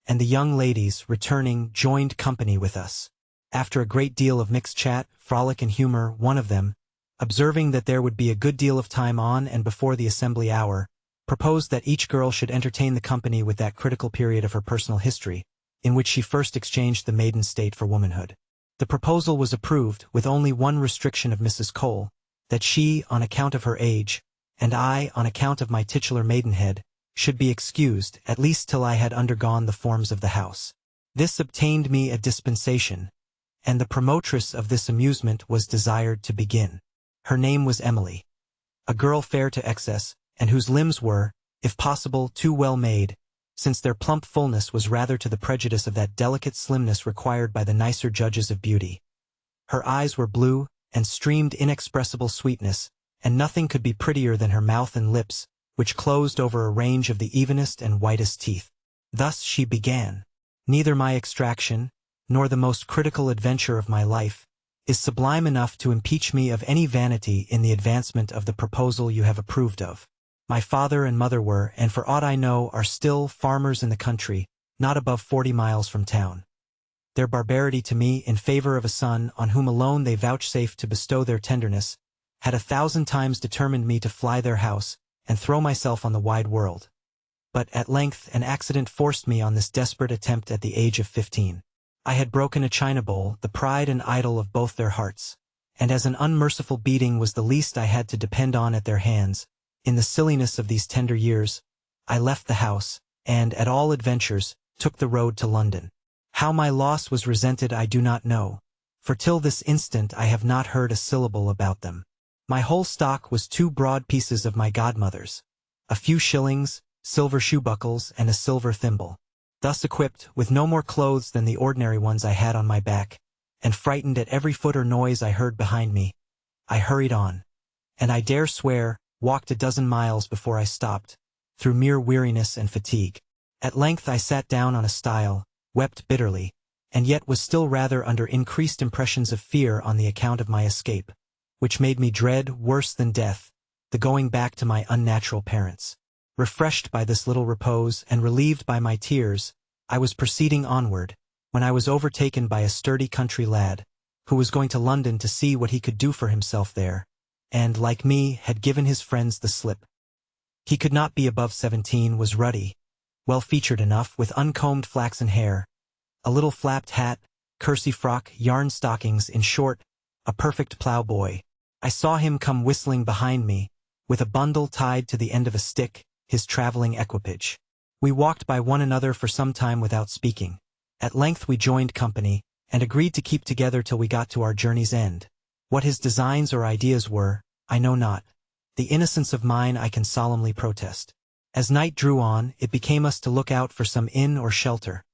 and the young ladies, returning, joined company with us. After a great deal of mixed chat, frolic and humor, one of them, observing that there would be a good deal of time on and before the assembly hour, proposed that each girl should entertain the company with that critical period of her personal history, in which she first exchanged the maiden state for womanhood. The proposal was approved, with only one restriction of Mrs. Cole, that she, on account of her age, and I, on account of my titular maidenhead, should be excused, at least till I had undergone the forms of the house. This obtained me a dispensation, and the promotress of this amusement was desired to begin. Her name was Emily, a girl fair to excess, and whose limbs were, if possible, too well made, since their plump fullness was rather to the prejudice of that delicate slimness required by the nicer judges of beauty. Her eyes were blue, and streamed inexpressible sweetness, and nothing could be prettier than her mouth and lips, which closed over a range of the evenest and whitest teeth. Thus she began. Neither my extraction, nor the most critical adventure of my life, is sublime enough to impeach me of any vanity in the advancement of the proposal you have approved of. My father and mother were, and for aught I know are still, farmers in the country, not above 40 miles from town. Their barbarity to me, in favor of a son on whom alone they vouchsafed to bestow their tenderness, had 1,000 times determined me to fly their house, and throw myself on the wide world. But at length an accident forced me on this desperate attempt at the age of 15. I had broken a china bowl, the pride and idol of both their hearts, and as an unmerciful beating was the least I had to depend on at their hands, in the silliness of these tender years, I left the house, and, at all adventures, took the road to London. How my loss was resented I do not know, for till this instant I have not heard a syllable about them. My whole stock was 2 broad pieces of my godmother's, a few shillings, silver shoe buckles, and a silver thimble. Thus equipped, with no more clothes than the ordinary ones I had on my back, and frightened at every foot or noise I heard behind me, I hurried on, and I dare swear, walked a dozen miles before I stopped, through mere weariness and fatigue. At length I sat down on a stile, wept bitterly, and yet was still rather under increased impressions of fear on the account of my escape, which made me dread, worse than death, the going back to my unnatural parents. Refreshed by this little repose, and relieved by my tears, I was proceeding onward, when I was overtaken by a sturdy country lad, who was going to London to see what he could do for himself there, and, like me, had given his friends the slip. He could not be above 17, was ruddy, well-featured enough, with uncombed flaxen hair, a little flapped hat, kersey frock, yarn stockings, in short, a perfect ploughboy. I saw him come whistling behind me, with a bundle tied to the end of a stick, his traveling equipage. We walked by one another for some time without speaking. At length we joined company, and agreed to keep together till we got to our journey's end. What his designs or ideas were, I know not. The innocence of mine I can solemnly protest. As night drew on, it became us to look out for some inn or shelter,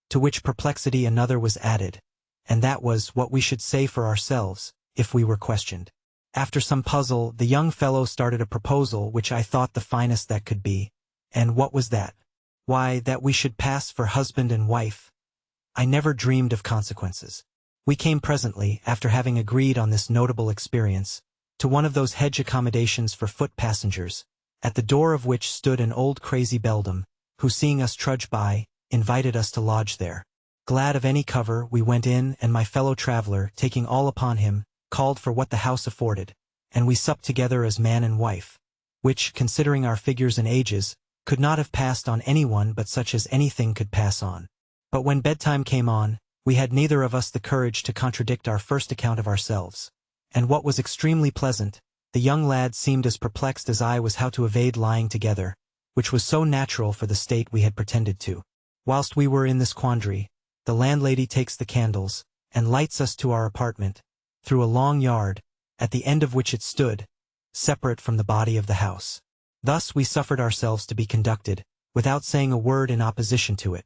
to which perplexity another was added, and that was what we should say for ourselves, if we were questioned. After some puzzle, the young fellow started a proposal which I thought the finest that could be. And what was that? Why, that we should pass for husband and wife. I never dreamed of consequences. We came presently, after having agreed on this notable experience, to one of those hedge accommodations for foot passengers, at the door of which stood an old crazy beldam, who seeing us trudge by, invited us to lodge there. Glad of any cover, we went in, and my fellow traveler, taking all upon him, called for what the house afforded, and we supped together as man and wife, which, considering our figures and ages, could not have passed on anyone but such as anything could pass on. But when bedtime came on, we had neither of us the courage to contradict our first account of ourselves. And what was extremely pleasant, the young lad seemed as perplexed as I was how to evade lying together, which was so natural for the state we had pretended to. Whilst we were in this quandary, the landlady takes the candles, and lights us to our apartment, through a long yard, at the end of which it stood, separate from the body of the house. Thus we suffered ourselves to be conducted, without saying a word in opposition to it.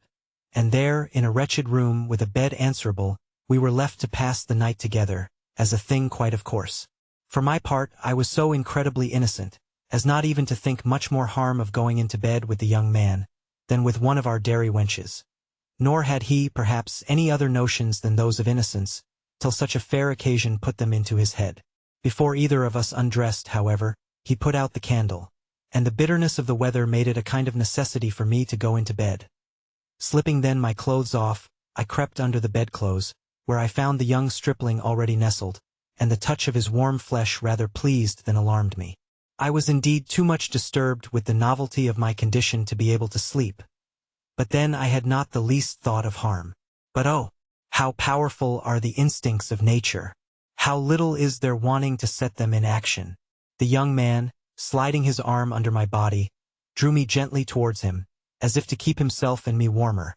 And there, in a wretched room with a bed answerable, we were left to pass the night together, as a thing quite of course. For my part, I was so incredibly innocent, as not even to think much more harm of going into bed with the young man, than with one of our dairy wenches. Nor had he, perhaps, any other notions than those of innocence, till such a fair occasion put them into his head. Before either of us undressed, however, he put out the candle, and the bitterness of the weather made it a kind of necessity for me to go into bed. Slipping then my clothes off, I crept under the bedclothes, where I found the young stripling already nestled, and the touch of his warm flesh rather pleased than alarmed me. I was indeed too much disturbed with the novelty of my condition to be able to sleep. But then I had not the least thought of harm. But oh, how powerful are the instincts of nature! How little is there wanting to set them in action! The young man, sliding his arm under my body, drew me gently towards him, as if to keep himself and me warmer.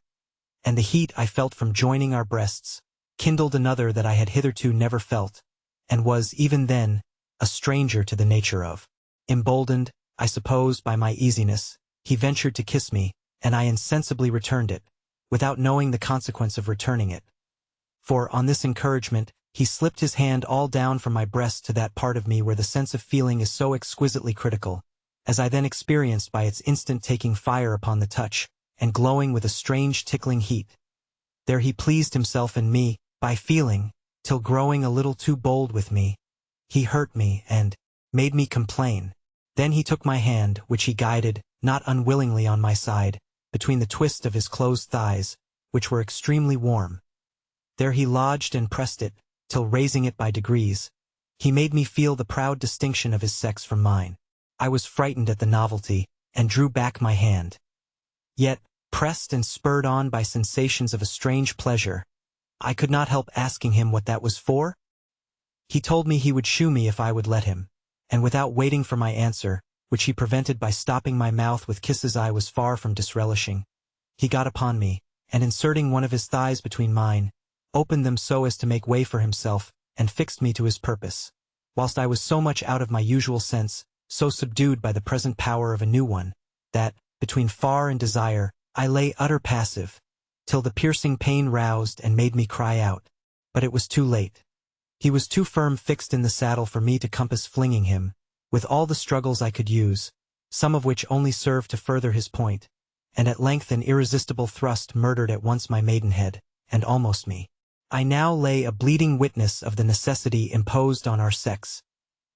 And the heat I felt from joining our breasts kindled another that I had hitherto never felt, and was, even then, a stranger to the nature of. Emboldened, I suppose, by my easiness, he ventured to kiss me, and I insensibly returned it, without knowing the consequence of returning it. For, on this encouragement, he slipped his hand all down from my breast to that part of me where the sense of feeling is so exquisitely critical, as I then experienced by its instant taking fire upon the touch, and glowing with a strange tickling heat. There he pleased himself and me, by feeling, till growing a little too bold with me, he hurt me, and made me complain. Then he took my hand, which he guided, not unwillingly on my side, between the twist of his closed thighs, which were extremely warm. There he lodged and pressed it, till raising it by degrees, he made me feel the proud distinction of his sex from mine. I was frightened at the novelty, and drew back my hand. Yet, pressed and spurred on by sensations of a strange pleasure, I could not help asking him what that was for. He told me he would shoo me if I would let him, and without waiting for my answer, which he prevented by stopping my mouth with kisses I was far from disrelishing, he got upon me, and inserting one of his thighs between mine, opened them so as to make way for himself, and fixed me to his purpose, whilst I was so much out of my usual sense, so subdued by the present power of a new one, that, between far and desire, I lay utter passive, till the piercing pain roused and made me cry out. But it was too late. He was too firm fixed in the saddle for me to compass flinging him, with all the struggles I could use, some of which only served to further his point, and at length an irresistible thrust murdered at once my maidenhead, and almost me. I now lay a bleeding witness of the necessity imposed on our sex,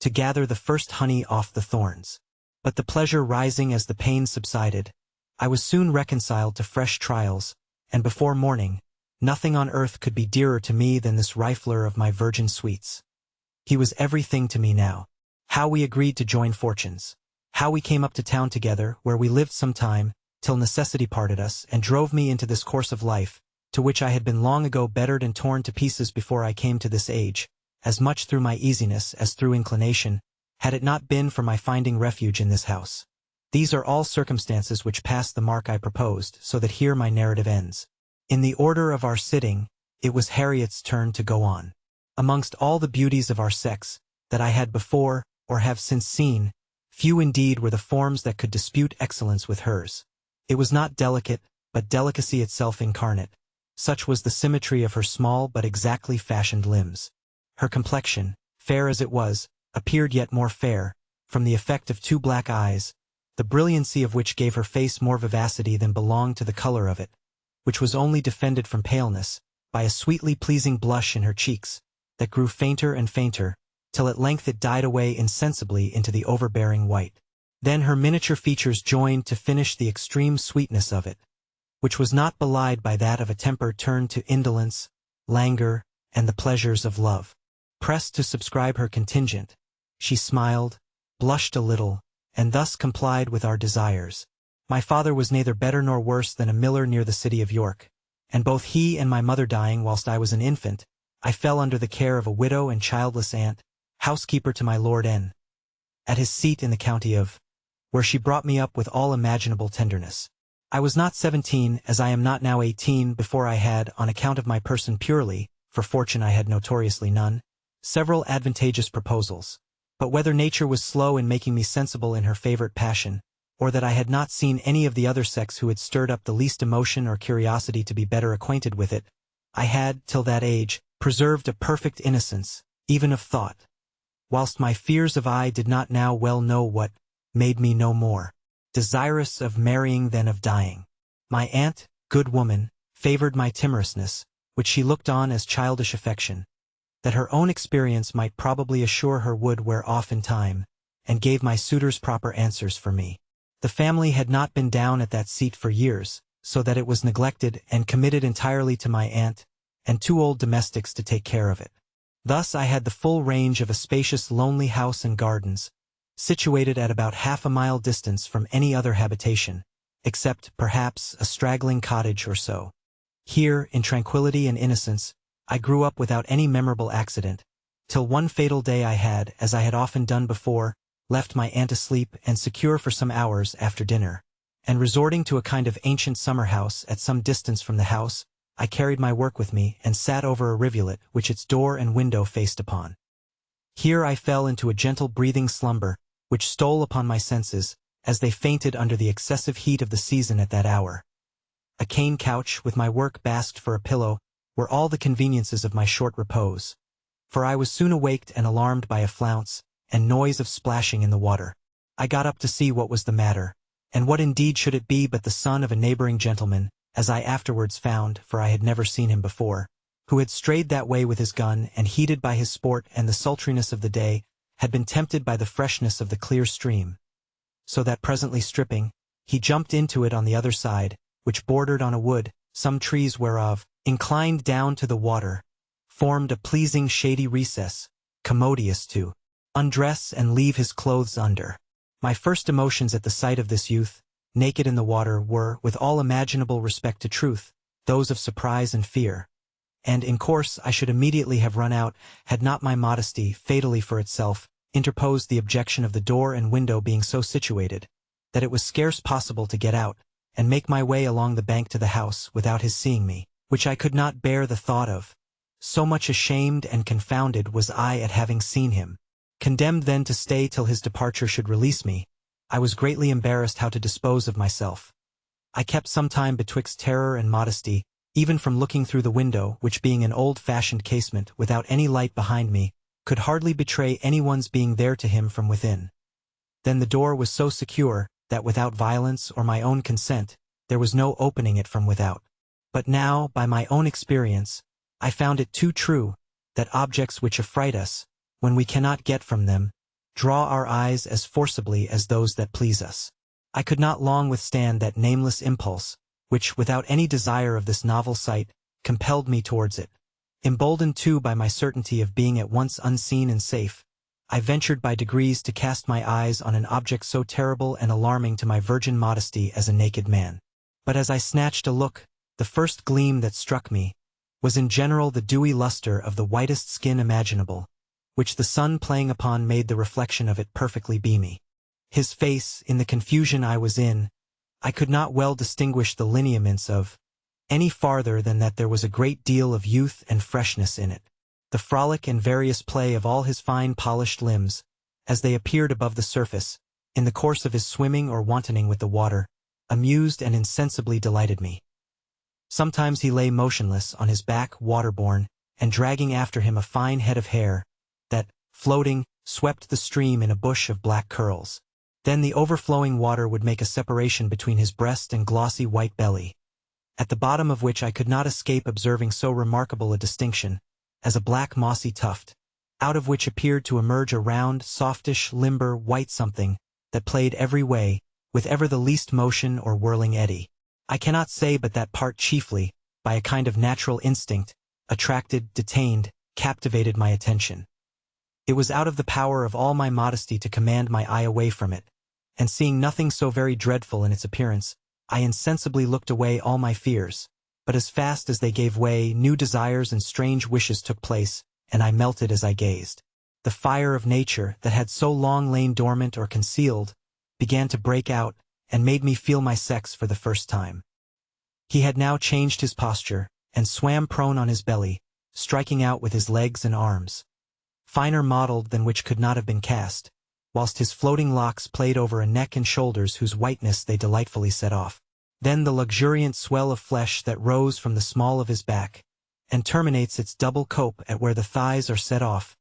to gather the first honey off the thorns. But the pleasure rising as the pain subsided, I was soon reconciled to fresh trials, and before morning, nothing on earth could be dearer to me than this rifler of my virgin sweets. He was everything to me now. How we agreed to join fortunes. How we came up to town together, where we lived some time, till necessity parted us, and drove me into this course of life, to which I had been long ago bettered and torn to pieces before I came to this age, as much through my easiness as through inclination, had it not been for my finding refuge in this house. These are all circumstances which pass the mark I proposed, so that here my narrative ends. In the order of our sitting, it was Harriet's turn to go on. Amongst all the beauties of our sex, that I had before, or have since seen, few indeed were the forms that could dispute excellence with hers. It was not delicate, but delicacy itself incarnate. Such was the symmetry of her small but exactly fashioned limbs. Her complexion, fair as it was, appeared yet more fair, from the effect of two black eyes, the brilliancy of which gave her face more vivacity than belonged to the color of it, which was only defended from paleness, by a sweetly pleasing blush in her cheeks, that grew fainter and fainter, till at length it died away insensibly into the overbearing white. Then her miniature features joined to finish the extreme sweetness of it, which was not belied by that of a temper turned to indolence, languor, and the pleasures of love. Pressed to subscribe her contingent, she smiled, blushed a little, and thus complied with our desires. My father was neither better nor worse than a miller near the city of York, and both he and my mother dying whilst I was an infant, I fell under the care of a widow and childless aunt, housekeeper to my Lord N. at his seat in the county of, where she brought me up with all imaginable tenderness. I was not 17, as I am not now 18, before I had, on account of my person purely, for fortune I had notoriously none, several advantageous proposals. But whether nature was slow in making me sensible in her favorite passion, or that I had not seen any of the other sex who had stirred up the least emotion or curiosity to be better acquainted with it, I had, till that age, preserved a perfect innocence, even of thought, whilst my fears of I did not now well know what, made me no more desirous of marrying than of dying. My aunt, good woman, favored my timorousness, which she looked on as childish affection, that her own experience might probably assure her would wear off in time, and gave my suitors proper answers for me. The family had not been down at that seat for years, so that it was neglected and committed entirely to my aunt, and two old domestics to take care of it. Thus I had the full range of a spacious lonely house and gardens, situated at about half a mile distance from any other habitation, except, perhaps, a straggling cottage or so. Here, in tranquillity and innocence, I grew up without any memorable accident, till one fatal day I had, as I had often done before, left my aunt asleep and secure for some hours after dinner, and resorting to a kind of ancient summer house at some distance from the house, I carried my work with me and sat over a rivulet which its door and window faced upon. Here I fell into a gentle breathing slumber, which stole upon my senses, as they fainted under the excessive heat of the season at that hour. A cane couch, with my work basked for a pillow, were all the conveniences of my short repose, for I was soon awaked and alarmed by a flounce, and noise of splashing in the water. I got up to see what was the matter, and what indeed should it be but the son of a neighboring gentleman, as I afterwards found, for I had never seen him before, who had strayed that way with his gun, and heated by his sport and the sultriness of the day, had been tempted by the freshness of the clear stream, so that presently stripping, he jumped into it on the other side, which bordered on a wood, some trees whereof, inclined down to the water, formed a pleasing shady recess, commodious to undress and leave his clothes under. My first emotions at the sight of this youth, naked in the water, were, with all imaginable respect to truth, those of surprise and fear, and in course I should immediately have run out, had not my modesty, fatally for itself, interposed the objection of the door and window being so situated, that it was scarce possible to get out, and make my way along the bank to the house without his seeing me, which I could not bear the thought of. So much ashamed and confounded was I at having seen him. Condemned then to stay till his departure should release me, I was greatly embarrassed how to dispose of myself. I kept some time betwixt terror and modesty, even from looking through the window, which being an old-fashioned casement without any light behind me, could hardly betray anyone's being there to him from within. Then the door was so secure, that without violence or my own consent, there was no opening it from without. But now, by my own experience, I found it too true, that objects which affright us, when we cannot get from them, draw our eyes as forcibly as those that please us. I could not long withstand that nameless impulse, which, without any desire of this novel sight, compelled me towards it. Emboldened too by my certainty of being at once unseen and safe, I ventured by degrees to cast my eyes on an object so terrible and alarming to my virgin modesty as a naked man. But as I snatched a look, the first gleam that struck me, was in general the dewy luster of the whitest skin imaginable, which the sun playing upon made the reflection of it perfectly beamy. His face, in the confusion I was in, I could not well distinguish the lineaments of, any farther than that there was a great deal of youth and freshness in it. The frolic and various play of all his fine polished limbs, as they appeared above the surface, in the course of his swimming or wantoning with the water, amused and insensibly delighted me. Sometimes he lay motionless on his back waterborne, and dragging after him a fine head of hair, that, floating, swept the stream in a bush of black curls. Then the overflowing water would make a separation between his breast and glossy white belly, at the bottom of which I could not escape observing so remarkable a distinction, as a black mossy tuft, out of which appeared to emerge a round, softish, limber, white something, that played every way, with ever the least motion or whirling eddy. I cannot say but that part chiefly, by a kind of natural instinct, attracted, detained, captivated my attention. It was out of the power of all my modesty to command my eye away from it, and seeing nothing so very dreadful in its appearance, I insensibly looked away all my fears, but as fast as they gave way, new desires and strange wishes took place, and I melted as I gazed. The fire of nature, that had so long lain dormant or concealed, began to break out, and made me feel my sex for the first time. He had now changed his posture, and swam prone on his belly, striking out with his legs and arms, finer modelled than which could not have been cast, whilst his floating locks played over a neck and shoulders whose whiteness they delightfully set off. Then the luxuriant swell of flesh that rose from the small of his back, and terminates its double cope at where the thighs are set off,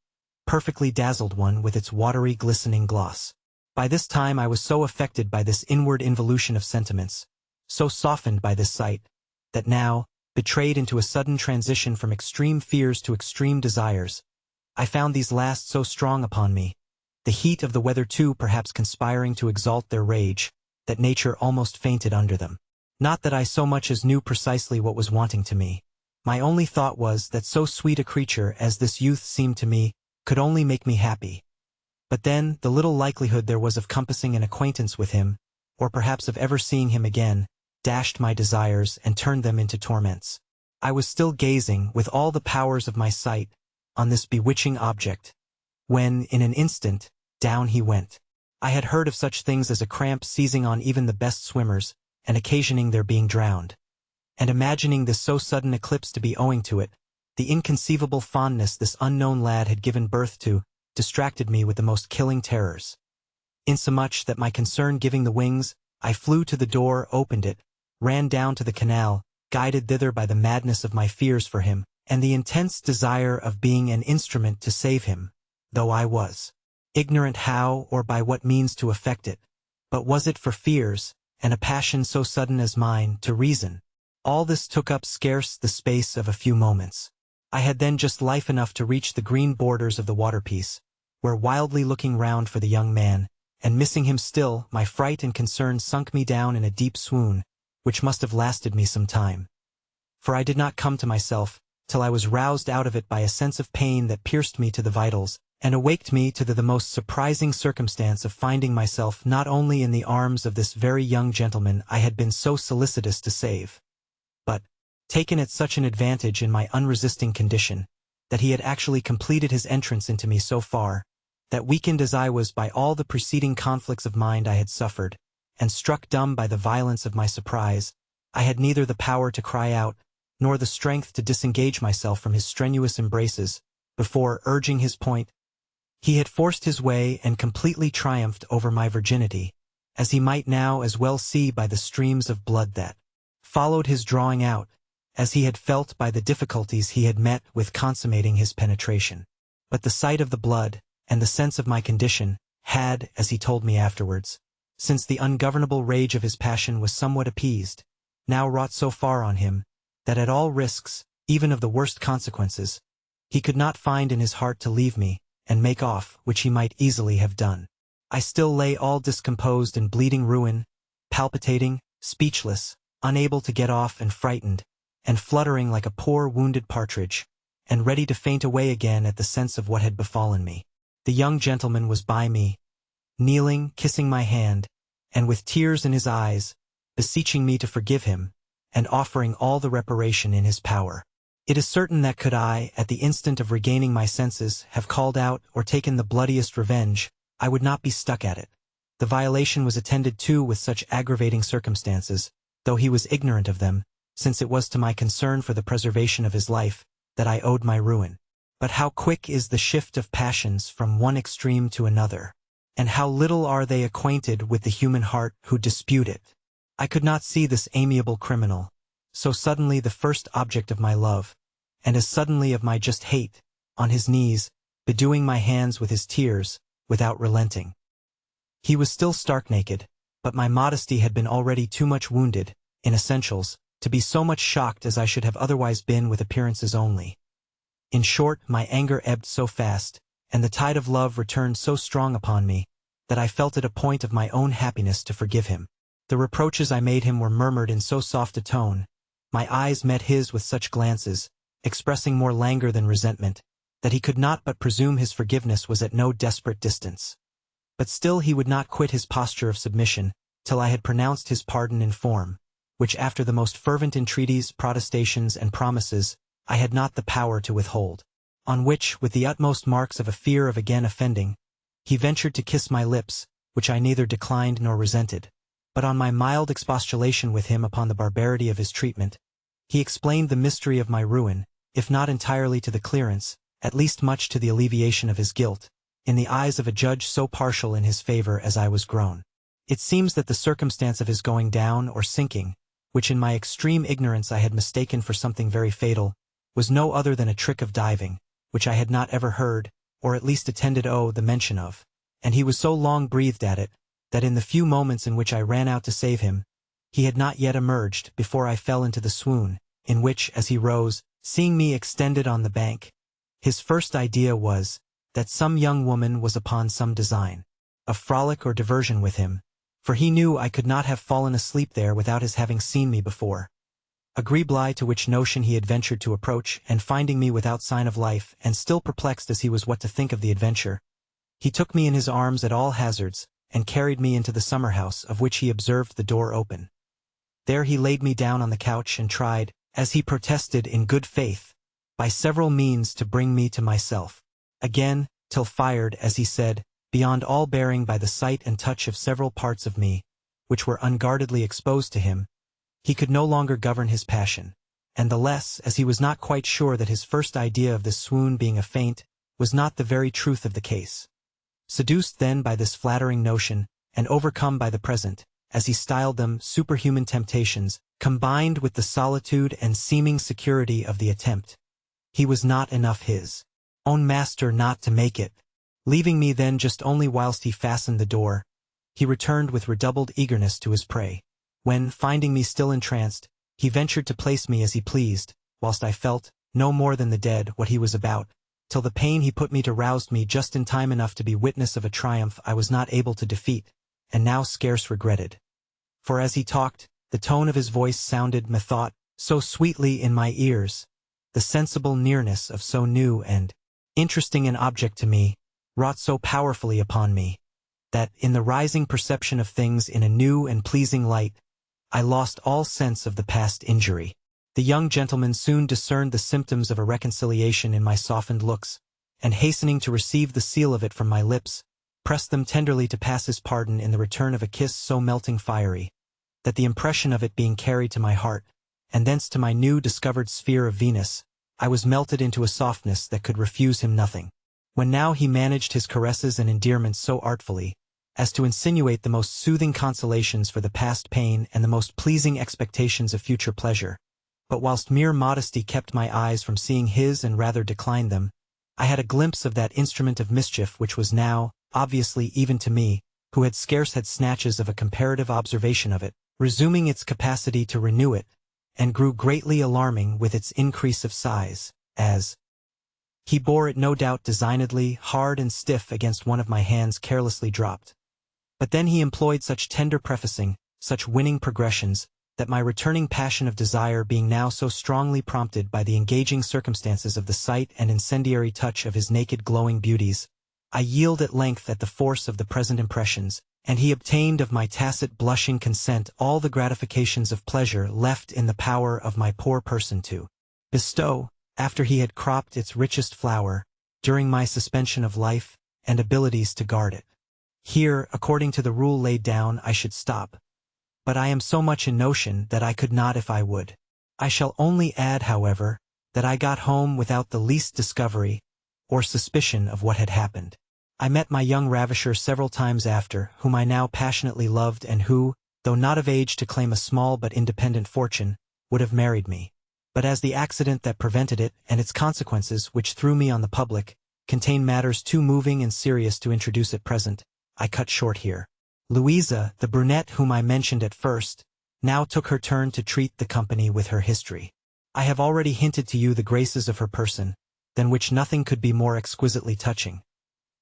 perfectly dazzled one with its watery glistening gloss. By this time I was so affected by this inward involution of sentiments, so softened by this sight, that now, betrayed into a sudden transition from extreme fears to extreme desires, I found these last so strong upon me, the heat of the weather too perhaps conspiring to exalt their rage, that nature almost fainted under them. Not that I so much as knew precisely what was wanting to me. My only thought was that so sweet a creature as this youth seemed to me could only make me happy. But then the little likelihood there was of compassing an acquaintance with him, or perhaps of ever seeing him again, dashed my desires and turned them into torments. I was still gazing, with all the powers of my sight, on this bewitching object, when, in an instant, down he went. I had heard of such things as a cramp seizing on even the best swimmers, and occasioning their being drowned. And imagining this so sudden eclipse to be owing to it, the inconceivable fondness this unknown lad had given birth to, distracted me with the most killing terrors. Insomuch that my concern giving the wings, I flew to the door, opened it, ran down to the canal, guided thither by the madness of my fears for him, and the intense desire of being an instrument to save him, though I was ignorant how or by what means to effect it. But was it for fears, and a passion so sudden as mine, to reason? All this took up scarce the space of a few moments. I had then just life enough to reach the green borders of the waterpiece, where wildly looking round for the young man, and missing him still, my fright and concern sunk me down in a deep swoon, which must have lasted me some time. For I did not come to myself, till I was roused out of it by a sense of pain that pierced me to the vitals, and awaked me to the most surprising circumstance of finding myself not only in the arms of this very young gentleman I had been so solicitous to save, but, taken at such an advantage in my unresisting condition, that he had actually completed his entrance into me so far, that weakened as I was by all the preceding conflicts of mind I had suffered, and struck dumb by the violence of my surprise, I had neither the power to cry out, nor the strength to disengage myself from his strenuous embraces, before, urging his point, he had forced his way and completely triumphed over my virginity, as he might now as well see by the streams of blood that followed his drawing out, as he had felt by the difficulties he had met with consummating his penetration. But the sight of the blood, and the sense of my condition, had, as he told me afterwards, since the ungovernable rage of his passion was somewhat appeased, now wrought so far on him, that at all risks, even of the worst consequences, he could not find in his heart to leave me, and make off, which he might easily have done. I still lay all discomposed in bleeding ruin, palpitating, speechless, unable to get off and frightened, and fluttering like a poor wounded partridge, and ready to faint away again at the sense of what had befallen me. The young gentleman was by me, kneeling, kissing my hand, and with tears in his eyes, beseeching me to forgive him, and offering all the reparation in his power. It is certain that could I, at the instant of regaining my senses, have called out or taken the bloodiest revenge, I would not be stuck at it. The violation was attended too with such aggravating circumstances, though he was ignorant of them, since it was to my concern for the preservation of his life that I owed my ruin. But how quick is the shift of passions from one extreme to another, and how little are they acquainted with the human heart who dispute it. I could not see this amiable criminal, so suddenly the first object of my love, and as suddenly of my just hate, on his knees, bedewing my hands with his tears, without relenting. He was still stark naked, but my modesty had been already too much wounded, in essentials, to be so much shocked as I should have otherwise been with appearances only. In short, my anger ebbed so fast, and the tide of love returned so strong upon me, that I felt it a point of my own happiness to forgive him. The reproaches I made him were murmured in so soft a tone, my eyes met his with such glances, expressing more languor than resentment, that he could not but presume his forgiveness was at no desperate distance. But still he would not quit his posture of submission, till I had pronounced his pardon in form, which after the most fervent entreaties, protestations, and promises, I had not the power to withhold. On which, with the utmost marks of a fear of again offending, he ventured to kiss my lips, which I neither declined nor resented. But on my mild expostulation with him upon the barbarity of his treatment, he explained the mystery of my ruin, if not entirely to the clearance, at least much to the alleviation of his guilt, in the eyes of a judge so partial in his favor as I was grown. It seems that the circumstance of his going down or sinking, which in my extreme ignorance I had mistaken for something very fatal, was no other than a trick of diving, which I had not ever heard, or at least attended the mention of, and he was so long breathed at it, that in the few moments in which I ran out to save him, he had not yet emerged before I fell into the swoon, in which, as he rose, seeing me extended on the bank, his first idea was, that some young woman was upon some design of frolic or diversion with him, for he knew I could not have fallen asleep there without his having seen me before. Agreeably to which notion he had ventured to approach, and finding me without sign of life, and still perplexed as he was what to think of the adventure, he took me in his arms at all hazards, and carried me into the summer-house, of which he observed the door open. There he laid me down on the couch and tried, as he protested in good faith, by several means to bring me to myself again, till fired, as he said, beyond all bearing by the sight and touch of several parts of me, which were unguardedly exposed to him, he could no longer govern his passion, and the less, as he was not quite sure that his first idea of this swoon being a feint was not the very truth of the case. Seduced then by this flattering notion, and overcome by the present, as he styled them, superhuman temptations, combined with the solitude and seeming security of the attempt, he was not enough his own master not to make it. Leaving me then just only whilst he fastened the door, he returned with redoubled eagerness to his prey, when, finding me still entranced, he ventured to place me as he pleased, whilst I felt, no more than the dead, what he was about, till the pain he put me to roused me just in time enough to be witness of a triumph I was not able to defeat, and now scarce regretted. For as he talked, the tone of his voice sounded, methought, so sweetly in my ears, the sensible nearness of so new and interesting an object to me, wrought so powerfully upon me, that, in the rising perception of things in a new and pleasing light, I lost all sense of the past injury. The young gentleman soon discerned the symptoms of a reconciliation in my softened looks, and hastening to receive the seal of it from my lips, pressed them tenderly to pass his pardon in the return of a kiss so melting fiery, that the impression of it being carried to my heart, and thence to my new discovered sphere of Venus, I was melted into a softness that could refuse him nothing. When now he managed his caresses and endearments so artfully, as to insinuate the most soothing consolations for the past pain and the most pleasing expectations of future pleasure, but whilst mere modesty kept my eyes from seeing his and rather declined them, I had a glimpse of that instrument of mischief which was now, obviously even to me, who had scarce had snatches of a comparative observation of it, resuming its capacity to renew it, and grew greatly alarming with its increase of size, as he bore it no doubt designedly, hard and stiff against one of my hands carelessly dropped. But then he employed such tender prefacing, such winning progressions, that my returning passion of desire being now so strongly prompted by the engaging circumstances of the sight and incendiary touch of his naked glowing beauties, I yield at length at the force of the present impressions, and he obtained of my tacit blushing consent all the gratifications of pleasure left in the power of my poor person to bestow. after he had cropped its richest flower, during my suspension of life and abilities to guard it. Here, according to the rule laid down, I should stop. But I am so much in notion that I could not if I would. I shall only add, however, that I got home without the least discovery or suspicion of what had happened. I met my young ravisher several times after, whom I now passionately loved and who, though not of age to claim a small but independent fortune, would have married me. But as the accident that prevented it, and its consequences, which threw me on the public, contain matters too moving and serious to introduce at present, I cut short here. Louisa, the brunette whom I mentioned at first, now took her turn to treat the company with her history. I have already hinted to you the graces of her person, than which nothing could be more exquisitely touching.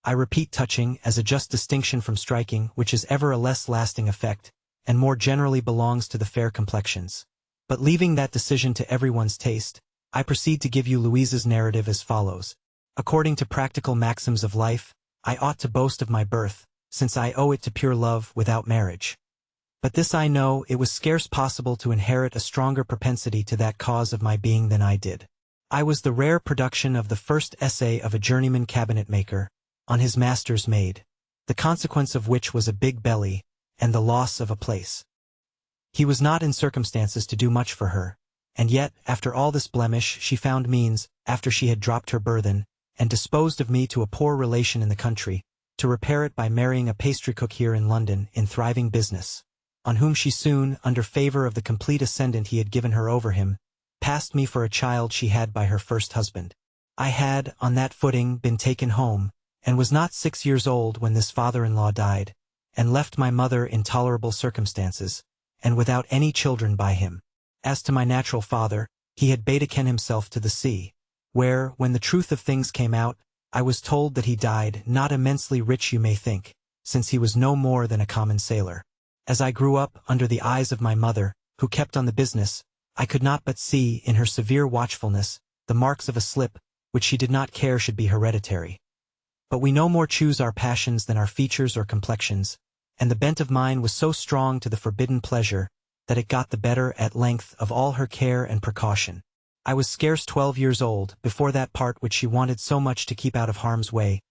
I repeat touching as a just distinction from striking, which is ever a less lasting effect, and more generally belongs to the fair complexions. But leaving that decision to everyone's taste, I proceed to give you Louisa's narrative as follows. According to practical maxims of life, I ought to boast of my birth, since I owe it to pure love without marriage. But this I know, it was scarce possible to inherit a stronger propensity to that cause of my being than I did. I was the rare production of the first essay of a journeyman cabinet-maker, on his master's maid, the consequence of which was a big belly, and the loss of a place. He was not in circumstances to do much for her, and yet, after all this blemish, she found means, after she had dropped her burthen, and disposed of me to a poor relation in the country, to repair it by marrying a pastry-cook here in London, in thriving business, on whom she soon, under favor of the complete ascendant he had given her over him, passed me for a child she had by her first husband. I had, on that footing, been taken home, and was not 6 years old when this father-in-law died, and left my mother in tolerable circumstances, and without any children by him. As to my natural father, he had betaken himself to the sea, where, when the truth of things came out, I was told that he died, not immensely rich you may think, since he was no more than a common sailor. As I grew up, under the eyes of my mother, who kept on the business, I could not but see, in her severe watchfulness, the marks of a slip, which she did not care should be hereditary. But we no more choose our passions than our features or complexions, and the bent of mine was so strong to the forbidden pleasure, that it got the better at length of all her care and precaution. I was scarce 12 years old, before that part which she wanted so much to keep out of harm's way,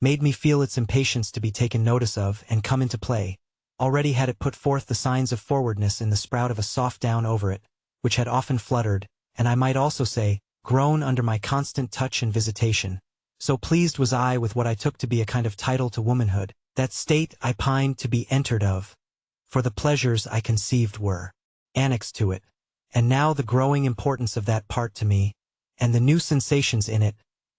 made me feel its impatience to be taken notice of and come into play. Already had it put forth the signs of forwardness in the sprout of a soft down over it, which had often fluttered, and I might also say, grown under my constant touch and visitation. So pleased was I with what I took to be a kind of title to womanhood, that state I pined to be entered of, for the pleasures I conceived were annexed to it, and now the growing importance of that part to me, and the new sensations in it,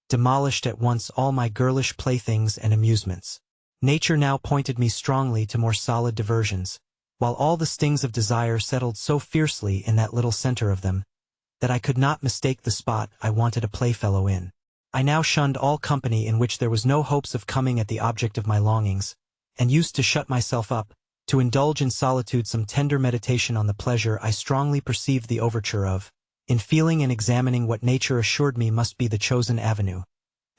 demolished at once all my girlish playthings and amusements. Nature now pointed me strongly to more solid diversions, while all the stings of desire settled so fiercely in that little center of them, that I could not mistake the spot I wanted a playfellow in. I now shunned all company in which there was no hopes of coming at the object of my longings, and used to shut myself up, to indulge in solitude some tender meditation on the pleasure I strongly perceived the overture of, in feeling and examining what nature assured me must be the chosen avenue,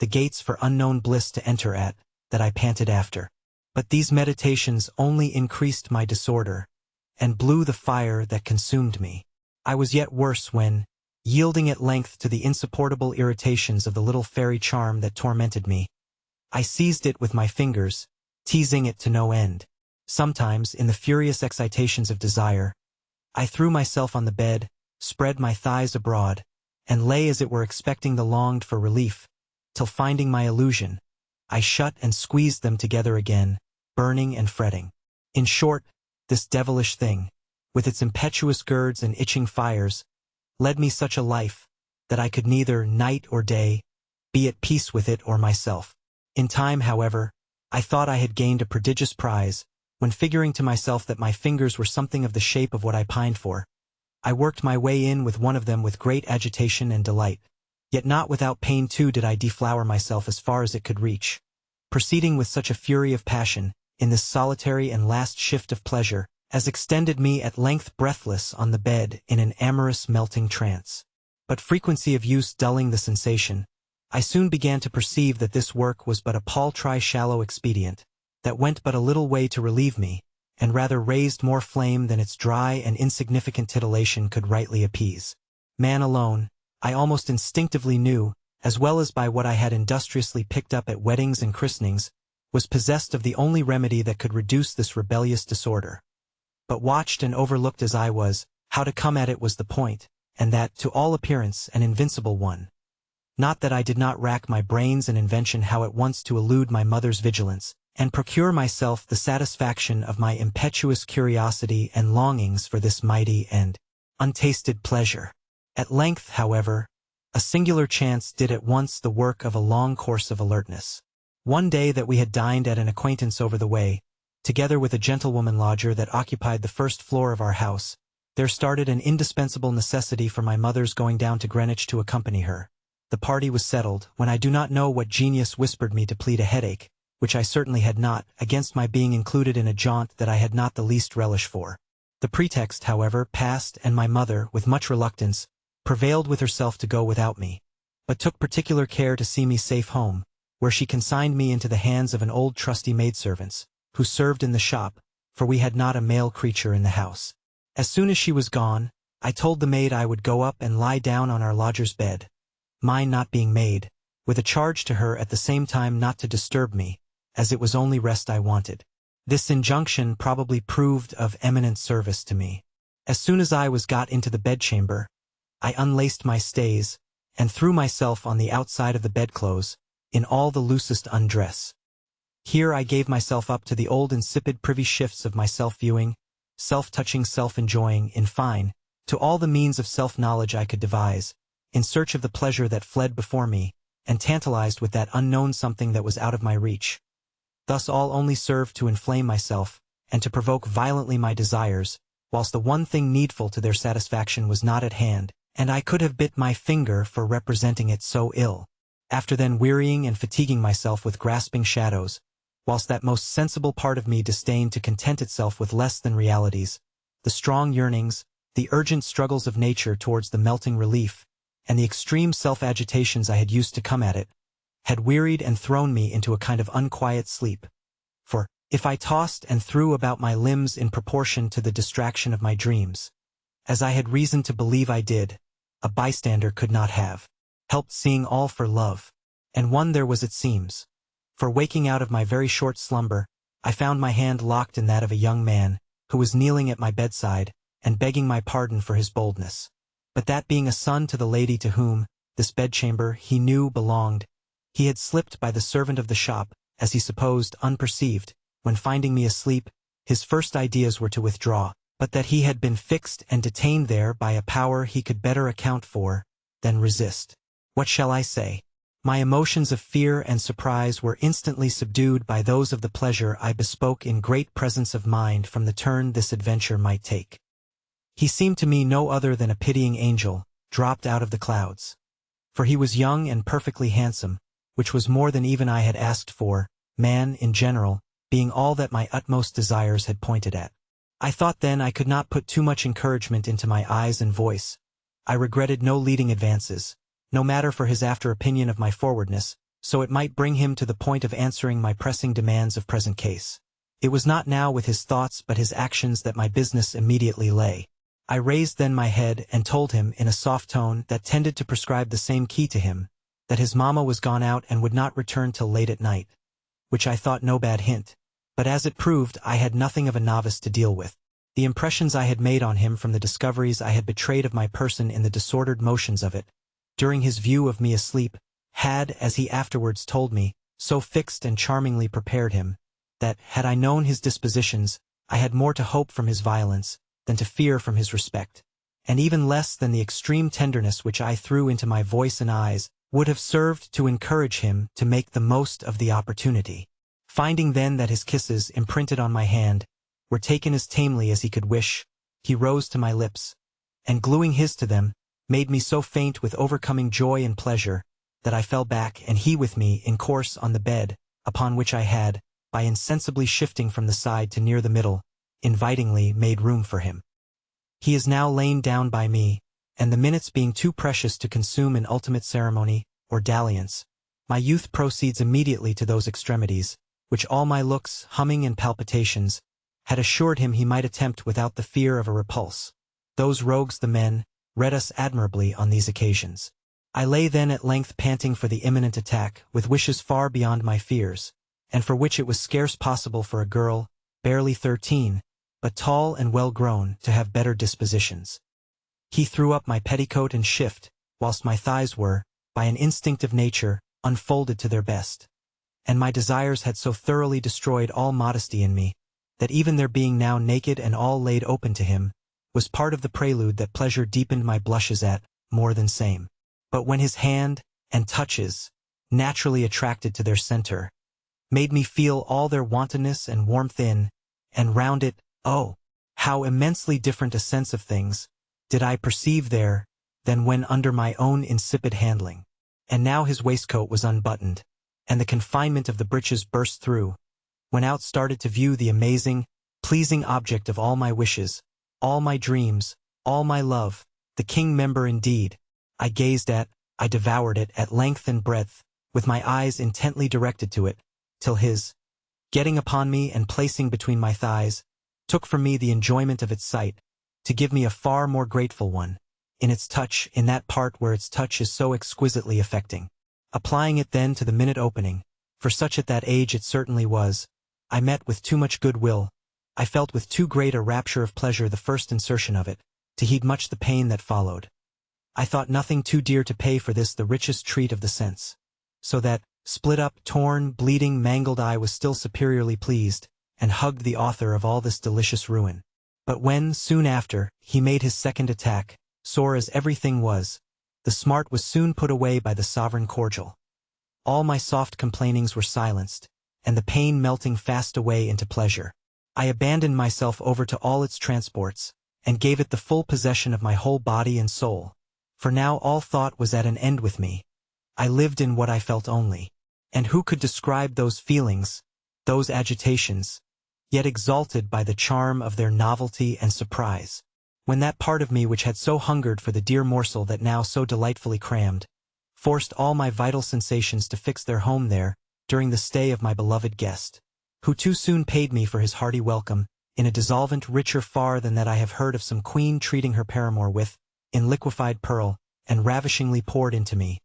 the gates for unknown bliss to enter at, that I panted after. But these meditations only increased my disorder, and blew the fire that consumed me. I was yet worse when, yielding at length to the insupportable irritations of the little fairy charm that tormented me, I seized it with my fingers, teasing it to no end. Sometimes, in the furious excitations of desire, I threw myself on the bed, spread my thighs abroad, and lay as it were expecting the longed-for relief, till finding my illusion, I shut and squeezed them together again, burning and fretting. In short, this devilish thing, with its impetuous girds and itching fires, led me such a life, that I could neither, night or day, be at peace with it or myself. In time, however, I thought I had gained a prodigious prize, when figuring to myself that my fingers were something of the shape of what I pined for, I worked my way in with one of them with great agitation and delight, yet not without pain too did I deflower myself as far as it could reach, proceeding with such a fury of passion, in this solitary and last shift of pleasure, as extended me at length breathless on the bed in an amorous melting trance. But frequency of use dulling the sensation, I soon began to perceive that this work was but a paltry shallow expedient, that went but a little way to relieve me, and rather raised more flame than its dry and insignificant titillation could rightly appease. Man alone, I almost instinctively knew, as well as by what I had industriously picked up at weddings and christenings, was possessed of the only remedy that could reduce this rebellious disorder. But watched and overlooked as I was, how to come at it was the point, and that, to all appearance, an invincible one. Not that I did not rack my brains and invention how at once to elude my mother's vigilance, and procure myself the satisfaction of my impetuous curiosity and longings for this mighty and untasted pleasure. At length, however, a singular chance did at once the work of a long course of alertness. One day that we had dined at an acquaintance over the way, together with a gentlewoman lodger that occupied the first floor of our house, there started an indispensable necessity for my mother's going down to Greenwich to accompany her. The party was settled, when I do not know what genius whispered me to plead a headache, which I certainly had not, against my being included in a jaunt that I had not the least relish for. The pretext, however, passed, and my mother, with much reluctance, prevailed with herself to go without me, but took particular care to see me safe home, where she consigned me into the hands of an old trusty maidservant, who served in the shop, for we had not a male creature in the house. As soon as she was gone, I told the maid I would go up and lie down on our lodger's bed, mine not being made, with a charge to her at the same time not to disturb me, as it was only rest I wanted. This injunction probably proved of eminent service to me. As soon as I was got into the bedchamber, I unlaced my stays, and threw myself on the outside of the bedclothes, in all the loosest undress. Here I gave myself up to the old insipid privy shifts of my self-viewing, self-touching, self-enjoying, in fine, to all the means of self-knowledge I could devise, in search of the pleasure that fled before me, and tantalized with that unknown something that was out of my reach. Thus all only served to inflame myself, and to provoke violently my desires, whilst the one thing needful to their satisfaction was not at hand, and I could have bit my finger for representing it so ill. After then wearying and fatiguing myself with grasping shadows, whilst that most sensible part of me disdained to content itself with less than realities, the strong yearnings, the urgent struggles of nature towards the melting relief, and the extreme self-agitations I had used to come at it, had wearied and thrown me into a kind of unquiet sleep. For, if I tossed and threw about my limbs in proportion to the distraction of my dreams, as I had reason to believe I did, a bystander could not have helped seeing all for love, and one there was it seems. For waking out of my very short slumber, I found my hand locked in that of a young man, who was kneeling at my bedside, and begging my pardon for his boldness. But that being a son to the lady to whom, this bedchamber, he knew belonged, he had slipped by the servant of the shop, as he supposed, unperceived, when finding me asleep, his first ideas were to withdraw, but that he had been fixed and detained there by a power he could better account for than resist. What shall I say? My emotions of fear and surprise were instantly subdued by those of the pleasure I bespoke in great presence of mind from the turn this adventure might take. He seemed to me no other than a pitying angel, dropped out of the clouds. For he was young and perfectly handsome, which was more than even I had asked for, man, in general, being all that my utmost desires had pointed at. I thought then I could not put too much encouragement into my eyes and voice. I regretted no leading advances, no matter for his after opinion of my forwardness, so it might bring him to the point of answering my pressing demands of present case. It was not now with his thoughts but his actions that my business immediately lay. I raised then my head and told him in a soft tone that tended to prescribe the same key to him, that his mamma was gone out and would not return till late at night, which I thought no bad hint, but as it proved I had nothing of a novice to deal with. The impressions I had made on him from the discoveries I had betrayed of my person in the disordered motions of it, during his view of me asleep, had, as he afterwards told me, so fixed and charmingly prepared him, that, had I known his dispositions, I had more to hope from his violence, than to fear from his respect, and even less than the extreme tenderness which I threw into my voice and eyes, would have served to encourage him to make the most of the opportunity. Finding then that his kisses, imprinted on my hand, were taken as tamely as he could wish, he rose to my lips, and gluing his to them, made me so faint with overcoming joy and pleasure, that I fell back and he with me in course on the bed, upon which I had, by insensibly shifting from the side to near the middle, invitingly made room for him. He is now lain down by me, and the minutes being too precious to consume in ultimate ceremony, or dalliance, my youth proceeds immediately to those extremities, which all my looks, humming and palpitations, had assured him he might attempt without the fear of a repulse. Those rogues the men, read us admirably on these occasions. I lay then at length panting for the imminent attack, with wishes far beyond my fears, and for which it was scarce possible for a girl, barely 13, but tall and well-grown, to have better dispositions. He threw up my petticoat and shift, whilst my thighs were, by an instinct of nature, unfolded to their best. And my desires had so thoroughly destroyed all modesty in me, that even their being now naked and all laid open to him, was part of the prelude that pleasure deepened my blushes at, more than shame. But when his hand, and touches, naturally attracted to their center, made me feel all their wantonness and warmth in, and round it, oh, how immensely different a sense of things did I perceive there, than when under my own insipid handling. And now his waistcoat was unbuttoned, and the confinement of the breeches burst through, when out started to view the amazing, pleasing object of all my wishes, all my dreams, all my love, the king member indeed. I gazed at, I devoured it at length and breadth, with my eyes intently directed to it, till his, getting upon me and placing between my thighs, took from me the enjoyment of its sight, to give me a far more grateful one, in its touch, in that part where its touch is so exquisitely affecting. Applying it then to the minute opening, for such at that age it certainly was, I met with too much goodwill, I felt with too great a rapture of pleasure the first insertion of it, to heed much the pain that followed. I thought nothing too dear to pay for this the richest treat of the sense, so that, split up, torn, bleeding, mangled, I was still superiorly pleased, and hugged the author of all this delicious ruin. But when, soon after, he made his second attack, sore as everything was, the smart was soon put away by the sovereign cordial. All my soft complainings were silenced, and the pain melting fast away into pleasure. I abandoned myself over to all its transports, and gave it the full possession of my whole body and soul, for now all thought was at an end with me. I lived in what I felt only. And who could describe those feelings, those agitations, yet exalted by the charm of their novelty and surprise, when that part of me which had so hungered for the dear morsel that now so delightfully crammed, forced all my vital sensations to fix their home there, during the stay of my beloved guest, who too soon paid me for his hearty welcome, in a dissolvent richer far than that I have heard of some queen treating her paramour with, in liquefied pearl, and ravishingly poured into me,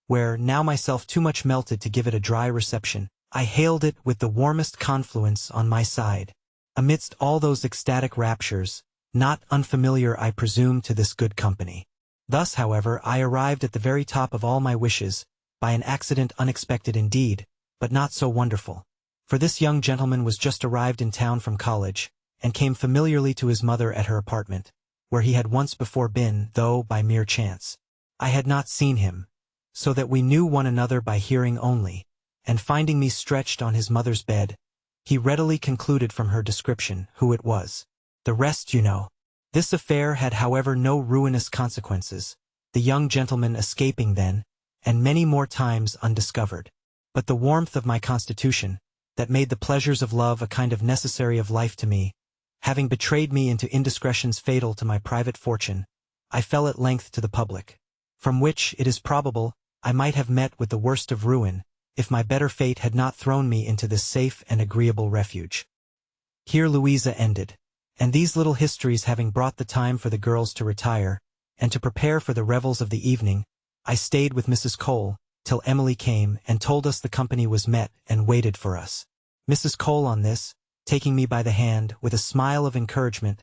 where, now myself too much melted to give it a dry reception, I hailed it with the warmest confluence on my side. Amidst all those ecstatic raptures, not unfamiliar I presume to this good company. Thus, however, I arrived at the very top of all my wishes, by an accident unexpected indeed, but not so wonderful. For this young gentleman was just arrived in town from college, and came familiarly to his mother at her apartment, where he had once before been, though by mere chance. I had not seen him, so that we knew one another by hearing only, and finding me stretched on his mother's bed, he readily concluded from her description who it was. The rest you know. This affair had however no ruinous consequences, the young gentleman escaping then, and many more times undiscovered. But the warmth of my constitution, that made the pleasures of love a kind of necessary of life to me, having betrayed me into indiscretions fatal to my private fortune, I fell at length to the public, from which, it is probable, I might have met with the worst of ruin, if my better fate had not thrown me into this safe and agreeable refuge. Here Louisa ended, and these little histories having brought the time for the girls to retire, and to prepare for the revels of the evening, I stayed with Mrs. Cole, till Emily came and told us the company was met and waited for us. Mrs. Cole on this, taking me by the hand, with a smile of encouragement,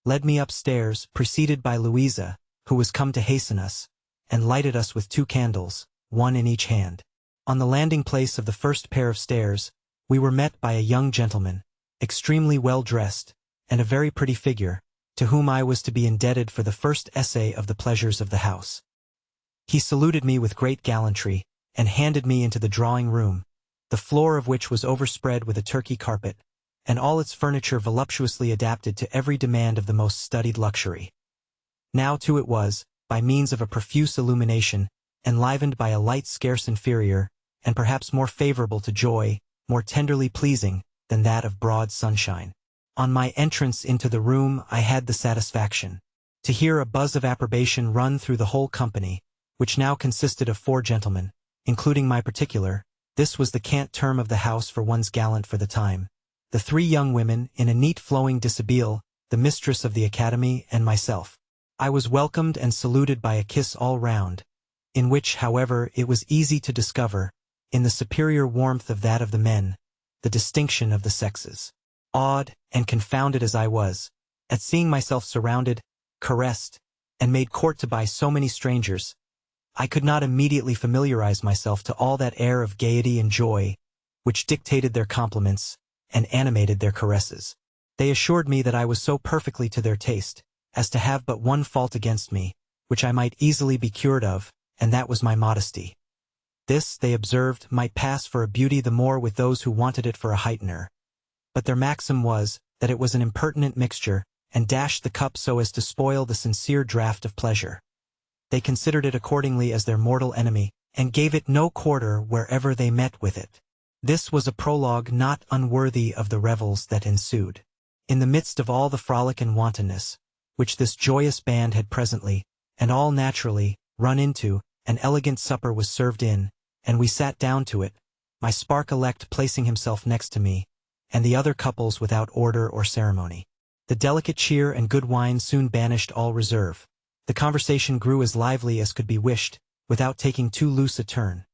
led me upstairs, preceded by Louisa, who was come to hasten us, and lighted us with 2 candles, one in each hand. On the landing place of the first pair of stairs, we were met by a young gentleman, extremely well dressed, and a very pretty figure, to whom I was to be indebted for the first essay of the pleasures of the house. He saluted me with great gallantry, and handed me into the drawing-room, the floor of which was overspread with a Turkey carpet, and all its furniture voluptuously adapted to every demand of the most studied luxury. Now too it was, by means of a profuse illumination, enlivened by a light scarce inferior, and perhaps more favorable to joy, more tenderly pleasing, than that of broad sunshine. On my entrance into the room I had the satisfaction to hear a buzz of approbation run through the whole company, which now consisted of 4 gentlemen, including my particular. This was the cant term of the house for one's gallant for the time. The 3 young women, in a neat flowing dishabille, the mistress of the academy, and myself. I was welcomed and saluted by a kiss all round, in which, however, it was easy to discover, in the superior warmth of that of the men, the distinction of the sexes. Awed and confounded as I was, at seeing myself surrounded, caressed, and made court to by so many strangers, I could not immediately familiarize myself to all that air of gaiety and joy which dictated their compliments and animated their caresses. They assured me that I was so perfectly to their taste as to have but one fault against me, which I might easily be cured of, and that was my modesty. This, they observed, might pass for a beauty the more with those who wanted it for a heightener. But their maxim was, that it was an impertinent mixture, and dashed the cup so as to spoil the sincere draught of pleasure. They considered it accordingly as their mortal enemy, and gave it no quarter wherever they met with it. This was a prologue not unworthy of the revels that ensued. In the midst of all the frolic and wantonness, which this joyous band had presently, and all naturally, run into, an elegant supper was served in, and we sat down to it, my spark-elect placing himself next to me, and the other couples without order or ceremony. The delicate cheer and good wine soon banished all reserve. The conversation grew as lively as could be wished, without taking too loose a turn.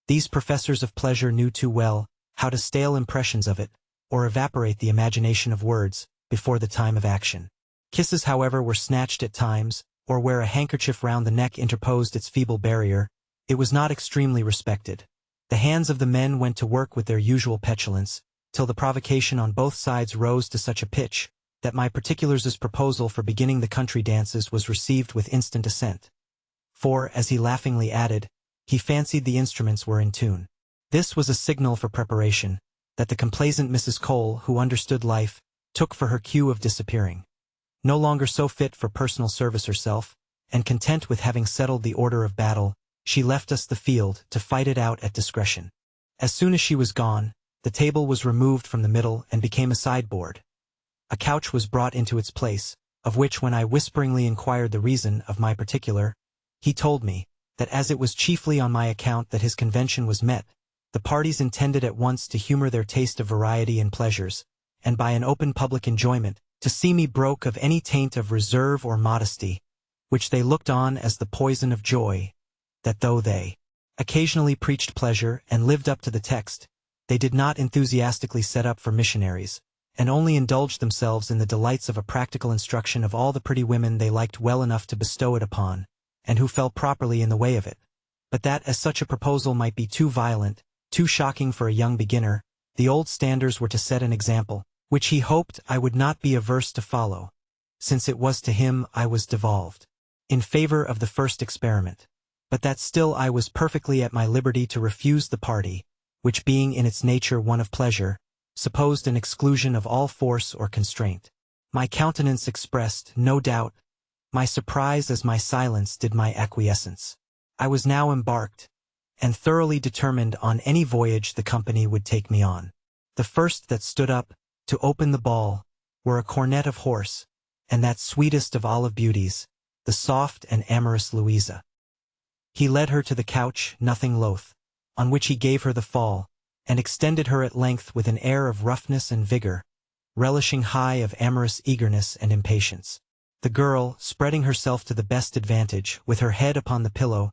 These professors of pleasure knew too well how to stale impressions of it, or evaporate the imagination of words, before the time of action. Kisses, however, were snatched at times, or where a handkerchief round the neck interposed its feeble barrier, it was not extremely respected. The hands of the men went to work with their usual petulance, till the provocation on both sides rose to such a pitch, that my particular's proposal for beginning the country dances was received with instant assent. For, as he laughingly added, he fancied the instruments were in tune. This was a signal for preparation, that the complaisant Mrs. Cole, who understood life, took for her cue of disappearing. No longer so fit for personal service herself, and content with having settled the order of battle, she left us the field to fight it out at discretion. As soon as she was gone, the table was removed from the middle and became a sideboard. A couch was brought into its place, of which when I whisperingly inquired the reason of my particular, he told me, that as it was chiefly on my account that his convention was met, the parties intended at once to humor their taste of variety and pleasures, and by an open public enjoyment, to see me broke of any taint of reserve or modesty, which they looked on as the poison of joy, that though they occasionally preached pleasure and lived up to the text, they did not enthusiastically set up for missionaries, and only indulged themselves in the delights of a practical instruction of all the pretty women they liked well enough to bestow it upon, and who fell properly in the way of it. But that as such a proposal might be too violent, too shocking for a young beginner, the old standers were to set an example, which he hoped I would not be averse to follow, since it was to him I was devolved, in favor of the first experiment, but that still I was perfectly at my liberty to refuse the party, which being in its nature one of pleasure, supposed an exclusion of all force or constraint. My countenance expressed, no doubt, my surprise as my silence did my acquiescence. I was now embarked, and thoroughly determined on any voyage the company would take me on. The first that stood up, to open the ball, were a cornet of horse, and that sweetest of olive beauties, the soft and amorous Louisa. He led her to the couch, nothing loath, on which he gave her the fall, and extended her at length with an air of roughness and vigor, relishing high of amorous eagerness and impatience. The girl, spreading herself to the best advantage, with her head upon the pillow,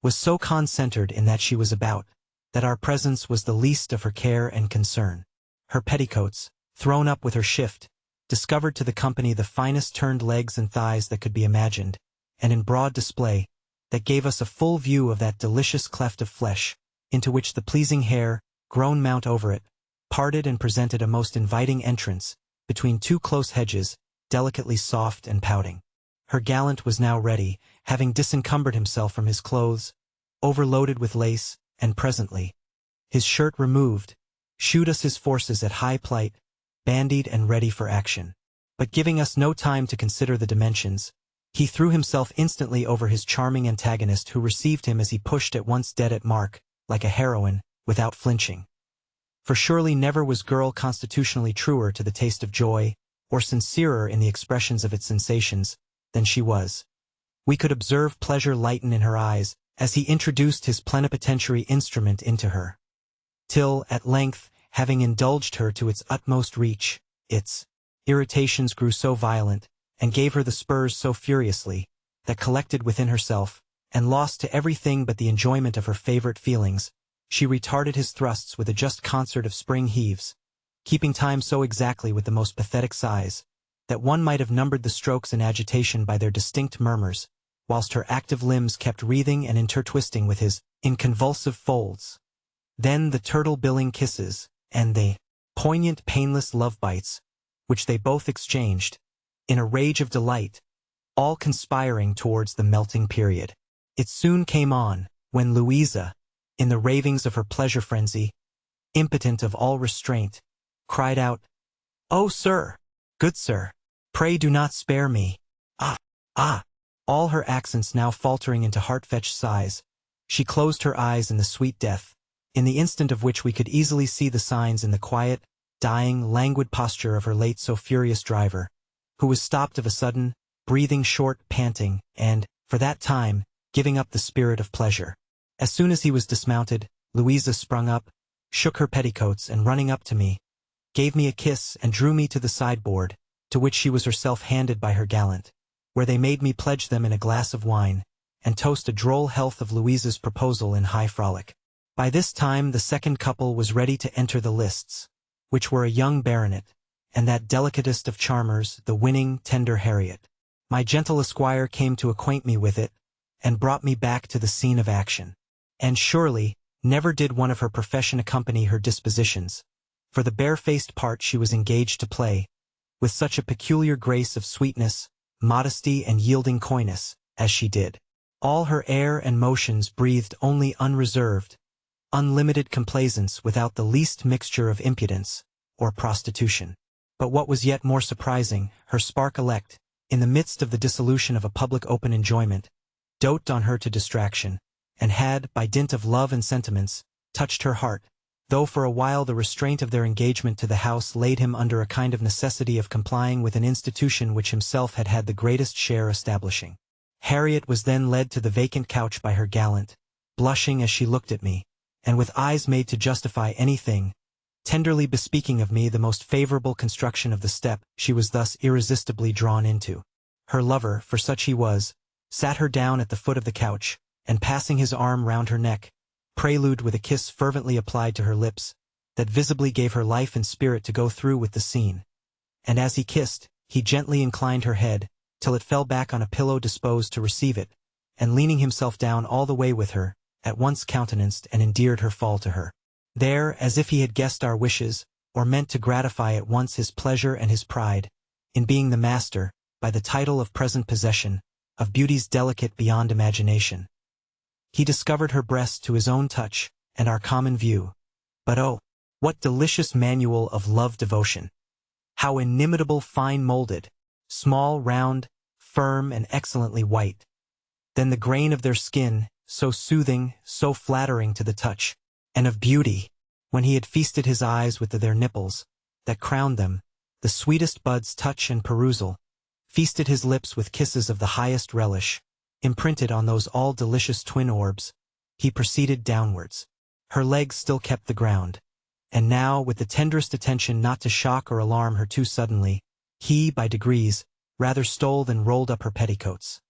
was so concentred in that she was about, that our presence was the least of her care and concern. Her petticoats, thrown up with her shift, discovered to the company the finest turned legs and thighs that could be imagined, and in broad display, that gave us a full view of that delicious cleft of flesh, into which the pleasing hair, grown mount over it, parted and presented a most inviting entrance, between two close hedges, delicately soft and pouting. Her gallant was now ready, having disencumbered himself from his clothes, overloaded with lace, and presently, his shirt removed, shewed us his forces at high plight, bandied and ready for action. But giving us no time to consider the dimensions, he threw himself instantly over his charming antagonist, who received him as he pushed at once dead at mark, like a heroine, without flinching. For surely never was girl constitutionally truer to the taste of joy, or sincerer in the expressions of its sensations, than she was. We could observe pleasure lighten in her eyes, as he introduced his plenipotentiary instrument into her. Till, at length, having indulged her to its utmost reach, its irritations grew so violent, and gave her the spurs so furiously, that collected within herself, and lost to everything but the enjoyment of her favorite feelings, she retarded his thrusts with a just concert of spring heaves, keeping time so exactly with the most pathetic sighs, that one might have numbered the strokes in agitation by their distinct murmurs, whilst her active limbs kept wreathing and intertwisting with his in convulsive folds. Then the turtle-billing kisses, and the poignant, painless love bites, which they both exchanged, in a rage of delight, all conspiring towards the melting period. It soon came on, when Louisa, in the ravings of her pleasure frenzy, impotent of all restraint, cried out, "Oh, sir! Good sir! Pray do not spare me! Ah! Ah!" All her accents now faltering into heart-fetched sighs, she closed her eyes in the sweet death, in the instant of which we could easily see the signs in the quiet, dying, languid posture of her late so furious driver, who was stopped of a sudden, breathing short, panting, and, for that time, giving up the spirit of pleasure. As soon as he was dismounted, Louisa sprung up, shook her petticoats, and running up to me, gave me a kiss and drew me to the sideboard, to which she was herself handed by her gallant, where they made me pledge them in a glass of wine, and toast a droll health of Louisa's proposal in high frolic. By this time the second couple was ready to enter the lists, which were a young baronet, and that delicatest of charmers, the winning, tender Harriet. My gentle esquire came to acquaint me with it, and brought me back to the scene of action. And surely, never did one of her profession accompany her dispositions, for the barefaced part she was engaged to play, with such a peculiar grace of sweetness, modesty, and yielding coyness, as she did. All her air and motions breathed only unreserved, unlimited complaisance without the least mixture of impudence or prostitution. But what was yet more surprising, her spark elect, in the midst of the dissolution of a public open enjoyment, doted on her to distraction, and had, by dint of love and sentiments, touched her heart, though for a while the restraint of their engagement to the house laid him under a kind of necessity of complying with an institution which himself had had the greatest share establishing. Harriet was then led to the vacant couch by her gallant, blushing as she looked at me, and with eyes made to justify anything, tenderly bespeaking of me the most favorable construction of the step she was thus irresistibly drawn into. Her lover, for such he was, sat her down at the foot of the couch, and passing his arm round her neck, prelude with a kiss fervently applied to her lips, that visibly gave her life and spirit to go through with the scene. And as he kissed, he gently inclined her head, till it fell back on a pillow disposed to receive it, and leaning himself down all the way with her, at once countenanced and endeared her fall to her. There, as if he had guessed our wishes, or meant to gratify at once his pleasure and his pride, in being the master, by the title of present possession, of beauties delicate beyond imagination, he discovered her breast to his own touch, and our common view. But oh, what delicious manual of love devotion! How inimitable fine-molded, small, round, firm, and excellently white. Then the grain of their skin, so soothing, so flattering to the touch, and of beauty, when he had feasted his eyes with their nipples, that crowned them, the sweetest buds touch and perusal, feasted his lips with kisses of the highest relish, imprinted on those all-delicious twin orbs, he proceeded downwards. Her legs still kept the ground, and now, with the tenderest attention not to shock or alarm her too suddenly, he, by degrees, rather stole than rolled up her petticoats.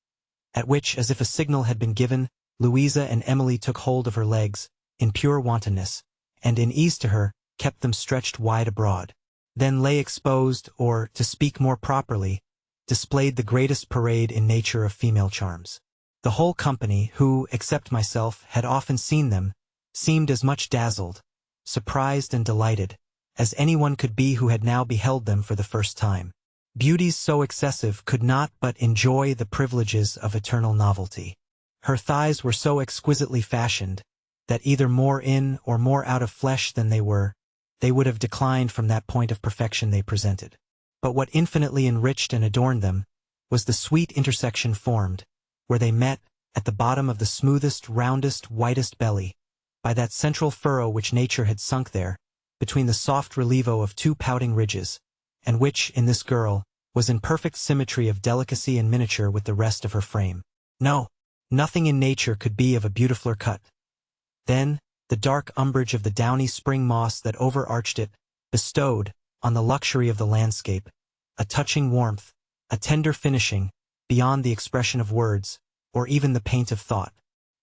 At which, as if a signal had been given, Louisa and Emily took hold of her legs, in pure wantonness, and in ease to her, kept them stretched wide abroad. Then lay exposed, or, to speak more properly, displayed the greatest parade in nature of female charms. The whole company, who, except myself, had often seen them, seemed as much dazzled, surprised and delighted, as anyone could be who had now beheld them for the first time. Beauties so excessive could not but enjoy the privileges of eternal novelty. Her thighs were so exquisitely fashioned, that either more in or more out of flesh than they were, they would have declined from that point of perfection they presented. But what infinitely enriched and adorned them, was the sweet intersection formed, where they met, at the bottom of the smoothest, roundest, whitest belly, by that central furrow which nature had sunk there, between the soft relievo of two pouting ridges, and which, in this girl, was in perfect symmetry of delicacy and miniature with the rest of her frame. No, nothing in nature could be of a beautifuler cut. Then, the dark umbrage of the downy spring moss that overarched it, bestowed, on the luxury of the landscape, a touching warmth, a tender finishing, beyond the expression of words, or even the paint of thought.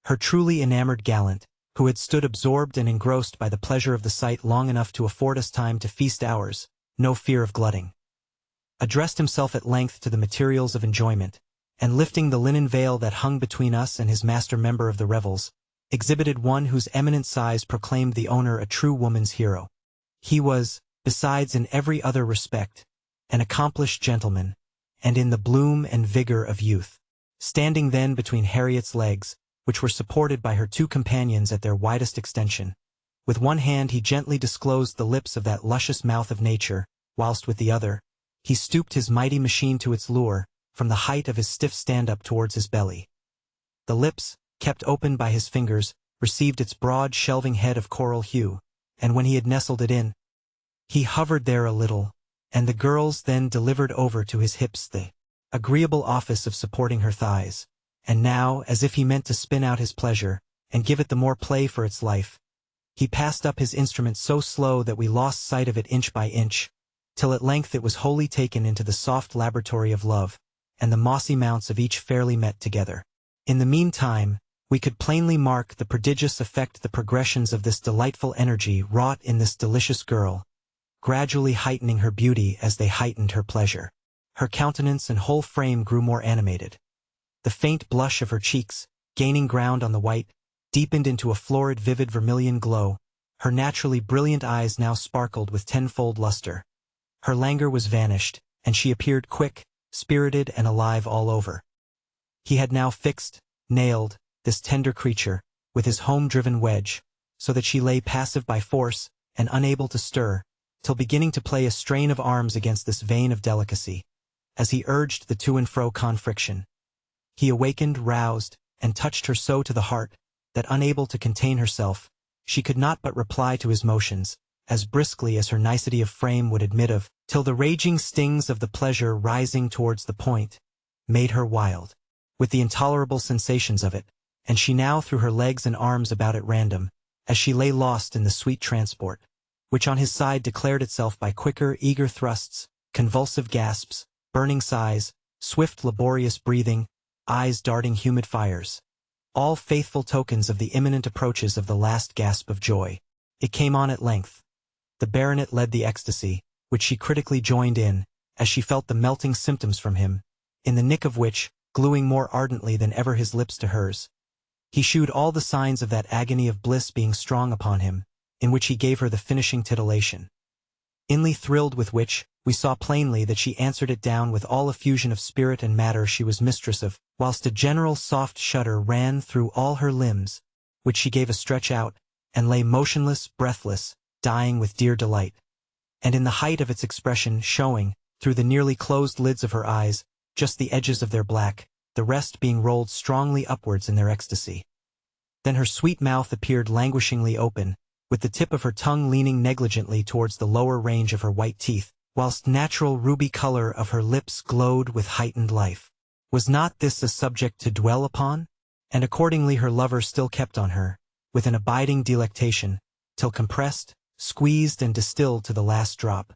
Her truly enamored gallant, who had stood absorbed and engrossed by the pleasure of the sight long enough to afford us time to feast ours, no fear of glutting, addressed himself at length to the materials of enjoyment, and lifting the linen veil that hung between us and his master member of the revels, exhibited one whose eminent size proclaimed the owner a true woman's hero. He was, besides in every other respect, an accomplished gentleman, and in the bloom and vigor of youth. Standing then between Harriet's legs, which were supported by her two companions at their widest extension, with one hand he gently disclosed the lips of that luscious mouth of nature, whilst with the other, he stooped his mighty machine to its lure, from the height of his stiff stand-up towards his belly. The lips, kept open by his fingers, received its broad shelving head of coral hue, and when he had nestled it in, he hovered there a little, and the girls then delivered over to his hips the agreeable office of supporting her thighs, and now, as if he meant to spin out his pleasure, and give it the more play for its life, he passed up his instrument so slow that we lost sight of it inch by inch, till at length it was wholly taken into the soft laboratory of love, and the mossy mounts of each fairly met together. In the meantime, we could plainly mark the prodigious effect the progressions of this delightful energy wrought in this delicious girl, gradually heightening her beauty as they heightened her pleasure. Her countenance and whole frame grew more animated. The faint blush of her cheeks, gaining ground on the white, deepened into a florid vivid vermilion glow. Her naturally brilliant eyes now sparkled with tenfold luster. Her languor was vanished, and she appeared quick, spirited, and alive all over. He had now fixed, nailed, this tender creature, with his home-driven wedge, so that she lay passive by force, and unable to stir, till beginning to play a strain of arms against this vein of delicacy, as he urged the to and fro confriction. He awakened, roused, and touched her so to the heart, that unable to contain herself, she could not but reply to his motions, as briskly as her nicety of frame would admit of, till the raging stings of the pleasure rising towards the point, made her wild, with the intolerable sensations of it, and she now threw her legs and arms about at random, as she lay lost in the sweet transport, which on his side declared itself by quicker, eager thrusts, convulsive gasps, burning sighs, swift laborious breathing, eyes darting humid fires, all faithful tokens of the imminent approaches of the last gasp of joy. It came on at length. The baronet led the ecstasy, which she critically joined in, as she felt the melting symptoms from him, in the nick of which, gluing more ardently than ever his lips to hers, he shewed all the signs of that agony of bliss being strong upon him, in which he gave her the finishing titillation. Inly thrilled with which, we saw plainly that she answered it down with all effusion of spirit and matter she was mistress of, whilst a general soft shudder ran through all her limbs, which she gave a stretch out, and lay motionless, breathless, dying with dear delight, and in the height of its expression showing, through the nearly closed lids of her eyes, just the edges of their black, the rest being rolled strongly upwards in their ecstasy. Then her sweet mouth appeared languishingly open, with the tip of her tongue leaning negligently towards the lower range of her white teeth, whilst natural ruby color of her lips glowed with heightened life. Was not this a subject to dwell upon? And accordingly her lover still kept on her, with an abiding delectation, till compressed, squeezed, and distilled to the last drop.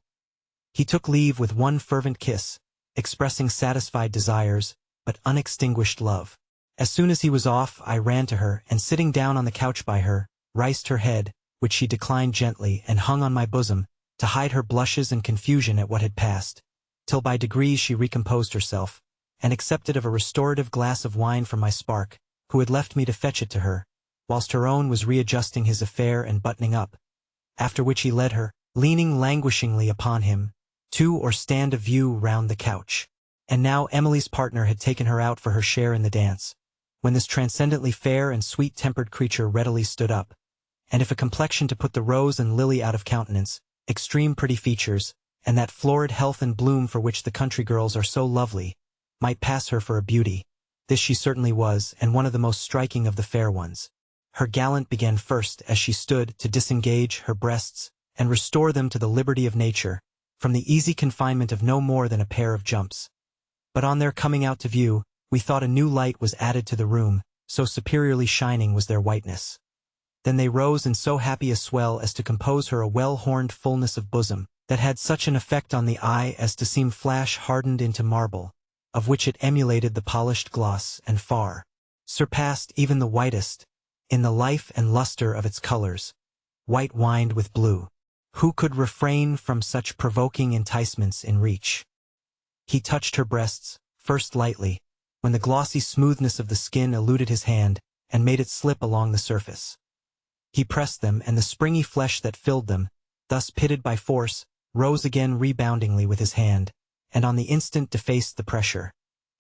He took leave with one fervent kiss, expressing satisfied desires, but unextinguished love. As soon as he was off, I ran to her, and sitting down on the couch by her, riced her head, which she declined gently, and hung on my bosom, to hide her blushes and confusion at what had passed, till by degrees she recomposed herself, and accepted of a restorative glass of wine from my spark, who had left me to fetch it to her, whilst her own was readjusting his affair and buttoning up, after which he led her, leaning languishingly upon him, to or stand a view round the couch. And now Emily's partner had taken her out for her share in the dance, when this transcendently fair and sweet-tempered creature readily stood up, and if a complexion to put the rose and lily out of countenance, extreme pretty features, and that florid health and bloom for which the country girls are so lovely, might pass her for a beauty, this she certainly was, and one of the most striking of the fair ones. Her gallant began first, as she stood, to disengage her breasts, and restore them to the liberty of nature, from the easy confinement of no more than a pair of jumps. But on their coming out to view, we thought a new light was added to the room, so superiorly shining was their whiteness. Then they rose in so happy a swell as to compose her a well-horned fullness of bosom, that had such an effect on the eye as to seem flash hardened into marble, of which it emulated the polished gloss and far surpassed even the whitest, in the life and luster of its colors, white wined with blue. Who could refrain from such provoking enticements in reach? He touched her breasts, first lightly, when the glossy smoothness of the skin eluded his hand and made it slip along the surface. He pressed them, and the springy flesh that filled them, thus pitted by force, rose again reboundingly with his hand, and on the instant defaced the pressure.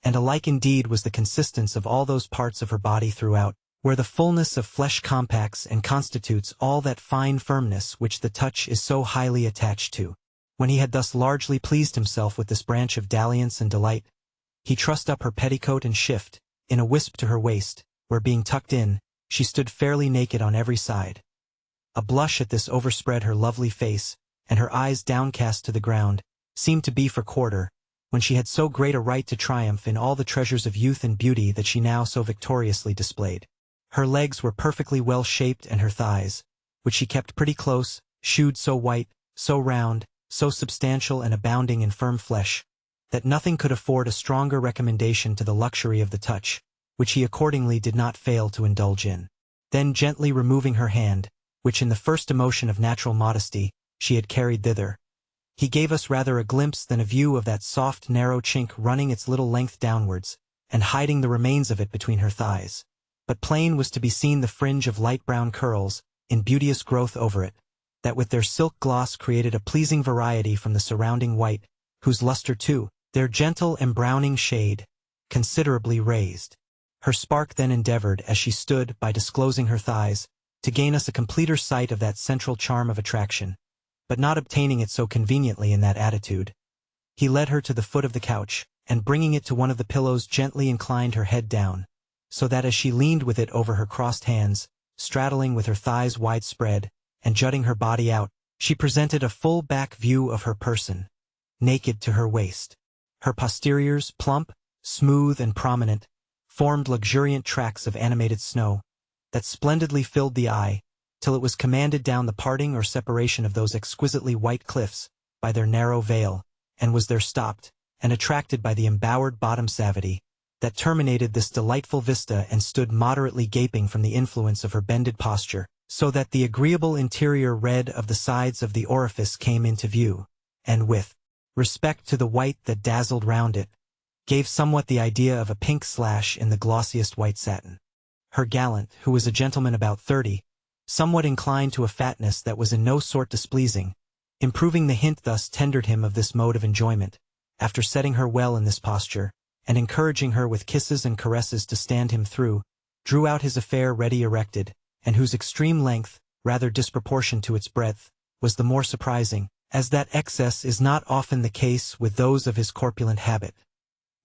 And alike indeed was the consistence of all those parts of her body throughout, where the fullness of flesh compacts and constitutes all that fine firmness which the touch is so highly attached to. When he had thus largely pleased himself with this branch of dalliance and delight, he trussed up her petticoat and shift, in a wisp to her waist, where being tucked in, she stood fairly naked on every side. A blush at this overspread her lovely face, and her eyes downcast to the ground, seemed to be for quarter, when she had so great a right to triumph in all the treasures of youth and beauty that she now so victoriously displayed. Her legs were perfectly well shaped, and her thighs, which she kept pretty close, shewed so white, so round, so substantial and abounding in firm flesh, that nothing could afford a stronger recommendation to the luxury of the touch, which he accordingly did not fail to indulge in. Then gently removing her hand, which in the first emotion of natural modesty she had carried thither, he gave us rather a glimpse than a view of that soft narrow chink running its little length downwards, and hiding the remains of it between her thighs. But plain was to be seen the fringe of light brown curls, in beauteous growth over it, that with their silk gloss created a pleasing variety from the surrounding white, whose luster too, their gentle embrowning shade, considerably raised. Her spark then endeavored, as she stood, by disclosing her thighs, to gain us a completer sight of that central charm of attraction, but not obtaining it so conveniently in that attitude, he led her to the foot of the couch, and bringing it to one of the pillows gently inclined her head down, so that as she leaned with it over her crossed hands, straddling with her thighs wide spread, and jutting her body out, she presented a full back view of her person, naked to her waist. Her posteriors, plump, smooth, and prominent, formed luxuriant tracts of animated snow, that splendidly filled the eye, till it was commanded down the parting or separation of those exquisitely white cliffs, by their narrow veil, and was there stopped, and attracted by the embowered bottom savity, that terminated this delightful vista and stood moderately gaping from the influence of her bended posture, so that the agreeable interior red of the sides of the orifice came into view, and with respect to the white that dazzled round it, gave somewhat the idea of a pink slash in the glossiest white satin. Her gallant, who was a gentleman about 30, somewhat inclined to a fatness that was in no sort displeasing, improving the hint thus tendered him of this mode of enjoyment, after setting her well in this posture, and encouraging her with kisses and caresses to stand him through, drew out his affair ready erected, and whose extreme length, rather disproportioned to its breadth, was the more surprising, as that excess is not often the case with those of his corpulent habit.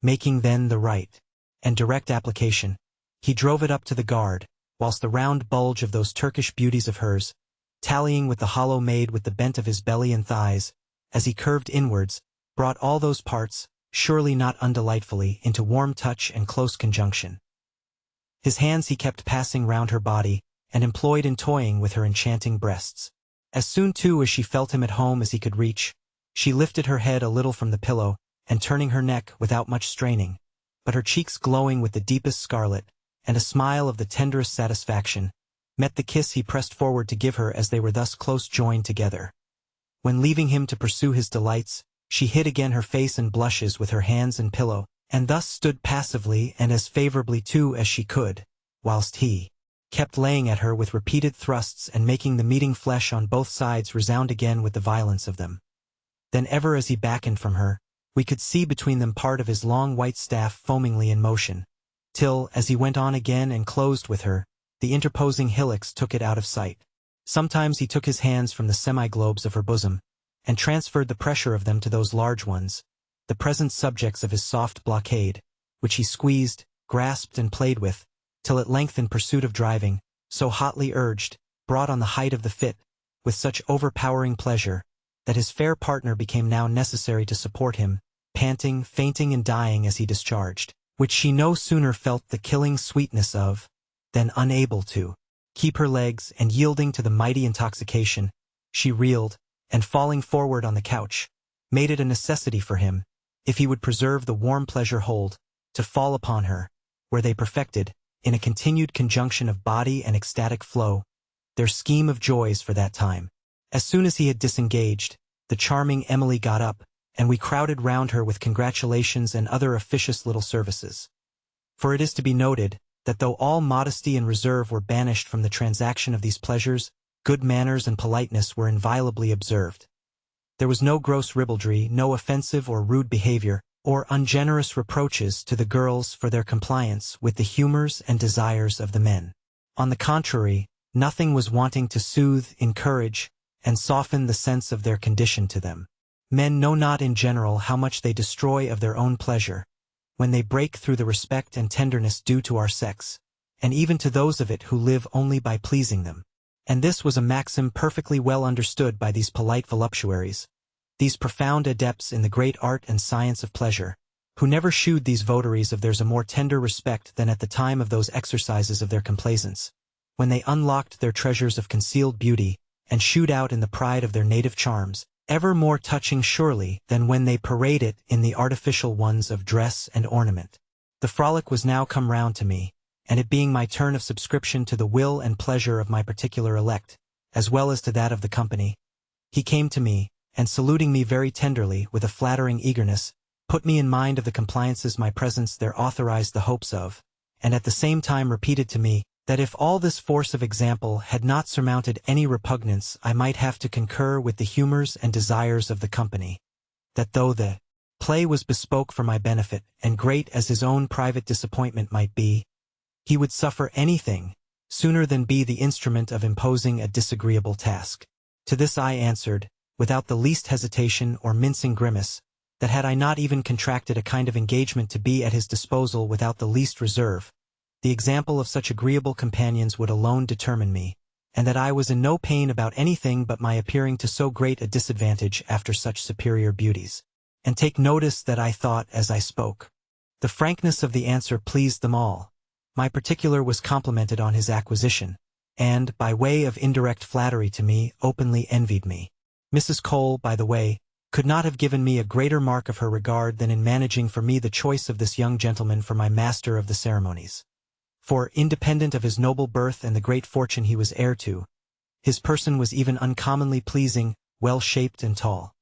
Making then the right and direct application, he drove it up to the guard, whilst the round bulge of those Turkish beauties of hers, tallying with the hollow made with the bent of his belly and thighs, as he curved inwards, brought all those parts, surely not undelightfully, into warm touch and close conjunction. His hands he kept passing round her body, and employed in toying with her enchanting breasts. As soon too as she felt him at home as he could reach, she lifted her head a little from the pillow, and turning her neck without much straining, but her cheeks glowing with the deepest scarlet, and a smile of the tenderest satisfaction, met the kiss he pressed forward to give her as they were thus close joined together. When leaving him to pursue his delights, she hid again her face and blushes with her hands and pillow, and thus stood passively and as favorably too as she could, whilst he kept laying at her with repeated thrusts and making the meeting flesh on both sides resound again with the violence of them. Then ever as he beckoned from her, we could see between them part of his long white staff foamingly in motion, till, as he went on again and closed with her, the interposing hillocks took it out of sight. Sometimes he took his hands from the semi-globes of her bosom, and transferred the pressure of them to those large ones, the present subjects of his soft blockade, which he squeezed, grasped and played with, till at length in pursuit of driving, so hotly urged, brought on the height of the fit, with such overpowering pleasure, that his fair partner became now necessary to support him, panting, fainting and dying as he discharged, which she no sooner felt the killing sweetness of, than unable to keep her legs, and yielding to the mighty intoxication, she reeled, and falling forward on the couch, made it a necessity for him, if he would preserve the warm pleasure hold, to fall upon her, where they perfected, in a continued conjunction of body and ecstatic flow, their scheme of joys for that time. As soon as he had disengaged, the charming Emily got up, and we crowded round her with congratulations and other officious little services. For it is to be noted, that though all modesty and reserve were banished from the transaction of these pleasures, good manners and politeness were inviolably observed. There was no gross ribaldry, no offensive or rude behavior, or ungenerous reproaches to the girls for their compliance with the humors and desires of the men. On the contrary, nothing was wanting to soothe, encourage, and soften the sense of their condition to them. Men know not in general how much they destroy of their own pleasure, when they break through the respect and tenderness due to our sex, and even to those of it who live only by pleasing them. And this was a maxim perfectly well understood by these polite voluptuaries, these profound adepts in the great art and science of pleasure, who never shewed these votaries of theirs a more tender respect than at the time of those exercises of their complaisance, when they unlocked their treasures of concealed beauty, and shewed out in the pride of their native charms, ever more touching surely than when they parade it in the artificial ones of dress and ornament. The frolic was now come round to me, and it being my turn of subscription to the will and pleasure of my particular elect, as well as to that of the company, he came to me, and saluting me very tenderly with a flattering eagerness, put me in mind of the compliances my presence there authorized the hopes of, and at the same time repeated to me, that if all this force of example had not surmounted any repugnance I might have to concur with the humors and desires of the company, that though the play was bespoke for my benefit, and great as his own private disappointment might be, he would suffer anything, sooner than be the instrument of imposing a disagreeable task. To this I answered, without the least hesitation or mincing grimace, that had I not even contracted a kind of engagement to be at his disposal without the least reserve, the example of such agreeable companions would alone determine me, and that I was in no pain about anything but my appearing to so great a disadvantage after such superior beauties. And take notice that I thought as I spoke. The frankness of the answer pleased them all. My particular was complimented on his acquisition, and, by way of indirect flattery to me, openly envied me. Mrs. Cole, by the way, could not have given me a greater mark of her regard than in managing for me the choice of this young gentleman for my master of the ceremonies. For, independent of his noble birth and the great fortune he was heir to, his person was even uncommonly pleasing, well-shaped and tall.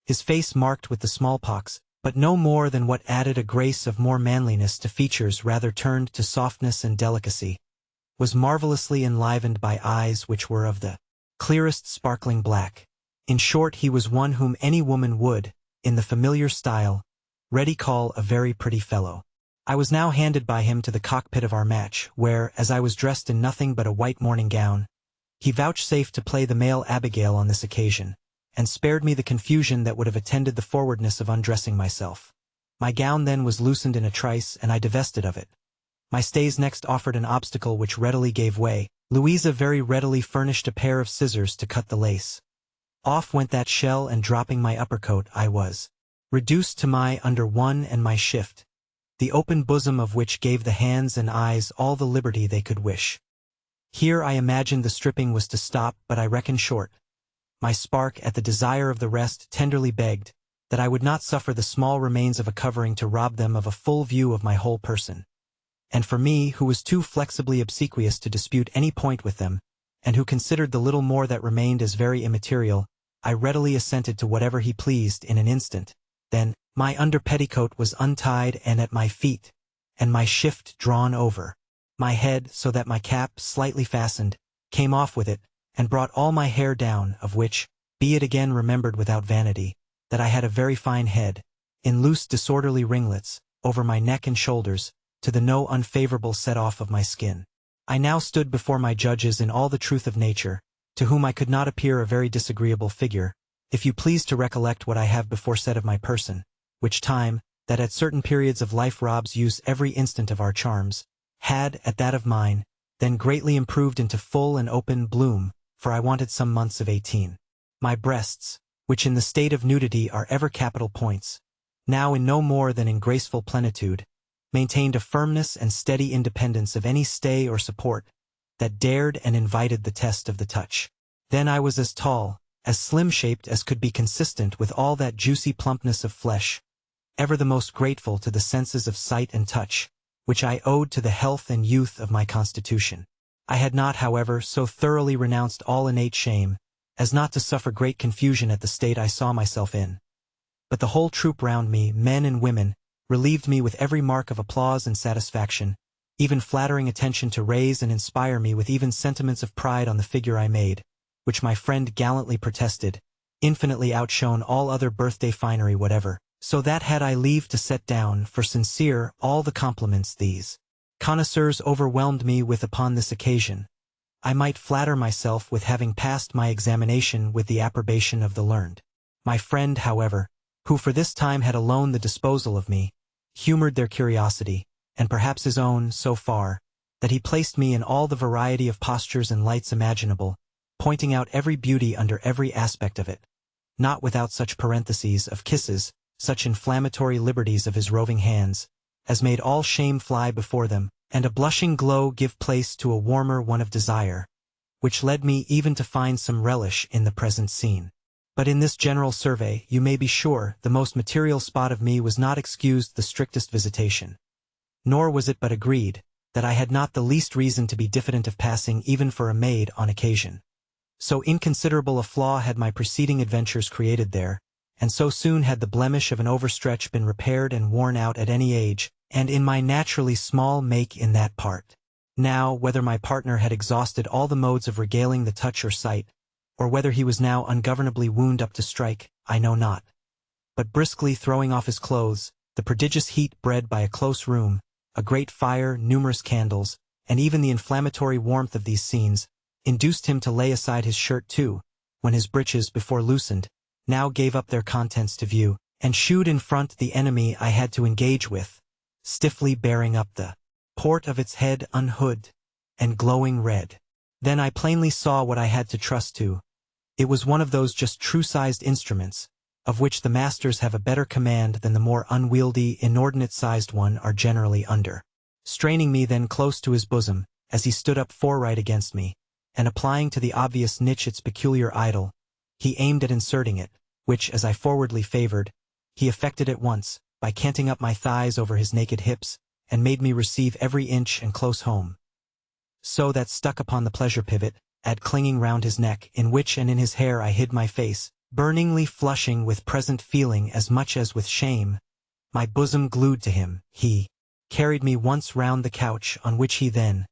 His face marked with the smallpox, but no more than what added a grace of more manliness to features rather turned to softness and delicacy, was marvelously enlivened by eyes which were of the clearest sparkling black. In short, he was one whom any woman would, in the familiar style, ready call a very pretty fellow. I was now handed by him to the cockpit of our match, where, as I was dressed in nothing but a white morning gown, he vouchsafed to play the male Abigail on this occasion, and spared me the confusion that would have attended the forwardness of undressing myself. My gown then was loosened in a trice, and I divested of it. My stays next offered an obstacle which readily gave way. Louisa very readily furnished a pair of scissors to cut the lace. Off went that shell, and dropping my upper coat, I was reduced to my under one and my shift, the open bosom of which gave the hands and eyes all the liberty they could wish. Here I imagined the stripping was to stop, but I reckoned short. My spark, at the desire of the rest, tenderly begged that I would not suffer the small remains of a covering to rob them of a full view of my whole person. And for me, who was too flexibly obsequious to dispute any point with them, and who considered the little more that remained as very immaterial, I readily assented to whatever he pleased in an instant. Then, my under petticoat was untied and at my feet, and my shift drawn over my head so that my cap, slightly fastened, came off with it, and brought all my hair down, of which, be it again remembered without vanity, that I had a very fine head, in loose disorderly ringlets, over my neck and shoulders, to the no unfavorable set-off of my skin. I now stood before my judges in all the truth of nature, to whom I could not appear a very disagreeable figure, if you please to recollect what I have before said of my person, which time, that at certain periods of life robs use every instant of our charms, had, at that of mine, then greatly improved into full and open bloom, for I wanted some months of 18. My breasts, which in the state of nudity are ever capital points, now in no more than in graceful plenitude, maintained a firmness and steady independence of any stay or support, that dared and invited the test of the touch. Then I was as tall, as slim-shaped as could be consistent with all that juicy plumpness of flesh, ever the most grateful to the senses of sight and touch, which I owed to the health and youth of my constitution. I had not, however, so thoroughly renounced all innate shame, as not to suffer great confusion at the state I saw myself in. But the whole troop round me, men and women, relieved me with every mark of applause and satisfaction, even flattering attention to raise and inspire me with even sentiments of pride on the figure I made, which my friend gallantly protested, infinitely outshone all other birthday finery whatever, so that had I leave to set down, for sincere, all the compliments these connoisseurs overwhelmed me with upon this occasion, I might flatter myself with having passed my examination with the approbation of the learned. My friend, however, who for this time had alone the disposal of me, humored their curiosity, and perhaps his own, so far, that he placed me in all the variety of postures and lights imaginable, pointing out every beauty under every aspect of it, not without such parentheses of kisses, such inflammatory liberties of his roving hands, as made all shame fly before them, and a blushing glow give place to a warmer one of desire, which led me even to find some relish in the present scene. But in this general survey, you may be sure, the most material spot of me was not excused the strictest visitation. Nor was it but agreed, that I had not the least reason to be diffident of passing even for a maid on occasion. So inconsiderable a flaw had my preceding adventures created there, and so soon had the blemish of an overstretch been repaired and worn out at any age, and in my naturally small make in that part. Now, whether my partner had exhausted all the modes of regaling the touch or sight, or whether he was now ungovernably wound up to strike, I know not. But briskly throwing off his clothes, the prodigious heat bred by a close room, a great fire, numerous candles, and even the inflammatory warmth of these scenes, induced him to lay aside his shirt too, when his breeches, before loosened, now gave up their contents to view, and shewed in front the enemy I had to engage with, stiffly bearing up the port of its head unhood, and glowing red. Then I plainly saw what I had to trust to. It was one of those just true-sized instruments, of which the masters have a better command than the more unwieldy, inordinate-sized one are generally under. Straining me then close to his bosom, as he stood up forright against me, and applying to the obvious niche its peculiar idol, he aimed at inserting it, which, as I forwardly favored, he effected at once, by canting up my thighs over his naked hips, and made me receive every inch and close home. So that stuck upon the pleasure pivot, at clinging round his neck, in which and in his hair I hid my face, burningly flushing with present feeling as much as with shame, my bosom glued to him, he carried me once round the couch, on which he then,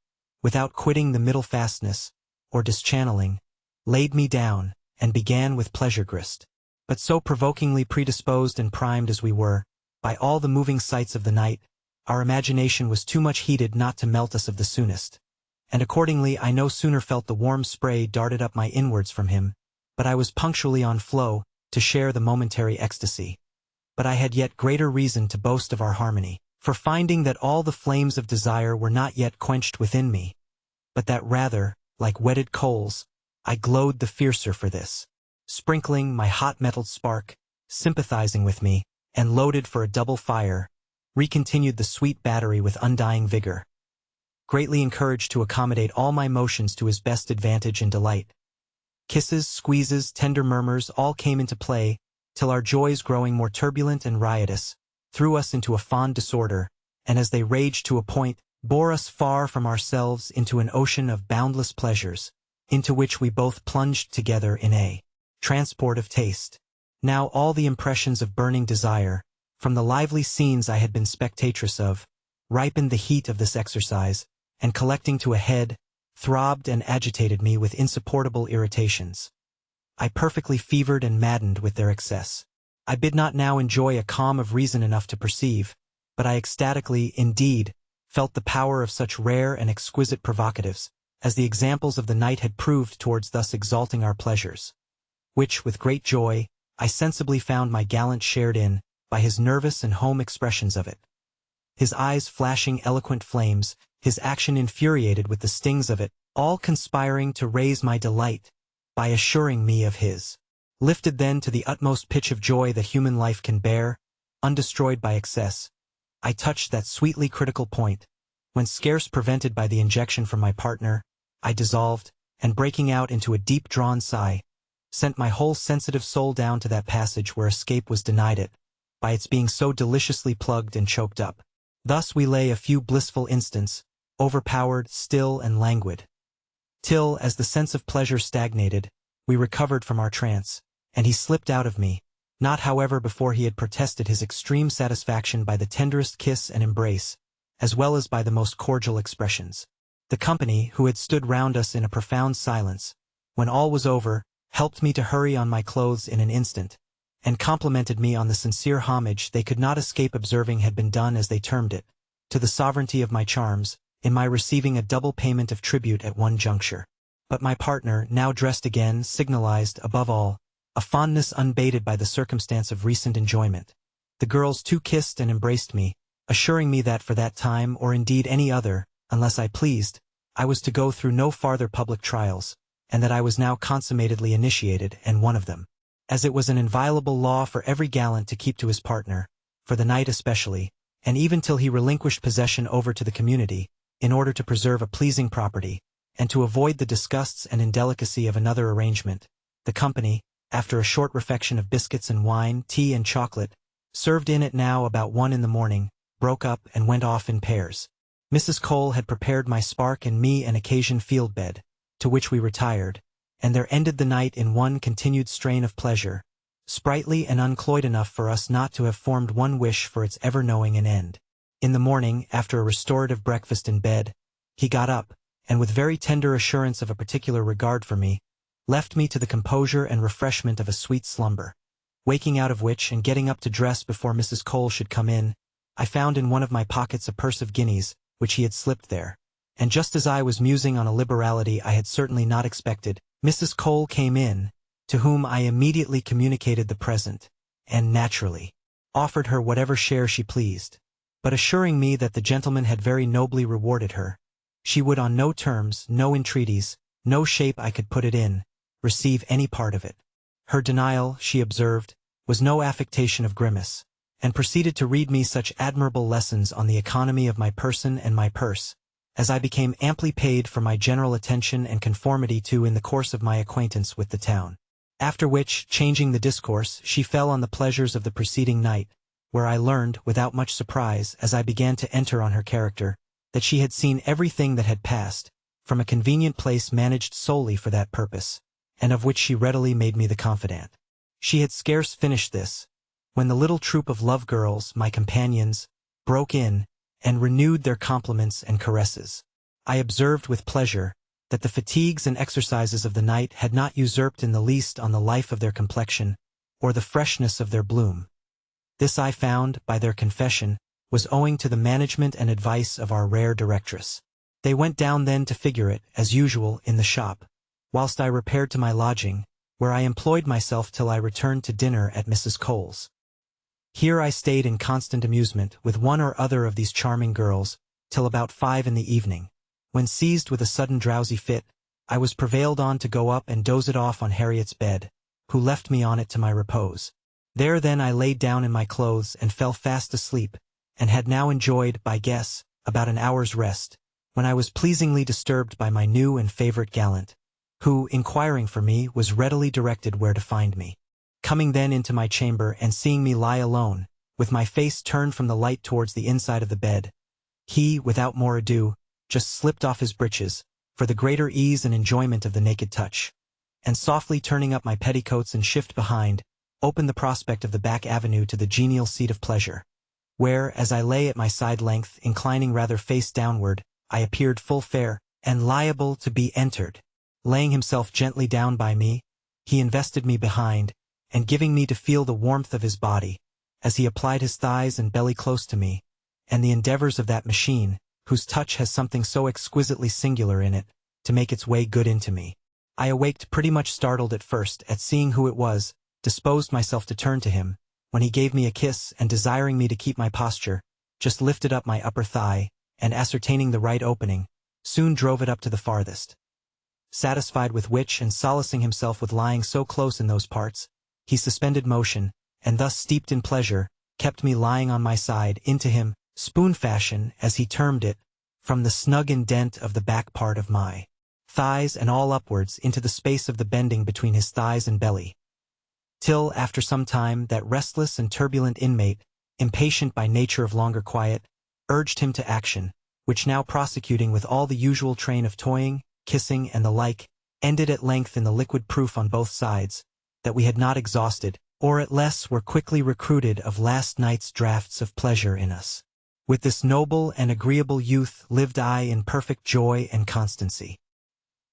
without quitting the middle fastness, or dischanneling, laid me down, and began with pleasure grist. But so provokingly predisposed and primed as we were, by all the moving sights of the night, our imagination was too much heated not to melt us of the soonest, and accordingly I no sooner felt the warm spray darted up my inwards from him, but I was punctually on flow, to share the momentary ecstasy. But I had yet greater reason to boast of our harmony, for finding that all the flames of desire were not yet quenched within me, but that rather, like whetted coals, I glowed the fiercer for this, sprinkling my hot-mettled spark, sympathizing with me, and loaded for a double fire, recontinued the sweet battery with undying vigor. Greatly encouraged to accommodate all my motions to his best advantage and delight. Kisses, squeezes, tender murmurs all came into play, till our joys growing more turbulent and riotous, threw us into a fond disorder, and as they raged to a point, bore us far from ourselves into an ocean of boundless pleasures, into which we both plunged together in a transport of taste. Now all the impressions of burning desire, from the lively scenes I had been spectatress of, ripened the heat of this exercise, and collecting to a head, throbbed and agitated me with insupportable irritations. I perfectly fevered and maddened with their excess. I did not now enjoy a calm of reason enough to perceive, but I ecstatically, indeed, felt the power of such rare and exquisite provocatives, as the examples of the night had proved towards thus exalting our pleasures, which, with great joy, I sensibly found my gallant shared in, by his nervous and home expressions of it. His eyes flashing eloquent flames, his action infuriated with the stings of it, all conspiring to raise my delight, by assuring me of his. Lifted then to the utmost pitch of joy that human life can bear, undestroyed by excess, I touched that sweetly critical point, when scarce prevented by the injection from my partner, I dissolved, and breaking out into a deep-drawn sigh, sent my whole sensitive soul down to that passage where escape was denied it, by its being so deliciously plugged and choked up. Thus we lay a few blissful instants, overpowered, still, and languid. Till, as the sense of pleasure stagnated, we recovered from our trance, and he slipped out of me, not however before he had protested his extreme satisfaction by the tenderest kiss and embrace, as well as by the most cordial expressions. The company, who had stood round us in a profound silence, when all was over, helped me to hurry on my clothes in an instant, and complimented me on the sincere homage they could not escape observing had been done, as they termed it, to the sovereignty of my charms, in my receiving a double payment of tribute at one juncture. But my partner, now dressed again, signalized, above all, a fondness unbated by the circumstance of recent enjoyment. The girls too kissed and embraced me, assuring me that for that time, or indeed any other, unless I pleased, I was to go through no farther public trials, and that I was now consummatedly initiated, and one of them. As it was an inviolable law for every gallant to keep to his partner, for the night especially, and even till he relinquished possession over to the community, in order to preserve a pleasing property, and to avoid the disgusts and indelicacy of another arrangement, the company, after a short refection of biscuits and wine, tea and chocolate, served in at now about 1 in the morning, broke up and went off in pairs. Mrs. Cole had prepared my spark and me an occasion field bed, to which we retired, and there ended the night in one continued strain of pleasure, sprightly and uncloyed enough for us not to have formed one wish for its ever knowing an end. In the morning, after a restorative breakfast in bed, he got up, and with very tender assurance of a particular regard for me, left me to the composure and refreshment of a sweet slumber, waking out of which and getting up to dress before Mrs. Cole should come in, I found in one of my pockets a purse of guineas, which he had slipped there, and just as I was musing on a liberality I had certainly not expected, Mrs. Cole came in, to whom I immediately communicated the present, and naturally offered her whatever share she pleased, but assuring me that the gentleman had very nobly rewarded her, she would on no terms, no entreaties, no shape I could put it in, receive any part of it. Her denial, she observed, was no affectation of grimace, and proceeded to read me such admirable lessons on the economy of my person and my purse, as I became amply paid for my general attention and conformity to in the course of my acquaintance with the town. After which, changing the discourse, she fell on the pleasures of the preceding night, where I learned, without much surprise, as I began to enter on her character, that she had seen everything that had passed, from a convenient place managed solely for that purpose, and of which she readily made me the confidant. She had scarce finished this, when the little troop of love girls, my companions, broke in, and renewed their compliments and caresses. I observed with pleasure that the fatigues and exercises of the night had not usurped in the least on the life of their complexion, or the freshness of their bloom. This I found, by their confession, was owing to the management and advice of our rare directress. They went down then to figure it, as usual, in the shop, whilst I repaired to my lodging, where I employed myself till I returned to dinner at Mrs. Cole's. Here I stayed in constant amusement with one or other of these charming girls, till about 5 in the evening, when seized with a sudden drowsy fit, I was prevailed on to go up and doze it off on Harriet's bed, who left me on it to my repose. There then I laid down in my clothes and fell fast asleep, and had now enjoyed, by guess, about an hour's rest, when I was pleasingly disturbed by my new and favorite gallant, who, inquiring for me, was readily directed where to find me. Coming then into my chamber and seeing me lie alone, with my face turned from the light towards the inside of the bed, he, without more ado, just slipped off his breeches, for the greater ease and enjoyment of the naked touch, and softly turning up my petticoats and shift behind, opened the prospect of the back avenue to the genial seat of pleasure, where, as I lay at my side length, inclining rather face downward, I appeared full fair, and liable to be entered. Laying himself gently down by me, he invested me behind, and giving me to feel the warmth of his body, as he applied his thighs and belly close to me, and the endeavors of that machine, whose touch has something so exquisitely singular in it, to make its way good into me. I awaked pretty much startled at first at seeing who it was, disposed myself to turn to him, when he gave me a kiss and desiring me to keep my posture, just lifted up my upper thigh, and ascertaining the right opening, soon drove it up to the farthest. Satisfied with which, and solacing himself with lying so close in those parts, he suspended motion, and thus steeped in pleasure, kept me lying on my side into him, spoon fashion, as he termed it, from the snug indent of the back part of my thighs and all upwards into the space of the bending between his thighs and belly. till, after some time, that restless and turbulent inmate, impatient by nature of longer quiet, urged him to action, which now prosecuting with all the usual train of toying, kissing, and the like, ended at length in the liquid proof on both sides, that we had not exhausted, or at less were quickly recruited of last night's draughts of pleasure in us. With this noble and agreeable youth lived I in perfect joy and constancy.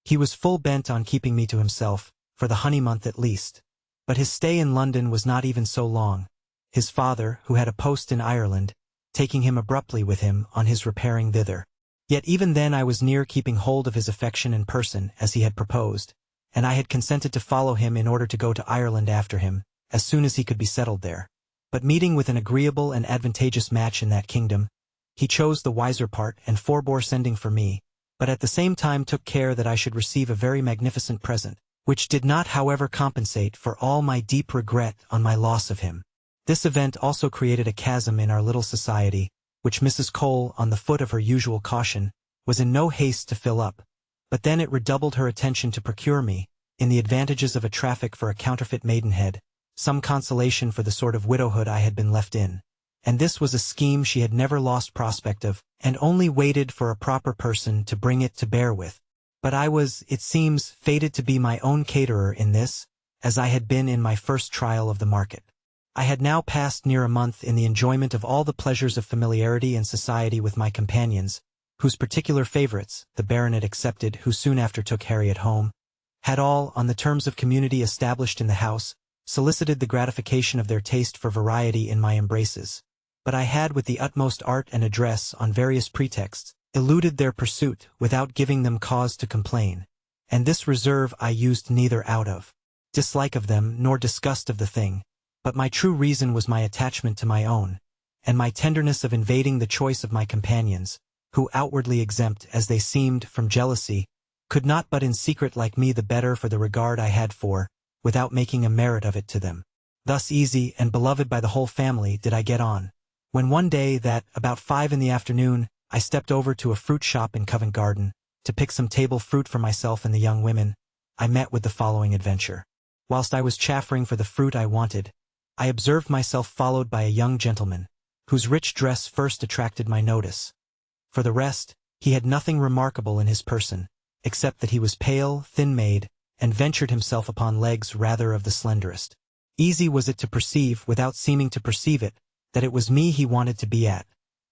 He was full bent on keeping me to himself, for the honey month at least. But his stay in London was not even so long, his father, who had a post in Ireland, taking him abruptly with him on his repairing thither. Yet even then I was near keeping hold of his affection in person, as he had proposed, and I had consented to follow him in order to go to Ireland after him, as soon as he could be settled there. But meeting with an agreeable and advantageous match in that kingdom, he chose the wiser part and forbore sending for me, but at the same time took care that I should receive a very magnificent present, which did not however compensate for all my deep regret on my loss of him. This event also created a chasm in our little society, which Mrs. Cole, on the foot of her usual caution, was in no haste to fill up, but then it redoubled her attention to procure me, in the advantages of a traffic for a counterfeit maidenhead, some consolation for the sort of widowhood I had been left in. And this was a scheme she had never lost prospect of, and only waited for a proper person to bring it to bear with. But I was, it seems, fated to be my own caterer in this, as I had been in my first trial of the market. I had now passed near a month in the enjoyment of all the pleasures of familiarity and society with my companions, whose particular favorites, the baronet excepted, who soon after took Harriet home, had all, on the terms of community established in the house, solicited the gratification of their taste for variety in my embraces. But I had, with the utmost art and address, on various pretexts, eluded their pursuit without giving them cause to complain, and this reserve I used neither out of dislike of them nor disgust of the thing, but my true reason was my attachment to my own, and my tenderness of invading the choice of my companions, who, outwardly exempt as they seemed from jealousy, could not but in secret like me the better for the regard I had for, without making a merit of it to them. Thus easy and beloved by the whole family did I get on, when one day that, about 5 in the afternoon, I stepped over to a fruit shop in Covent Garden, to pick some table fruit for myself and the young women, I met with the following adventure. Whilst I was chaffering for the fruit I wanted, I observed myself followed by a young gentleman, whose rich dress first attracted my notice. For the rest, he had nothing remarkable in his person, except that he was pale, thin-made, and ventured himself upon legs rather of the slenderest. Easy was it to perceive, without seeming to perceive it, that it was me he wanted to be at,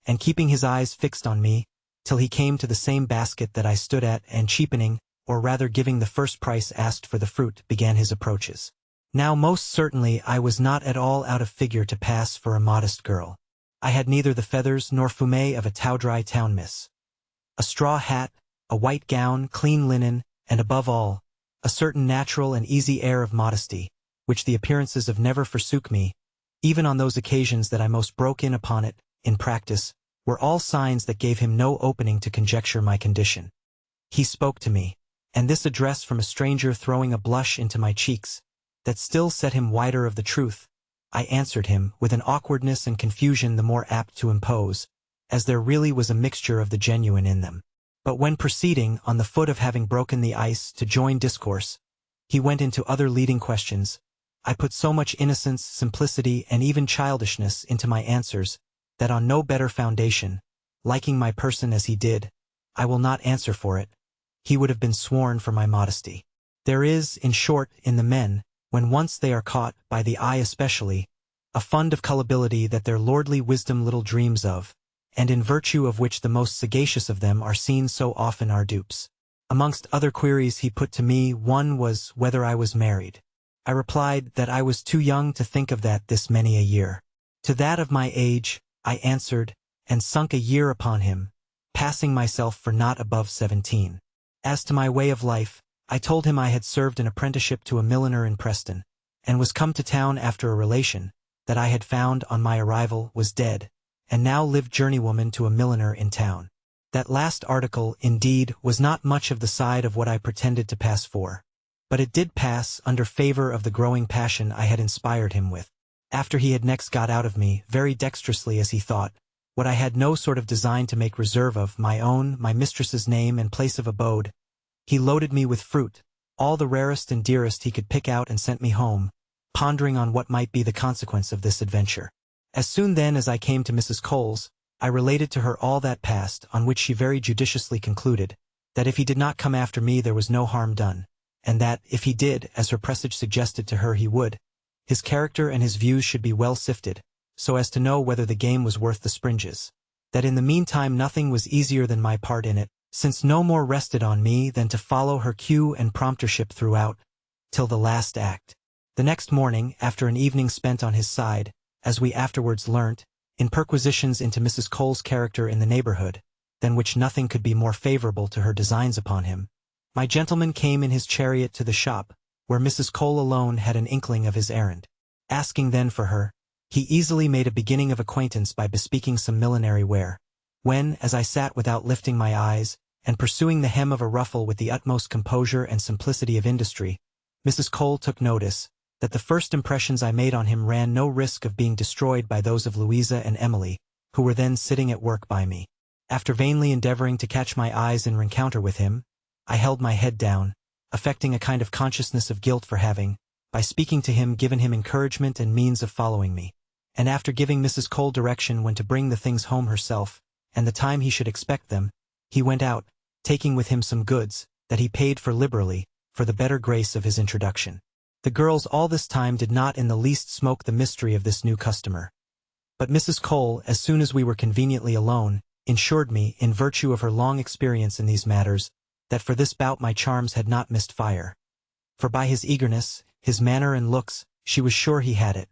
and keeping his eyes fixed on me, till he came to the same basket that I stood at, and cheapening, or rather giving the first price asked for the fruit, began his approaches. Now most certainly I was not at all out of figure to pass for a modest girl. I had neither the feathers nor fumet of a towdry town miss. A straw hat, a white gown, clean linen, and above all, a certain natural and easy air of modesty, which the appearances of never forsook me, even on those occasions that I most broke in upon it, in practice, were all signs that gave him no opening to conjecture my condition. He spoke to me, and this address from a stranger throwing a blush into my cheeks, that still set him wider of the truth, I answered him with an awkwardness and confusion the more apt to impose, as there really was a mixture of the genuine in them. But when proceeding, on the foot of having broken the ice, to join discourse, he went into other leading questions. I put so much innocence, simplicity, and even childishness into my answers, that on no better foundation, liking my person as he did, I will not answer for it, he would have been sworn for my modesty. There is, in short, in the men, when once they are caught, by the eye especially, a fund of culpability that their lordly wisdom little dreams of, and in virtue of which the most sagacious of them are seen so often are dupes. Amongst other queries he put to me, one was whether I was married. I replied that I was too young to think of that this many a year. To that of my age, I answered, and sunk a year upon him, passing myself for not above 17. As to my way of life, I told him I had served an apprenticeship to a milliner in Preston, and was come to town after a relation, that I had found on my arrival was dead, and now lived journeywoman to a milliner in town. That last article, indeed, was not much of the side of what I pretended to pass for, but it did pass under favor of the growing passion I had inspired him with. After he had next got out of me, very dexterously as he thought, what I had no sort of design to make reserve of, my own, my mistress's name and place of abode, he loaded me with fruit, all the rarest and dearest he could pick out, and sent me home, pondering on what might be the consequence of this adventure. As soon then as I came to Mrs. Cole's, I related to her all that passed, on which she very judiciously concluded that if he did not come after me there was no harm done, and that, if he did, as her presage suggested to her he would, his character and his views should be well sifted, so as to know whether the game was worth the springes. That in the meantime nothing was easier than my part in it, since no more rested on me than to follow her cue and promptership throughout, till the last act. The next morning, after an evening spent on his side, as we afterwards learnt, in perquisitions into Mrs. Cole's character in the neighborhood, than which nothing could be more favorable to her designs upon him, my gentleman came in his chariot to the shop, where Mrs. Cole alone had an inkling of his errand. Asking then for her, he easily made a beginning of acquaintance by bespeaking some millinery ware, when, as I sat without lifting my eyes, and pursuing the hem of a ruffle with the utmost composure and simplicity of industry, Mrs. Cole took notice that the first impressions I made on him ran no risk of being destroyed by those of Louisa and Emily, who were then sitting at work by me. After vainly endeavoring to catch my eyes in rencounter with him, I held my head down, affecting a kind of consciousness of guilt for having, by speaking to him, given him encouragement and means of following me, and after giving Mrs. Cole direction when to bring the things home herself, and the time he should expect them, he went out, taking with him some goods, that he paid for liberally, for the better grace of his introduction. The girls all this time did not in the least smoke the mystery of this new customer. But Mrs. Cole, as soon as we were conveniently alone, assured me, in virtue of her long experience in these matters, that for this bout my charms had not missed fire. For by his eagerness, his manner and looks, she was sure he had it.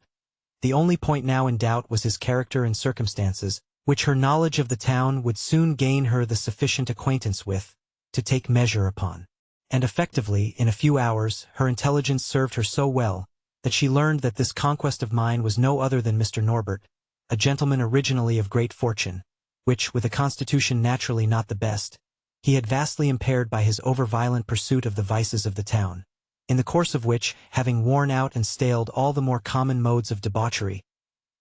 The only point now in doubt was his character and circumstances, which her knowledge of the town would soon gain her the sufficient acquaintance with, to take measure upon. And effectively, in a few hours, her intelligence served her so well, that she learned that this conquest of mine was no other than Mr. Norbert, a gentleman originally of great fortune, which, with a constitution naturally not the best, he had vastly impaired by his over-violent pursuit of the vices of the town, in the course of which, having worn out and staled all the more common modes of debauchery,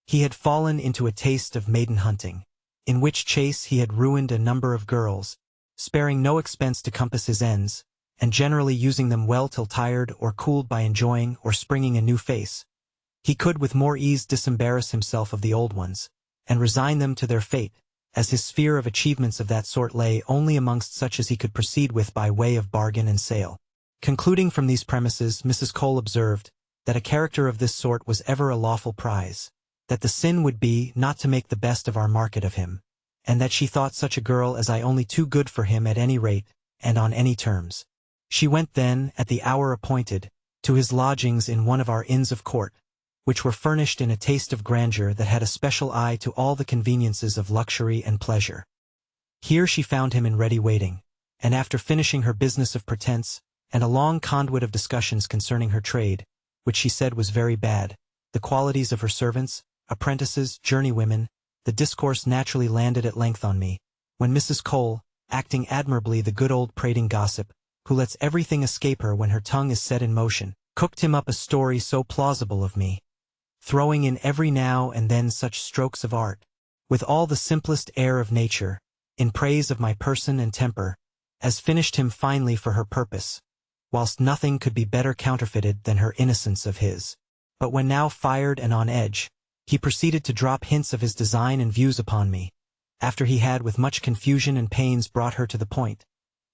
he had fallen into a taste of maiden hunting, in which chase he had ruined a number of girls, sparing no expense to compass his ends, and generally using them well till tired or cooled by enjoying or springing a new face. He could with more ease disembarrass himself of the old ones, and resign them to their fate, as his sphere of achievements of that sort lay only amongst such as he could proceed with by way of bargain and sale. Concluding from these premises, Mrs. Cole observed that a character of this sort was ever a lawful prize, that the sin would be not to make the best of our market of him, and that she thought such a girl as I only too good for him at any rate, and on any terms. She went then, at the hour appointed, to his lodgings in one of our inns of court, which were furnished in a taste of grandeur that had a special eye to all the conveniences of luxury and pleasure. Here she found him in ready waiting, and after finishing her business of pretense, and a long conduit of discussions concerning her trade, which she said was very bad, the qualities of her servants, apprentices, journeywomen, the discourse naturally landed at length on me, when Mrs. Cole, acting admirably the good old prating gossip, who lets everything escape her when her tongue is set in motion, cooked him up a story so plausible of me, throwing in every now and then such strokes of art, with all the simplest air of nature, in praise of my person and temper, as finished him finely for her purpose, whilst nothing could be better counterfeited than her innocence of his. But when now fired and on edge, he proceeded to drop hints of his design and views upon me. After he had with much confusion and pains brought her to the point,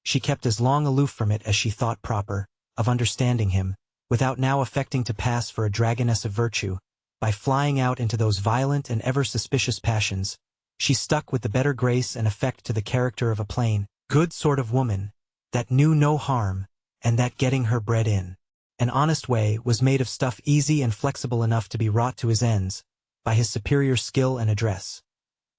she kept as long aloof from it as she thought proper, of understanding him, without now affecting to pass for a dragoness of virtue. By flying out into those violent and ever suspicious passions, she stuck with the better grace and effect to the character of a plain, good sort of woman, that knew no harm, and that getting her bread in an honest way was made of stuff easy and flexible enough to be wrought to his ends, by his superior skill and address.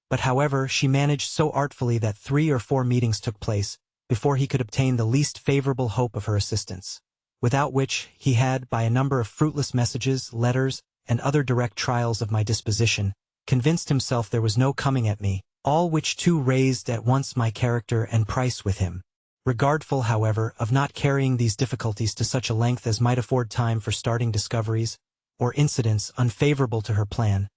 But however, she managed so artfully that 3 or 4 meetings took place, before he could obtain the least favorable hope of her assistance, without which he had, by a number of fruitless messages, letters, and other direct trials of my disposition, convinced himself there was no coming at me, all which too raised at once my character and price with him. Regardful, however, of not carrying these difficulties to such a length as might afford time for starting discoveries, or incidents unfavorable to her plan,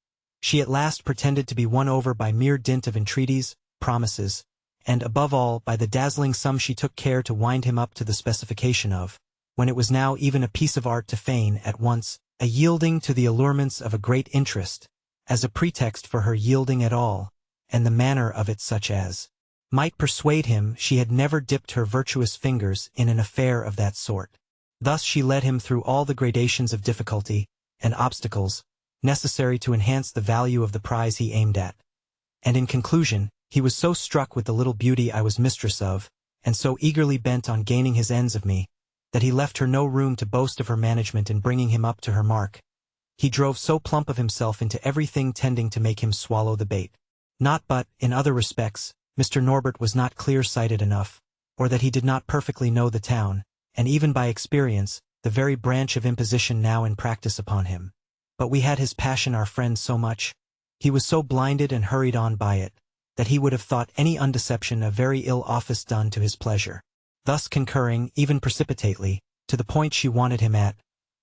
she at last pretended to be won over by mere dint of entreaties, promises, and, above all, by the dazzling sum she took care to wind him up to the specification of, when it was now even a piece of art to feign, at once, a yielding to the allurements of a great interest, as a pretext for her yielding at all, and the manner of it such as might persuade him she had never dipped her virtuous fingers in an affair of that sort. Thus she led him through all the gradations of difficulty and obstacles necessary to enhance the value of the prize he aimed at. And in conclusion, he was so struck with the little beauty I was mistress of, and so eagerly bent on gaining his ends of me, that he left her no room to boast of her management in bringing him up to her mark. He drove so plump of himself into everything tending to make him swallow the bait. Not but, in other respects, Mr. Norbert was not clear-sighted enough, or that he did not perfectly know the town, and even by experience, the very branch of imposition now in practice upon him. But we had his passion our friend so much, he was so blinded and hurried on by it, that he would have thought any undeception a very ill office done to his pleasure. Thus concurring, even precipitately, to the point she wanted him at,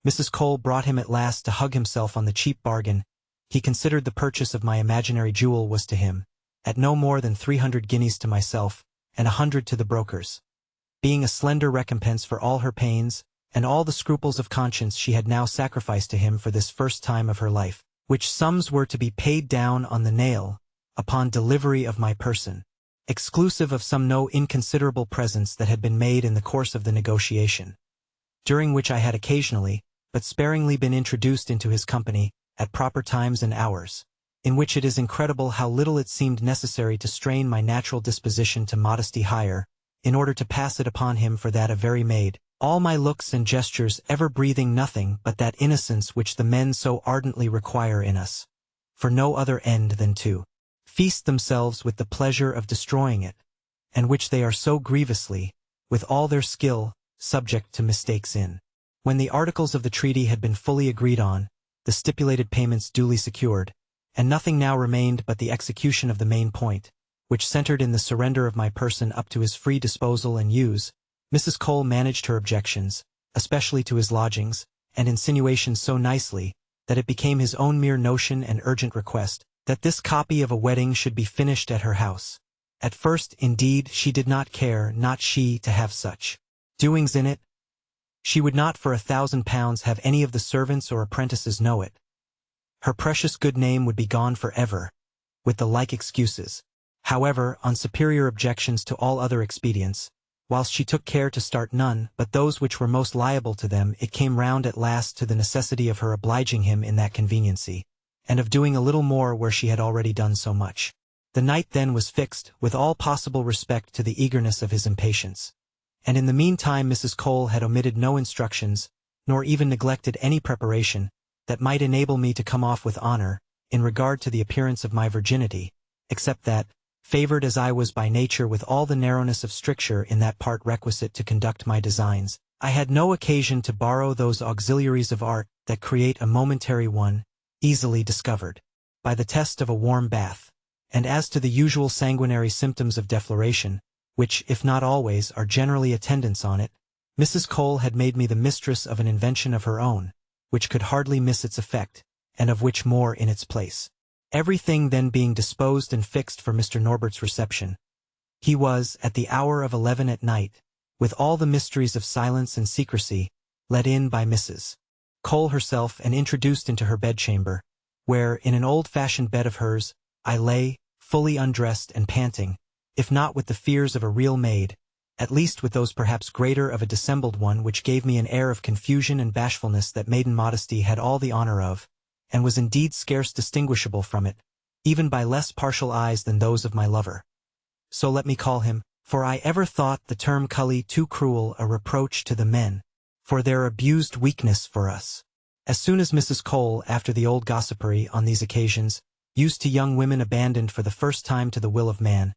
Mrs. Cole brought him at last to hug himself on the cheap bargain. He considered the purchase of my imaginary jewel was to him, at no more than 300 guineas to myself, and 100 to the brokers. Being a slender recompense for all her pains, and all the scruples of conscience she had now sacrificed to him for this first time of her life, which sums were to be paid down on the nail, upon delivery of my person, exclusive of some no inconsiderable presents that had been made in the course of the negotiation, during which I had occasionally, but sparingly been introduced into his company, at proper times and hours, in which it is incredible how little it seemed necessary to strain my natural disposition to modesty higher, in order to pass it upon him for that a very maid, all my looks and gestures ever breathing nothing but that innocence which the men so ardently require in us, for no other end than to feast themselves with the pleasure of destroying it, and which they are so grievously, with all their skill, subject to mistakes in. When the articles of the treaty had been fully agreed on, the stipulated payments duly secured, and nothing now remained but the execution of the main point, which centered in the surrender of my person up to his free disposal and use, Mrs. Cole managed her objections, especially to his lodgings, and insinuations so nicely, that it became his own mere notion and urgent request, that this copy of a wedding should be finished at her house. At first, indeed, she did not care, not she, to have such doings in it. She would not for £1,000 have any of the servants or apprentices know it. Her precious good name would be gone forever, with the like excuses. However, on superior objections to all other expedients, whilst she took care to start none but those which were most liable to them, it came round at last to the necessity of her obliging him in that conveniency, and of doing a little more where she had already done so much. The night then was fixed, with all possible respect to the eagerness of his impatience. And in the meantime Mrs. Cole had omitted no instructions, nor even neglected any preparation, that might enable me to come off with honor, in regard to the appearance of my virginity, except that, favored as I was by nature with all the narrowness of stricture in that part requisite to conduct my designs, I had no occasion to borrow those auxiliaries of art that create a momentary one, easily discovered, by the test of a warm bath. And as to the usual sanguinary symptoms of defloration, which, if not always, are generally attendants on it, Mrs. Cole had made me the mistress of an invention of her own, which could hardly miss its effect, and of which more in its place. Everything then being disposed and fixed for Mr. Norbert's reception, he was, at the hour of 11 at night, with all the mysteries of silence and secrecy, let in by Mrs. Cole herself and introduced into her bedchamber, where, in an old-fashioned bed of hers, I lay, fully undressed and panting, if not with the fears of a real maid, at least with those perhaps greater of a dissembled one, which gave me an air of confusion and bashfulness that maiden modesty had all the honor of, and was indeed scarce distinguishable from it, even by less partial eyes than those of my lover. So let me call him, for I ever thought the term cully too cruel a reproach to the men, for their abused weakness for us. As soon as Mrs. Cole, after the old gossipery on these occasions, used to young women abandoned for the first time to the will of man,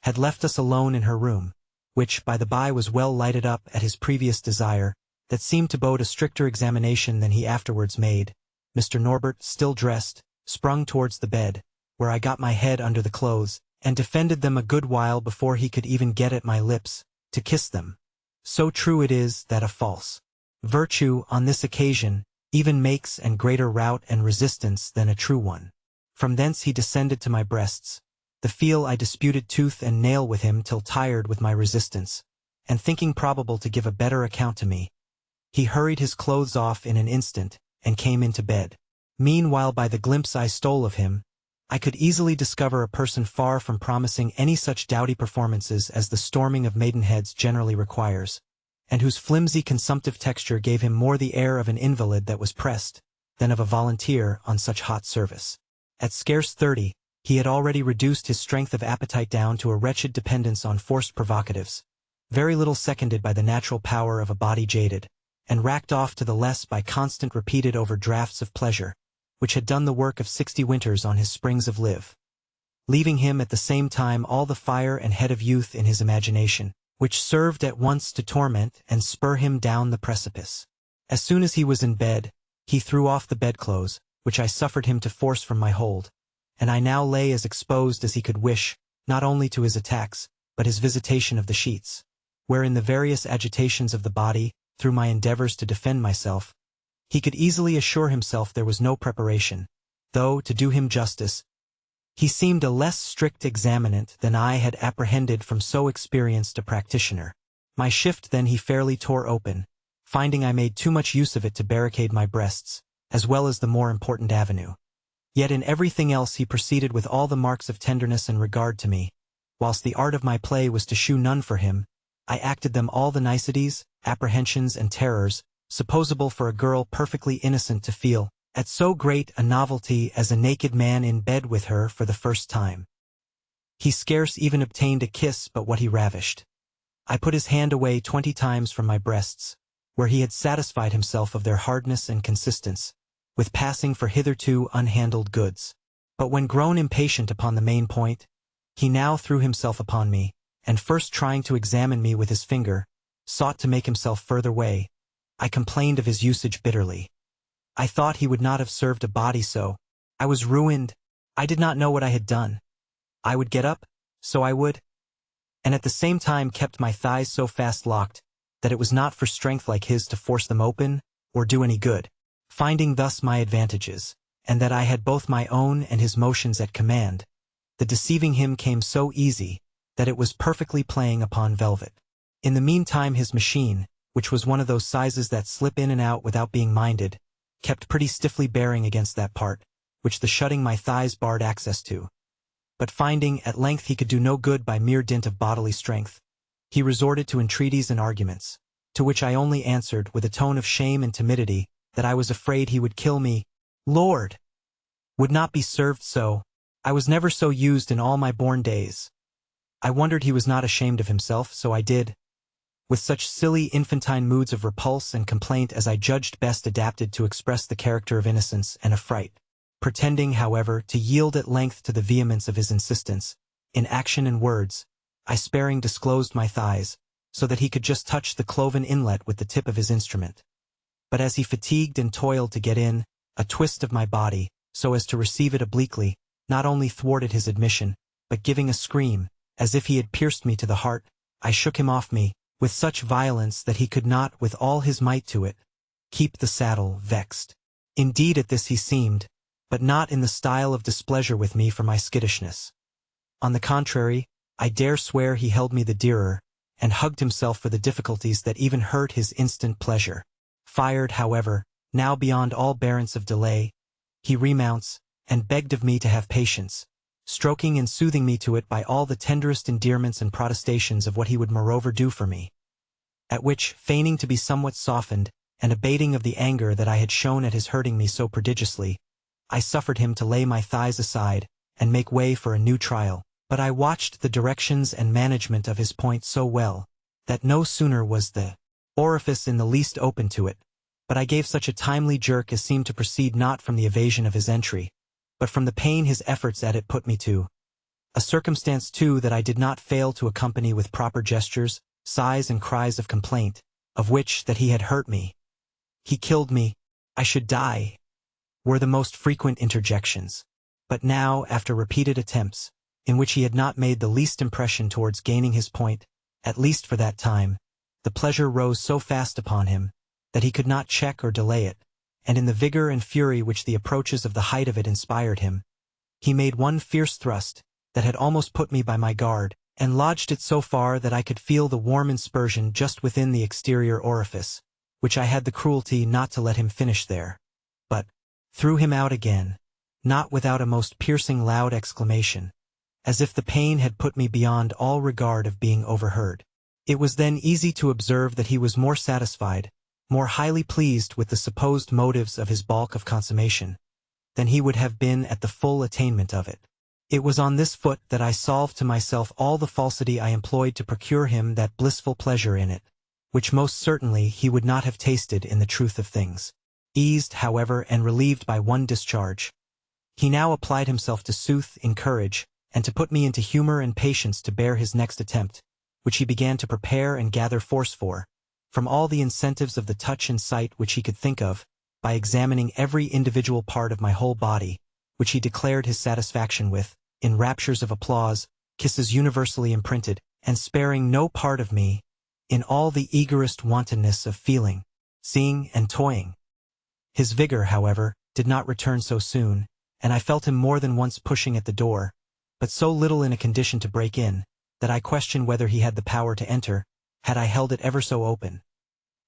had left us alone in her room, which by the by was well lighted up at his previous desire, that seemed to bode a stricter examination than he afterwards made, Mr. Norbert, still dressed, sprung towards the bed, where I got my head under the clothes, and defended them a good while before he could even get at my lips, to kiss them. So true it is that a false virtue, on this occasion, even makes and greater rout and resistance than a true one. From thence he descended to my breasts. The feel I disputed tooth and nail with him till tired with my resistance, and thinking probable to give a better account to me, he hurried his clothes off in an instant, and came into bed. Meanwhile, by the glimpse I stole of him, I could easily discover a person far from promising any such dowdy performances as the storming of maidenheads generally requires, and whose flimsy consumptive texture gave him more the air of an invalid that was pressed than of a volunteer on such hot service. At scarce 30, he had already reduced his strength of appetite down to a wretched dependence on forced provocatives, very little seconded by the natural power of a body jaded, and racked off to the less by constant repeated overdrafts of pleasure, which had done the work of 60 winters on his springs of live, leaving him at the same time all the fire and head of youth in his imagination, which served at once to torment and spur him down the precipice. As soon as he was in bed, he threw off the bedclothes, which I suffered him to force from my hold, and I now lay as exposed as he could wish, not only to his attacks, but his visitation of the sheets, wherein the various agitations of the body, through my endeavors to defend myself, he could easily assure himself there was no preparation, though, to do him justice, he seemed a less strict examinant than I had apprehended from so experienced a practitioner. My shift then he fairly tore open, finding I made too much use of it to barricade my breasts, as well as the more important avenue. Yet in everything else he proceeded with all the marks of tenderness and regard to me, whilst the art of my play was to shew none for him. I acted them all the niceties, apprehensions, and terrors, supposable for a girl perfectly innocent to feel, at so great a novelty as a naked man in bed with her for the first time. He scarce even obtained a kiss but what he ravished. I put his hand away 20 times from my breasts, where he had satisfied himself of their hardness and consistence, with passing for hitherto unhandled goods. But when grown impatient upon the main point, he now threw himself upon me, and first trying to examine me with his finger, sought to make himself further way. I complained of his usage bitterly. I thought he would not have served a body so. I was ruined. I did not know what I had done. I would get up, so I would, and at the same time kept my thighs so fast locked that it was not for strength like his to force them open or do any good. Finding thus my advantages, and that I had both my own and his motions at command, the deceiving him came so easy that it was perfectly playing upon velvet. In the meantime his machine, which was one of those sizes that slip in and out without being minded, kept pretty stiffly bearing against that part, which the shutting my thighs barred access to. But finding at length he could do no good by mere dint of bodily strength, he resorted to entreaties and arguments, to which I only answered with a tone of shame and timidity that I was afraid he would kill me. Lord! Would not be served so. I was never so used in all my born days. I wondered he was not ashamed of himself, so I did, with such silly infantine moods of repulse and complaint as I judged best adapted to express the character of innocence and affright. Pretending, however, to yield at length to the vehemence of his insistence, in action and words, I sparing disclosed my thighs, so that he could just touch the cloven inlet with the tip of his instrument. But as he fatigued and toiled to get in, a twist of my body, so as to receive it obliquely, not only thwarted his admission, but giving a scream, as if he had pierced me to the heart, I shook him off me, with such violence that he could not, with all his might to it, keep the saddle, vexed. Indeed at this he seemed, but not in the style of displeasure with me for my skittishness. On the contrary, I dare swear he held me the dearer, and hugged himself for the difficulties that even hurt his instant pleasure. Fired, however, now beyond all bearance of delay, he remounts, and begged of me to have patience, stroking and soothing me to it by all the tenderest endearments and protestations of what he would moreover do for me. At which, feigning to be somewhat softened, and abating of the anger that I had shown at his hurting me so prodigiously, I suffered him to lay my thighs aside, and make way for a new trial. But I watched the directions and management of his point so well, that no sooner was the orifice in the least open to it, but I gave such a timely jerk as seemed to proceed not from the evasion of his entry, but from the pain his efforts at it put me to. A circumstance, too, that I did not fail to accompany with proper gestures, sighs and cries of complaint, of which, that he had hurt me, he killed me, I should die, were the most frequent interjections. But now, after repeated attempts, in which he had not made the least impression towards gaining his point, at least for that time, the pleasure rose so fast upon him, that he could not check or delay it, and in the vigor and fury which the approaches of the height of it inspired him, he made one fierce thrust, that had almost put me by my guard, and lodged it so far that I could feel the warm inspersion just within the exterior orifice, which I had the cruelty not to let him finish there. threw him out again, not without a most piercing loud exclamation, as if the pain had put me beyond all regard of being overheard. It was then easy to observe that he was more satisfied, more highly pleased with the supposed motives of his bulk of consummation, than he would have been at the full attainment of it. It was on this foot that I solved to myself all the falsity I employed to procure him that blissful pleasure in it, which most certainly he would not have tasted in the truth of things. Eased, however, and relieved by one discharge, he now applied himself to soothe, encourage, and to put me into humor and patience to bear his next attempt, which he began to prepare and gather force for, from all the incentives of the touch and sight which he could think of, by examining every individual part of my whole body, which he declared his satisfaction with, in raptures of applause, kisses universally imprinted, and sparing no part of me, in all the eagerest wantonness of feeling, seeing, and toying. His vigor, however, did not return so soon, and I felt him more than once pushing at the door, but so little in a condition to break in, that I question whether he had the power to enter, had I held it ever so open.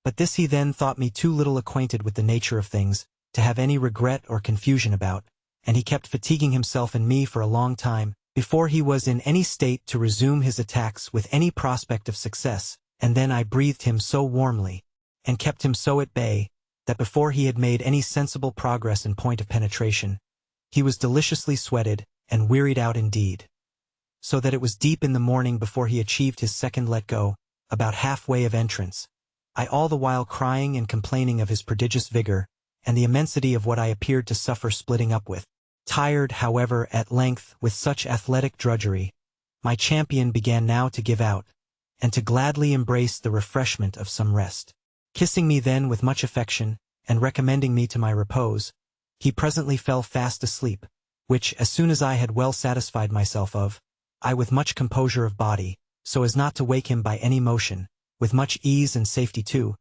But this he then thought me too little acquainted with the nature of things, to have any regret or confusion about, and he kept fatiguing himself and me for a long time, before he was in any state to resume his attacks with any prospect of success, and then I breathed him so warmly, and kept him so at bay, that before he had made any sensible progress in point of penetration, he was deliciously sweated, and wearied out indeed. So that it was deep in the morning before he achieved his second let-go, about halfway of entrance, I all the while crying and complaining of his prodigious vigor, and the immensity of what I appeared to suffer splitting up with. Tired, however, at length with such athletic drudgery, my champion began now to give out, and to gladly embrace the refreshment of some rest. Kissing me then with much affection, and recommending me to my repose, he presently fell fast asleep, which, as soon as I had well satisfied myself of, I with much composure of body, so as not to wake him by any motion, with much ease and safety too,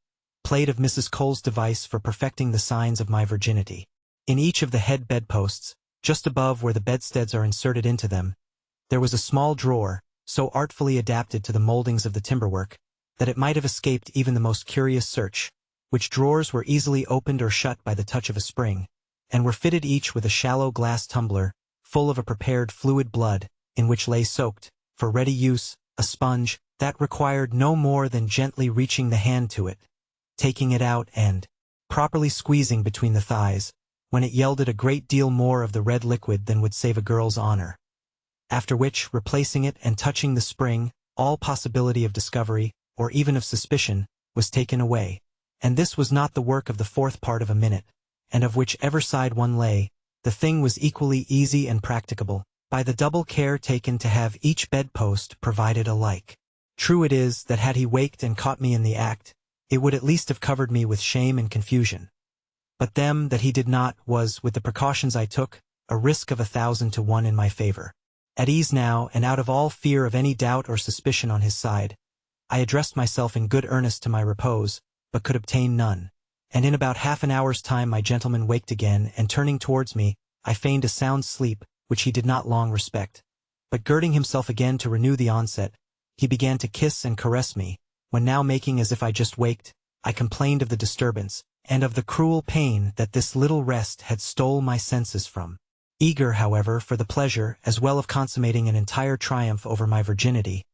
played of Mrs. Cole's device for perfecting the signs of my virginity. In each of the head bedposts, just above where the bedsteads are inserted into them, there was a small drawer, so artfully adapted to the moldings of the timberwork, that it might have escaped even the most curious search, which drawers were easily opened or shut by the touch of a spring, and were fitted each with a shallow glass tumbler, full of a prepared fluid blood, in which lay soaked, for ready use, a sponge, that required no more than gently reaching the hand to it, taking it out and, properly squeezing between the thighs, when it yielded a great deal more of the red liquid than would save a girl's honor. After which, replacing it and touching the spring, all possibility of discovery, or even of suspicion, was taken away, and this was not the work of the fourth part of a minute, and of whichever side one lay, the thing was equally easy and practicable, by the double care taken to have each bedpost provided alike. True it is that had he waked and caught me in the act, it would at least have covered me with shame and confusion. But them that he did not was, with the precautions I took, a risk of 1,000 to 1 in my favor. At ease now, and out of all fear of any doubt or suspicion on his side, I addressed myself in good earnest to my repose, but could obtain none, and in about half an hour's time my gentleman waked again, and turning towards me, I feigned a sound sleep, which he did not long respect. But girding himself again to renew the onset, he began to kiss and caress me, when now making as if I just waked, I complained of the disturbance, and of the cruel pain that this little rest had stole my senses from. Eager, however, for the pleasure, as well of consummating an entire triumph over my virginity,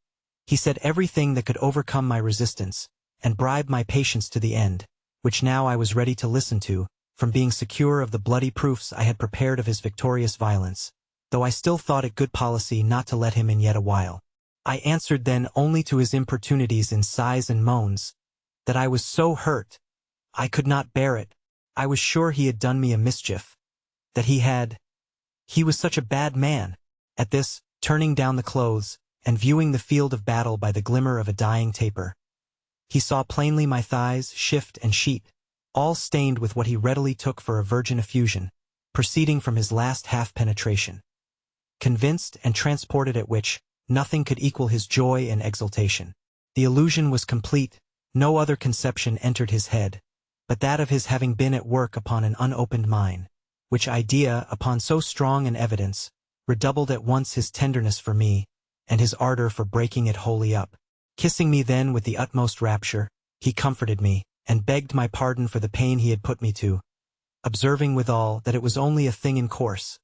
he said everything that could overcome my resistance, and bribe my patience to the end, which now I was ready to listen to, from being secure of the bloody proofs I had prepared of his victorious violence, though I still thought it good policy not to let him in yet a while. I answered then only to his importunities in sighs and moans, that I was so hurt, I could not bear it, I was sure he had done me a mischief, that he was such a bad man. At this, turning down the clothes, and viewing the field of battle by the glimmer of a dying taper, he saw plainly my thighs, shift and sheet, all stained with what he readily took for a virgin effusion, proceeding from his last half-penetration. Convinced and transported at which, nothing could equal his joy and exultation. The illusion was complete, no other conception entered his head, but that of his having been at work upon an unopened mine, which idea, upon so strong an evidence, redoubled at once his tenderness for me, and his ardor for breaking it wholly up. Kissing me then with the utmost rapture, he comforted me, and begged my pardon for the pain he had put me to, observing withal that it was only a thing in course.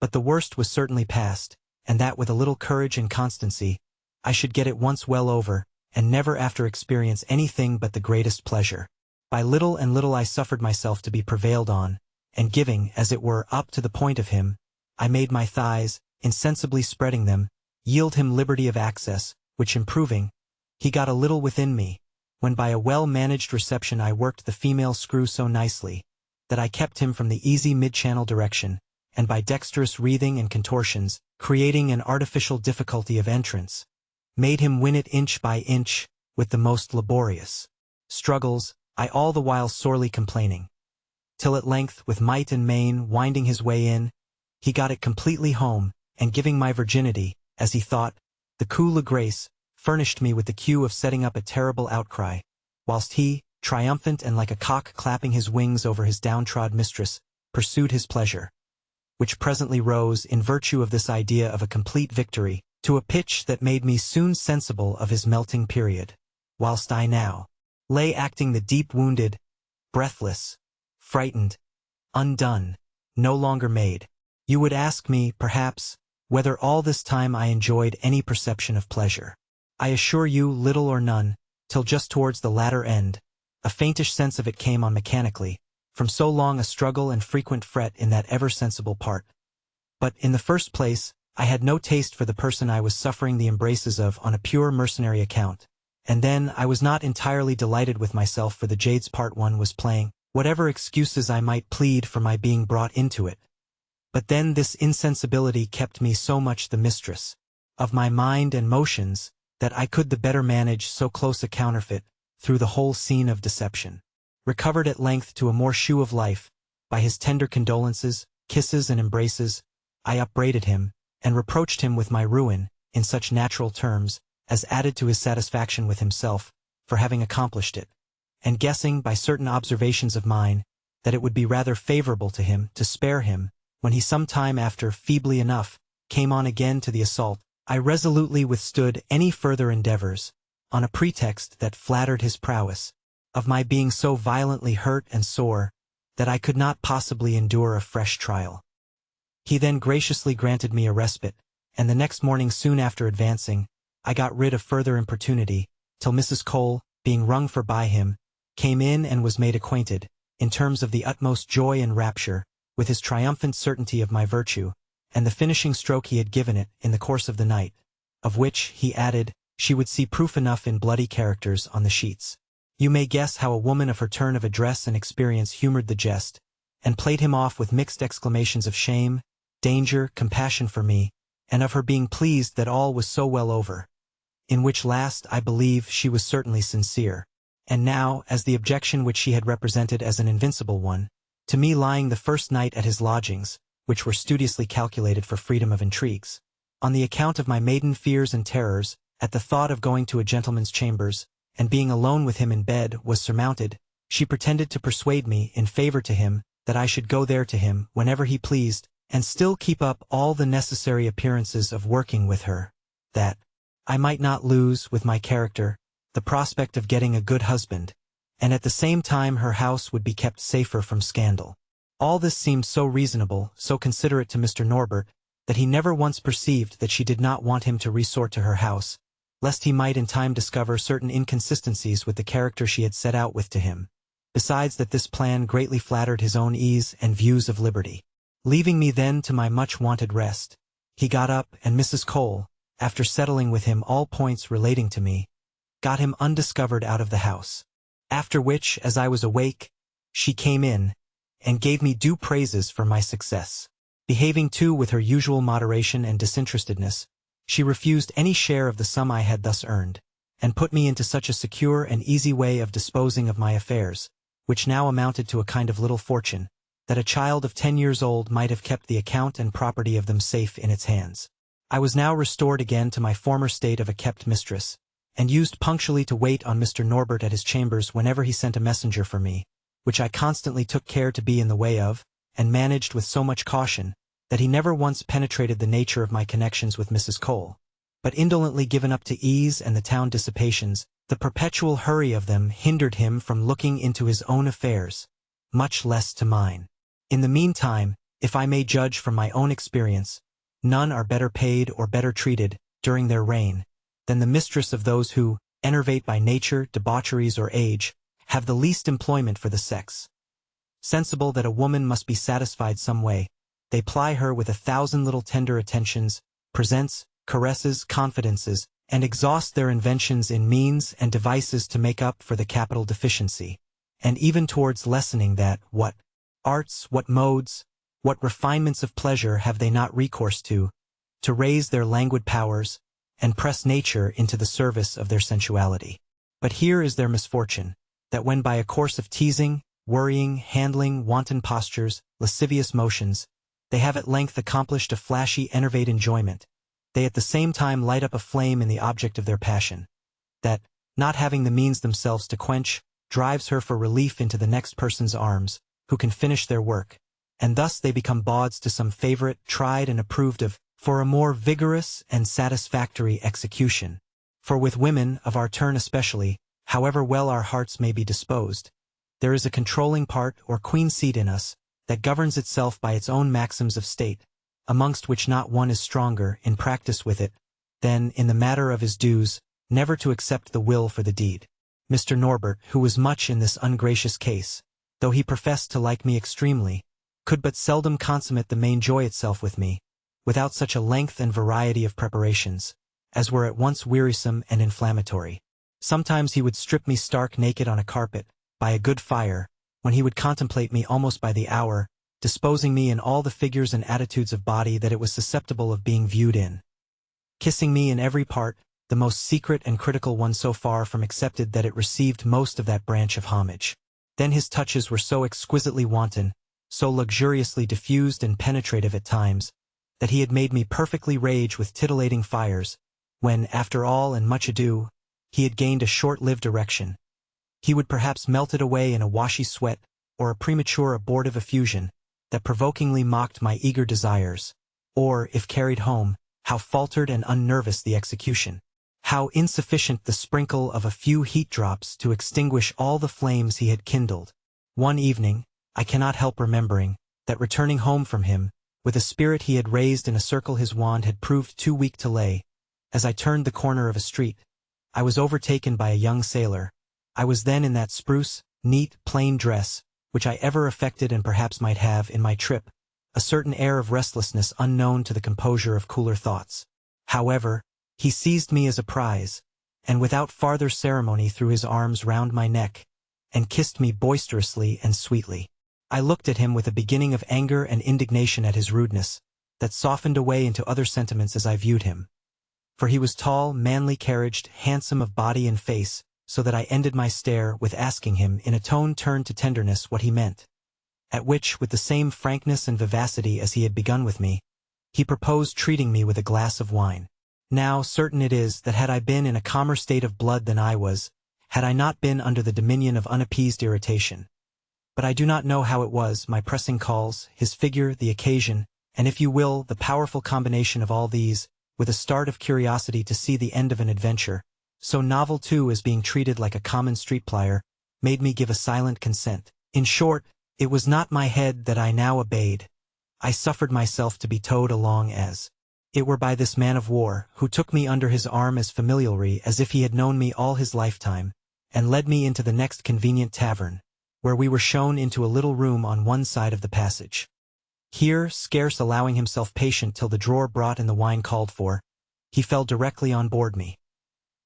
But the worst was certainly past, and that with a little courage and constancy, I should get it once well over, and never after experience anything but the greatest pleasure. By little and little I suffered myself to be prevailed on, and giving, as it were, up to the point of him, I made my thighs, insensibly spreading them, yield him liberty of access, which improving, he got a little within me, when by a well-managed reception I worked the female screw so nicely, that I kept him from the easy mid-channel direction, and by dexterous wreathing and contortions, creating an artificial difficulty of entrance, made him win it inch by inch, with the most laborious struggles, I all the while sorely complaining, till at length, with might and main, winding his way in, he got it completely home, and giving my virginity, as he thought, the coup de grace, furnished me with the cue of setting up a terrible outcry, whilst he, triumphant and like a cock clapping his wings over his downtrod mistress, pursued his pleasure, which presently rose, in virtue of this idea of a complete victory, to a pitch that made me soon sensible of his melting period, whilst I now lay acting the deep-wounded, breathless, frightened, undone, no longer made. You would ask me, perhaps, whether all this time I enjoyed any perception of pleasure. I assure you little or none, till just towards the latter end, a faintish sense of it came on mechanically, from so long a struggle and frequent fret in that ever-sensible part. But, in the first place, I had no taste for the person I was suffering the embraces of on a pure mercenary account, and then I was not entirely delighted with myself for the jade's part one was playing, whatever excuses I might plead for my being brought into it. But then this insensibility kept me so much the mistress of my mind and motions, that I could the better manage so close a counterfeit, through the whole scene of deception. Recovered at length to a more shew of life, by his tender condolences, kisses and embraces, I upbraided him, and reproached him with my ruin, in such natural terms, as added to his satisfaction with himself, for having accomplished it, and guessing, by certain observations of mine, that it would be rather favorable to him to spare him, when he some time after, feebly enough, came on again to the assault, I resolutely withstood any further endeavors, on a pretext that flattered his prowess, of my being so violently hurt and sore, that I could not possibly endure a fresh trial. He then graciously granted me a respite, and the next morning soon after advancing, I got rid of further importunity, till Mrs. Cole, being rung for by him, came in and was made acquainted, in terms of the utmost joy and rapture, with his triumphant certainty of my virtue, and the finishing stroke he had given it in the course of the night, of which, he added, she would see proof enough in bloody characters on the sheets. You may guess how a woman of her turn of address and experience humored the jest, and played him off with mixed exclamations of shame, danger, compassion for me, and of her being pleased that all was so well over, in which last, I believe, she was certainly sincere. And now, as the objection which she had represented as an invincible one, to me lying the first night at his lodgings, which were studiously calculated for freedom of intrigues, on the account of my maiden fears and terrors, at the thought of going to a gentleman's chambers, and being alone with him in bed, was surmounted, she pretended to persuade me, in favor to him, that I should go there to him whenever he pleased, and still keep up all the necessary appearances of working with her, that I might not lose, with my character, the prospect of getting a good husband, and at the same time her house would be kept safer from scandal. All this seemed so reasonable, so considerate to Mr. Norbert, that he never once perceived that she did not want him to resort to her house, lest he might in time discover certain inconsistencies with the character she had set out with to him, besides that this plan greatly flattered his own ease and views of liberty. Leaving me then to my much-wanted rest, he got up, and Mrs. Cole, after settling with him all points relating to me, got him undiscovered out of the house. After which, as I was awake, she came in, and gave me due praises for my success. Behaving too with her usual moderation and disinterestedness, she refused any share of the sum I had thus earned, and put me into such a secure and easy way of disposing of my affairs, which now amounted to a kind of little fortune, that a child of 10 years old might have kept the account and property of them safe in its hands. I was now restored again to my former state of a kept mistress, and used punctually to wait on Mr. Norbert at his chambers whenever he sent a messenger for me, which I constantly took care to be in the way of, and managed with so much caution, that he never once penetrated the nature of my connections with Mrs. Cole, but indolently given up to ease and the town dissipations, the perpetual hurry of them hindered him from looking into his own affairs, much less to mine. In the meantime, if I may judge from my own experience, none are better paid or better treated, during their reign, than the mistress of those who, enervate by nature, debaucheries, or age, have the least employment for the sex. Sensible that a woman must be satisfied some way, they ply her with 1,000 little tender attentions, presents, caresses, confidences, and exhaust their inventions in means and devices to make up for the capital deficiency, and even towards lessening that. What arts, what modes, what refinements of pleasure have they not recourse to raise their languid powers, and press nature into the service of their sensuality. But here is their misfortune, that when by a course of teasing, worrying, handling, wanton postures, lascivious motions, they have at length accomplished a flashy, enervate enjoyment, they at the same time light up a flame in the object of their passion, that, not having the means themselves to quench, drives her for relief into the next person's arms, who can finish their work, and thus they become bawds to some favorite, tried and approved of, for a more vigorous and satisfactory execution. For with women, of our turn especially, however well our hearts may be disposed, there is a controlling part or queen seat in us, that governs itself by its own maxims of state, amongst which not one is stronger, in practice with it, than, in the matter of his dues, never to accept the will for the deed. Mr. Norbert, who was much in this ungracious case, though he professed to like me extremely, could but seldom consummate the main joy itself with me, without such a length and variety of preparations, as were at once wearisome and inflammatory. Sometimes he would strip me stark naked on a carpet, by a good fire, when he would contemplate me almost by the hour, disposing me in all the figures and attitudes of body that it was susceptible of being viewed in, kissing me in every part, the most secret and critical one so far from accepted that it received most of that branch of homage. Then his touches were so exquisitely wanton, so luxuriously diffused and penetrative at times, that he had made me perfectly rage with titillating fires, when, after all and much ado, he had gained a short-lived erection. He would perhaps melt it away in a washy sweat, or a premature abortive effusion, that provokingly mocked my eager desires, or, if carried home, how faltered and unnervous the execution, how insufficient the sprinkle of a few heat drops to extinguish all the flames he had kindled. One evening, I cannot help remembering, that returning home from him, with a spirit he had raised in a circle his wand had proved too weak to lay, as I turned the corner of a street, I was overtaken by a young sailor. I was then in that spruce, neat, plain dress, which I ever affected and perhaps might have, in my trip, a certain air of restlessness unknown to the composure of cooler thoughts. However, he seized me as a prize, and without farther ceremony threw his arms round my neck, and kissed me boisterously and sweetly. I looked at him with a beginning of anger and indignation at his rudeness, that softened away into other sentiments as I viewed him. For he was tall, manly carriaged, handsome of body and face, so that I ended my stare with asking him in a tone turned to tenderness what he meant. At which, with the same frankness and vivacity as he had begun with me, he proposed treating me with a glass of wine. Now, certain it is that had I been in a calmer state of blood than I was, had I not been under the dominion of unappeased irritation. But I do not know how it was, my pressing calls, his figure, the occasion, and if you will, the powerful combination of all these, with a start of curiosity to see the end of an adventure, so novel too as being treated like a common street plier, made me give a silent consent. In short, it was not my head that I now obeyed. I suffered myself to be towed along as it were by this man of war, who took me under his arm as familiarly as if he had known me all his lifetime, and led me into the next convenient tavern, where we were shown into a little room on one side of the passage. Here, scarce allowing himself patience till the drawer brought in the wine called for, he fell directly on board me,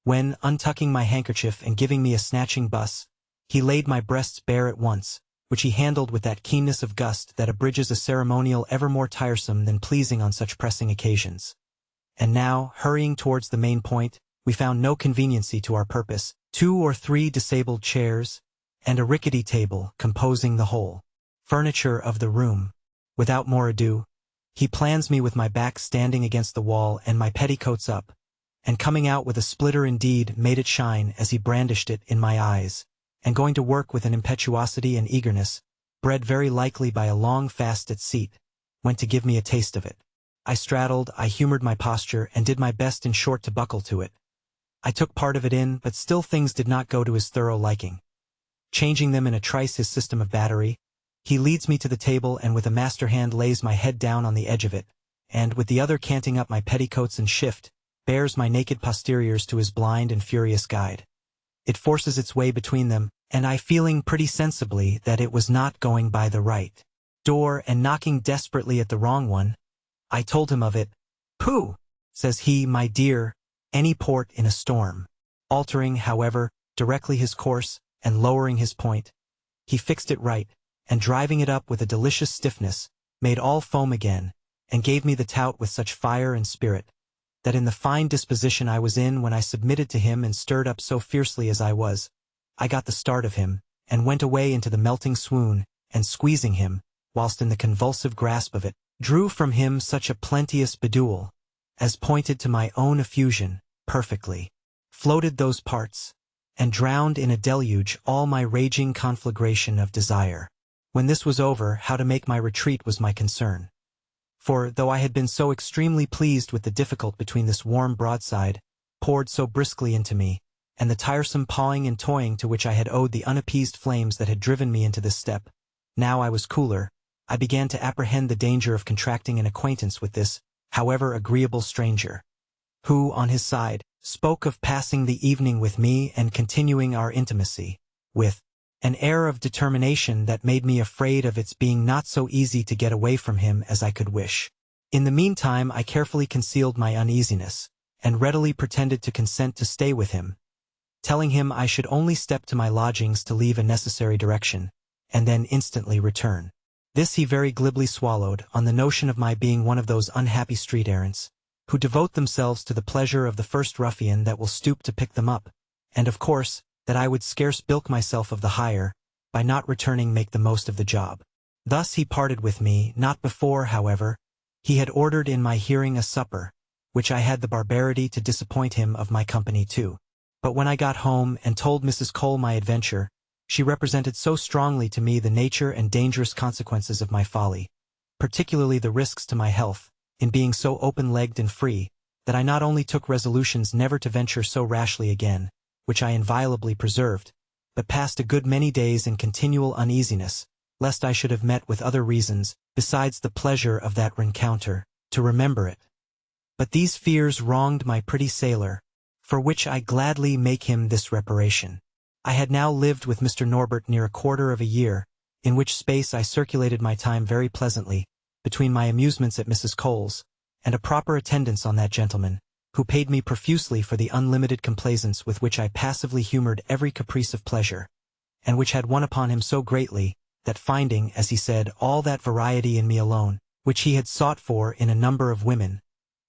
when, untucking my handkerchief and giving me a snatching buss, he laid my breasts bare at once, which he handled with that keenness of gust that abridges a ceremonial ever more tiresome than pleasing on such pressing occasions. And now, hurrying towards the main point, we found no conveniency to our purpose, 2 or 3 disabled chairs, and a rickety table composing the whole furniture of the room. Without more ado, he plans me with my back standing against the wall and my petticoats up, and coming out with a splitter indeed made it shine as he brandished it in my eyes, and going to work with an impetuosity and eagerness, bred very likely by a long fast at seat, went to give me a taste of it. I straddled, I humored my posture, and did my best in short to buckle to it. I took part of it in, but still things did not go to his thorough liking. Changing them in a trice his system of battery, He leads me to the table and with a master hand lays my head down on the edge of it, and, with the other canting up my petticoats and shift, bears my naked posteriors to his blind and furious guide. It forces its way between them, and I feeling pretty sensibly that it was not going by the right door and knocking desperately at the wrong one, I told him of it. "Pooh," says he, "my dear, any port in a storm." Altering, however, directly his course, and lowering his point, he fixed it right, and driving it up with a delicious stiffness, made all foam again, and gave me the tout with such fire and spirit, that in the fine disposition I was in when I submitted to him and stirred up so fiercely as I was, I got the start of him, and went away into the melting swoon, and squeezing him, whilst in the convulsive grasp of it, drew from him such a plenteous bedewel, as pointed to my own effusion, perfectly floated those parts, and drowned in a deluge all my raging conflagration of desire. When this was over, how to make my retreat was my concern. For, though I had been so extremely pleased with the difficult between this warm broadside, poured so briskly into me, and the tiresome pawing and toying to which I had owed the unappeased flames that had driven me into this step, now I was cooler, I began to apprehend the danger of contracting an acquaintance with this, however agreeable stranger, who, on his side, spoke of passing the evening with me and continuing our intimacy, with an air of determination that made me afraid of its being not so easy to get away from him as I could wish. In the meantime I carefully concealed my uneasiness, and readily pretended to consent to stay with him, telling him I should only step to my lodgings to leave a necessary direction, and then instantly return. This he very glibly swallowed, on the notion of my being one of those unhappy street errants, who devote themselves to the pleasure of the first ruffian that will stoop to pick them up, and of course, that I would scarce bilk myself of the hire, by not returning make the most of the job. Thus he parted with me, not before, however, he had ordered in my hearing a supper, which I had the barbarity to disappoint him of my company too. But when I got home and told Mrs. Cole my adventure, she represented so strongly to me the nature and dangerous consequences of my folly, particularly the risks to my health, in being so open-legged and free, that I not only took resolutions never to venture so rashly again, which I inviolably preserved, but passed a good many days in continual uneasiness, lest I should have met with other reasons, besides the pleasure of that rencounter, to remember it. But these fears wronged my pretty sailor, for which I gladly make him this reparation. I had now lived with Mr. Norbert near a quarter of a year, in which space I circulated my time very pleasantly, between my amusements at Mrs. Cole's, and a proper attendance on that gentleman, who paid me profusely for the unlimited complaisance with which I passively humored every caprice of pleasure, and which had won upon him so greatly, that finding, as he said, all that variety in me alone, which he had sought for in a number of women,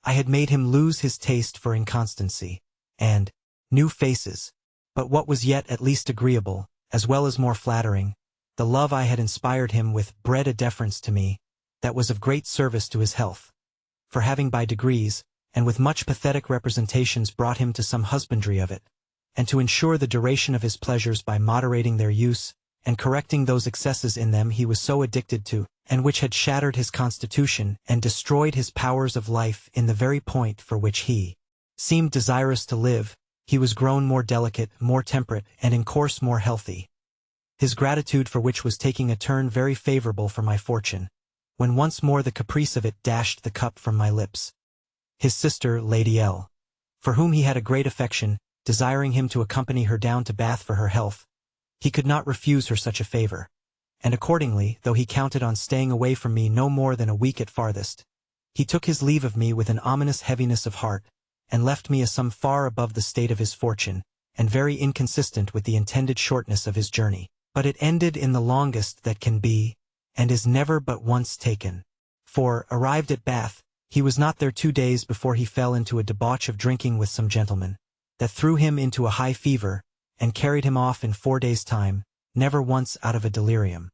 I had made him lose his taste for inconstancy, and new faces. But what was yet at least agreeable, as well as more flattering, the love I had inspired him with bred a deference to me, that was of great service to his health. For having by degrees, and with much pathetic representations brought him to some husbandry of it, and to ensure the duration of his pleasures by moderating their use, and correcting those excesses in them he was so addicted to, and which had shattered his constitution and destroyed his powers of life in the very point for which he seemed desirous to live, he was grown more delicate, more temperate, and in course more healthy. His gratitude for which was taking a turn very favorable for my fortune, when once more the caprice of it dashed the cup from my lips. His sister, Lady L., for whom he had a great affection, desiring him to accompany her down to Bath for her health, he could not refuse her such a favor, and accordingly, though he counted on staying away from me no more than a week at farthest, he took his leave of me with an ominous heaviness of heart, and left me a sum far above the state of his fortune, and very inconsistent with the intended shortness of his journey. But it ended in the longest that can be, and is never but once taken. For, arrived at Bath, he was not there 2 days before he fell into a debauch of drinking with some gentlemen, that threw him into a high fever, and carried him off in 4 days' time, never once out of a delirium.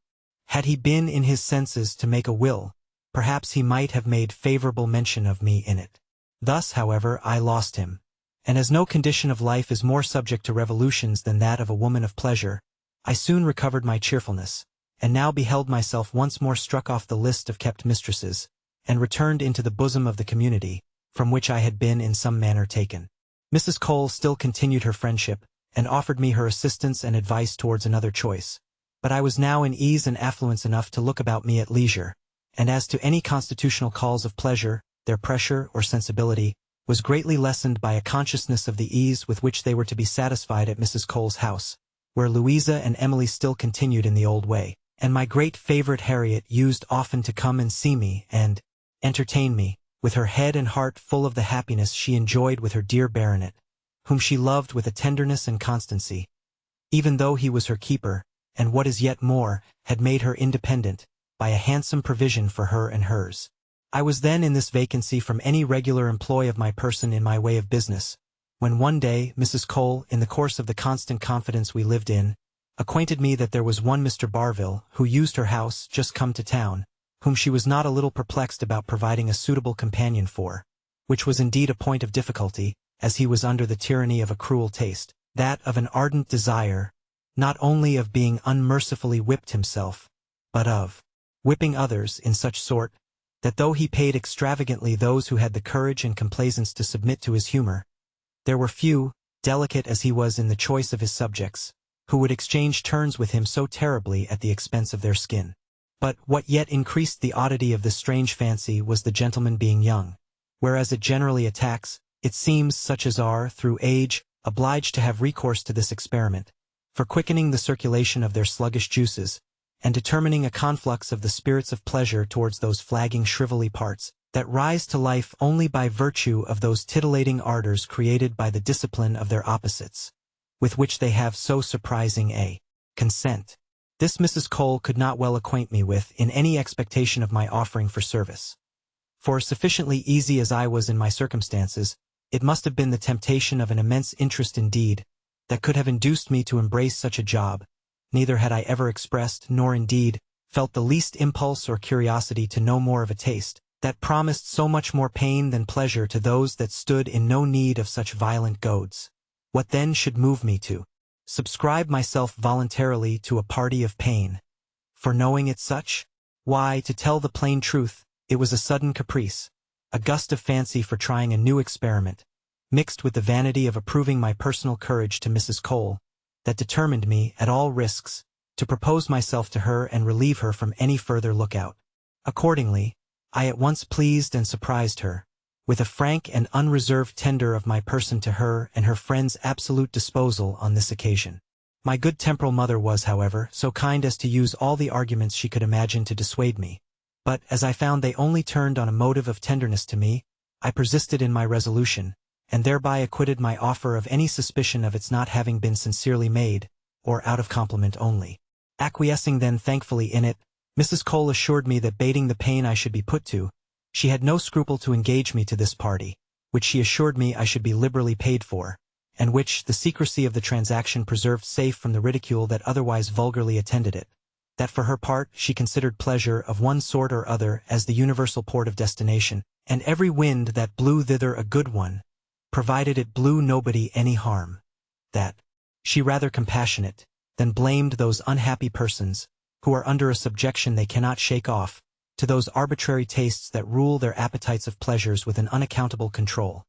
Had he been in his senses to make a will, perhaps he might have made favorable mention of me in it. Thus, however, I lost him, and as no condition of life is more subject to revolutions than that of a woman of pleasure, I soon recovered my cheerfulness, and now beheld myself once more struck off the list of kept mistresses, and returned into the bosom of the community, from which I had been in some manner taken. Mrs. Cole still continued her friendship, and offered me her assistance and advice towards another choice, but I was now in ease and affluence enough to look about me at leisure, and as to any constitutional calls of pleasure, their pressure or sensibility was greatly lessened by a consciousness of the ease with which they were to be satisfied at Mrs. Cole's house, where Louisa and Emily still continued in the old way, and my great favorite Harriet used often to come and see me and entertain me, with her head and heart full of the happiness she enjoyed with her dear baronet, whom she loved with a tenderness and constancy, even though he was her keeper, and what is yet more, had made her independent, by a handsome provision for her and hers. I was then in this vacancy from any regular employ of my person in my way of business, when one day Mrs. Cole, in the course of the constant confidence we lived in, acquainted me that there was one Mr. Barville, who used her house, just come to town, whom she was not a little perplexed about providing a suitable companion for, which was indeed a point of difficulty, as he was under the tyranny of a cruel taste, that of an ardent desire, not only of being unmercifully whipped himself, but of whipping others in such sort, that though he paid extravagantly those who had the courage and complaisance to submit to his humor, there were few, delicate as he was in the choice of his subjects, who would exchange turns with him so terribly at the expense of their skin. But what yet increased the oddity of this strange fancy was the gentleman being young, whereas it generally attacks, it seems, such as are, through age, obliged to have recourse to this experiment, for quickening the circulation of their sluggish juices, and determining a conflux of the spirits of pleasure towards those flagging shrivelly parts, that rise to life only by virtue of those titillating ardors created by the discipline of their opposites, with which they have so surprising a consent. This Mrs. Cole could not well acquaint me with in any expectation of my offering for service. For sufficiently easy as I was in my circumstances, it must have been the temptation of an immense interest indeed, that could have induced me to embrace such a job. Neither had I ever expressed, nor indeed, felt the least impulse or curiosity to know more of a taste, that promised so much more pain than pleasure to those that stood in no need of such violent goads. What then should move me to subscribe myself voluntarily to a party of pain, for knowing it such? Why, to tell the plain truth, it was a sudden caprice, a gust of fancy for trying a new experiment, mixed with the vanity of approving my personal courage to Mrs. Cole, that determined me, at all risks, to propose myself to her and relieve her from any further lookout. Accordingly, I at once pleased and surprised her, with a frank and unreserved tender of my person to her and her friend's absolute disposal on this occasion. My good temporal mother was, however, so kind as to use all the arguments she could imagine to dissuade me, but, as I found they only turned on a motive of tenderness to me, I persisted in my resolution, and thereby acquitted my offer of any suspicion of its not having been sincerely made, or out of compliment only. Acquiescing then thankfully in it, Mrs. Cole assured me that bating the pain I should be put to, she had no scruple to engage me to this party, which she assured me I should be liberally paid for, and which the secrecy of the transaction preserved safe from the ridicule that otherwise vulgarly attended it, that for her part she considered pleasure of one sort or other as the universal port of destination, and every wind that blew thither a good one, provided it blew nobody any harm, that she rather compassionate than blamed those unhappy persons, who are under a subjection they cannot shake off, to those arbitrary tastes that rule their appetites of pleasures with an unaccountable control.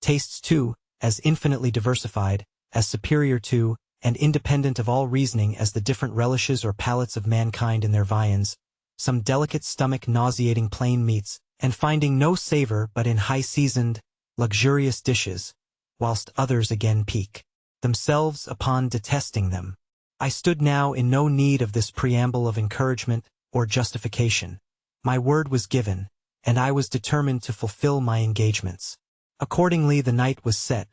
Tastes, too, as infinitely diversified, as superior to, and independent of all reasoning as the different relishes or palates of mankind in their viands, some delicate stomach-nauseating plain meats, and finding no savor but in high-seasoned, luxurious dishes, whilst others again pique themselves upon detesting them. I stood now in no need of this preamble of encouragement or justification. My word was given, and I was determined to fulfill my engagements. Accordingly the night was set,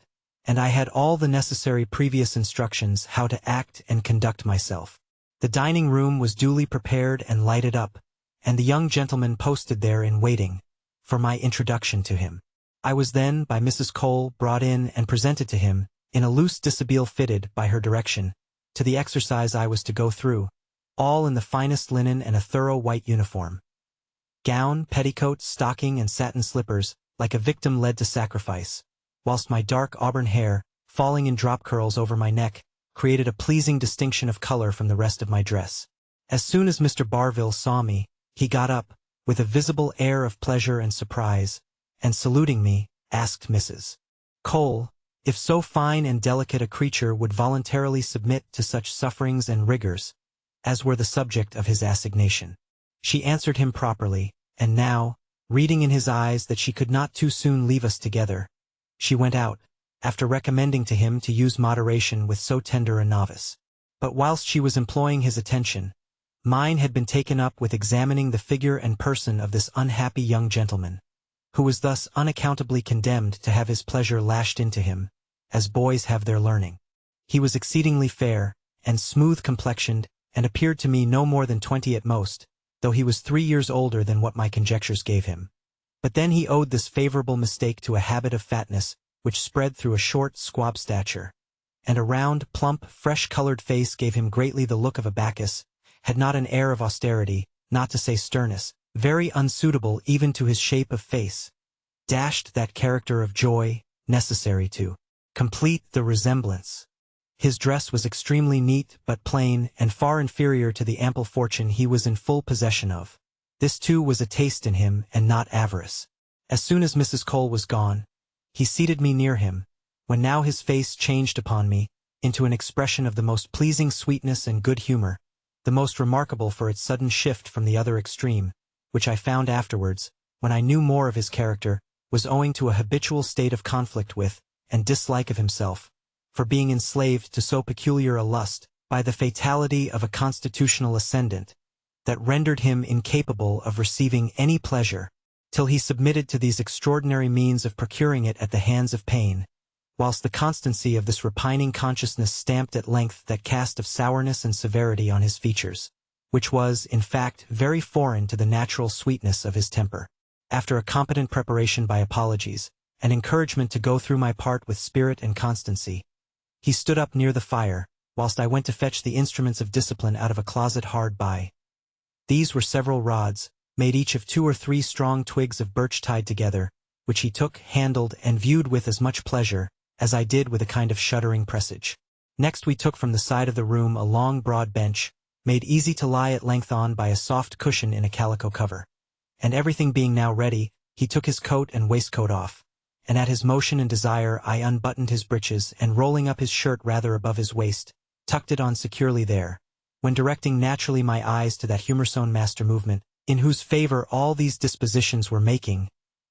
and I had all the necessary previous instructions how to act and conduct myself. The dining-room was duly prepared and lighted up, and the young gentleman posted there in waiting for my introduction to him. I was then, by Mrs. Cole, brought in and presented to him, in a loose dishabille fitted, by her direction, to the exercise I was to go through, all in the finest linen and a thorough white uniform. Gown, petticoat, stocking, and satin slippers, like a victim led to sacrifice, whilst my dark auburn hair, falling in drop curls over my neck, created a pleasing distinction of color from the rest of my dress. As soon as Mr. Barville saw me, he got up, with a visible air of pleasure and surprise, and saluting me, asked Mrs. Cole if so fine and delicate a creature would voluntarily submit to such sufferings and rigors as were the subject of his assignation. She answered him properly, and now, reading in his eyes that she could not too soon leave us together, she went out, after recommending to him to use moderation with so tender a novice. But whilst she was employing his attention, mine had been taken up with examining the figure and person of this unhappy young gentleman, who was thus unaccountably condemned to have his pleasure lashed into him, as boys have their learning. He was exceedingly fair, and smooth-complexioned, and appeared to me no more than 20 at most, though he was 3 years older than what my conjectures gave him. But then he owed this favorable mistake to a habit of fatness, which spread through a short, squab stature, and a round, plump, fresh-colored face gave him greatly the look of a Bacchus, had not an air of austerity, not to say sternness, very unsuitable even to his shape of face, dashed that character of joy, necessary to complete the resemblance. His dress was extremely neat but plain, and far inferior to the ample fortune he was in full possession of. This too was a taste in him, and not avarice. As soon as Mrs. Cole was gone, he seated me near him, when now his face changed upon me, into an expression of the most pleasing sweetness and good humor, the most remarkable for its sudden shift from the other extreme, which I found afterwards, when I knew more of his character, was owing to a habitual state of conflict with, and dislike of himself, for being enslaved to so peculiar a lust, by the fatality of a constitutional ascendant, that rendered him incapable of receiving any pleasure, till he submitted to these extraordinary means of procuring it at the hands of pain, whilst the constancy of this repining consciousness stamped at length that cast of sourness and severity on his features, which was, in fact, very foreign to the natural sweetness of his temper. After a competent preparation by apologies, and encouragement to go through my part with spirit and constancy, he stood up near the fire, whilst I went to fetch the instruments of discipline out of a closet hard by. These were several rods, made each of 2 or 3 strong twigs of birch tied together, which he took, handled, and viewed with as much pleasure, as I did with a kind of shuddering presage. Next we took from the side of the room a long broad bench, made easy to lie at length on by a soft cushion in a calico cover. And everything being now ready, he took his coat and waistcoat off, and at his motion and desire I unbuttoned his breeches, and rolling up his shirt rather above his waist, tucked it on securely there, when directing naturally my eyes to that humorsome master movement, in whose favor all these dispositions were making,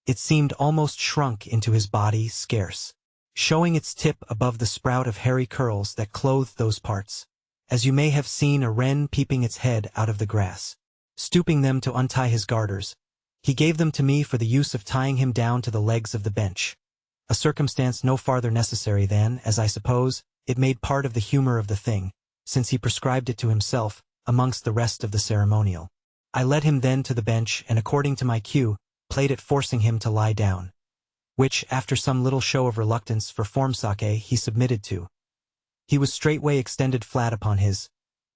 it seemed almost shrunk into his body scarce, showing its tip above the sprout of hairy curls that clothed those parts, as you may have seen a wren peeping its head out of the grass. Stooping them to untie his garters, he gave them to me for the use of tying him down to the legs of the bench, a circumstance no farther necessary than, as I suppose, it made part of the humor of the thing, since he prescribed it to himself, amongst the rest of the ceremonial. I led him then to the bench, and according to my cue, played at forcing him to lie down, which, after some little show of reluctance for form's sake, he submitted to. He was straightway extended flat upon his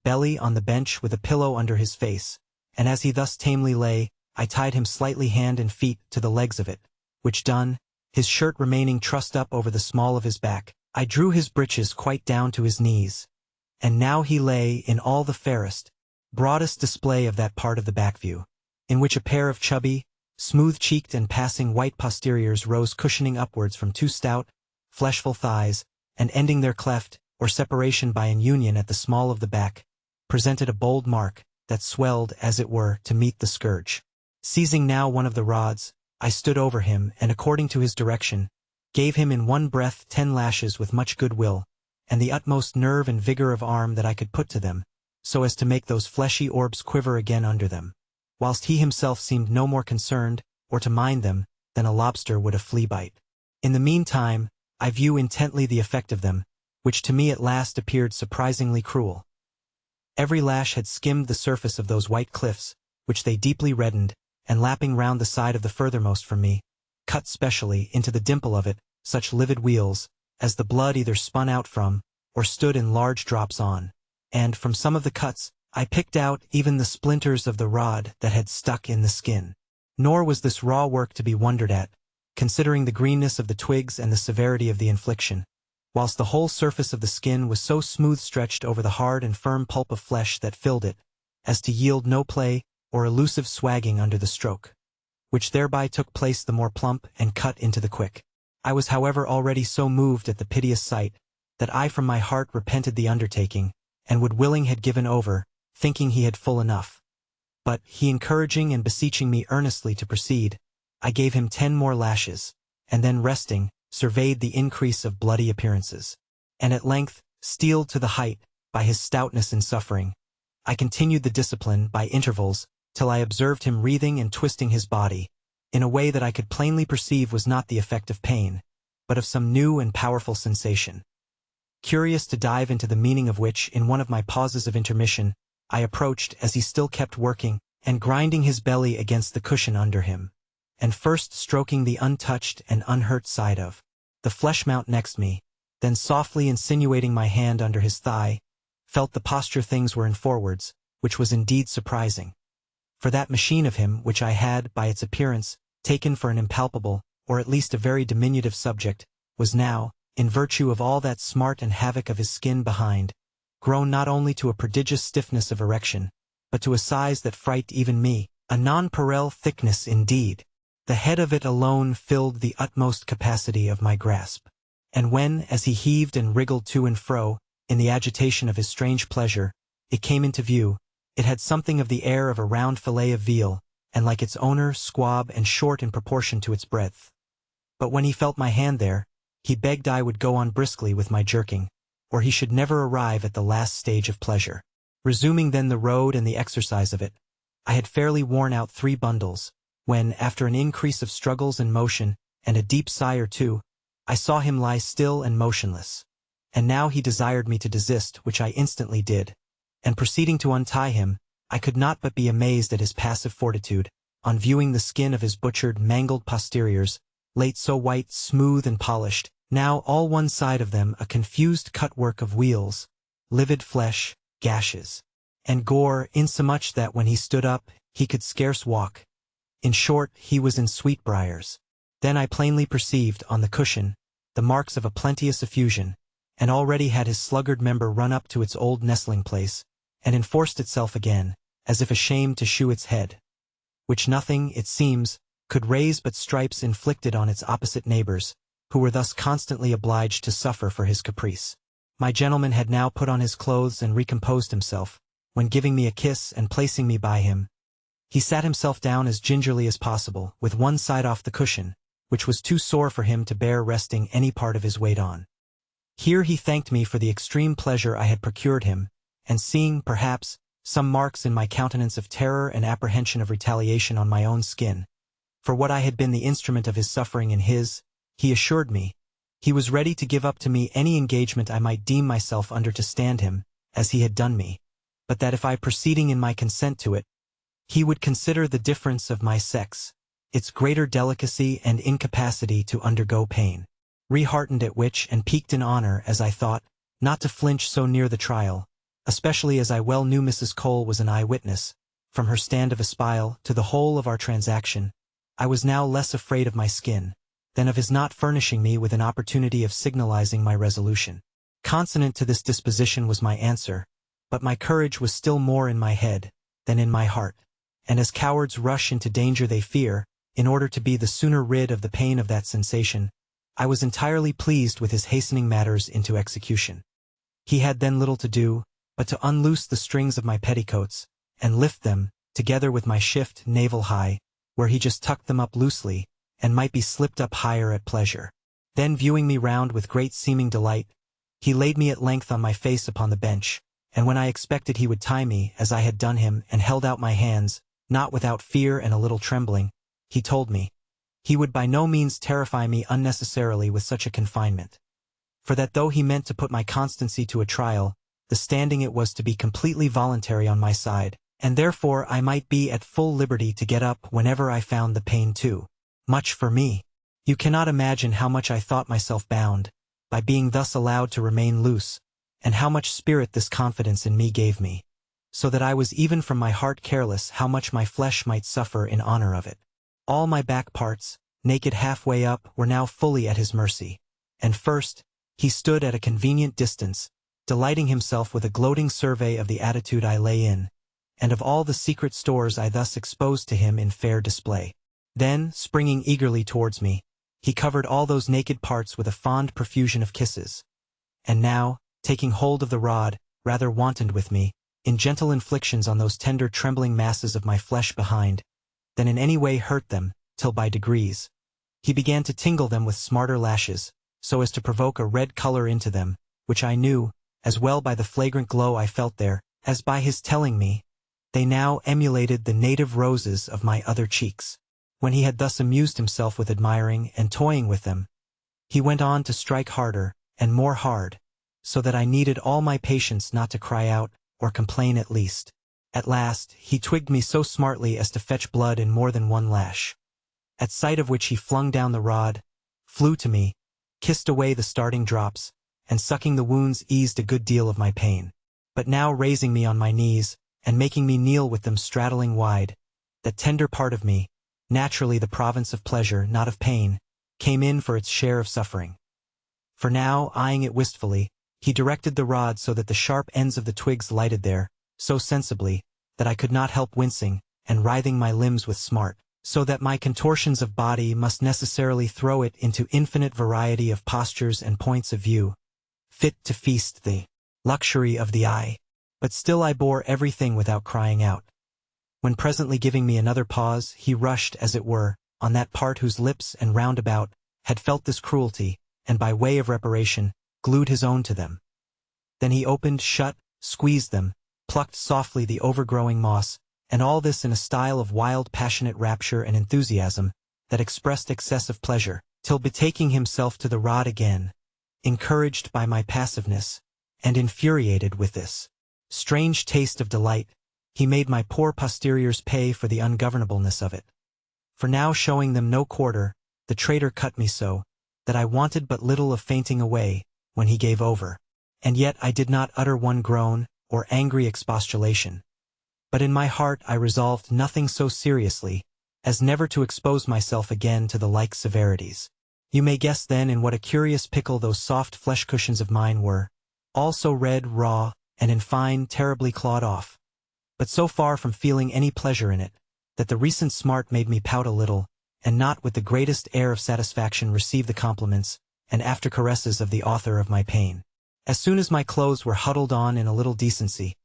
belly on the bench with a pillow under his face, and as he thus tamely lay, I tied him slightly hand and feet to the legs of it, which done, his shirt remaining trussed up over the small of his back, I drew his breeches quite down to his knees, and now he lay in all the fairest, broadest display of that part of the back view, in which a pair of chubby, smooth-cheeked and passing white posteriors rose cushioning upwards from 2 stout, fleshful thighs, and ending their cleft, or separation by an union at the small of the back, presented a bold mark, that swelled, as it were, to meet the scourge. Seizing now one of the rods, I stood over him, and according to his direction, gave him in one breath 10 lashes with much good will, and the utmost nerve and vigor of arm that I could put to them, so as to make those fleshy orbs quiver again under them, whilst he himself seemed no more concerned, or to mind them, than a lobster would a flea bite. In the meantime, I view intently the effect of them, which to me at last appeared surprisingly cruel. Every lash had skimmed the surface of those white cliffs, which they deeply reddened, and lapping round the side of the furthermost from me, cut specially into the dimple of it such livid weals, as the blood either spun out from, or stood in large drops on, and from some of the cuts, I picked out even the splinters of the rod that had stuck in the skin. Nor was this raw work to be wondered at, considering the greenness of the twigs and the severity of the infliction, whilst the whole surface of the skin was so smooth stretched over the hard and firm pulp of flesh that filled it, as to yield no play or elusive swagging under the stroke, which thereby took place the more plump and cut into the quick. I was however already so moved at the piteous sight, that I from my heart repented the undertaking, and would willing had given over, thinking he had full enough. But, he encouraging and beseeching me earnestly to proceed, I gave him 10 more lashes, and then resting, surveyed the increase of bloody appearances. And at length, steeled to the height, by his stoutness in suffering, I continued the discipline, by intervals, till I observed him wreathing and twisting his body, in a way that I could plainly perceive was not the effect of pain, but of some new and powerful sensation. Curious to dive into the meaning of which, in one of my pauses of intermission, I approached as he still kept working, and grinding his belly against the cushion under him, and first stroking the untouched and unhurt side of the flesh mount next me, then softly insinuating my hand under his thigh, felt the posture things were in forwards, which was indeed surprising. For that machine of him which I had, by its appearance, taken for an impalpable, or at least a very diminutive subject, was now, in virtue of all that smart and havoc of his skin behind, grown not only to a prodigious stiffness of erection, but to a size that frightened even me, a nonpareil thickness indeed. The head of it alone filled the utmost capacity of my grasp. And when, as he heaved and wriggled to and fro, in the agitation of his strange pleasure, it came into view, it had something of the air of a round fillet of veal, and like its owner, squab and short in proportion to its breadth. But when he felt my hand there, he begged I would go on briskly with my jerking, or he should never arrive at the last stage of pleasure. Resuming then the road and the exercise of it, I had fairly worn out 3 bundles, when, after an increase of struggles and motion, and a deep sigh or two, I saw him lie still and motionless. And now he desired me to desist, which I instantly did, and proceeding to untie him, I could not but be amazed at his passive fortitude, on viewing the skin of his butchered, mangled posteriors, late so white, smooth and polished, now all one side of them a confused cut-work of wheals, livid flesh, gashes, and gore, insomuch that when he stood up, he could scarce walk. In short, he was in Sweetbriars. Then I plainly perceived, on the cushion, the marks of a plenteous effusion, and already had his sluggard member run up to its old nestling place, and enforced itself again, as if ashamed to shew its head, which nothing, it seems, could raise but stripes inflicted on its opposite neighbors, who were thus constantly obliged to suffer for his caprice. My gentleman had now put on his clothes and recomposed himself, when giving me a kiss and placing me by him, he sat himself down as gingerly as possible, with one side off the cushion, which was too sore for him to bear resting any part of his weight on. Here he thanked me for the extreme pleasure I had procured him, and seeing, perhaps, some marks in my countenance of terror and apprehension of retaliation on my own skin, for what I had been the instrument of his suffering in his, he assured me, he was ready to give up to me any engagement I might deem myself under to stand him, as he had done me, but that if I proceeding in my consent to it, he would consider the difference of my sex, its greater delicacy and incapacity to undergo pain. Reheartened at which and piqued in honor, as I thought, not to flinch so near the trial, especially as I well knew Mrs. Cole was an eye-witness, from her stand of espial to the whole of our transaction, I was now less afraid of my skin, than of his not furnishing me with an opportunity of signalizing my resolution. Consonant to this disposition was my answer, but my courage was still more in my head than in my heart, and as cowards rush into danger they fear, in order to be the sooner rid of the pain of that sensation, I was entirely pleased with his hastening matters into execution. He had then little to do, but to unloose the strings of my petticoats, and lift them, together with my shift navel high, where he just tucked them up loosely, and might be slipped up higher at pleasure. Then viewing me round with great seeming delight, he laid me at length on my face upon the bench, and when I expected he would tie me, as I had done him, and held out my hands, not without fear and a little trembling, he told me, he would by no means terrify me unnecessarily with such a confinement. For that though he meant to put my constancy to a trial, the standing it was to be completely voluntary on my side, and therefore I might be at full liberty to get up whenever I found the pain too much for me. You cannot imagine how much I thought myself bound, by being thus allowed to remain loose, and how much spirit this confidence in me gave me, so that I was even from my heart careless how much my flesh might suffer in honor of it. All my back parts, naked halfway up, were now fully at his mercy, and first, he stood at a convenient distance, delighting himself with a gloating survey of the attitude I lay in, and of all the secret stores I thus exposed to him in fair display. Then, springing eagerly towards me, he covered all those naked parts with a fond profusion of kisses, and now, taking hold of the rod, rather wantoned with me, in gentle inflictions on those tender trembling masses of my flesh behind, than in any way hurt them, till by degrees he began to tingle them with smarter lashes, so as to provoke a red color into them, which I knew, as well by the flagrant glow I felt there, as by his telling me, they now emulated the native roses of my other cheeks. When he had thus amused himself with admiring and toying with them, he went on to strike harder and more hard, so that I needed all my patience not to cry out, or complain at least. At last, he twigged me so smartly as to fetch blood in more than one lash, at sight of which he flung down the rod, flew to me, kissed away the starting drops, and sucking the wounds eased a good deal of my pain. But now raising me on my knees, and making me kneel with them straddling wide, that tender part of me, naturally the province of pleasure, not of pain, came in for its share of suffering. For now, eyeing it wistfully, he directed the rod so that the sharp ends of the twigs lighted there, so sensibly, that I could not help wincing, and writhing my limbs with smart, so that my contortions of body must necessarily throw it into infinite variety of postures and points of view, fit to feast the luxury of the eye. But still I bore everything without crying out. When presently giving me another pause, he rushed, as it were, on that part whose lips and roundabout had felt this cruelty, and by way of reparation, glued his own to them. Then he opened, shut, squeezed them, plucked softly the overgrowing moss, and all this in a style of wild passionate rapture and enthusiasm that expressed excessive pleasure, till betaking himself to the rod again, encouraged by my passiveness, and infuriated with this strange taste of delight, he made my poor posteriors pay for the ungovernableness of it. For now, showing them no quarter, the traitor cut me so, that I wanted but little of fainting away, when he gave over. And yet I did not utter one groan, or angry expostulation. But in my heart I resolved nothing so seriously, as never to expose myself again to the like severities. You may guess then in what a curious pickle those soft flesh cushions of mine were, all so red, raw, and in fine, terribly clawed off. But so far from feeling any pleasure in it, that the recent smart made me pout a little, and not with the greatest air of satisfaction receive the compliments and after caresses of the author of my pain. As soon as my clothes were huddled on in a little decency,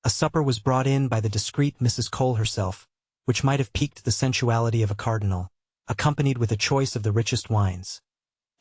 a supper was brought in by the discreet Mrs. Cole herself, which might have piqued the sensuality of a cardinal, accompanied with a choice of the richest wines.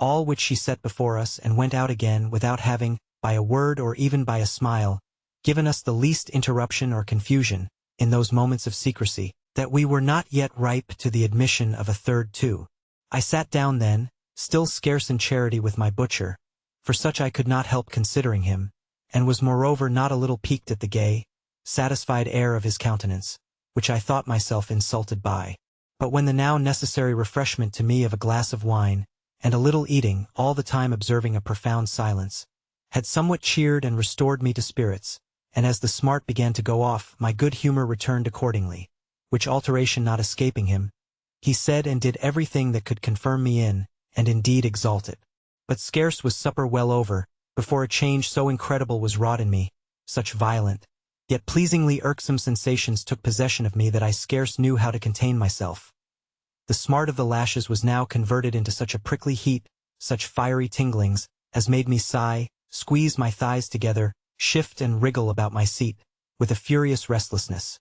All which she set before us and went out again without having, by a word or even by a smile, given us the least interruption or confusion, in those moments of secrecy, that we were not yet ripe to the admission of a third too. I sat down then, still scarce in charity with my butcher, for such I could not help considering him, and was moreover not a little piqued at the gay, satisfied air of his countenance, which I thought myself insulted by. But when the now necessary refreshment to me of a glass of wine, and a little eating, all the time observing a profound silence, had somewhat cheered and restored me to spirits, and as the smart began to go off, my good humor returned accordingly, which alteration not escaping him, he said and did everything that could confirm me in, and indeed exalt it. But scarce was supper well over, before a change so incredible was wrought in me, such violent, yet pleasingly irksome sensations took possession of me that I scarce knew how to contain myself. The smart of the lashes was now converted into such a prickly heat, such fiery tinglings, as made me sigh, squeeze my thighs together, shift and wriggle about my seat, with a furious restlessness.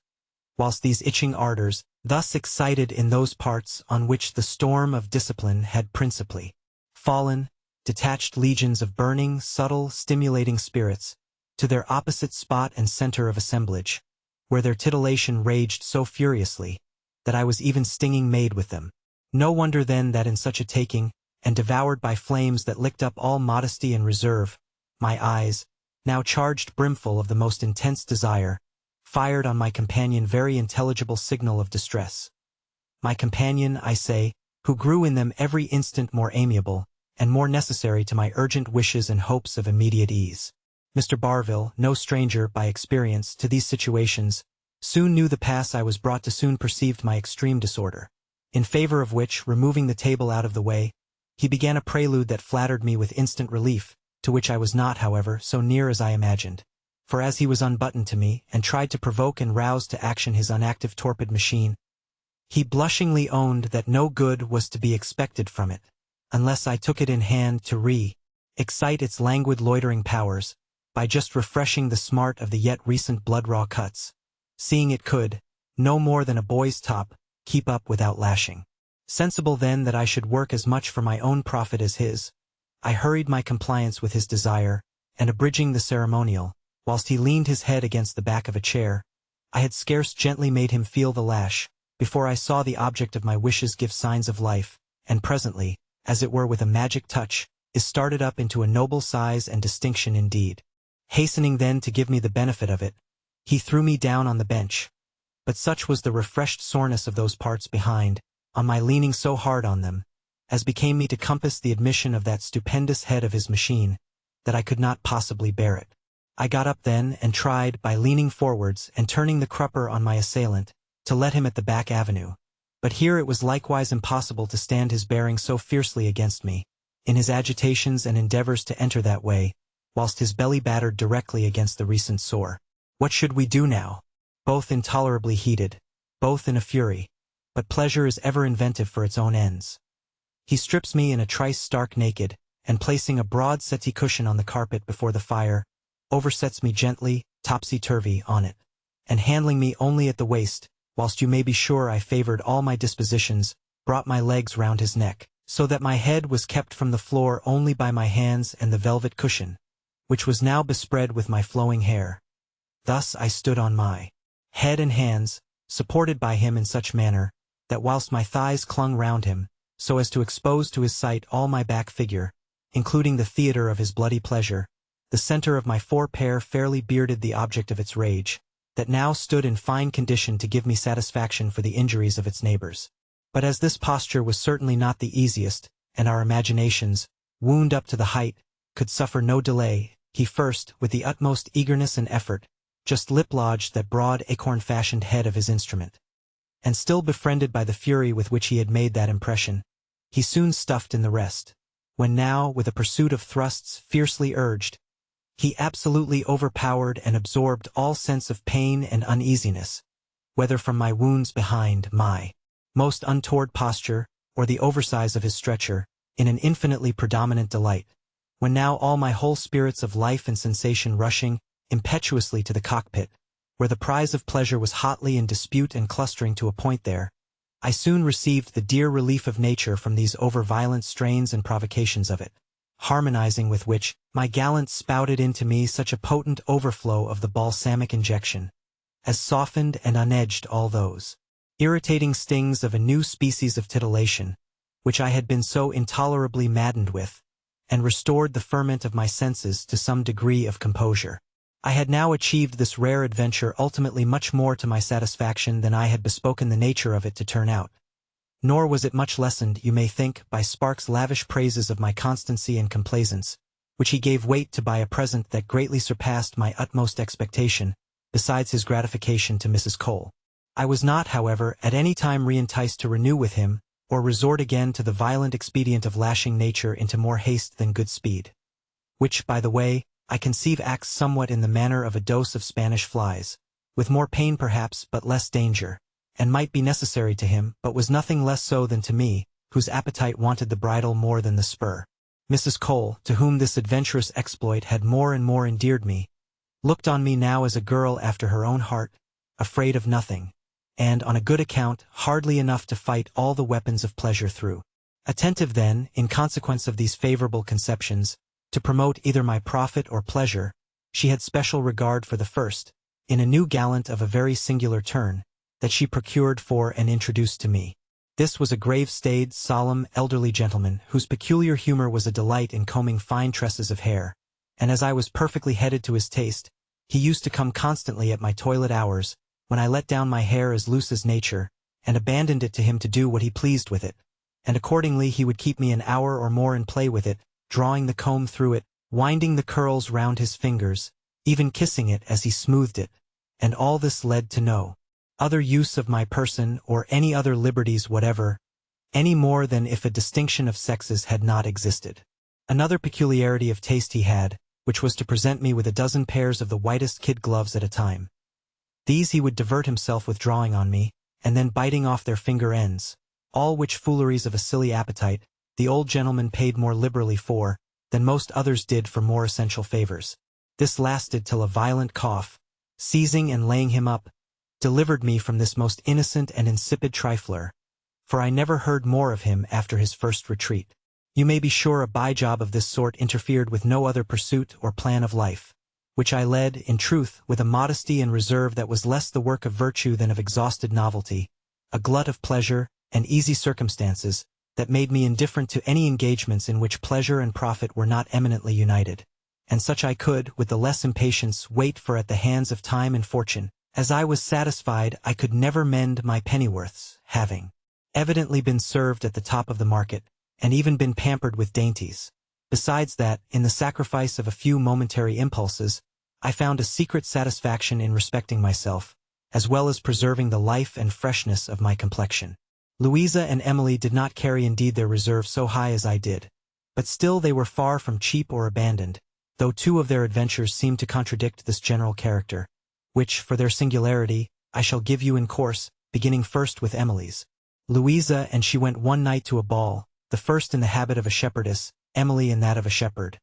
Whilst these itching ardors, thus excited in those parts on which the storm of discipline had principally fallen, detached legions of burning, subtle, stimulating spirits, to their opposite spot and center of assemblage, where their titillation raged so furiously, that I was even stinging made with them. No wonder then that in such a taking, and devoured by flames that licked up all modesty and reserve, my eyes, now charged brimful of the most intense desire, fired on my companion very intelligible signal of distress. My companion, I say, who grew in them every instant more amiable, and more necessary to my urgent wishes and hopes of immediate ease. Mr. Barville, no stranger, by experience, to these situations, soon knew the pass I was brought to, soon perceived my extreme disorder, in favor of which, removing the table out of the way, he began a prelude that flattered me with instant relief, to which I was not, however, so near as I imagined. For as he was unbuttoned to me, and tried to provoke and rouse to action his unactive torpid machine, he blushingly owned that no good was to be expected from it, unless I took it in hand to excite its languid loitering powers, by just refreshing the smart of the yet recent blood-raw cuts, seeing it could, no more than a boy's top, keep up without lashing. Sensible then that I should work as much for my own profit as his, I hurried my compliance with his desire, and abridging the ceremonial, whilst he leaned his head against the back of a chair, I had scarce gently made him feel the lash, before I saw the object of my wishes give signs of life, and presently, as it were with a magic touch, is started up into a noble size and distinction indeed. Hastening then to give me the benefit of it, he threw me down on the bench, but such was the refreshed soreness of those parts behind, on my leaning so hard on them, as became me to compass the admission of that stupendous head of his machine, that I could not possibly bear it. I got up then and tried, by leaning forwards and turning the crupper on my assailant, to let him at the back avenue, but here it was likewise impossible to stand his bearing so fiercely against me, in his agitations and endeavors to enter that way, whilst his belly battered directly against the recent sore. What should we do now? Both intolerably heated, both in a fury, but pleasure is ever inventive for its own ends. He strips me in a trice stark naked, and placing a broad settee cushion on the carpet before the fire, oversets me gently, topsy-turvy, on it, and handling me only at the waist, whilst you may be sure I favored all my dispositions, brought my legs round his neck, so that my head was kept from the floor only by my hands and the velvet cushion, which was now bespread with my flowing hair. Thus I stood on my head and hands, supported by him in such manner, that whilst my thighs clung round him, so as to expose to his sight all my back figure, including the theatre of his bloody pleasure, the centre of my forepair fairly bearded the object of its rage, that now stood in fine condition to give me satisfaction for the injuries of its neighbors. But as this posture was certainly not the easiest, and our imaginations, wound up to the height, could suffer no delay, he first, with the utmost eagerness and effort, just lip-lodged that broad acorn-fashioned head of his instrument. And still befriended by the fury with which he had made that impression, he soon stuffed in the rest, when now, with a pursuit of thrusts fiercely urged, he absolutely overpowered and absorbed all sense of pain and uneasiness, whether from my wounds behind my most untoward posture, or the oversize of his stretcher, in an infinitely predominant delight, when now all my whole spirits of life and sensation rushing impetuously to the cockpit, where the prize of pleasure was hotly in dispute and clustering to a point there, I soon received the dear relief of nature from these over-violent strains and provocations of it, harmonizing with which, my gallant spouted into me such a potent overflow of the balsamic injection, as softened and unedged all those irritating stings of a new species of titillation, which I had been so intolerably maddened with, and restored the ferment of my senses to some degree of composure. I had now achieved this rare adventure ultimately much more to my satisfaction than I had bespoken the nature of it to turn out. Nor was it much lessened, you may think, by Sparks' lavish praises of my constancy and complaisance, which he gave weight to by a present that greatly surpassed my utmost expectation, besides his gratification to Mrs. Cole. I was not, however, at any time re-enticed to renew with him, or resort again to the violent expedient of lashing nature into more haste than good speed, which, by the way, I conceive acts somewhat in the manner of a dose of Spanish flies, with more pain perhaps but less danger, and might be necessary to him, but was nothing less so than to me, whose appetite wanted the bridle more than the spur. Mrs. Cole, to whom this adventurous exploit had more and more endeared me, looked on me now as a girl after her own heart, afraid of nothing, and, on a good account, hardly enough to fight all the weapons of pleasure through. Attentive then, in consequence of these favorable conceptions, to promote either my profit or pleasure, she had special regard for the first, in a new gallant of a very singular turn, that she procured for and introduced to me. This was a grave-staid, solemn, elderly gentleman, whose peculiar humor was a delight in combing fine tresses of hair, and as I was perfectly headed to his taste, he used to come constantly at my toilet hours, when I let down my hair as loose as nature, and abandoned it to him to do what he pleased with it, and accordingly he would keep me an hour or more in play with it, drawing the comb through it, winding the curls round his fingers, even kissing it as he smoothed it, and all this led to no other use of my person or any other liberties whatever, any more than if a distinction of sexes had not existed. Another peculiarity of taste he had, which was to present me with a dozen pairs of the whitest kid gloves at a time. These he would divert himself with drawing on me, and then biting off their finger ends, all which fooleries of a silly appetite, the old gentleman paid more liberally for, than most others did for more essential favors. This lasted till a violent cough, seizing and laying him up, delivered me from this most innocent and insipid trifler, for I never heard more of him after his first retreat. You may be sure a by-job of this sort interfered with no other pursuit or plan of life, which I led, in truth, with a modesty and reserve that was less the work of virtue than of exhausted novelty, a glut of pleasure and easy circumstances, that made me indifferent to any engagements in which pleasure and profit were not eminently united, and such I could, with the less impatience, wait for at the hands of time and fortune, as I was satisfied I could never mend my pennyworths, having evidently been served at the top of the market, and even been pampered with dainties. Besides that, in the sacrifice of a few momentary impulses, I found a secret satisfaction in respecting myself, as well as preserving the life and freshness of my complexion. Louisa and Emily did not carry indeed their reserve so high as I did, but still they were far from cheap or abandoned, though two of their adventures seemed to contradict this general character, which, for their singularity, I shall give you in course, beginning first with Emily's. Louisa and she went one night to a ball, the first in the habit of a shepherdess, Emily in that of a shepherd.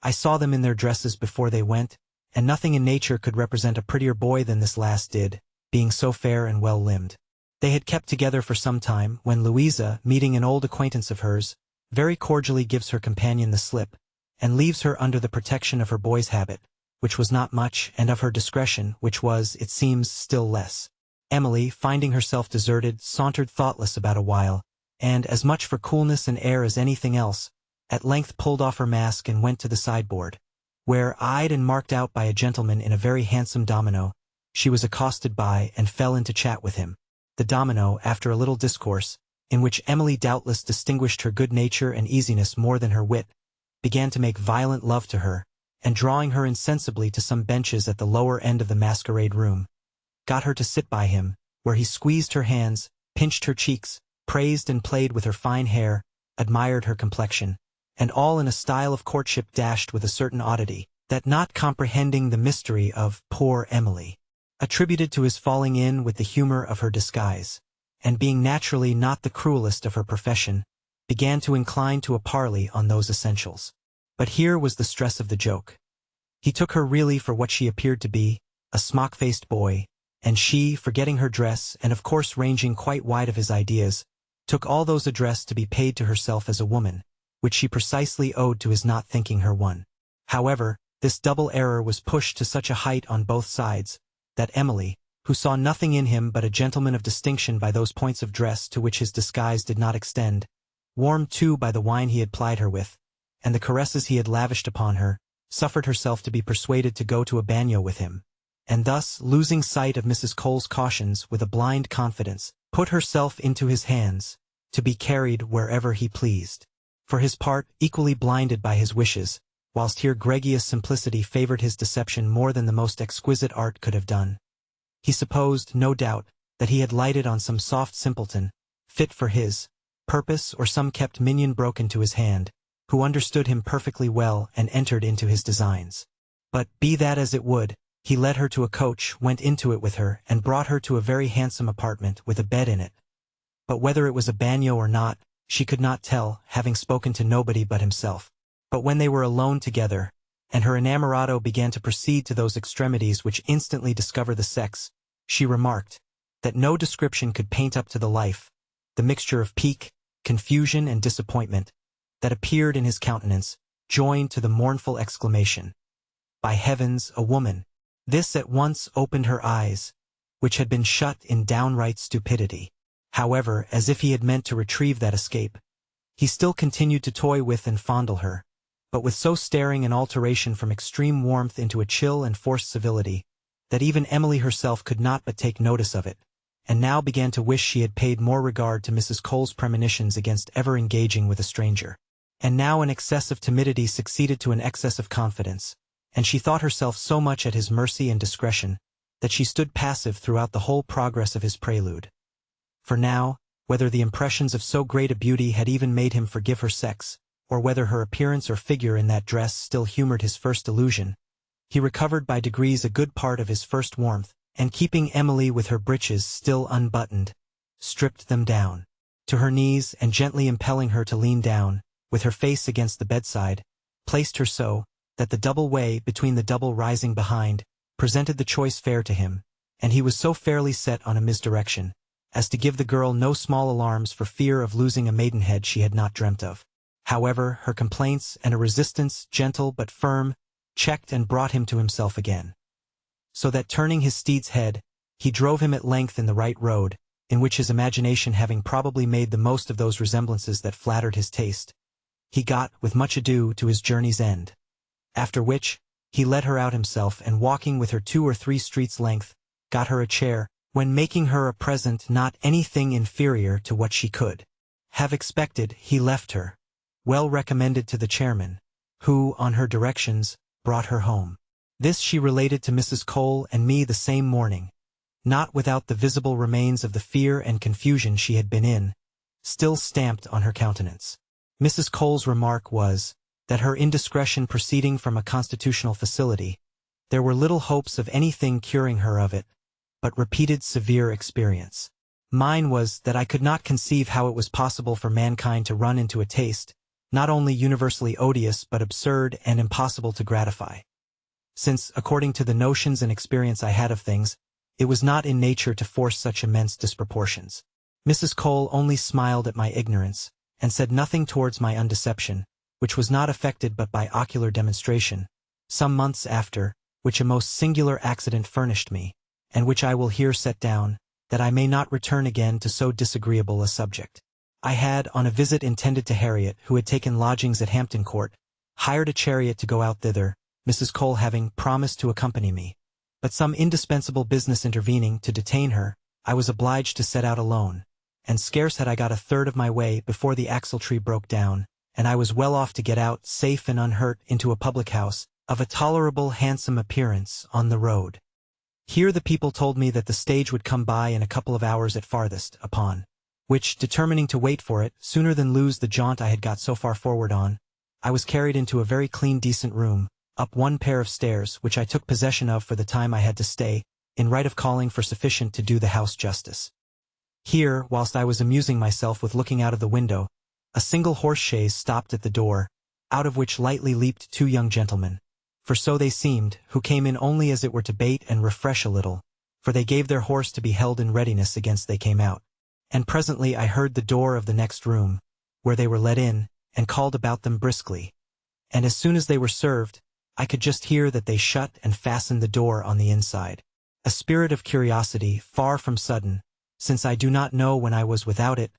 I saw them in their dresses before they went, and nothing in nature could represent a prettier boy than this last did, being so fair and well-limbed. They had kept together for some time, when Louisa, meeting an old acquaintance of hers, very cordially gives her companion the slip, and leaves her under the protection of her boy's habit, which was not much, and of her discretion, which was, it seems, still less. Emily, finding herself deserted, sauntered thoughtless about a while, and, as much for coolness and air as anything else, at length pulled off her mask and went to the sideboard, where, eyed and marked out by a gentleman in a very handsome domino, she was accosted by and fell into chat with him. The domino, after a little discourse, in which Emily doubtless distinguished her good nature and easiness more than her wit, began to make violent love to her, and drawing her insensibly to some benches at the lower end of the masquerade room, got her to sit by him, where he squeezed her hands, pinched her cheeks, praised and played with her fine hair, admired her complexion, and all in a style of courtship dashed with a certain oddity, that not comprehending the mystery of poor Emily, attributed to his falling in with the humor of her disguise, and being naturally not the cruelest of her profession, began to incline to a parley on those essentials. But here was the stress of the joke. He took her really for what she appeared to be, a smock-faced boy, and she, forgetting her dress and of course ranging quite wide of his ideas, took all those addressed to be paid to herself as a woman, which she precisely owed to his not thinking her one. However, this double error was pushed to such a height on both sides, that Emily, who saw nothing in him but a gentleman of distinction by those points of dress to which his disguise did not extend, warmed too by the wine he had plied her with, and the caresses he had lavished upon her, suffered herself to be persuaded to go to a bagnio with him, and thus, losing sight of Mrs. Cole's cautions with a blind confidence, put herself into his hands, to be carried wherever he pleased. For his part, equally blinded by his wishes, whilst here Greggious simplicity favored his deception more than the most exquisite art could have done. He supposed, no doubt, that he had lighted on some soft simpleton, fit for his purpose, or some kept minion broken to his hand, who understood him perfectly well and entered into his designs. But, be that as it would, he led her to a coach, went into it with her, and brought her to a very handsome apartment with a bed in it. But whether it was a bagnio or not, she could not tell, having spoken to nobody but himself. But when they were alone together, and her enamorado began to proceed to those extremities which instantly discover the sex, she remarked, that no description could paint up to the life, the mixture of pique, confusion and disappointment, that appeared in his countenance, joined to the mournful exclamation, "By heavens, a woman!" This at once opened her eyes, which had been shut in downright stupidity. However, as if he had meant to retrieve that escape, he still continued to toy with and fondle her, but with so staring an alteration from extreme warmth into a chill and forced civility, that even Emily herself could not but take notice of it, and now began to wish she had paid more regard to Mrs. Cole's premonitions against ever engaging with a stranger. And now an excess of timidity succeeded to an excess of confidence, and she thought herself so much at his mercy and discretion, that she stood passive throughout the whole progress of his prelude. For now, whether the impressions of so great a beauty had even made him forgive her sex, or whether her appearance or figure in that dress still humored his first illusion, he recovered by degrees a good part of his first warmth, and keeping Emily with her breeches still unbuttoned, stripped them down to her knees, and gently impelling her to lean down, with her face against the bedside, placed her so, that the double way between the double rising behind presented the choice fair to him, and he was so fairly set on a misdirection as to give the girl no small alarms for fear of losing a maidenhead she had not dreamt of. However, her complaints and a resistance, gentle but firm, checked and brought him to himself again. So that turning his steed's head, he drove him at length in the right road, in which his imagination having probably made the most of those resemblances that flattered his taste, he got, with much ado, to his journey's end. After which, he led her out himself, and walking with her 2 or 3 streets' length, got her a chair, when making her a present not anything inferior to what she could have expected, he left her, well recommended to the chairman, who, on her directions, brought her home. This she related to Mrs. Cole and me the same morning, not without the visible remains of the fear and confusion she had been in, still stamped on her countenance. Mrs. Cole's remark was, that her indiscretion proceeding from a constitutional facility, there were little hopes of anything curing her of it, but repeated severe experience. Mine was that I could not conceive how it was possible for mankind to run into a taste, not only universally odious but absurd and impossible to gratify. Since, according to the notions and experience I had of things, it was not in nature to force such immense disproportions. Mrs. Cole only smiled at my ignorance, and said nothing towards my undeception, which was not affected but by ocular demonstration, some months after, which a most singular accident furnished me, and which I will here set down, that I may not return again to so disagreeable a subject. I had, on a visit intended to Harriet, who had taken lodgings at Hampton Court, hired a chariot to go out thither, Mrs. Cole having promised to accompany me. But some indispensable business intervening to detain her, I was obliged to set out alone, and scarce had I got a third of my way before the axle-tree broke down, and I was well off to get out, safe and unhurt, into a public house, of a tolerable handsome appearance, on the road. Here the people told me that the stage would come by in a couple of hours at farthest, upon which, determining to wait for it, sooner than lose the jaunt I had got so far forward on, I was carried into a very clean decent room, up 1 pair of stairs, which I took possession of for the time I had to stay, in right of calling for sufficient to do the house justice. Here, whilst I was amusing myself with looking out of the window, a single horse-chaise stopped at the door, out of which lightly leaped 2 young gentlemen, for so they seemed, who came in only as it were to bait and refresh a little, for they gave their horse to be held in readiness against they came out. And presently I heard the door of the next room, where they were let in, and called about them briskly. And as soon as they were served, I could just hear that they shut and fastened the door on the inside. A spirit of curiosity, far from sudden, since I do not know when I was without it,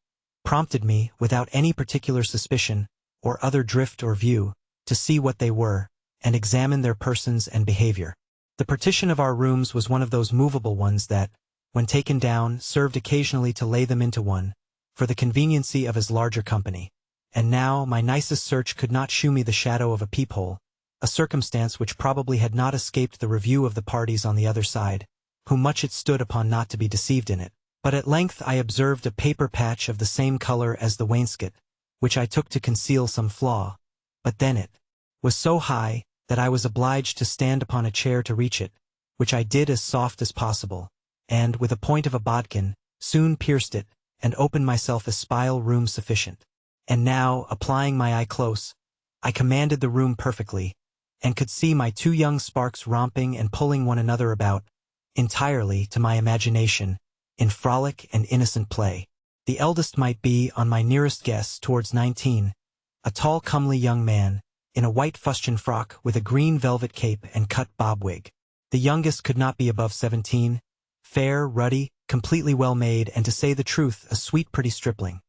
prompted me, without any particular suspicion, or other drift or view, to see what they were, and examine their persons and behavior. The partition of our rooms was one of those movable ones that, when taken down, served occasionally to lay them into one, for the conveniency of as larger company. And now my nicest search could not shew me the shadow of a peephole, a circumstance which probably had not escaped the review of the parties on the other side, who much it stood upon not to be deceived in it. But at length I observed a paper patch of the same color as the wainscot, which I took to conceal some flaw, but then it was so high that I was obliged to stand upon a chair to reach it, which I did as soft as possible, and, with a point of a bodkin, soon pierced it, and opened myself a spile room sufficient. And now, applying my eye close, I commanded the room perfectly, and could see my 2 young sparks romping and pulling one another about, entirely, to my imagination, in frolic and innocent play. The eldest might be, on my nearest guess, towards 19, a tall comely young man, in a white fustian frock with a green velvet cape and cut bob wig. The youngest could not be above 17, fair, ruddy, completely well made, and to say the truth, a sweet pretty stripling.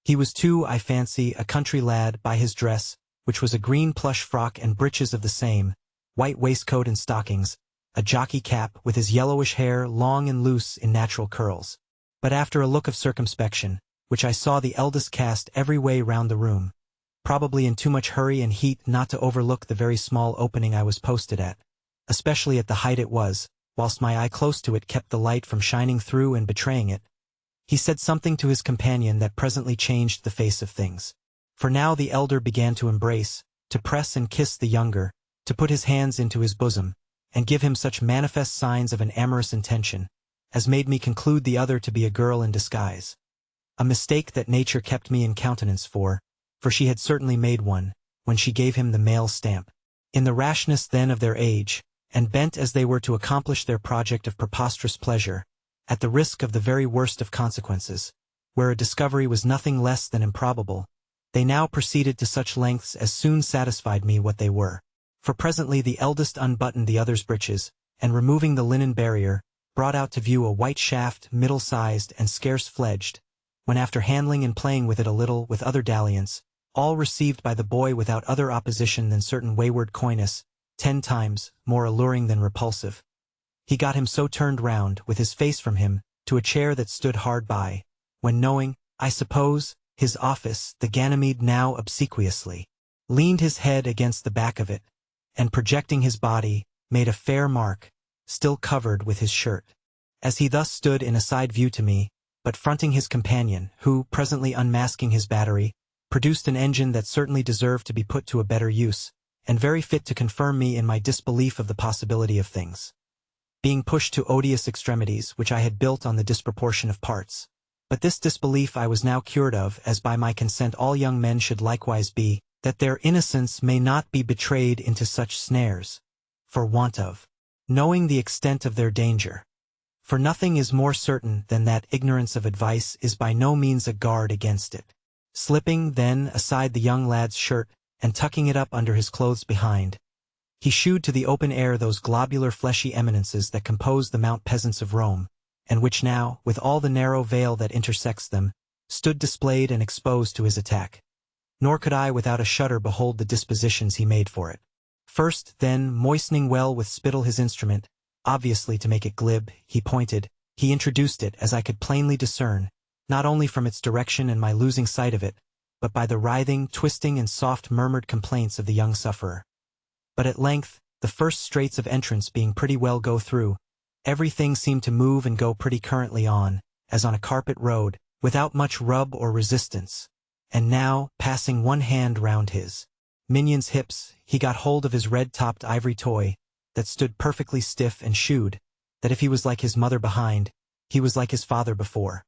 He was too, I fancy, a country lad by his dress, which was a green plush frock and breeches of the same, white waistcoat and stockings, a jockey cap, with his yellowish hair long and loose in natural curls. But after a look of circumspection, which I saw the eldest cast every way round the room, probably in too much hurry and heat not to overlook the very small opening I was posted at, especially at the height it was, whilst my eye close to it kept the light from shining through and betraying it, he said something to his companion that presently changed the face of things. For now the elder began to embrace, to press and kiss the younger, to put his hands into his bosom, and give him such manifest signs of an amorous intention, as made me conclude the other to be a girl in disguise. A mistake that nature kept me in countenance for she had certainly made one, when she gave him the male stamp. In the rashness then of their age, and bent as they were to accomplish their project of preposterous pleasure, at the risk of the very worst of consequences, where a discovery was nothing less than improbable, they now proceeded to such lengths as soon satisfied me what they were. For presently the eldest unbuttoned the other's breeches, and removing the linen barrier, brought out to view a white shaft, middle-sized and scarce fledged, when after handling and playing with it a little with other dalliance, all received by the boy without other opposition than certain wayward coyness, 10 times more alluring than repulsive, he got him so turned round, with his face from him, to a chair that stood hard by, when knowing, I suppose, his office, the Ganymede now obsequiously leaned his head against the back of it, and projecting his body, made a fair mark, still covered with his shirt. As he thus stood in a side view to me, but fronting his companion, who, presently unmasking his battery, produced an engine that certainly deserved to be put to a better use, and very fit to confirm me in my disbelief of the possibility of things being pushed to odious extremities which I had built on the disproportion of parts. But this disbelief I was now cured of, as by my consent all young men should likewise be, that their innocence may not be betrayed into such snares, for want of knowing the extent of their danger. For nothing is more certain than that ignorance of advice is by no means a guard against it. Slipping, then, aside the young lad's shirt, and tucking it up under his clothes behind, he shewed to the open air those globular fleshy eminences that compose the Mount Peasants of Rome, and which now, with all the narrow veil that intersects them, stood displayed and exposed to his attack. Nor could I without a shudder behold the dispositions he made for it. First, then, moistening well with spittle his instrument, obviously to make it glib, he introduced it, as I could plainly discern, not only from its direction and my losing sight of it, but by the writhing, twisting and soft murmured complaints of the young sufferer. But at length, the first straits of entrance being pretty well go through, everything seemed to move and go pretty currently on, as on a carpet road, without much rub or resistance. And now, passing one hand round his minion's hips, he got hold of his red-topped ivory toy, that stood perfectly stiff and shewed, that if he was like his mother behind, he was like his father before.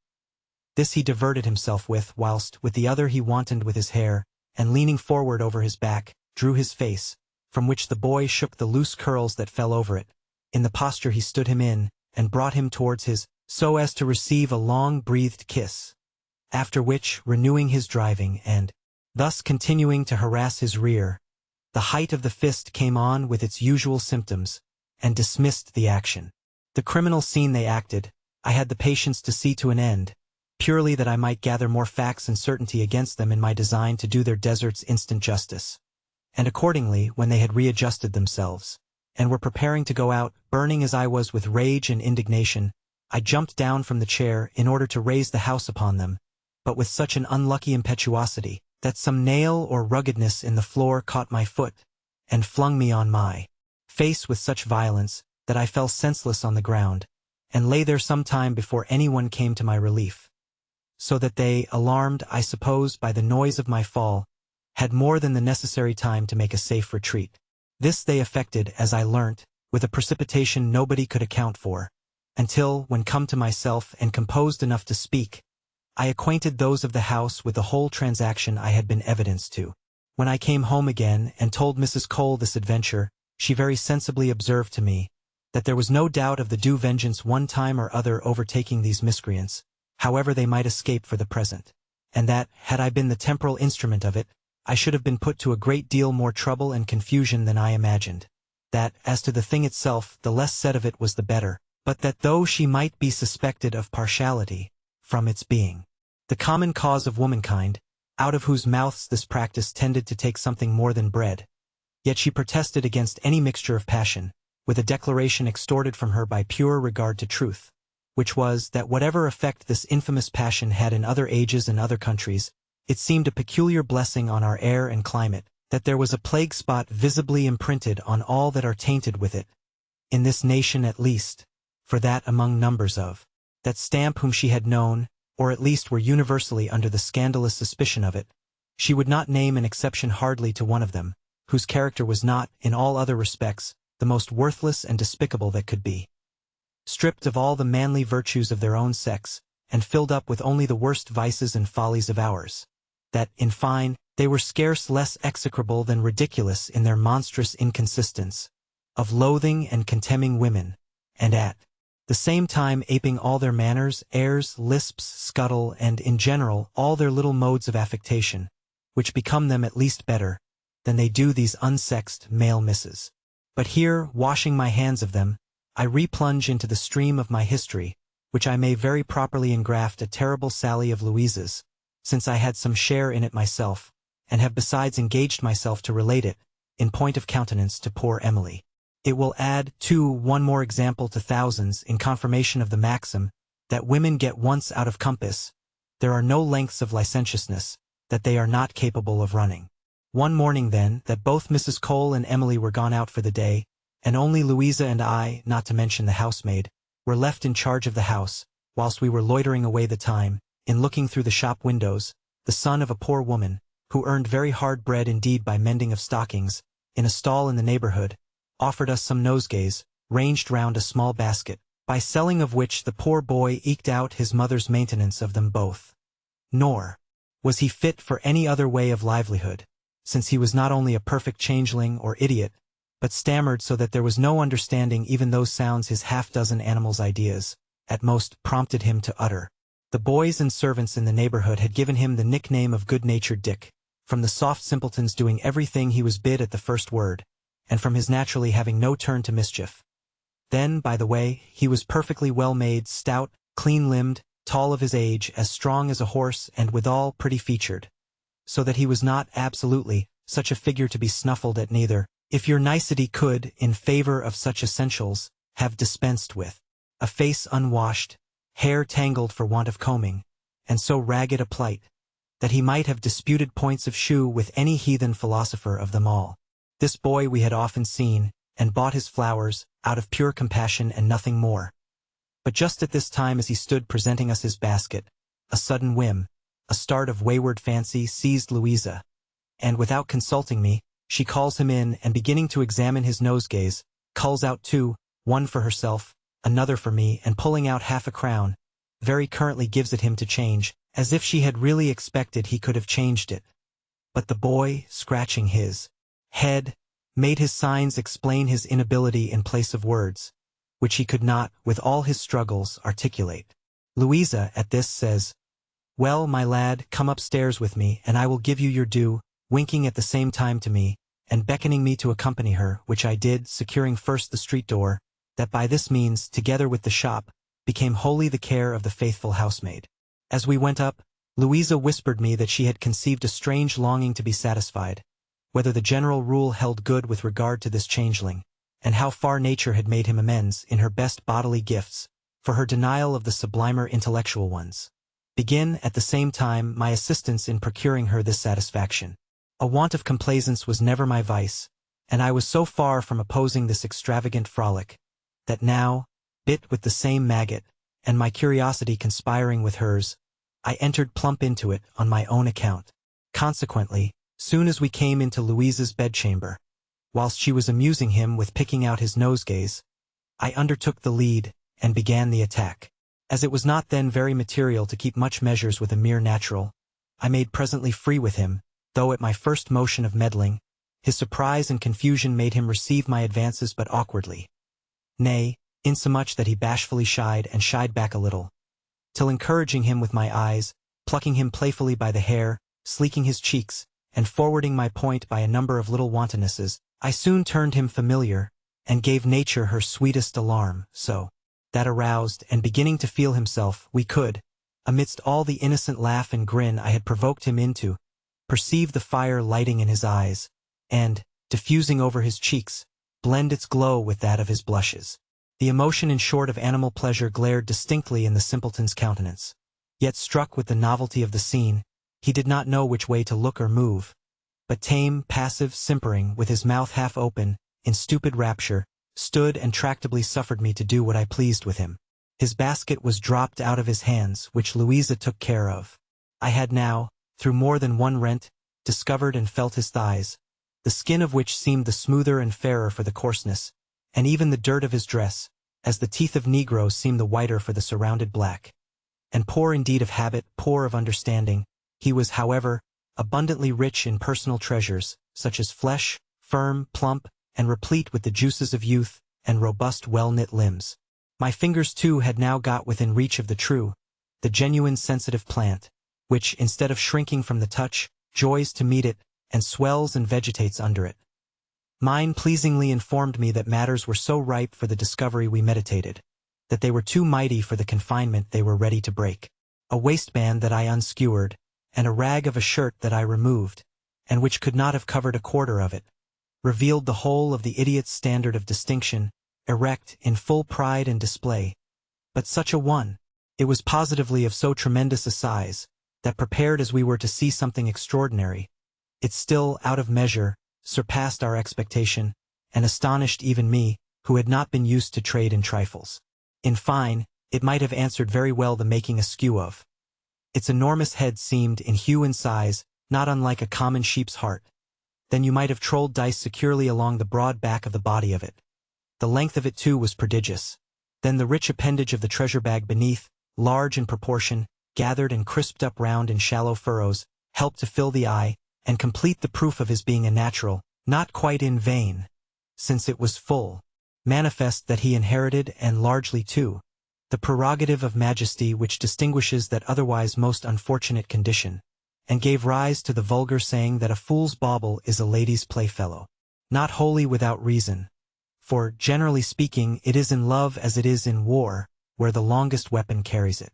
This he diverted himself with, whilst, with the other he wantoned with his hair, and leaning forward over his back, drew his face, from which the boy shook the loose curls that fell over it, in the posture he stood him in, and brought him towards his, so as to receive a long-breathed kiss. After which, renewing his driving, and thus continuing to harass his rear, the height of the fist came on with its usual symptoms, and dismissed the action. The criminal scene they acted, I had the patience to see to an end, purely that I might gather more facts and certainty against them in my design to do their deserts instant justice. And accordingly, when they had readjusted themselves, and were preparing to go out, burning as I was with rage and indignation, I jumped down from the chair in order to raise the house upon them, but with such an unlucky impetuosity, that some nail or ruggedness in the floor caught my foot, and flung me on my face with such violence, that I fell senseless on the ground, and lay there some time before anyone came to my relief. So that they, alarmed, I suppose, by the noise of my fall, had more than the necessary time to make a safe retreat. This they effected, as I learnt, with a precipitation nobody could account for, until, when come to myself and composed enough to speak, I acquainted those of the house with the whole transaction I had been evidence to. When I came home again and told Mrs. Cole this adventure, she very sensibly observed to me, that there was no doubt of the due vengeance one time or other overtaking these miscreants, however they might escape for the present, and that, had I been the temporal instrument of it, I should have been put to a great deal more trouble and confusion than I imagined. That, as to the thing itself, the less said of it was the better, but that though she might be suspected of partiality, from its being the common cause of womankind, out of whose mouths this practice tended to take something more than bread, yet she protested against any mixture of passion, with a declaration extorted from her by pure regard to truth, which was, that whatever effect this infamous passion had in other ages and other countries, it seemed a peculiar blessing on our air and climate, that there was a plague spot visibly imprinted on all that are tainted with it, in this nation at least, for that among numbers of that stamp whom she had known, or at least were universally under the scandalous suspicion of it, she would not name an exception hardly to one of them, whose character was not, in all other respects, the most worthless and despicable that could be. Stripped of all the manly virtues of their own sex, and filled up with only the worst vices and follies of ours. That, in fine, They were scarce less execrable than ridiculous in their monstrous inconsistence, of loathing and contemning women, and at the same time aping all their manners, airs, lisps, scuttle, and, in general, all their little modes of affectation, which become them at least better than they do these unsexed male misses. But here, washing my hands of them, I replunge into the stream of my history, which I may very properly engraft a terrible sally of Louisa's, since I had some share in it myself, and have besides engaged myself to relate it, in point of countenance, to poor Emily. It will add, too, one more example to thousands in confirmation of the maxim that women get once out of compass, there are no lengths of licentiousness that they are not capable of running. One morning then, that both Mrs. Cole and Emily were gone out for the day, and only Louisa and I, not to mention the housemaid, were left in charge of the house, whilst we were loitering away the time, in looking through the shop windows, the son of a poor woman, who earned very hard bread indeed by mending of stockings, in a stall in the neighborhood, offered us some nosegays, ranged round a small basket, by selling of which the poor boy eked out his mother's maintenance of them both. Nor was he fit for any other way of livelihood, since he was not only a perfect changeling or idiot, but stammered so that there was no understanding even those sounds his half-dozen animals' ideas, at most, prompted him to utter. The boys and servants in the neighborhood had given him the nickname of Good-natured Dick, from the soft simpleton's doing everything he was bid at the first word, and from his naturally having no turn to mischief. Then, by the way, he was perfectly well-made, stout, clean-limbed, tall of his age, as strong as a horse, and withal pretty featured, so that he was not, absolutely, such a figure to be snuffled at neither, if your nicety could, in favor of such essentials, have dispensed with. A face unwashed, hair tangled for want of combing, and so ragged a plight, that he might have disputed points of shoe with any heathen philosopher of them all. This boy we had often seen, and bought his flowers, out of pure compassion and nothing more. But just at this time, as he stood presenting us his basket, a sudden whim, a start of wayward fancy, seized Louisa, and without consulting me, she calls him in, and beginning to examine his nosegays, culls out two, one for herself, another for me, and pulling out half a crown, very currently gives it him to change, as if she had really expected he could have changed it. But the boy, scratching his head, made his signs explain his inability in place of words, which he could not, with all his struggles, articulate. Louisa, at this, says, "Well, my lad, come upstairs with me, and I will give you your due," winking at the same time to me, and beckoning me to accompany her, which I did, securing first the street door, that by this means, together with the shop, became wholly the care of the faithful housemaid. As we went up, Louisa whispered me that she had conceived a strange longing to be satisfied, whether the general rule held good with regard to this changeling, and how far nature had made him amends, in her best bodily gifts, for her denial of the sublimer intellectual ones. Begin, at the same time, my assistance in procuring her this satisfaction. A want of complaisance was never my vice, and I was so far from opposing this extravagant frolic, that now, bit with the same maggot, and my curiosity conspiring with hers, I entered plump into it on my own account. Consequently, soon as we came into Louisa's bedchamber, whilst she was amusing him with picking out his nosegays, I undertook the lead, and began the attack. As it was not then very material to keep much measures with a mere natural, I made presently free with him, though at my first motion of meddling, his surprise and confusion made him receive my advances but awkwardly. Nay, insomuch that he bashfully shied back a little, till encouraging him with my eyes, plucking him playfully by the hair, sleeking his cheeks, and forwarding my point by a number of little wantonnesses, I soon turned him familiar, and gave nature her sweetest alarm, so that aroused, and beginning to feel himself, we could, amidst all the innocent laugh and grin I had provoked him into, perceive the fire lighting in his eyes, and, diffusing over his cheeks, blend its glow with that of his blushes. The emotion, in short, of animal pleasure glared distinctly in the simpleton's countenance. Yet, struck with the novelty of the scene, he did not know which way to look or move, but tame, passive, simpering, with his mouth half open, in stupid rapture, stood and tractably suffered me to do what I pleased with him. His basket was dropped out of his hands, which Louisa took care of. I had now, through more than one rent, discovered and felt his thighs, the skin of which seemed the smoother and fairer for the coarseness, and even the dirt of his dress, as the teeth of negroes seem the whiter for the surrounded black. And poor indeed of habit, poor of understanding, he was, however, abundantly rich in personal treasures, such as flesh, firm, plump, and replete with the juices of youth, and robust well-knit limbs. My fingers too had now got within reach of the genuine sensitive plant, which, instead of shrinking from the touch, joys to meet it, and swells and vegetates under it. Mine pleasingly informed me that matters were so ripe for the discovery we meditated, that they were too mighty for the confinement they were ready to break. A waistband that I unskewered, and a rag of a shirt that I removed, and which could not have covered a quarter of it, revealed the whole of the idiot's standard of distinction, erect, in full pride and display. But such a one! It was positively of so tremendous a size, that prepared as we were to see something extraordinary, it still, out of measure, surpassed our expectation, and astonished even me, who had not been used to trade in trifles. In fine, it might have answered very well the making askew of. Its enormous head seemed, in hue and size, not unlike a common sheep's heart. Then you might have trolled dice securely along the broad back of the body of it. The length of it too was prodigious. Then the rich appendage of the treasure bag beneath, large in proportion, gathered and crisped up round in shallow furrows, helped to fill the eye, and complete the proof of his being a natural, not quite in vain, since it was full, manifest that he inherited, and largely too, the prerogative of majesty which distinguishes that otherwise most unfortunate condition, and gave rise to the vulgar saying that a fool's bauble is a lady's playfellow. Not wholly without reason, for, generally speaking, it is in love as it is in war, where the longest weapon carries it.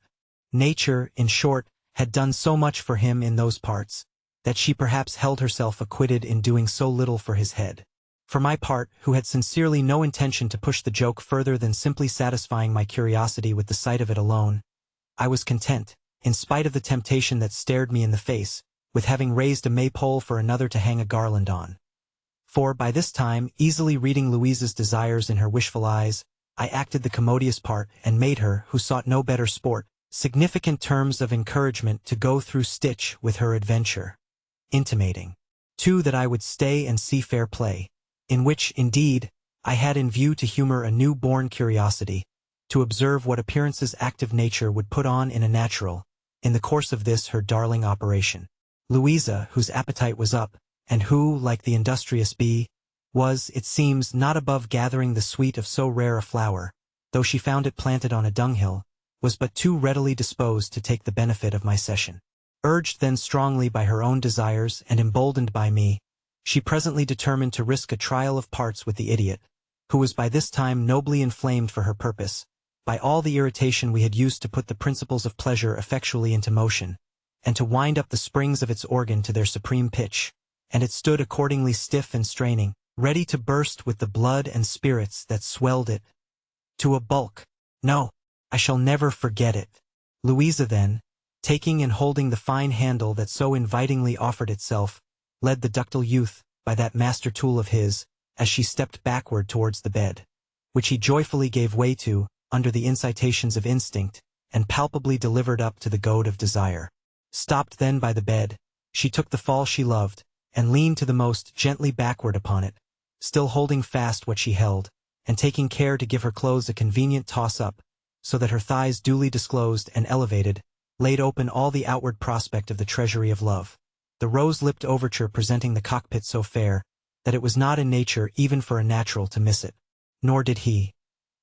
Nature, in short, had done so much for him in those parts, that she perhaps held herself acquitted in doing so little for his head. For my part, who had sincerely no intention to push the joke further than simply satisfying my curiosity with the sight of it alone, I was content, in spite of the temptation that stared me in the face, with having raised a maypole for another to hang a garland on. For, by this time, easily reading Louisa's desires in her wishful eyes, I acted the commodious part, and made her, who sought no better sport, significant terms of encouragement to go through stitch with her adventure, intimating, too, that I would stay and see fair play, in which, indeed, I had in view to humor a new-born curiosity, to observe what appearances active nature would put on in a natural, in the course of this her darling operation. Louisa, whose appetite was up, and who, like the industrious bee, was, it seems, not above gathering the sweet of so rare a flower, though she found it planted on a dunghill, was but too readily disposed to take the benefit of my cession. Urged then strongly by her own desires and emboldened by me, she presently determined to risk a trial of parts with the idiot, who was by this time nobly inflamed for her purpose, by all the irritation we had used to put the principles of pleasure effectually into motion, and to wind up the springs of its organ to their supreme pitch, and it stood accordingly stiff and straining, ready to burst with the blood and spirits that swelled it to a bulk. No, I shall never forget it. Louisa then, taking and holding the fine handle that so invitingly offered itself, led the ductile youth, by that master tool of his, as she stepped backward towards the bed, which he joyfully gave way to, under the incitations of instinct, and palpably delivered up to the goad of desire. Stopped then by the bed, she took the fall she loved, and leaned to the most gently backward upon it, still holding fast what she held, and taking care to give her clothes a convenient toss-up, so that her thighs duly disclosed and elevated, laid open all the outward prospect of the treasury of love, the rose-lipped overture presenting the cockpit so fair, that it was not in nature even for a natural to miss it. Nor did he.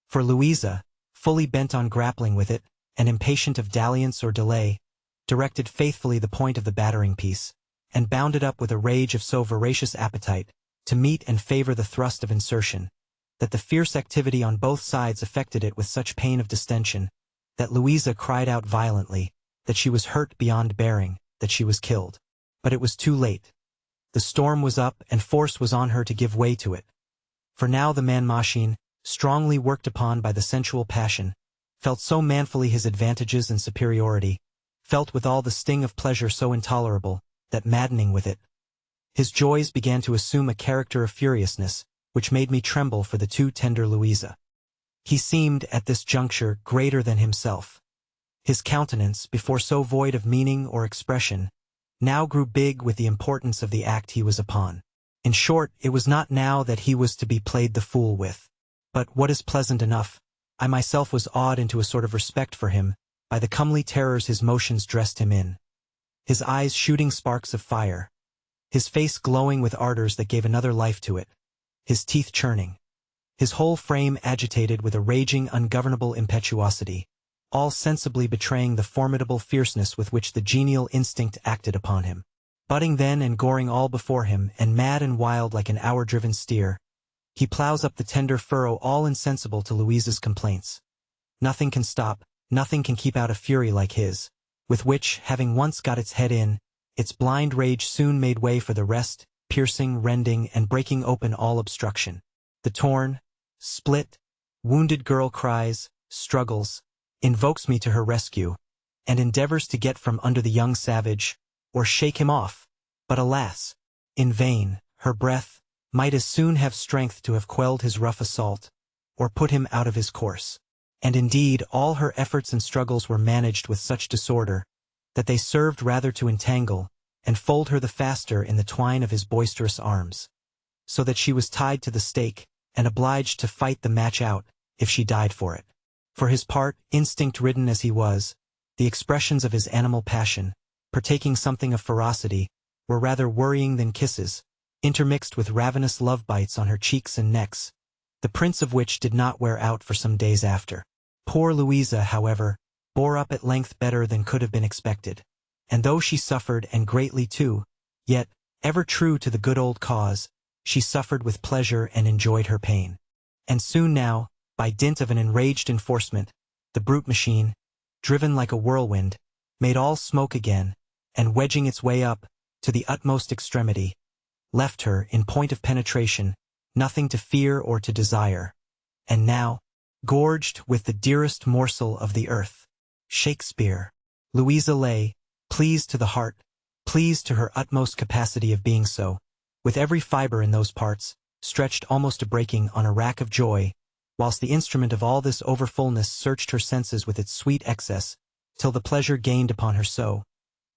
For Louisa, fully bent on grappling with it, and impatient of dalliance or delay, directed faithfully the point of the battering-piece, and bounded up with a rage of so voracious appetite, to meet and favor the thrust of insertion, that the fierce activity on both sides affected it with such pain of distension, that Louisa cried out violently, that she was hurt beyond bearing, that she was killed. But it was too late. The storm was up, and force was on her to give way to it. For now the man-machine, strongly worked upon by the sensual passion, felt so manfully his advantages and superiority, felt withal the sting of pleasure so intolerable, that maddening with it, his joys began to assume a character of furiousness, which made me tremble for the too tender Louisa. He seemed, at this juncture, greater than himself. His countenance, before so void of meaning or expression, now grew big with the importance of the act he was upon. In short, it was not now that he was to be played the fool with. But, what is pleasant enough, I myself was awed into a sort of respect for him, by the comely terrors his motions dressed him in. his eyes shooting sparks of fire, his face glowing with ardors that gave another life to it, his teeth churning, his whole frame agitated with a raging, ungovernable impetuosity, all sensibly betraying the formidable fierceness with which the genial instinct acted upon him. Butting then and goring all before him, and mad and wild like an hour-driven steer, he plows up the tender furrow all insensible to Louisa's complaints. Nothing can stop, nothing can keep out a fury like his, with which, having once got its head in, its blind rage soon made way for the rest, piercing, rending, and breaking open all obstruction. The torn, split, wounded girl cries, struggles, invokes me to her rescue, and endeavors to get from under the young savage, or shake him off, but alas, in vain. Her breath might as soon have strength to have quelled his rough assault, or put him out of his course. And indeed all her efforts and struggles were managed with such disorder, that they served rather to entangle, and fold her the faster in the twine of his boisterous arms, so that she was tied to the stake, and obliged to fight the match out, if she died for it. For his part, instinct-ridden as he was, the expressions of his animal passion, partaking something of ferocity, were rather worrying than kisses, intermixed with ravenous love-bites on her cheeks and necks, the prints of which did not wear out for some days after. Poor Louisa, however, bore up at length better than could have been expected, and though she suffered, and greatly too, yet, ever true to the good old cause, she suffered with pleasure and enjoyed her pain. And soon now, by dint of an enraged enforcement, the brute machine, driven like a whirlwind, made all smoke again, and wedging its way up, to the utmost extremity, left her, in point of penetration, nothing to fear or to desire. And now, gorged with the dearest morsel of the earth, Shakespeare, Louisa lay, pleased to the heart, pleased to her utmost capacity of being so, with every fibre in those parts, stretched almost to breaking on a rack of joy, whilst the instrument of all this overfullness searched her senses with its sweet excess, till the pleasure gained upon her so,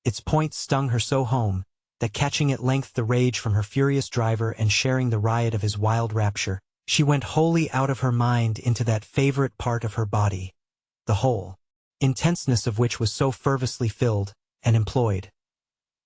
its point stung her so home, that catching at length the rage from her furious driver and sharing the riot of his wild rapture, she went wholly out of her mind into that favorite part of her body, the whole intenseness of which was so fervently filled and employed.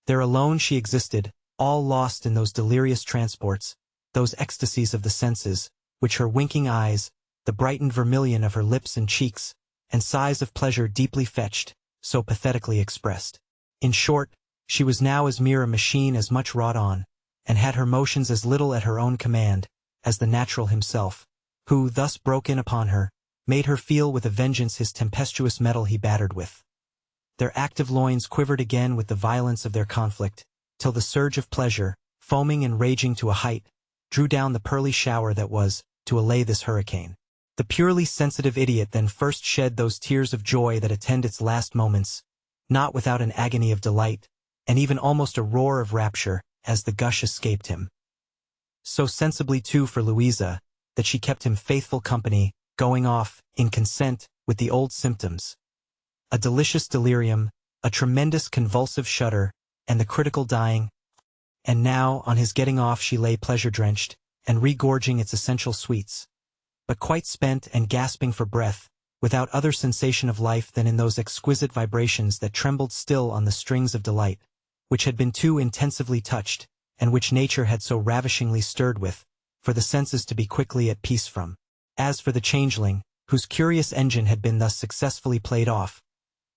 There alone she existed, all lost in those delirious transports, those ecstasies of the senses, which her winking eyes, the brightened vermilion of her lips and cheeks, and sighs of pleasure deeply fetched, so pathetically expressed. In short, she was now as mere a machine as much wrought on, and had her motions as little at her own command, as the natural himself, who, thus broke in upon her, made her feel with a vengeance his tempestuous metal he battered with. Their active loins quivered again with the violence of their conflict, till the surge of pleasure, foaming and raging to a height, drew down the pearly shower that was, to allay this hurricane. The purely sensitive idiot then first shed those tears of joy that attend its last moments, not without an agony of delight, and even almost a roar of rapture, as the gush escaped him. So sensibly too for Louisa, that she kept him faithful company, going off, in consent, with the old symptoms. A delicious delirium, a tremendous convulsive shudder, and the critical dying. And now, on his getting off she lay pleasure-drenched, and regorging its essential sweets, but quite spent and gasping for breath, without other sensation of life than in those exquisite vibrations that trembled still on the strings of delight, which had been too intensively touched, and which nature had so ravishingly stirred with, for the senses to be quickly at peace from. As for the changeling, whose curious engine had been thus successfully played off,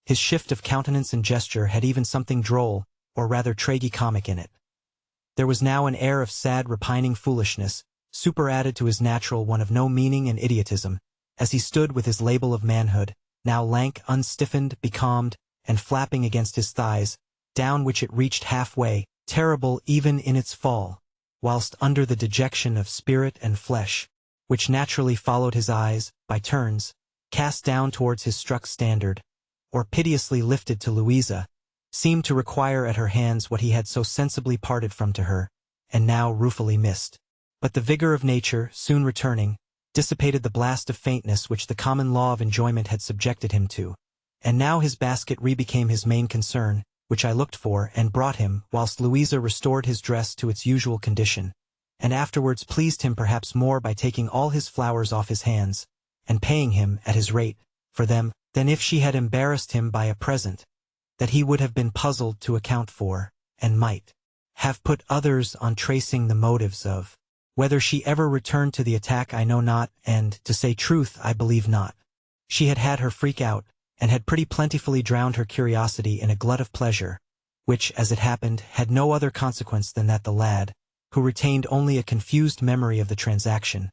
his shift of countenance and gesture had even something droll, or rather tragi-comic in it. There was now an air of sad repining foolishness, superadded to his natural one of no meaning and idiotism, as he stood with his label of manhood, now lank, unstiffened, becalmed, and flapping against his thighs, down which it reached halfway, terrible even in its fall, whilst under the dejection of spirit and flesh, which naturally followed his eyes, by turns, cast down towards his struck standard, or piteously lifted to Louisa, seemed to require at her hands what he had so sensibly parted from to her, and now ruefully missed. But the vigor of nature, soon returning, dissipated the blast of faintness which the common law of enjoyment had subjected him to, and now his basket re-became his main concern, which I looked for and brought him, whilst Louisa restored his dress to its usual condition, and afterwards pleased him perhaps more by taking all his flowers off his hands, and paying him, at his rate, for them, than if she had embarrassed him by a present, that he would have been puzzled to account for, and might have put others on tracing the motives of. Whether she ever returned to the attack I know not, and, to say truth, I believe not. She had had her freak out, and had pretty plentifully drowned her curiosity in a glut of pleasure, which, as it happened, had no other consequence than that the lad, who retained only a confused memory of the transaction,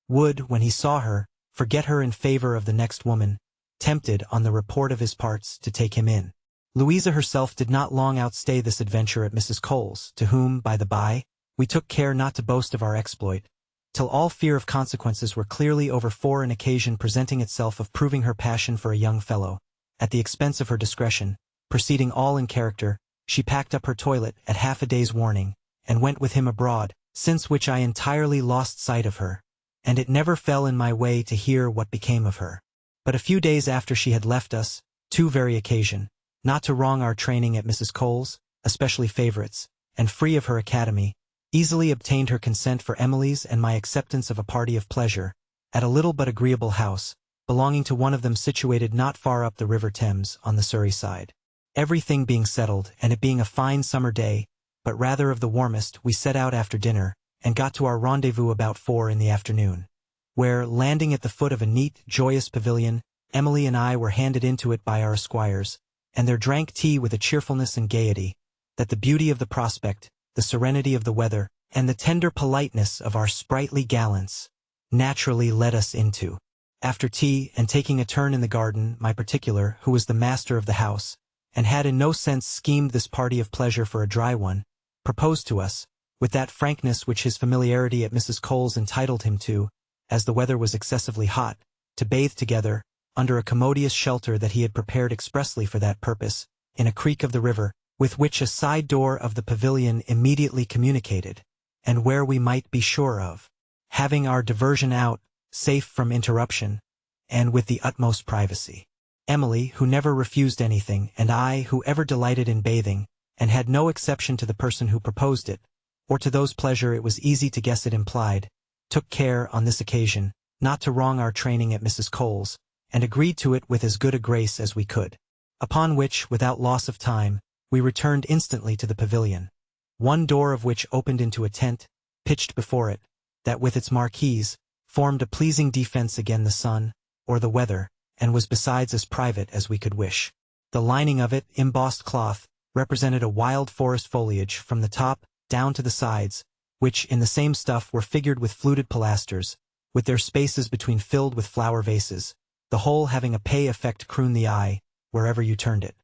would, when he saw her, forget her in favor of the next woman, tempted, on the report of his parts, to take him in. Louisa herself did not long outstay this adventure at Mrs. Cole's, to whom, by the by, we took care not to boast of our exploit, till all fear of consequences were clearly over, for an occasion presenting itself of proving her passion for a young fellow, at the expense of her discretion, proceeding all in character, she packed up her toilet at half a day's warning, and went with him abroad, since which I entirely lost sight of her, and it never fell in my way to hear what became of her. But a few days after she had left us, two very occasion, not to wrong our training at Mrs. Cole's, especially favorites, and free of her academy, easily obtained her consent for Emily's and my acceptance of a party of pleasure, at a little but agreeable house, belonging to one of them situated not far up the River Thames, on the Surrey side. Everything being settled, and it being a fine summer day, but rather of the warmest, we set out after dinner, and got to our rendezvous about 4 in the afternoon, where, landing at the foot of a neat, joyous pavilion, Emily and I were handed into it by our esquires, and there drank tea with a cheerfulness and gaiety, that the beauty of the prospect, the serenity of the weather, and the tender politeness of our sprightly gallants, naturally led us into. After tea, and taking a turn in the garden, my particular, who was the master of the house, and had in no sense schemed this party of pleasure for a dry one, proposed to us, with that frankness which his familiarity at Mrs. Cole's entitled him to, as the weather was excessively hot, to bathe together, under a commodious shelter that he had prepared expressly for that purpose, in a creek of the river, with which a side door of the pavilion immediately communicated, and where we might be sure of having our diversion out, safe from interruption, and with the utmost privacy. Emily, who never refused anything, and I, who ever delighted in bathing, and had no exception to the person who proposed it, or to those pleasure it was easy to guess it implied, took care, on this occasion, not to wrong our training at Mrs. Cole's, and agreed to it with as good a grace as we could. Upon which, without loss of time, we returned instantly to the pavilion, one door of which opened into a tent, pitched before it, that with its marquees, formed a pleasing defense against the sun, or the weather, and was besides as private as we could wish. The lining of it, embossed cloth, represented a wild forest foliage from the top down to the sides, which in the same stuff were figured with fluted pilasters, with their spaces between filled with flower vases, the whole having a pay effect croon the eye, wherever you turned it.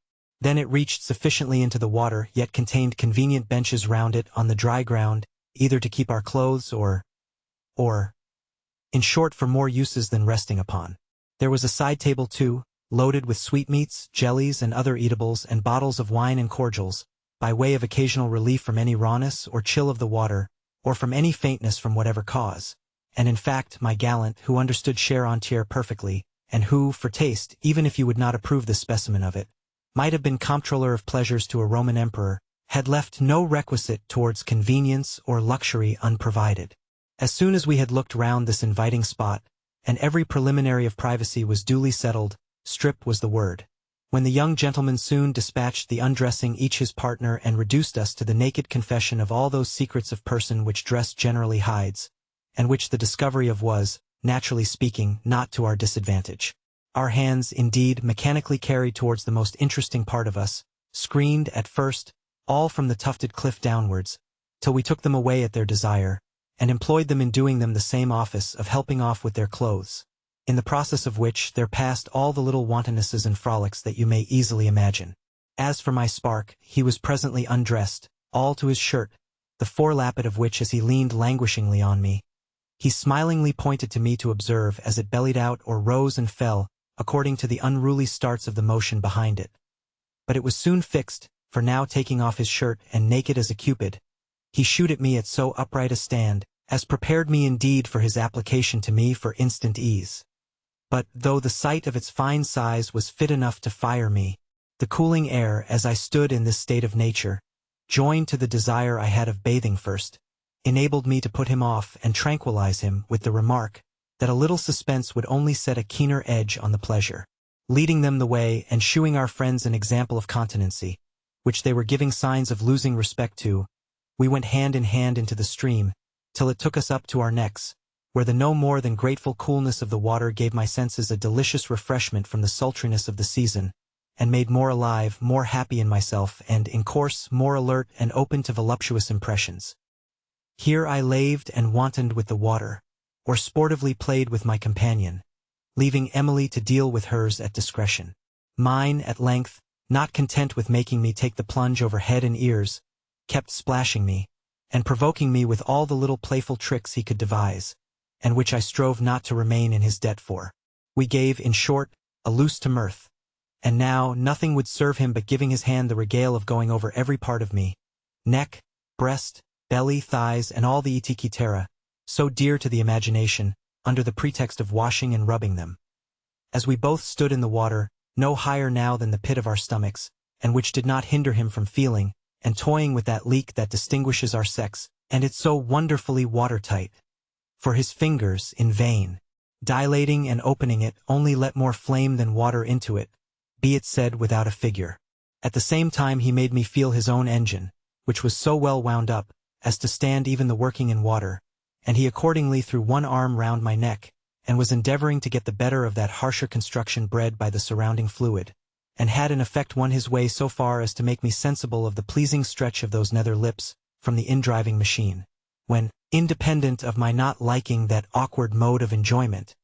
Then it reached sufficiently into the water, yet contained convenient benches round it on the dry ground, either to keep our clothes or, in short, for more uses than resting upon. There was a side table too, loaded with sweetmeats, jellies, and other eatables, and bottles of wine and cordials, by way of occasional relief from any rawness or chill of the water, or from any faintness from whatever cause. And in fact, my gallant, who understood cher entière perfectly, and who, for taste, even if you would not approve this specimen of it, might have been comptroller of pleasures to a Roman emperor, had left no requisite towards convenience or luxury unprovided. As soon as we had looked round this inviting spot, and every preliminary of privacy was duly settled, strip was the word, when the young gentleman soon dispatched the undressing each his partner and reduced us to the naked confession of all those secrets of person which dress generally hides, and which the discovery of was, naturally speaking, not to our disadvantage. Our hands, indeed, mechanically carried towards the most interesting part of us, screened, at first, all from the tufted cliff downwards, till we took them away at their desire, and employed them in doing them the same office of helping off with their clothes, in the process of which there passed all the little wantonnesses and frolics that you may easily imagine. As for my spark, he was presently undressed, all to his shirt, the forelappet of which as he leaned languishingly on me, he smilingly pointed to me to observe as it bellied out or rose and fell, according to the unruly starts of the motion behind it. But it was soon fixed, for now taking off his shirt and naked as a cupid, he shoot at me at so upright a stand, as prepared me indeed for his application to me for instant ease. But, though the sight of its fine size was fit enough to fire me, the cooling air, as I stood in this state of nature, joined to the desire I had of bathing first, enabled me to put him off and tranquilize him with the remark that a little suspense would only set a keener edge on the pleasure. leading them the way and shewing our friends an example of continency, which they were giving signs of losing respect to. We went hand in hand into the stream, till it took us up to our necks, where the no more than grateful coolness of the water gave my senses a delicious refreshment from the sultriness of the season, and made more alive, more happy in myself, and, in course, more alert and open to voluptuous impressions. Here I laved and wantoned with the water, or sportively played with my companion, leaving Emily to deal with hers at discretion. Mine, at length, not content with making me take the plunge over head and ears, kept splashing me, and provoking me with all the little playful tricks he could devise, and which I strove not to remain in his debt for. We gave, in short, a loose to mirth, and now nothing would serve him but giving his hand the regale of going over every part of me, neck, breast, belly, thighs, and all the etiquetera, so dear to the imagination, under the pretext of washing and rubbing them. As we both stood in the water, no higher now than the pit of our stomachs, and which did not hinder him from feeling, and toying with that leak that distinguishes our sex, and it's so wonderfully watertight. For his fingers, in vain, dilating and opening it, only let more flame than water into it, be it said without a figure. At the same time he made me feel his own engine, which was so well wound up, as to stand even the working in water, and he accordingly threw one arm round my neck, and was endeavoring to get the better of that harsher construction bred by the surrounding fluid, and had in effect won his way so far as to make me sensible of the pleasing stretch of those nether lips from the indriving machine, when, independent of my not liking that awkward mode of enjoyment,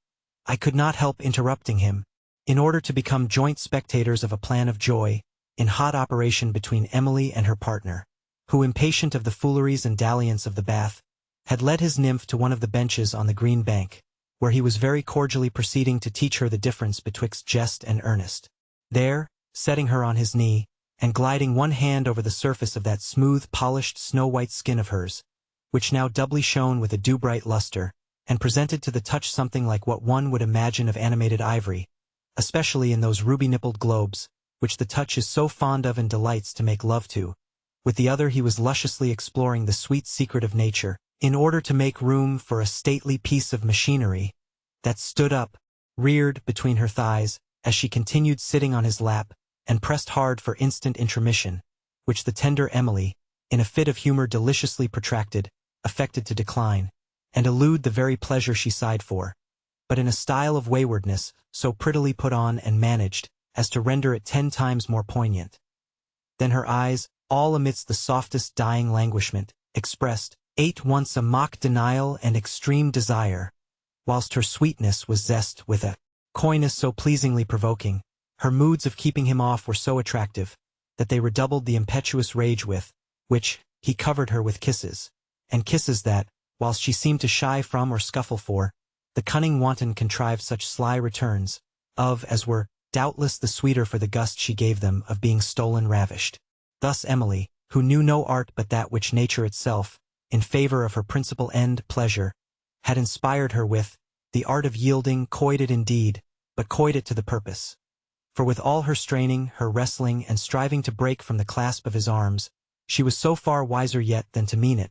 I could not help interrupting him, in order to become joint spectators of a plan of joy, in hot operation between Emily and her partner, who, impatient of the fooleries and dalliance of the bath, had led his nymph to one of the benches on the green bank, where he was very cordially proceeding to teach her the difference betwixt jest and earnest. There, setting her on his knee, and gliding one hand over the surface of that smooth, polished, snow-white skin of hers, which now doubly shone with a dew-bright luster, and presented to the touch something like what one would imagine of animated ivory, especially in those ruby-nippled globes, which the touch is so fond of and delights to make love to. With the other he was lusciously exploring the sweet secret of nature, in order to make room for a stately piece of machinery that stood up, reared between her thighs, as she continued sitting on his lap, and pressed hard for instant intermission, which the tender Emily, in a fit of humor deliciously protracted, affected to decline, and elude the very pleasure she sighed for, but in a style of waywardness, so prettily put on and managed, as to render it 10 times more poignant. Then her eyes, all amidst the softest dying languishment, expressed, at once a mock denial and extreme desire, whilst her sweetness was zest with a coyness so pleasingly provoking, her moods of keeping him off were so attractive, that they redoubled the impetuous rage with which he covered her with kisses, and kisses that, whilst she seemed to shy from or scuffle for, the cunning wanton contrived such sly returns, of as were, doubtless the sweeter for the gust she gave them of being stolen ravished. Thus Emily, who knew no art but that which nature itself, in favor of her principal end, pleasure, had inspired her with, the art of yielding, coyed it indeed, but coyed it to the purpose. For with all her straining, her wrestling, and striving to break from the clasp of his arms, she was so far wiser yet than to mean it,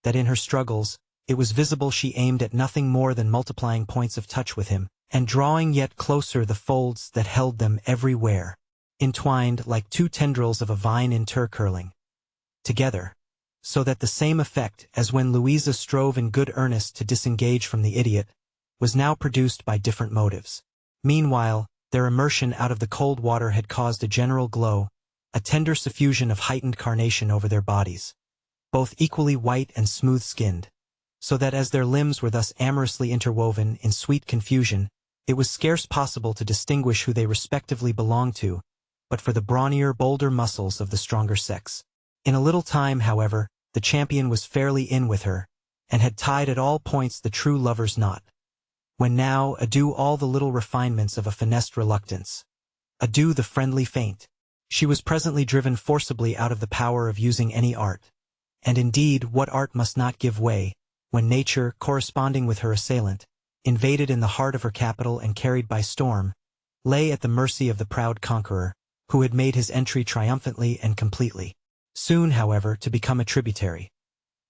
that in her struggles, it was visible she aimed at nothing more than multiplying points of touch with him, and drawing yet closer the folds that held them everywhere, entwined like 2 tendrils of a vine intercurling together, so that the same effect as when Louisa strove in good earnest to disengage from the idiot, was now produced by different motives. Meanwhile, their immersion out of the cold water had caused a general glow, a tender suffusion of heightened carnation over their bodies, both equally white and smooth-skinned, so that as their limbs were thus amorously interwoven in sweet confusion, it was scarce possible to distinguish who they respectively belonged to, but for the brawnier, bolder muscles of the stronger sex. In a little time, however, the champion was fairly in with her, and had tied at all points the true lover's knot. When now, adieu all the little refinements of a finessed reluctance. Adieu the friendly feint. She was presently driven forcibly out of the power of using any art. And indeed, what art must not give way, when nature, corresponding with her assailant, invaded in the heart of her capital and carried by storm, lay at the mercy of the proud conqueror, who had made his entry triumphantly and completely, soon, however, to become a tributary.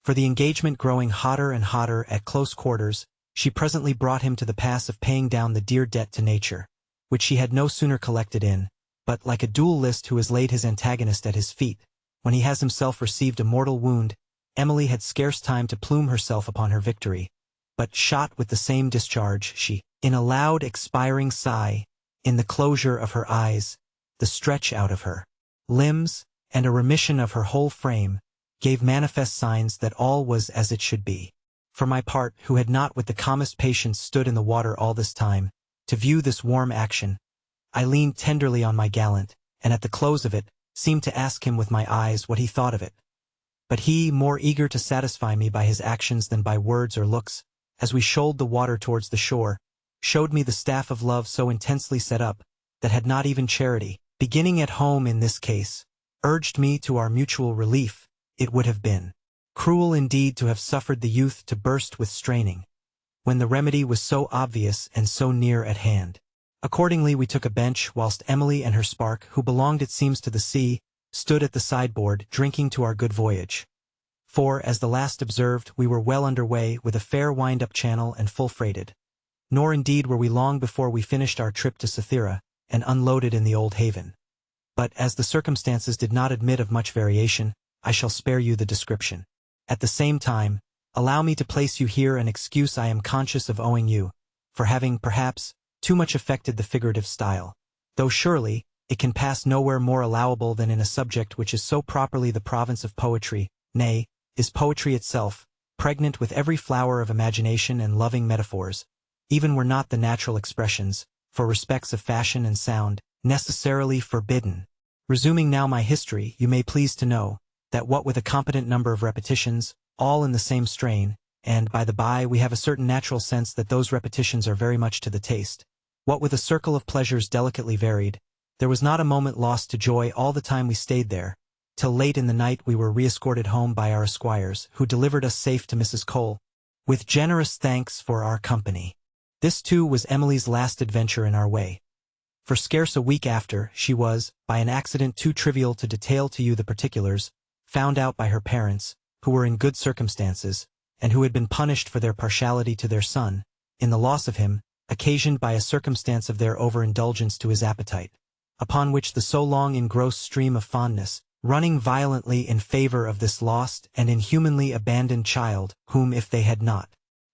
For the engagement growing hotter and hotter at close quarters, she presently brought him to the pass of paying down the dear debt to nature, which she had no sooner collected in, but like a duellist who has laid his antagonist at his feet, when he has himself received a mortal wound, Emily had scarce time to plume herself upon her victory, but shot with the same discharge, she, in a loud expiring sigh, in the closure of her eyes, the stretch out of her limbs, and a remission of her whole frame, gave manifest signs that all was as it should be. For my part, who had not with the calmest patience stood in the water all this time, to view this warm action, I leaned tenderly on my gallant, and at the close of it, seemed to ask him with my eyes what he thought of it. But he, more eager to satisfy me by his actions than by words or looks, as we shoaled the water towards the shore, showed me the staff of love so intensely set up, that had not even charity, beginning at home in this case, urged me to our mutual relief, it would have been cruel indeed to have suffered the youth to burst with straining, when the remedy was so obvious and so near at hand. Accordingly we took a bench, whilst Emily and her spark, who belonged it seems to the sea, stood at the sideboard, drinking to our good voyage. For, as the last observed, we were well under way, with a fair wind-up channel and full freighted. Nor indeed were we long before we finished our trip to Cythera, and unloaded in the old haven. But, as the circumstances did not admit of much variation, I shall spare you the description. At the same time, allow me to place you here an excuse I am conscious of owing you, for having, perhaps, too much affected the figurative style, though surely, it can pass nowhere more allowable than in a subject which is so properly the province of poetry, nay, is poetry itself, pregnant with every flower of imagination and loving metaphors, even were not the natural expressions, for respects of fashion and sound, necessarily forbidden. Resuming now my history, you may please to know, that what with a competent number of repetitions, all in the same strain, and, by the by, we have a certain natural sense that those repetitions are very much to the taste, what with a circle of pleasures delicately varied, there was not a moment lost to joy all the time we stayed there, till late in the night we were re-escorted home by our esquires, who delivered us safe to Mrs. Cole, with generous thanks for our company. This too was Emily's last adventure in our way. For scarce a week after, she was, by an accident too trivial to detail to you the particulars, found out by her parents, who were in good circumstances, and who had been punished for their partiality to their son, in the loss of him, occasioned by a circumstance of their overindulgence to his appetite, upon which the so long engrossed stream of fondness, running violently in favor of this lost and inhumanly abandoned child, whom if they had not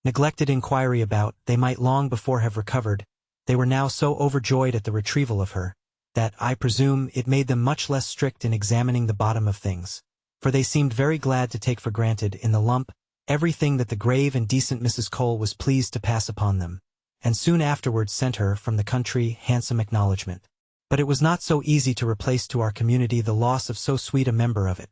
neglected inquiry about, they might long before have recovered, they were now so overjoyed at the retrieval of her, that, I presume, it made them much less strict in examining the bottom of things, for they seemed very glad to take for granted, in the lump, everything that the grave and decent Mrs. Cole was pleased to pass upon them, and soon afterwards sent her, from the country, handsome acknowledgment. But it was not so easy to replace to our community the loss of so sweet a member of it.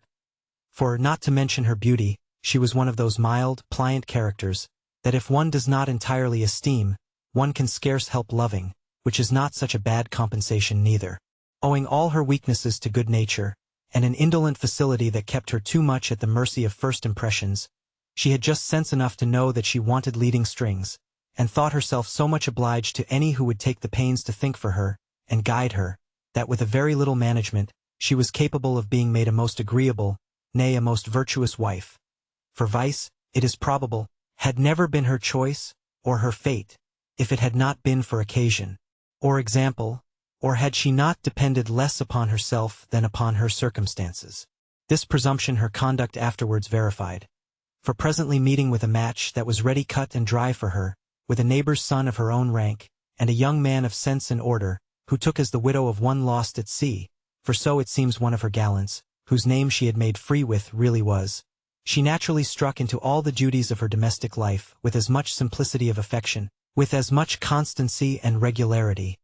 For, not to mention her beauty, she was one of those mild, pliant characters, that if one does not entirely esteem, one can scarce help loving, which is not such a bad compensation neither. Owing all her weaknesses to good nature, and an indolent facility that kept her too much at the mercy of first impressions, she had just sense enough to know that she wanted leading strings, and thought herself so much obliged to any who would take the pains to think for her, and guide her, that with a very little management, she was capable of being made a most agreeable, nay a most virtuous wife. For vice, it is probable, had never been her choice, or her fate, if it had not been for occasion, or example, or had she not depended less upon herself than upon her circumstances. This presumption her conduct afterwards verified. For presently meeting with a match that was ready cut and dry for her, with a neighbor's son of her own rank, and a young man of sense and order, who took as the widow of one lost at sea, for so it seems one of her gallants, whose name she had made free with really was, she naturally struck into all the duties of her domestic life with as much simplicity of affection, with as much constancy and regularity,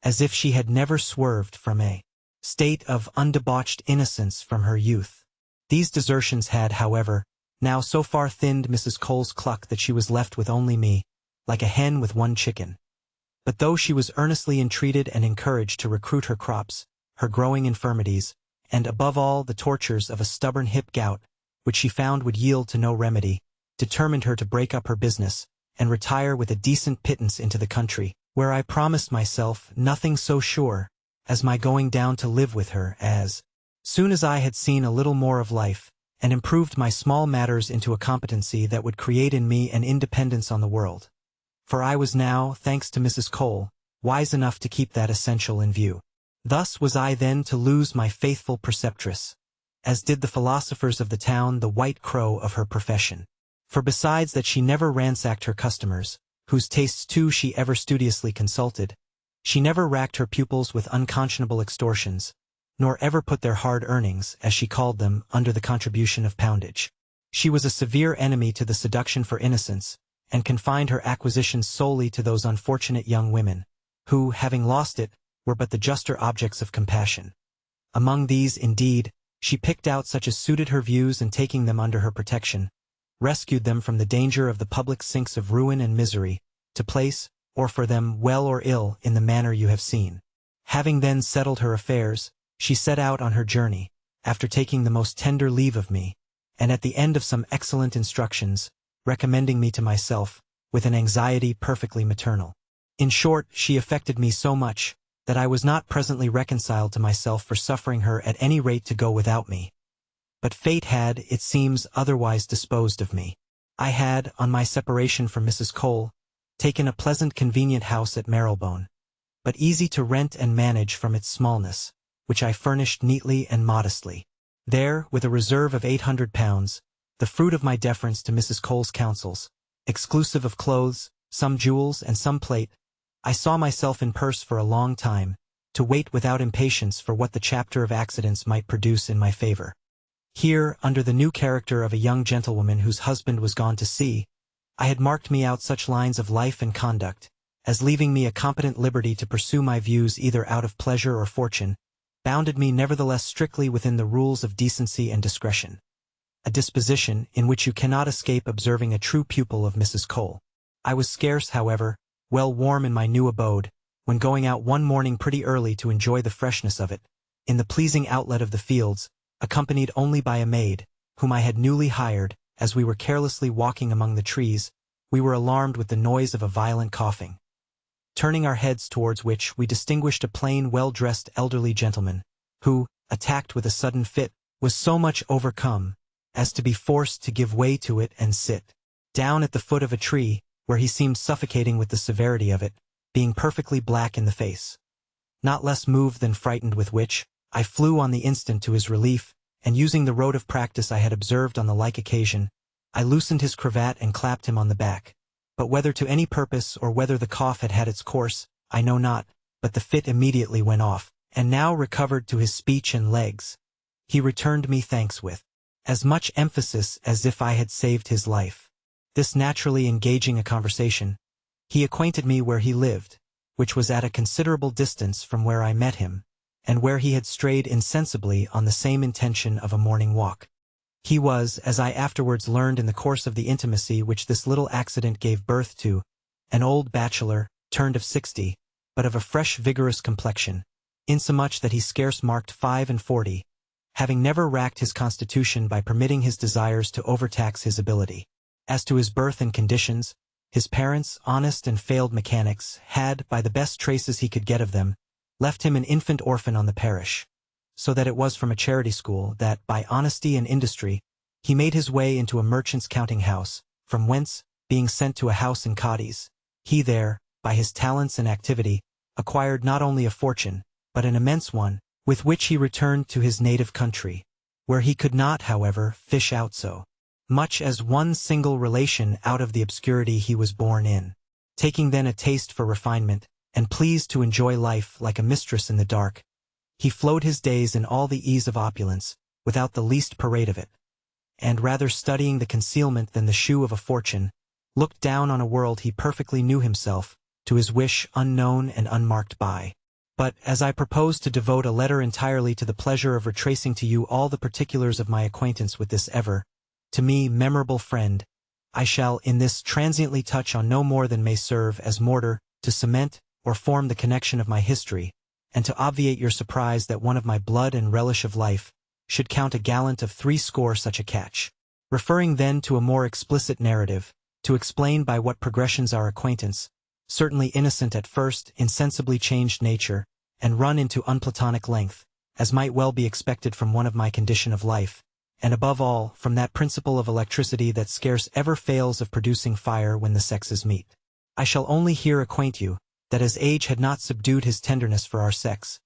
as if she had never swerved from a state of undebauched innocence from her youth. These desertions had, however, now so far thinned Mrs. Cole's cluck that she was left with only me, like a hen with one chicken. But though she was earnestly entreated and encouraged to recruit her crops, her growing infirmities, and above all the tortures of a stubborn hip gout, which she found would yield to no remedy, determined her to break up her business, and retire with a decent pittance into the country, where I promised myself nothing so sure as my going down to live with her as soon as I had seen a little more of life, and improved my small matters into a competency that would create in me an independence on the world. For I was now, thanks to Mrs. Cole, wise enough to keep that essential in view. Thus was I then to lose my faithful preceptress, as did the philosophers of the town the white crow of her profession. For besides that she never ransacked her customers, whose tastes too she ever studiously consulted, she never racked her pupils with unconscionable extortions, nor ever put their hard earnings, as she called them, under the contribution of poundage. She was a severe enemy to the seduction for innocence, and confined her acquisitions solely to those unfortunate young women, who, having lost it, were but the juster objects of compassion. Among these, indeed, she picked out such as suited her views, and taking them under her protection, rescued them from the danger of the public sinks of ruin and misery, to place, or for them, well or ill, in the manner you have seen. Having then settled her affairs, she set out on her journey, after taking the most tender leave of me, and at the end of some excellent instructions, recommending me to myself, with an anxiety perfectly maternal. In short, she affected me so much, that I was not presently reconciled to myself for suffering her at any rate to go without me. But fate had, it seems, otherwise disposed of me. I had, on my separation from Mrs. Cole, taken a pleasant convenient house at Marylebone, but easy to rent and manage from its smallness, which I furnished neatly and modestly. There, with a reserve of £800, the fruit of my deference to Mrs. Cole's counsels, exclusive of clothes, some jewels, and some plate, I saw myself in purse for a long time, to wait without impatience for what the chapter of accidents might produce in my favor. Here, under the new character of a young gentlewoman whose husband was gone to sea, I had marked me out such lines of life and conduct, as leaving me a competent liberty to pursue my views either out of pleasure or fortune, bounded me nevertheless strictly within the rules of decency and discretion. A disposition in which you cannot escape observing a true pupil of Mrs. Cole. I was scarce, however, well warm in my new abode, when going out one morning pretty early to enjoy the freshness of it, in the pleasing outlet of the fields, accompanied only by a maid, whom I had newly hired, as we were carelessly walking among the trees, we were alarmed with the noise of a violent coughing. Turning our heads towards which, we distinguished a plain, well-dressed elderly gentleman, who, attacked with a sudden fit, was so much overcome, as to be forced to give way to it and sit down at the foot of a tree, where he seemed suffocating with the severity of it, being perfectly black in the face. Not less moved than frightened, with which, I flew on the instant to his relief, and using the rote of practice I had observed on the like occasion, I loosened his cravat and clapped him on the back. But whether to any purpose or whether the cough had had its course, I know not, but the fit immediately went off, and now recovered to his speech and legs. He returned me thanks with as much emphasis as if I had saved his life. This naturally engaging a conversation, he acquainted me where he lived, which was at a considerable distance from where I met him, and where he had strayed insensibly on the same intention of a morning walk. He was, as I afterwards learned in the course of the intimacy which this little accident gave birth to, an old bachelor, turned of 60, but of a fresh vigorous complexion, insomuch that he scarce marked 45, having never racked his constitution by permitting his desires to overtax his ability. As to his birth and conditions, his parents, honest and failed mechanics, had, by the best traces he could get of them, left him an infant orphan on the parish, so that it was from a charity school that, by honesty and industry, he made his way into a merchant's counting-house, from whence, being sent to a house in Cadiz, he there, by his talents and activity, acquired not only a fortune, but an immense one, with which he returned to his native country, where he could not, however, fish out so much as one single relation out of the obscurity he was born in. Taking then a taste for refinement, and pleased to enjoy life like a mistress in the dark, he flowed his days in all the ease of opulence, without the least parade of it, and rather studying the concealment than the shew of a fortune, looked down on a world he perfectly knew himself, to his wish unknown and unmarked by. But, as I propose to devote a letter entirely to the pleasure of retracing to you all the particulars of my acquaintance with this ever, to me, memorable friend, I shall in this transiently touch on no more than may serve as mortar to cement or form the connection of my history, and to obviate your surprise that one of my blood and relish of life should count a gallant of 60 such a catch. Referring then to a more explicit narrative, to explain by what progressions our acquaintance, certainly innocent at first, insensibly changed nature, and run into unplatonic length, as might well be expected from one of my condition of life, and above all, from that principle of electricity that scarce ever fails of producing fire when the sexes meet. I shall only here acquaint you, that as age had not subdued his tenderness for our sex,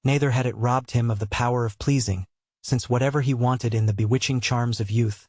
neither had it robbed him of the power of pleasing, since whatever he wanted in the bewitching charms of youth,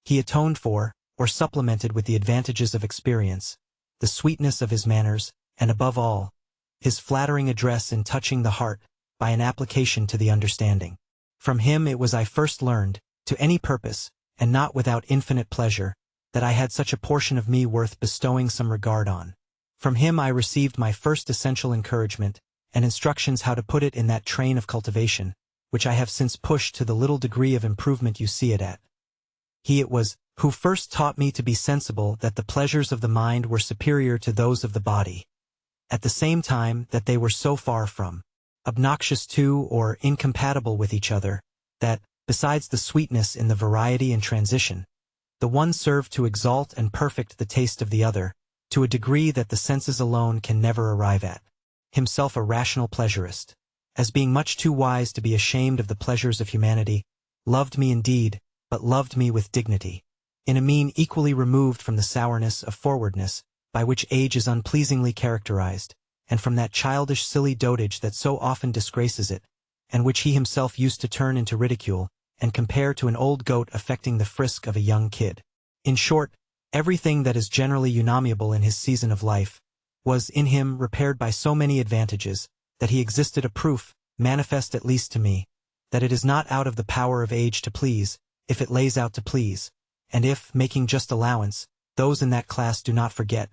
he atoned for, or supplemented with the advantages of experience, the sweetness of his manners, and above all, his flattering address in touching the heart, by an application to the understanding. From him it was I first learned, to any purpose, and not without infinite pleasure, that I had such a portion of me worth bestowing some regard on. From him I received my first essential encouragement, and instructions how to put it in that train of cultivation, which I have since pushed to the little degree of improvement you see it at. He it was who first taught me to be sensible that the pleasures of the mind were superior to those of the body, at the same time that they were so far from obnoxious to or incompatible with each other, that, besides the sweetness in the variety and transition, the one served to exalt and perfect the taste of the other, to a degree that the senses alone can never arrive at. Himself a rational pleasurist, as being much too wise to be ashamed of the pleasures of humanity, loved me indeed, but loved me with dignity, in a mean equally removed from the sourness of forwardness, by which age is unpleasingly characterized, and from that childish silly dotage that so often disgraces it, and which he himself used to turn into ridicule, and compare to an old goat affecting the frisk of a young kid. In short, everything that is generally unamiable in his season of life, was in him repaired by so many advantages, that he existed a proof, manifest at least to me, that it is not out of the power of age to please, if it lays out to please, and if, making just allowance, those in that class do not forget,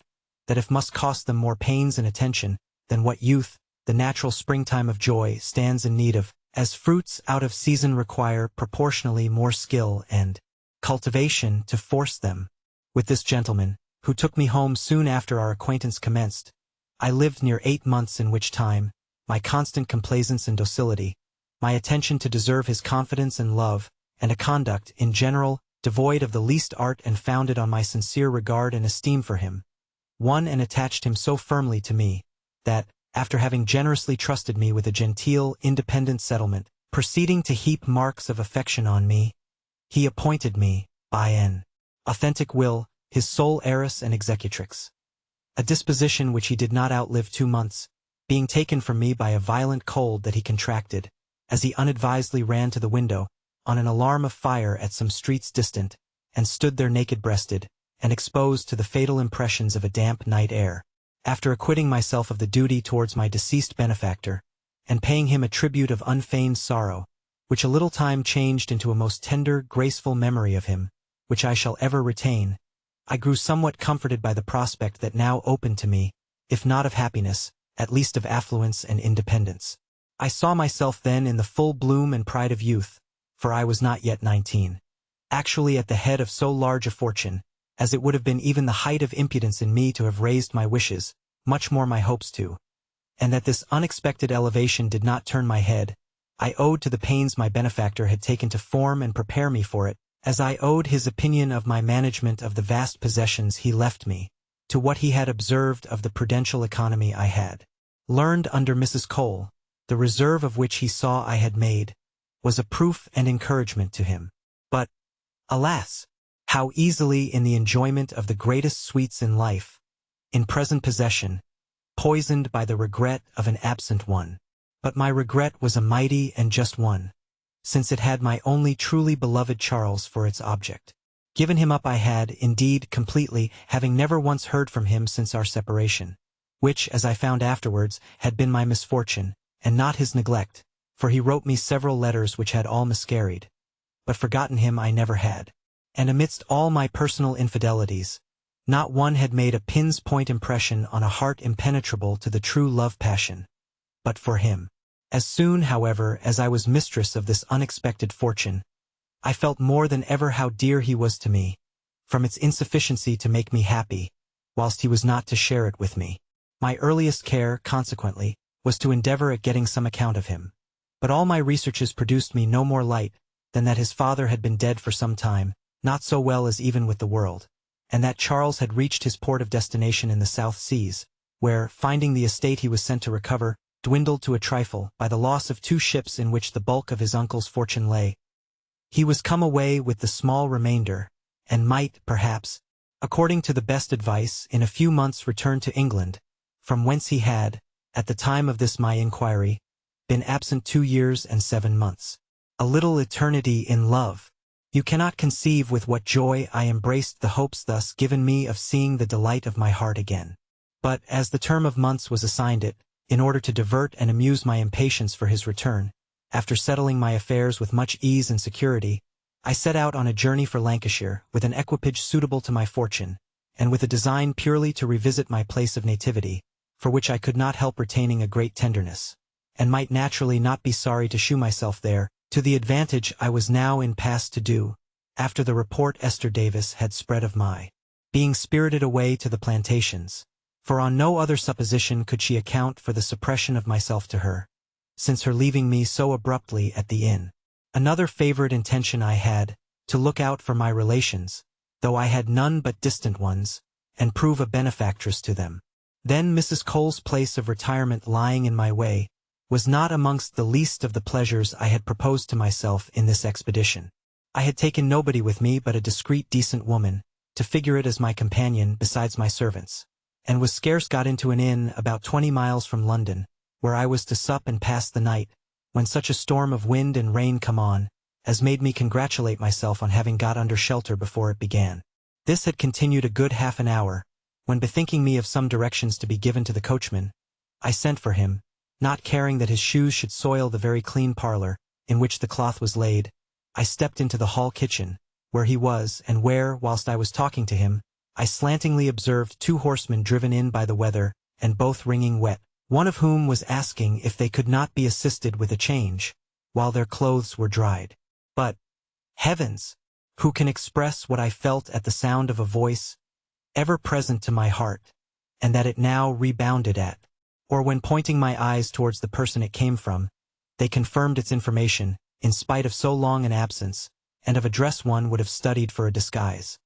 that if must cost them more pains and attention, than what youth, the natural springtime of joy, stands in need of, as fruits out of season require proportionally more skill and cultivation to force them. With this gentleman, who took me home soon after our acquaintance commenced, I lived near 8 months, in which time, my constant complaisance and docility, my attention to deserve his confidence and love, and a conduct, in general, devoid of the least art and founded on my sincere regard and esteem for him, won and attached him so firmly to me, that, after having generously trusted me with a genteel, independent settlement, proceeding to heap marks of affection on me, he appointed me, by an authentic will, his sole heiress and executrix. A disposition which he did not outlive 2 months, being taken from me by a violent cold that he contracted, as he unadvisedly ran to the window, on an alarm of fire at some streets distant, and stood there naked-breasted, and exposed to the fatal impressions of a damp night air. After acquitting myself of the duty towards my deceased benefactor, and paying him a tribute of unfeigned sorrow, which a little time changed into a most tender, graceful memory of him, which I shall ever retain, I grew somewhat comforted by the prospect that now opened to me, if not of happiness, at least of affluence and independence. I saw myself then in the full bloom and pride of youth, for I was not yet 19, actually at the head of so large a fortune, as it would have been even the height of impudence in me to have raised my wishes, much more my hopes to. And that this unexpected elevation did not turn my head, I owed to the pains my benefactor had taken to form and prepare me for it, as I owed his opinion of my management of the vast possessions he left me, to what he had observed of the prudential economy I had learned under Mrs. Cole, the reserve of which he saw I had made, was a proof and encouragement to him. But, alas! How easily in the enjoyment of the greatest sweets in life, in present possession, poisoned by the regret of an absent one. But my regret was a mighty and just one, since it had my only truly beloved Charles for its object. Given him up I had, indeed, completely, having never once heard from him since our separation, which, as I found afterwards, had been my misfortune, and not his neglect, for he wrote me several letters which had all miscarried. But forgotten him I never had. And amidst all my personal infidelities, not one had made a pin's point impression on a heart impenetrable to the true love passion. But for him. As soon, however, as I was mistress of this unexpected fortune, I felt more than ever how dear he was to me, from its insufficiency to make me happy, whilst he was not to share it with me. My earliest care, consequently, was to endeavor at getting some account of him. But all my researches produced me no more light than that his father had been dead for some time, not so well as even with the world, and that Charles had reached his port of destination in the South Seas, where, finding the estate he was sent to recover, dwindled to a trifle by the loss of 2 ships in which the bulk of his uncle's fortune lay, he was come away with the small remainder, and might, perhaps, according to the best advice, in a few months return to England, from whence he had, at the time of this my inquiry, been absent 2 years and 7 months. A little eternity in love. You cannot conceive with what joy I embraced the hopes thus given me of seeing the delight of my heart again. But, as the term of months was assigned it, in order to divert and amuse my impatience for his return, after settling my affairs with much ease and security, I set out on a journey for Lancashire, with an equipage suitable to my fortune, and with a design purely to revisit my place of nativity, for which I could not help retaining a great tenderness, and might naturally not be sorry to shew myself there, to the advantage I was now in pass to do, after the report Esther Davis had spread of my being spirited away to the plantations, for on no other supposition could she account for the suppression of myself to her, since her leaving me so abruptly at the inn. Another favorite intention I had, to look out for my relations, though I had none but distant ones, and prove a benefactress to them. Then Mrs. Cole's place of retirement lying in my way, was not amongst the least of the pleasures I had proposed to myself in this expedition. I had taken nobody with me but a discreet decent woman, to figure it as my companion besides my servants, and was scarce got into an inn about 20 miles from London, where I was to sup and pass the night, when such a storm of wind and rain come on, as made me congratulate myself on having got under shelter before it began. This had continued a good half an hour, when bethinking me of some directions to be given to the coachman, I sent for him, not caring that his shoes should soil the very clean parlor, in which the cloth was laid. I stepped into the hall kitchen, where he was, and where, whilst I was talking to him, I slantingly observed 2 horsemen driven in by the weather, and both wringing wet, one of whom was asking if they could not be assisted with a change, while their clothes were dried. But, heavens! Who can express what I felt at the sound of a voice, ever present to my heart, and that it now rebounded at, or when pointing my eyes towards the person it came from, they confirmed its information, in spite of so long an absence, and of a dress one would have studied for a disguise.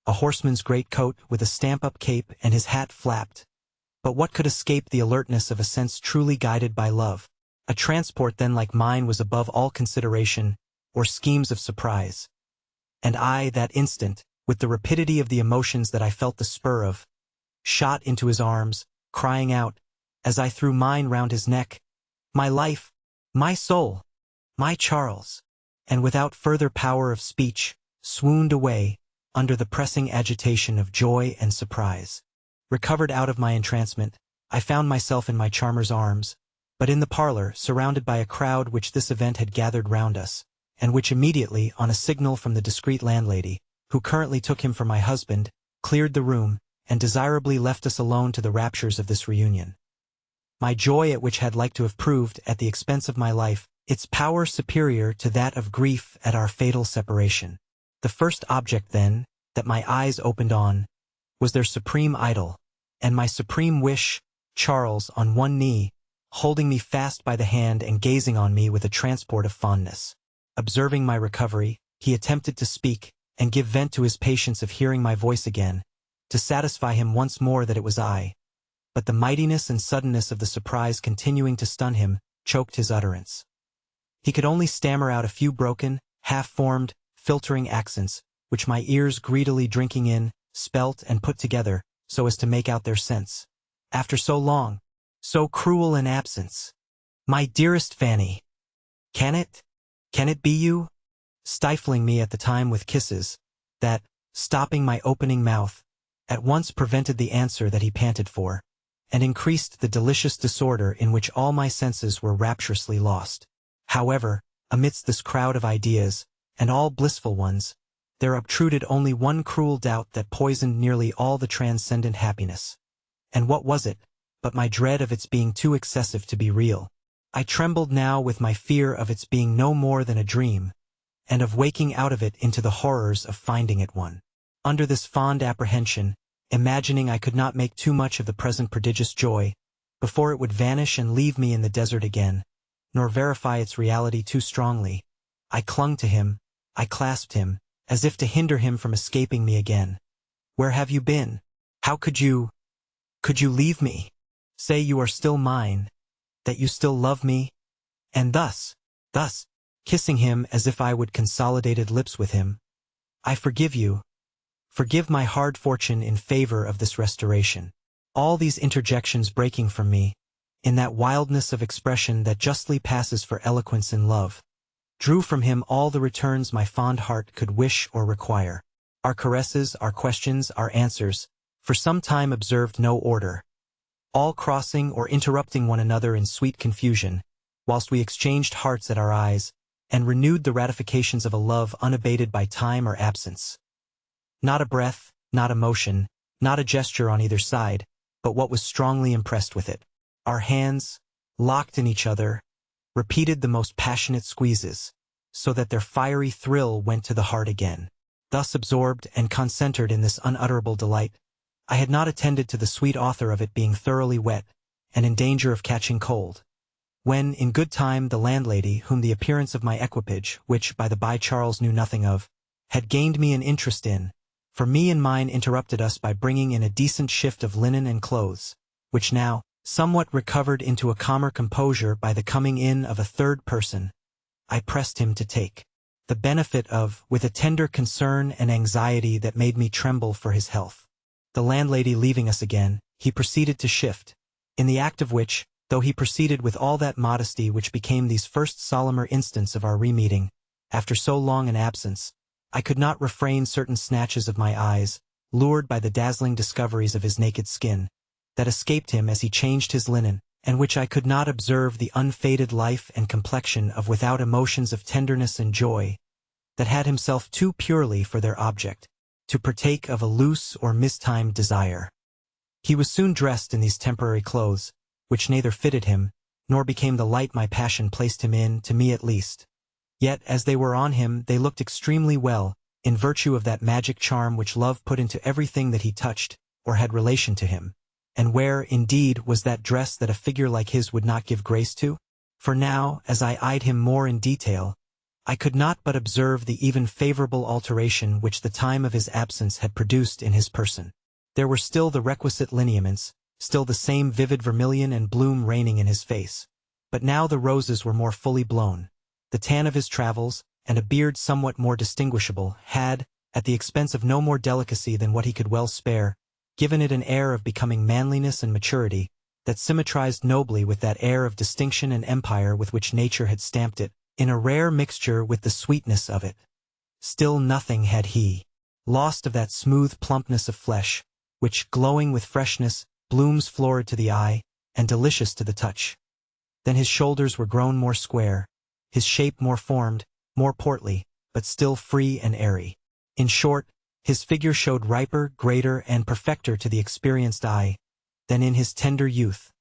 A horseman's greatcoat with a stamp-up cape and his hat flapped. But what could escape the alertness of a sense truly guided by love? A transport then like mine was above all consideration, or schemes of surprise. And I, that instant, with the rapidity of the emotions that I felt the spur of, shot into his arms, crying out, as I threw mine round his neck, "My life, my soul, my Charles," and without further power of speech, swooned away, under the pressing agitation of joy and surprise. Recovered out of my entrancement, I found myself in my charmer's arms, but in the parlor, surrounded by a crowd which this event had gathered round us, and which immediately, on a signal from the discreet landlady, who currently took him for my husband, cleared the room, and desirably left us alone to the raptures of this reunion. My joy at which had like to have proved, at the expense of my life, its power superior to that of grief at our fatal separation. The first object, then, that my eyes opened on, was their supreme idol, and my supreme wish, Charles, on one knee, holding me fast by the hand and gazing on me with a transport of fondness. Observing my recovery, he attempted to speak, and give vent to his patience of hearing my voice again, to satisfy him once more that it was I. But the mightiness and suddenness of the surprise continuing to stun him, choked his utterance. He could only stammer out a few broken, half-formed, filtering accents, which my ears greedily drinking in, spelt and put together, so as to make out their sense. After so long, so cruel an absence. My dearest Fanny! Can it be you? Stifling me at the time with kisses, that, stopping my opening mouth, at once prevented the answer that he panted for, and increased the delicious disorder in which all my senses were rapturously lost. However, amidst this crowd of ideas, and all blissful ones, there obtruded only one cruel doubt that poisoned nearly all the transcendent happiness. And what was it, but my dread of its being too excessive to be real? I trembled now with my fear of its being no more than a dream, and of waking out of it into the horrors of finding it one. Under this fond apprehension, imagining I could not make too much of the present prodigious joy, before it would vanish and leave me in the desert again, nor verify its reality too strongly, I clung to him, I clasped him, as if to hinder him from escaping me again. Where have you been? How could you leave me? Say you are still mine, that you still love me? And thus, kissing him as if I would consolidated lips with him, I forgive you. Forgive my hard fortune in favor of this restoration. all these interjections breaking from me, in that wildness of expression that justly passes for eloquence in love, drew from him all the returns my fond heart could wish or require. Our caresses, our questions, our answers, for some time observed no order, all crossing or interrupting one another in sweet confusion, whilst we exchanged hearts at our eyes, and renewed the ratifications of a love unabated by time or absence. Not a breath, not a motion, not a gesture on either side, but what was strongly impressed with it. Our hands, locked in each other, repeated the most passionate squeezes, so that their fiery thrill went to the heart again. Thus absorbed and concentred in this unutterable delight, I had not attended to the sweet author of it being thoroughly wet, and in danger of catching cold, when, in good time, the landlady, whom the appearance of my equipage, which, by the by, Charles knew nothing of, had gained me an interest in, for me and mine, interrupted us by bringing in a decent shift of linen and clothes, which now, somewhat recovered into a calmer composure by the coming in of a third person, I pressed him to take the benefit of, with a tender concern and anxiety that made me tremble for his health. The landlady leaving us again, he proceeded to shift, in the act of which, though he proceeded with all that modesty which became these first solemner instants of our re-meeting, after so long an absence, I could not refrain certain snatches of my eyes, lured by the dazzling discoveries of his naked skin, that escaped him as he changed his linen, and which I could not observe the unfaded life and complexion of without emotions of tenderness and joy, that had himself too purely for their object, to partake of a loose or mistimed desire. He was soon dressed in these temporary clothes, which neither fitted him, nor became the light my passion placed him in, to me at least. Yet, as they were on him, they looked extremely well, in virtue of that magic charm which love put into everything that he touched, or had relation to him. And where, indeed, was that dress that a figure like his would not give grace to? For now, as I eyed him more in detail, I could not but observe the even favorable alteration which the time of his absence had produced in his person. There were still the requisite lineaments, still the same vivid vermilion and bloom reigning in his face. But now the roses were more fully blown. The tan of his travels, and a beard somewhat more distinguishable, had, at the expense of no more delicacy than what he could well spare, given it an air of becoming manliness and maturity, that symmetrized nobly with that air of distinction and empire with which nature had stamped it, in a rare mixture with the sweetness of it. Still nothing had he lost of that smooth plumpness of flesh, which, glowing with freshness, blooms florid to the eye, and delicious to the touch. Then his shoulders were grown more square, his shape more formed, more portly, but still free and airy. In short, his figure showed riper, greater, and perfecter to the experienced eye, than in his tender youth,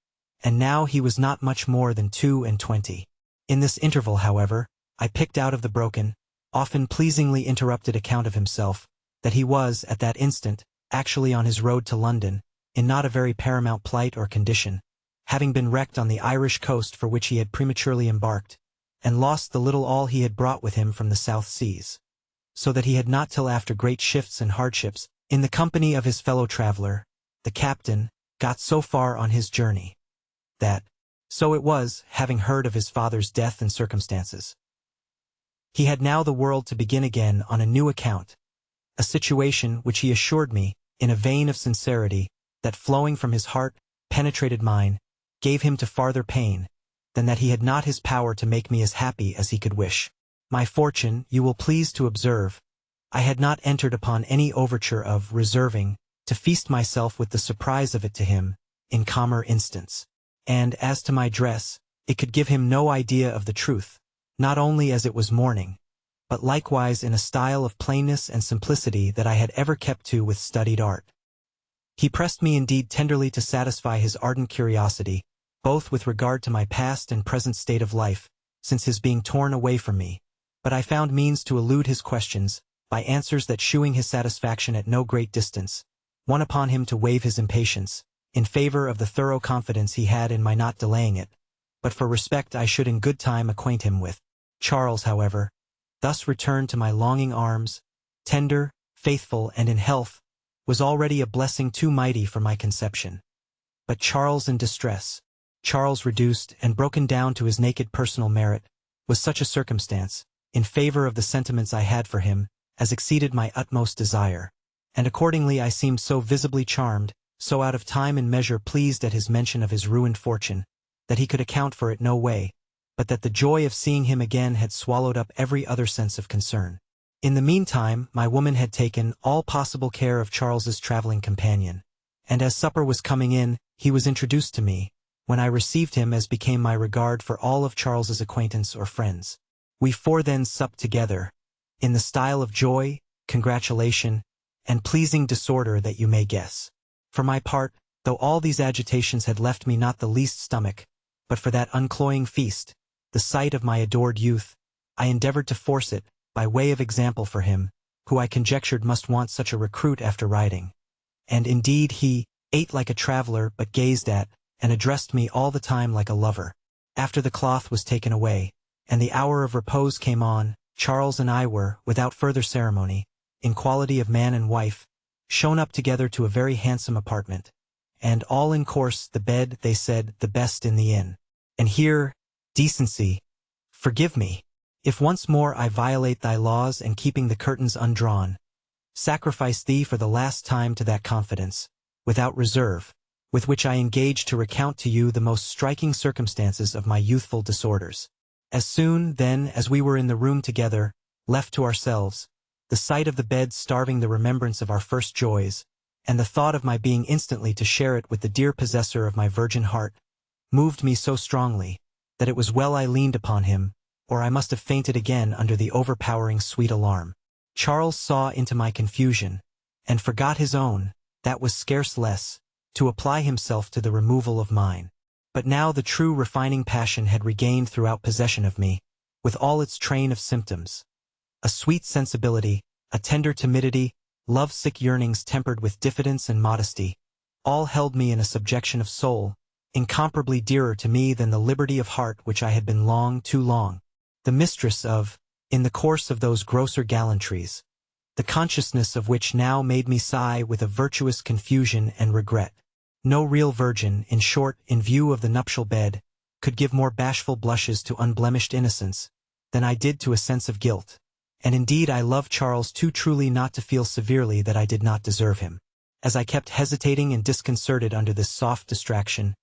and now he was not much more than 22. In this interval, however, I picked out of the broken, often pleasingly interrupted account of himself, that he was, at that instant, actually on his road to London, in not a very paramount plight or condition, having been wrecked on the Irish coast for which he had prematurely embarked, and lost the little all he had brought with him from the South Seas, so that he had not till after great shifts and hardships, in the company of his fellow-traveller, the captain, got so far on his journey, that, so it was, having heard of his father's death and circumstances, he had now the world to begin again on a new account, a situation which he assured me, in a vein of sincerity, that flowing from his heart, penetrated mine, gave him to farther pain, than that he had not his power to make me as happy as he could wish. My fortune, you will please to observe, I had not entered upon any overture of reserving, to feast myself with the surprise of it to him, in calmer instants. And, as to my dress, it could give him no idea of the truth, not only as it was morning, but likewise in a style of plainness and simplicity that I had ever kept to with studied art. He pressed me indeed tenderly to satisfy his ardent curiosity, both with regard to my past and present state of life, since his being torn away from me, but I found means to elude his questions, by answers that shewing his satisfaction at no great distance, won upon him to waive his impatience, in favor of the thorough confidence he had in my not delaying it, but for respect I should in good time acquaint him with. Charles, however, thus returned to my longing arms, tender, faithful, and in health, was already a blessing too mighty for my conception. But Charles in distress, Charles reduced and broken down to his naked personal merit, was such a circumstance, in favor of the sentiments I had for him, as exceeded my utmost desire, and accordingly I seemed so visibly charmed, so out of time and measure pleased at his mention of his ruined fortune, that he could account for it no way, but that the joy of seeing him again had swallowed up every other sense of concern. In the meantime, my woman had taken all possible care of Charles's traveling companion, and as supper was coming in, he was introduced to me, when I received him as became my regard for all of Charles's acquaintance or friends. We four then supped together, in the style of joy, congratulation, and pleasing disorder that you may guess. For my part, though all these agitations had left me not the least stomach, but for that uncloying feast, the sight of my adored youth, I endeavored to force it, by way of example for him, who I conjectured must want such a recruit after riding. And indeed he ate like a traveler but gazed at, and addressed me all the time like a lover. After the cloth was taken away, and the hour of repose came on, Charles and I were, without further ceremony, in quality of man and wife, shown up together to a very handsome apartment, and all in course the bed, they said, the best in the inn. And here, decency, forgive me, if once more I violate thy laws and keeping the curtains undrawn, sacrifice thee for the last time to that confidence, without reserve, with which I engage to recount to you the most striking circumstances of my youthful disorders. As soon, then, as we were in the room together, left to ourselves, the sight of the bed starving the remembrance of our first joys, and the thought of my being instantly to share it with the dear possessor of my virgin heart, moved me so strongly, that it was well I leaned upon him, or I must have fainted again under the overpowering sweet alarm. Charles saw into my confusion, and forgot his own, that was scarce less, to apply himself to the removal of mine. But now the true refining passion had regained throughout possession of me, with all its train of symptoms. A sweet sensibility, a tender timidity, love-sick yearnings tempered with diffidence and modesty, all held me in a subjection of soul, incomparably dearer to me than the liberty of heart which I had been long, too long, the mistress of, in the course of those grosser gallantries, the consciousness of which now made me sigh with a virtuous confusion and regret. No real virgin, in short, in view of the nuptial bed, could give more bashful blushes to unblemished innocence, than I did to a sense of guilt. And indeed I loved Charles too truly not to feel severely that I did not deserve him. As I kept hesitating and disconcerted under this soft distraction,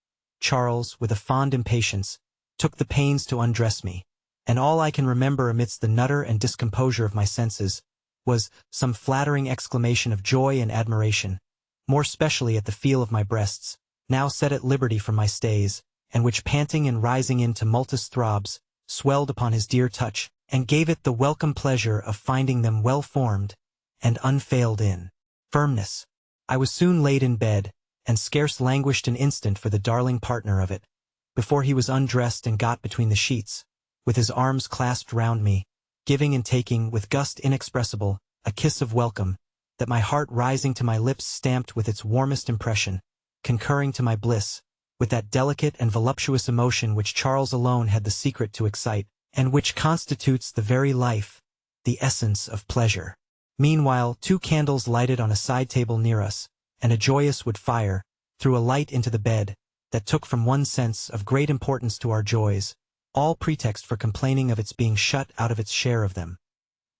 Charles, with a fond impatience, took the pains to undress me, and all I can remember amidst the nutter and discomposure of my senses, was some flattering exclamation of joy and admiration, more specially at the feel of my breasts, now set at liberty from my stays, and which panting and rising in tumultuous throbs, swelled upon his dear touch, and gave it the welcome pleasure of finding them well formed, and unfailed in firmness. I was soon laid in bed, and scarce languished an instant for the darling partner of it, before he was undressed and got between the sheets, with his arms clasped round me, giving and taking, with gust inexpressible, a kiss of welcome, that my heart rising to my lips stamped with its warmest impression, concurring to my bliss, with that delicate and voluptuous emotion which Charles alone had the secret to excite, and which constitutes the very life, the essence of pleasure. Meanwhile, 2 candles lighted on a side table near us, and a joyous wood fire, threw a light into the bed, that took from one sense of great importance to our joys, all pretext for complaining of its being shut out of its share of them.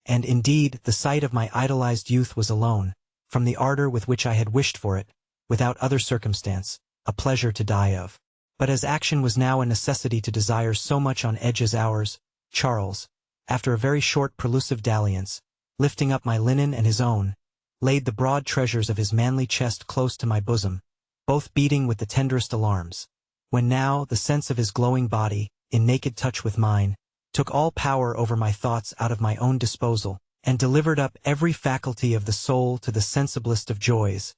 And indeed, the sight of my idolized youth was alone, from the ardor with which I had wished for it, without other circumstance, a pleasure to die of. But as action was now a necessity to desires so much on edge as ours, Charles, after a very short prelusive dalliance, lifting up my linen and his own, laid the broad treasures of his manly chest close to my bosom, both beating with the tenderest alarms, when now the sense of his glowing body, in naked touch with mine, took all power over my thoughts out of my own disposal, and delivered up every faculty of the soul to the sensiblest of joys,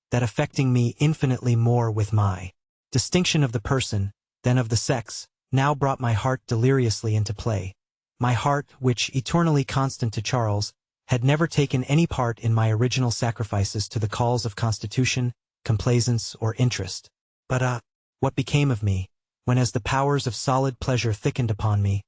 that affecting me infinitely more with my distinction of the person, than of the sex, now brought my heart deliriously into play. My heart, which, eternally constant to Charles, had never taken any part in my original sacrifices to the calls of constitution, complaisance, or interest. But what became of me, when as the powers of solid pleasure thickened upon me,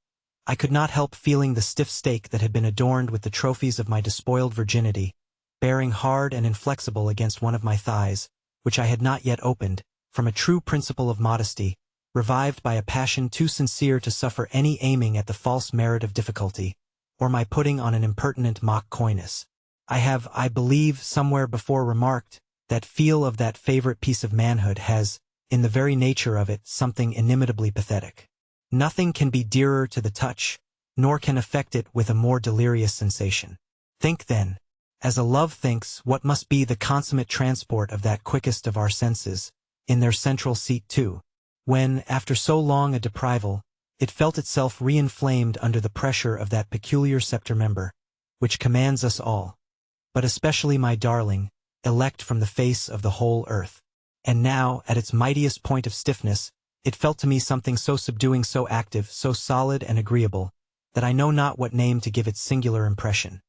I could not help feeling the stiff stake that had been adorned with the trophies of my despoiled virginity, bearing hard and inflexible against one of my thighs, which I had not yet opened, from a true principle of modesty, revived by a passion too sincere to suffer any aiming at the false merit of difficulty, or my putting on an impertinent mock coyness. I have, I believe, somewhere before remarked, that feel of that favorite piece of manhood has, in the very nature of it, something inimitably pathetic. Nothing can be dearer to the touch, nor can affect it with a more delirious sensation. Think then, as a love thinks, what must be the consummate transport of that quickest of our senses, in their central seat too, when, after so long a deprival, it felt itself re-inflamed under the pressure of that peculiar scepter member, which commands us all, but especially my darling, elect from the face of the whole earth. And now, at its mightiest point of stiffness, it felt to me something so subduing, so active, so solid and agreeable, that I know not what name to give its singular impression.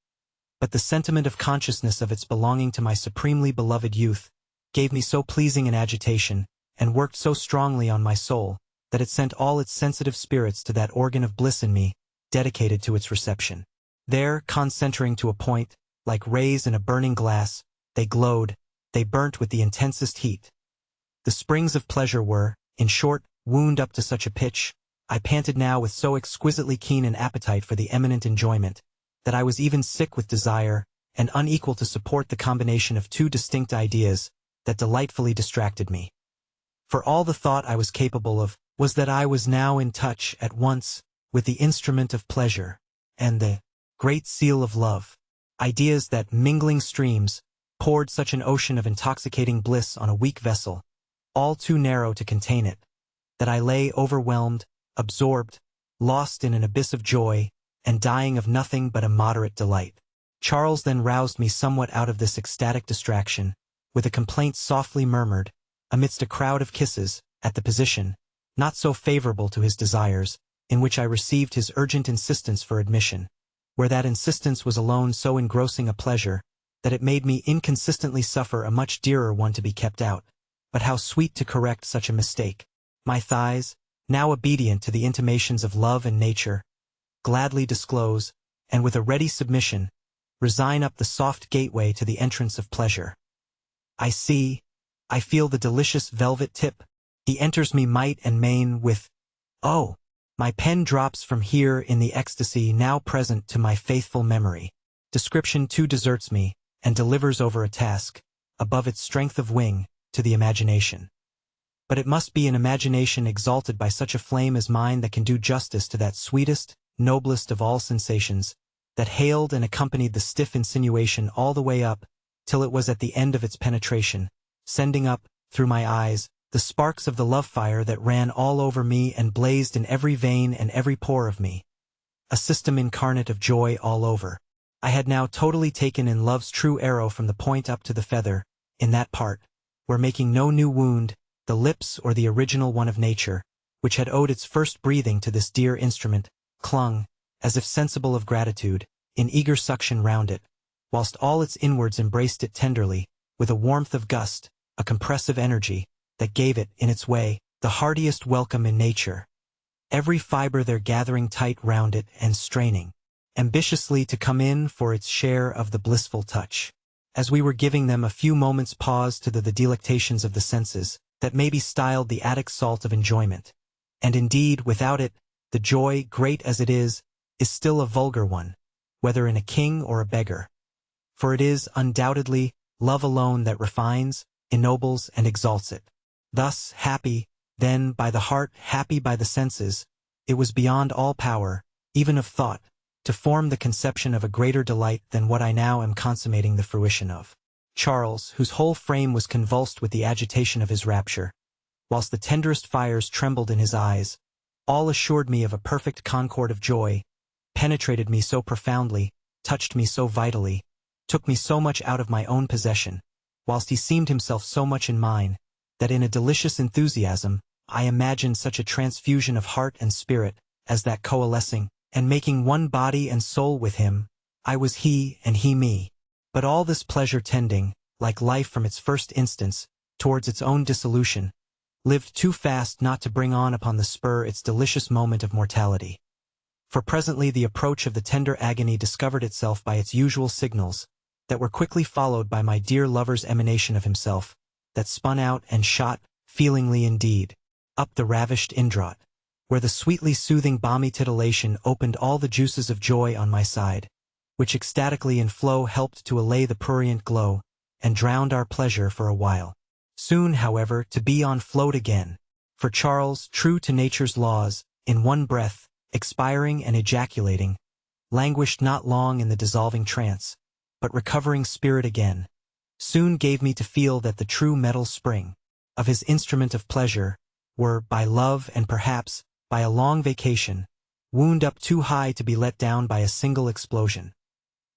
But the sentiment of consciousness of its belonging to my supremely beloved youth gave me so pleasing an agitation, and worked so strongly on my soul, that it sent all its sensitive spirits to that organ of bliss in me, dedicated to its reception. There, concentering to a point, like rays in a burning glass, they glowed, they burnt with the intensest heat. The springs of pleasure were, in short, wound up to such a pitch, I panted now with so exquisitely keen an appetite for the eminent enjoyment, that I was even sick with desire, and unequal to support the combination of two distinct ideas, that delightfully distracted me. For all the thought I was capable of, was that I was now in touch, at once, with the instrument of pleasure, and the great seal of love, ideas that, mingling streams, poured such an ocean of intoxicating bliss on a weak vessel, all too narrow to contain it, that I lay overwhelmed, absorbed, lost in an abyss of joy, and dying of nothing but a moderate delight. Charles then roused me somewhat out of this ecstatic distraction, with a complaint softly murmured, amidst a crowd of kisses, at the position, not so favorable to his desires, in which I received his urgent insistence for admission, where that insistence was alone so engrossing a pleasure, that it made me inconsistently suffer a much dearer one to be kept out. But how sweet to correct such a mistake! My thighs, now obedient to the intimations of love and nature, gladly disclose, and with a ready submission, resign up the soft gateway to the entrance of pleasure. I feel the delicious velvet tip, he enters me might and main with, oh, my pen drops from here in the ecstasy now present to my faithful memory. Description too deserts me, and delivers over a task, above its strength of wing, to the imagination. But it must be an imagination exalted by such a flame as mine that can do justice to that sweetest, noblest of all sensations, that hailed and accompanied the stiff insinuation all the way up, till it was at the end of its penetration, sending up, through my eyes, the sparks of the love fire that ran all over me and blazed in every vein and every pore of me. A system incarnate of joy all over. I had now totally taken in love's true arrow from the point up to the feather, in that part, where making no new wound, the lips or the original one of nature, which had owed its first breathing to this dear instrument, clung, as if sensible of gratitude, in eager suction round it, whilst all its inwards embraced it tenderly, with a warmth of gust, a compressive energy, that gave it, in its way, the heartiest welcome in nature. Every fibre there gathering tight round it and straining, ambitiously to come in for its share of the blissful touch. As we were giving them a few moments' pause to the delectations of the senses, that may be styled the Attic salt of enjoyment. And indeed, without it, the joy, great as it is still a vulgar one, whether in a king or a beggar. For it is, undoubtedly, love alone that refines, ennobles, and exalts it. Thus, happy, then, by the heart, happy by the senses, it was beyond all power, even of thought, to form the conception of a greater delight than what I now am consummating the fruition of. Charles, whose whole frame was convulsed with the agitation of his rapture, whilst the tenderest fires trembled in his eyes, all assured me of a perfect concord of joy, penetrated me so profoundly, touched me so vitally, took me so much out of my own possession, whilst he seemed himself so much in mine, that in a delicious enthusiasm, I imagined such a transfusion of heart and spirit, as that coalescing, and making one body and soul with him, I was he and he me. But all this pleasure tending, like life from its first instance, towards its own dissolution, lived too fast not to bring on upon the spur its delicious moment of mortality. For presently the approach of the tender agony discovered itself by its usual signals, that were quickly followed by my dear lover's emanation of himself, that spun out and shot, feelingly indeed, up the ravished indraut, where the sweetly soothing balmy titillation opened all the juices of joy on my side, which ecstatically in flow helped to allay the prurient glow, and drowned our pleasure for a while. Soon, however, to be on float again. For Charles, true to nature's laws, in one breath, expiring and ejaculating, languished not long in the dissolving trance, but recovering spirit again, soon gave me to feel that the true metal spring of his instrument of pleasure were, by love and perhaps, by a long vacation, wound up too high to be let down by a single explosion.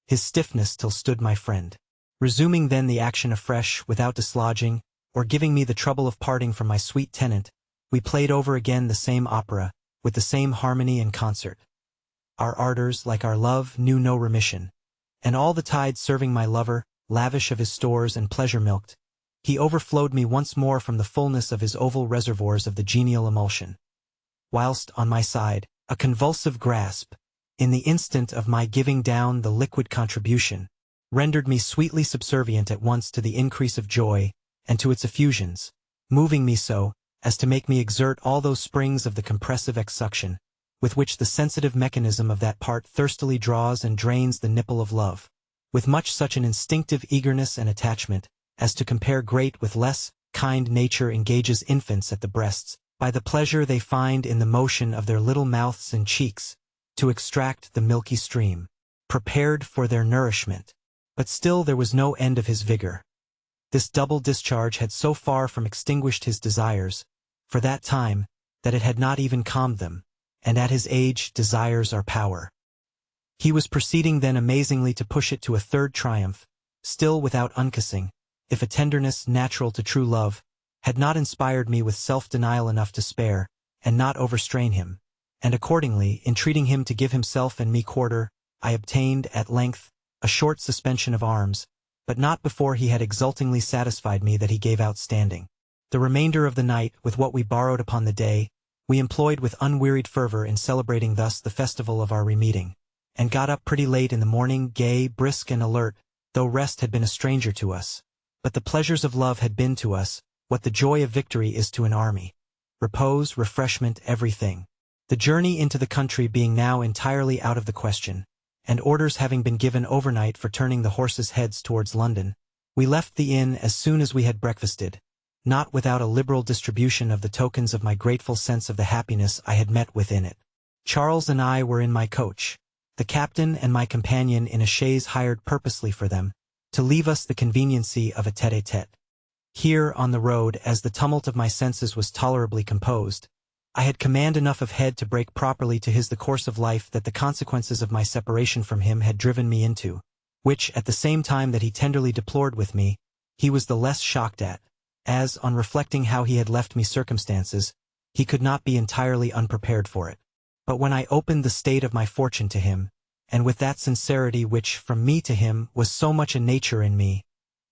His stiffness till stood my friend. Resuming then the action afresh, without dislodging, or giving me the trouble of parting from my sweet tenant, we played over again the same opera, with the same harmony and concert. Our ardors, like our love, knew no remission, and all the tide serving my lover, lavish of his stores and pleasure-milked, he overflowed me once more from the fullness of his oval reservoirs of the genial emulsion. Whilst, on my side, a convulsive grasp, in the instant of my giving down the liquid contribution, rendered me sweetly subservient at once to the increase of joy, and to its effusions, moving me so, as to make me exert all those springs of the compressive exsuction, with which the sensitive mechanism of that part thirstily draws and drains the nipple of love, with much such an instinctive eagerness and attachment, as to compare great with less, kind nature engages infants at the breasts, by the pleasure they find in the motion of their little mouths and cheeks, to extract the milky stream, prepared for their nourishment. But still there was no end of his vigor. This double discharge had so far from extinguished his desires, for that time, that it had not even calmed them, and at his age desires are power. He was proceeding then amazingly to push it to a third triumph, still without unkissing, if a tenderness natural to true love had not inspired me with self-denial enough to spare, and not overstrain him, and accordingly, entreating him to give himself and me quarter, I obtained, at length, a short suspension of arms, but not before he had exultingly satisfied me that he gave outstanding. The remainder of the night, with what we borrowed upon the day, we employed with unwearied fervor in celebrating thus the festival of our remeeting, and got up pretty late in the morning, gay, brisk, and alert, though rest had been a stranger to us. But the pleasures of love had been to us what the joy of victory is to an army: repose, refreshment, everything. The journey into the country being now entirely out of the question, and orders having been given overnight for turning the horses' heads towards London, we left the inn as soon as we had breakfasted, not without a liberal distribution of the tokens of my grateful sense of the happiness I had met within it. Charles and I were in my coach, the captain and my companion in a chaise hired purposely for them, to leave us the conveniency of a tete-a-tete. Here, on the road, as the tumult of my senses was tolerably composed, I had command enough of head to break properly to his the course of life that the consequences of my separation from him had driven me into, which, at the same time that he tenderly deplored with me, he was the less shocked at, as, on reflecting how he had left me circumstances, he could not be entirely unprepared for it. But when I opened the state of my fortune to him, and with that sincerity which, from me to him, was so much a nature in me,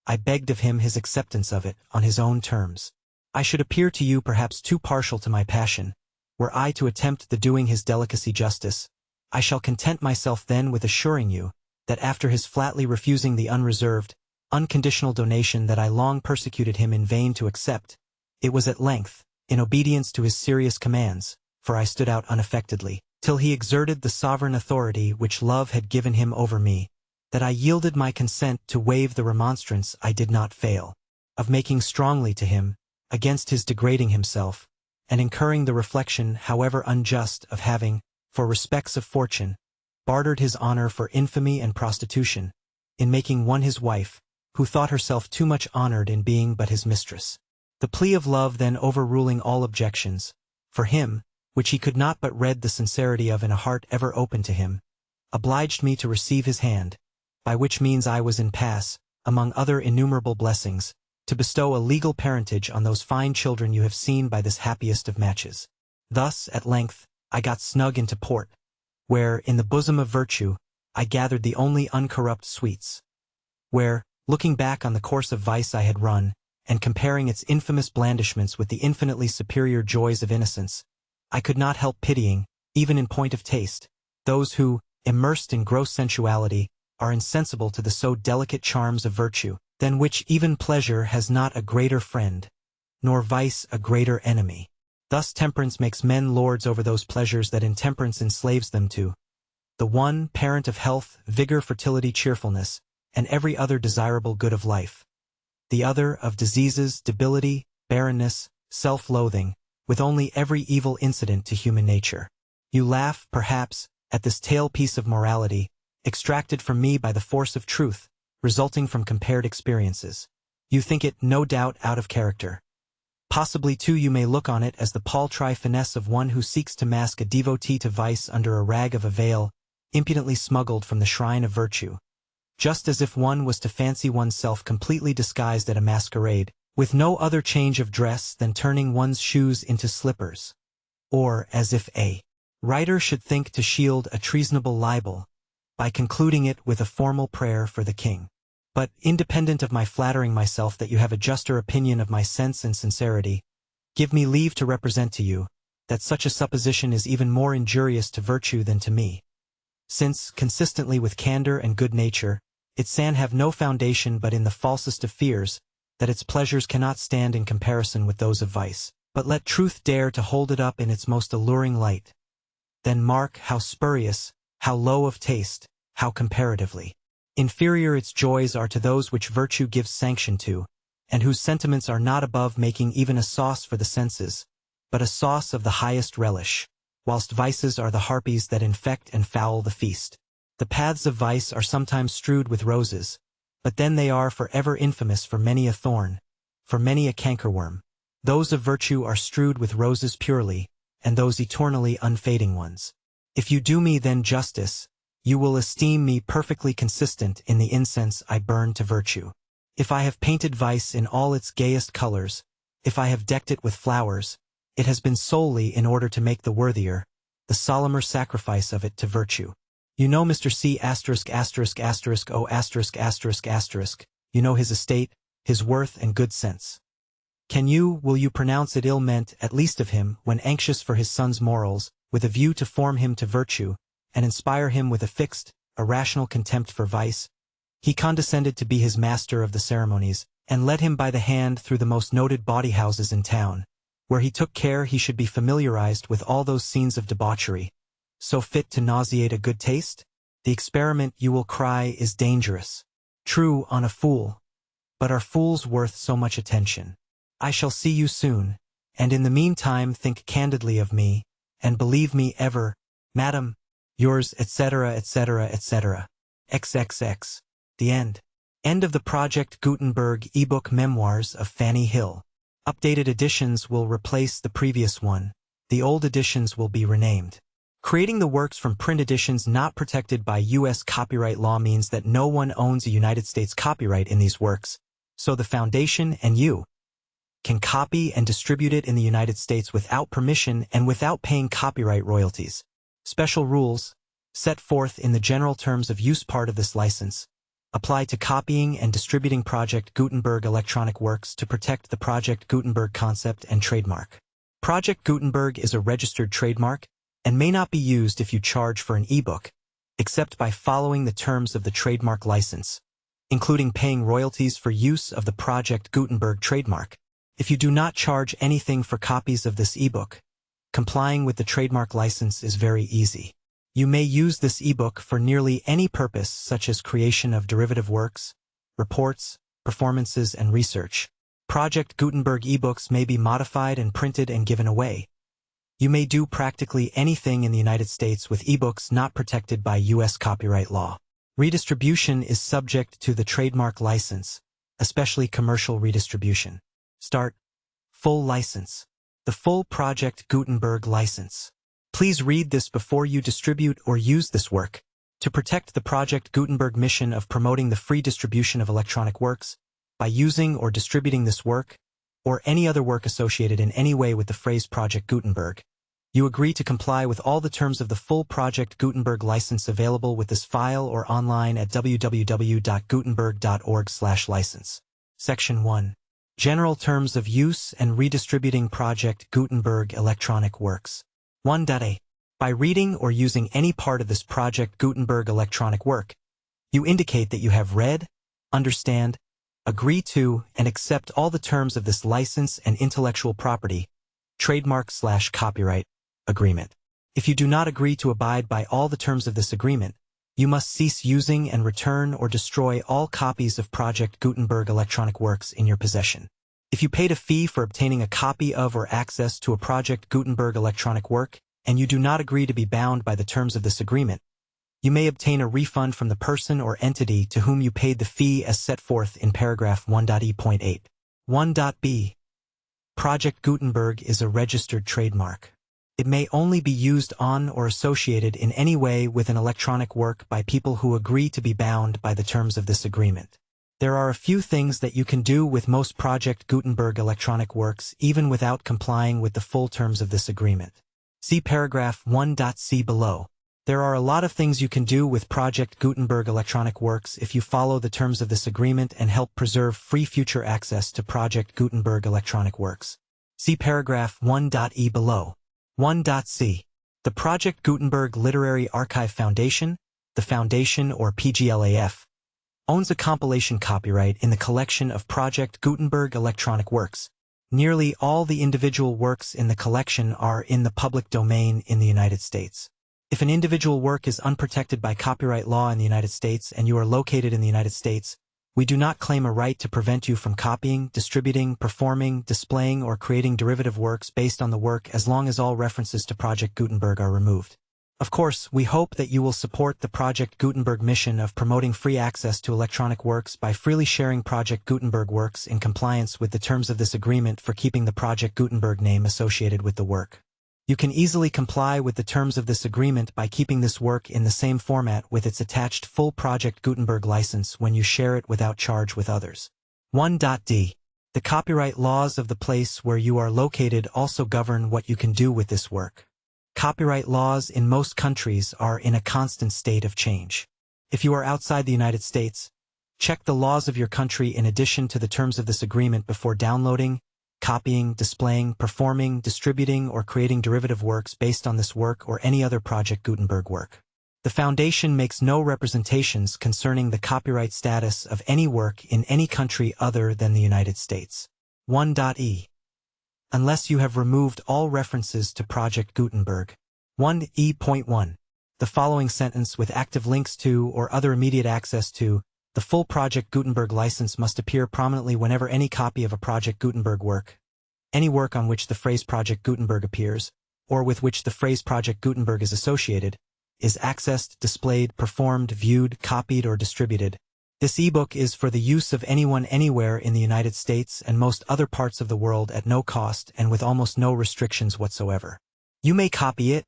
I begged of him his acceptance of it, on his own terms. I should appear to you perhaps too partial to my passion, were I to attempt the doing his delicacy justice. I shall content myself then with assuring you, that after his flatly refusing the unreserved, unconditional donation that I long persecuted him in vain to accept, it was at length, in obedience to his serious commands, for I stood out unaffectedly, till he exerted the sovereign authority which love had given him over me, that I yielded my consent to waive the remonstrance I did not fail of making strongly to him, against his degrading himself, and incurring the reflection, however unjust, of having, for respects of fortune, bartered his honor for infamy and prostitution, in making one his wife, who thought herself too much honored in being but his mistress. The plea of love then overruling all objections, for him, which he could not but read the sincerity of in a heart ever open to him, obliged me to receive his hand, by which means I was in pass, among other innumerable blessings, to bestow a legal parentage on those fine children you have seen by this happiest of matches. Thus, at length, I got snug into port, where, in the bosom of virtue, I gathered the only uncorrupt sweets. Where, looking back on the course of vice I had run, and comparing its infamous blandishments with the infinitely superior joys of innocence, I could not help pitying, even in point of taste, those who, immersed in gross sensuality, are insensible to the so delicate charms of virtue, than which even pleasure has not a greater friend, nor vice a greater enemy. Thus temperance makes men lords over those pleasures that intemperance enslaves them to. The one, parent of health, vigor, fertility, cheerfulness, and every other desirable good of life. the other of diseases, debility, barrenness, self-loathing, with only every evil incident to human nature. You laugh, perhaps, at this tailpiece of morality, extracted from me by the force of truth, resulting from compared experiences. You think it, no doubt, out of character. Possibly, too, you may look on it as the paltry finesse of one who seeks to mask a devotee to vice under a rag of a veil, impudently smuggled from the shrine of virtue. Just as if one was to fancy oneself completely disguised at a masquerade, with no other change of dress than turning one's shoes into slippers. Or as if a writer should think to shield a treasonable libel, by concluding it with a formal prayer for the king. But, independent of my flattering myself that you have a juster opinion of my sense and sincerity, give me leave to represent to you, that such a supposition is even more injurious to virtue than to me. Since, consistently with candor and good nature, it can have no foundation but in the falsest of fears, that its pleasures cannot stand in comparison with those of vice. But let truth dare to hold it up in its most alluring light. Then mark how spurious, how low of taste, how comparatively inferior its joys are to those which virtue gives sanction to, and whose sentiments are not above making even a sauce for the senses, but a sauce of the highest relish, whilst vices are the harpies that infect and foul the feast. The paths of vice are sometimes strewed with roses, but then they are forever infamous for many a thorn, for many a cankerworm. Those of virtue are strewed with roses purely, and those eternally unfading ones. If you do me then justice, you will esteem me perfectly consistent in the incense I burn to virtue. If I have painted vice in all its gayest colors, if I have decked it with flowers, it has been solely in order to make the worthier, the solemner sacrifice of it to virtue. You know Mr. C**************, you know his estate, his worth and good sense. Will you pronounce it ill-meant, at least of him, when anxious for his son's morals, with a view to form him to virtue, and inspire him with a fixed, a rational contempt for vice? He condescended to be his master of the ceremonies, and led him by the hand through the most noted bawdy houses in town, where he took care he should be familiarized with all those scenes of debauchery, so fit to nauseate a good taste? The experiment, you will cry, is dangerous. True, on a fool. But are fools worth so much attention? I shall see you soon, and in the meantime think candidly of me, and believe me ever, Madam, yours, etc., etc., etc. XXX. The end. End of the Project Gutenberg ebook Memoirs of Fanny Hill. Updated editions will replace the previous one. The old editions will be renamed. Creating the works from print editions not protected by U.S. copyright law means that no one owns a United States copyright in these works, so the Foundation and you can copy and distribute it in the United States without permission and without paying copyright royalties. Special rules, set forth in the general terms of use part of this license, apply to copying and distributing Project Gutenberg electronic works to protect the Project Gutenberg concept and trademark. Project Gutenberg is a registered trademark and may not be used if you charge for an ebook, except by following the terms of the trademark license, including paying royalties for use of the Project Gutenberg trademark. If you do not charge anything for copies of this ebook, complying with the trademark license is very easy. You may use this ebook for nearly any purpose, such as creation of derivative works, reports, performances, and research. Project Gutenberg ebooks may be modified and printed and given away. You may do practically anything in the United States with ebooks not protected by U.S. copyright law. Redistribution is subject to the trademark license, especially commercial redistribution. Start. Full license. The full Project Gutenberg license. Please read this before you distribute or use this work. To protect the Project Gutenberg mission of promoting the free distribution of electronic works, by using or distributing this work, or any other work associated in any way with the phrase Project Gutenberg, you agree to comply with all the terms of the full Project Gutenberg license available with this file or online at www.gutenberg.org/license. Section 1. General Terms of Use and Redistributing Project Gutenberg Electronic Works. 1.a. By reading or using any part of this Project Gutenberg electronic work, you indicate that you have read, understand, agree to, and accept all the terms of this license and intellectual property, trademark/copyright, agreement. If you do not agree to abide by all the terms of this agreement, You must cease using and return or destroy all copies of Project Gutenberg electronic works in your possession. If you paid a fee for obtaining a copy of or access to a Project Gutenberg electronic work, and you do not agree to be bound by the terms of this agreement, you may obtain a refund from the person or entity to whom you paid the fee as set forth in paragraph 1.e.8. 1.b. Project Gutenberg is a registered trademark. It may only be used on or associated in any way with an electronic work by people who agree to be bound by the terms of this agreement. There are a few things that you can do with most Project Gutenberg electronic works even without complying with the full terms of this agreement. See paragraph 1.c below. There are a lot of things you can do with Project Gutenberg electronic works if you follow the terms of this agreement and help preserve free future access to Project Gutenberg electronic works. See paragraph 1.e below. 1.c. The Project Gutenberg Literary Archive Foundation, the Foundation or PGLAF, owns a compilation copyright in the collection of Project Gutenberg electronic works. Nearly all the individual works in the collection are in the public domain in the United States. If an individual work is unprotected by copyright law in the United States and you are located in the United States, we do not claim a right to prevent you from copying, distributing, performing, displaying, or creating derivative works based on the work as long as all references to Project Gutenberg are removed. Of course, we hope that you will support the Project Gutenberg mission of promoting free access to electronic works by freely sharing Project Gutenberg works in compliance with the terms of this agreement for keeping the Project Gutenberg name associated with the work. You can easily comply with the terms of this agreement by keeping this work in the same format with its attached full Project Gutenberg license when you share it without charge with others. 1.d. The copyright laws of the place where you are located also govern what you can do with this work. Copyright laws in most countries are in a constant state of change. If you are outside the United States, check the laws of your country in addition to the terms of this agreement before downloading, copying, displaying, performing, distributing, or creating derivative works based on this work or any other Project Gutenberg work. The Foundation makes no representations concerning the copyright status of any work in any country other than the United States. 1.e. Unless you have removed all references to Project Gutenberg. 1.e.1. The following sentence with active links to or other immediate access to the full Project Gutenberg license must appear prominently whenever any copy of a Project Gutenberg work, any work on which the phrase Project Gutenberg appears, or with which the phrase Project Gutenberg is associated, is accessed, displayed, performed, viewed, copied, or distributed. This ebook is for the use of anyone anywhere in the United States and most other parts of the world at no cost and with almost no restrictions whatsoever. You may copy it,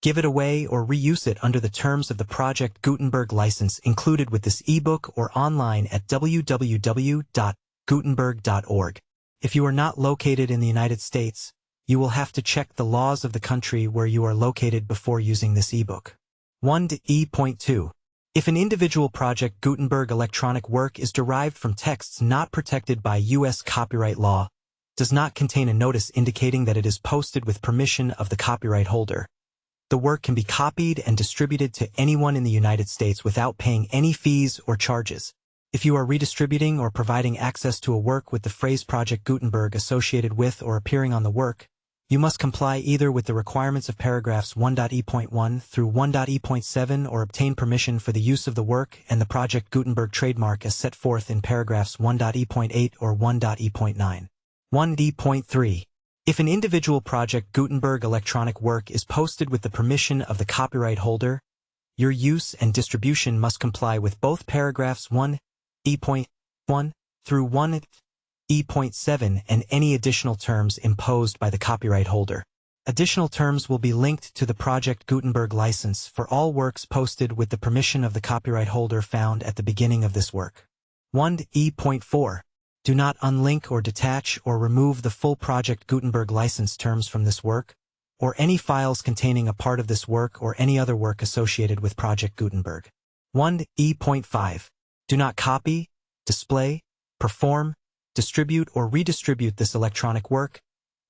give it away, or reuse it under the terms of the Project Gutenberg license included with this ebook or online at www.gutenberg.org. If you are not located in the United States, you will have to check the laws of the country where you are located before using this ebook. 1.e.2. If an individual Project Gutenberg electronic work is derived from texts not protected by U.S. copyright law, does not contain a notice indicating that it is posted with permission of the copyright holder, the work can be copied and distributed to anyone in the United States without paying any fees or charges. If you are redistributing or providing access to a work with the phrase Project Gutenberg associated with or appearing on the work, you must comply either with the requirements of paragraphs 1.e.1 through 1.e.7 or obtain permission for the use of the work and the Project Gutenberg trademark as set forth in paragraphs 1.e.8 or 1.e.9. 1.e.3. If an individual Project Gutenberg electronic work is posted with the permission of the copyright holder, your use and distribution must comply with both paragraphs 1.e.1 through 1.e.7 and any additional terms imposed by the copyright holder. Additional terms will be linked to the Project Gutenberg license for all works posted with the permission of the copyright holder found at the beginning of this work. 1.e.4. Do not unlink or detach or remove the full Project Gutenberg license terms from this work, or any files containing a part of this work or any other work associated with Project Gutenberg. 1.e.5. Do not copy, display, perform, distribute or redistribute this electronic work,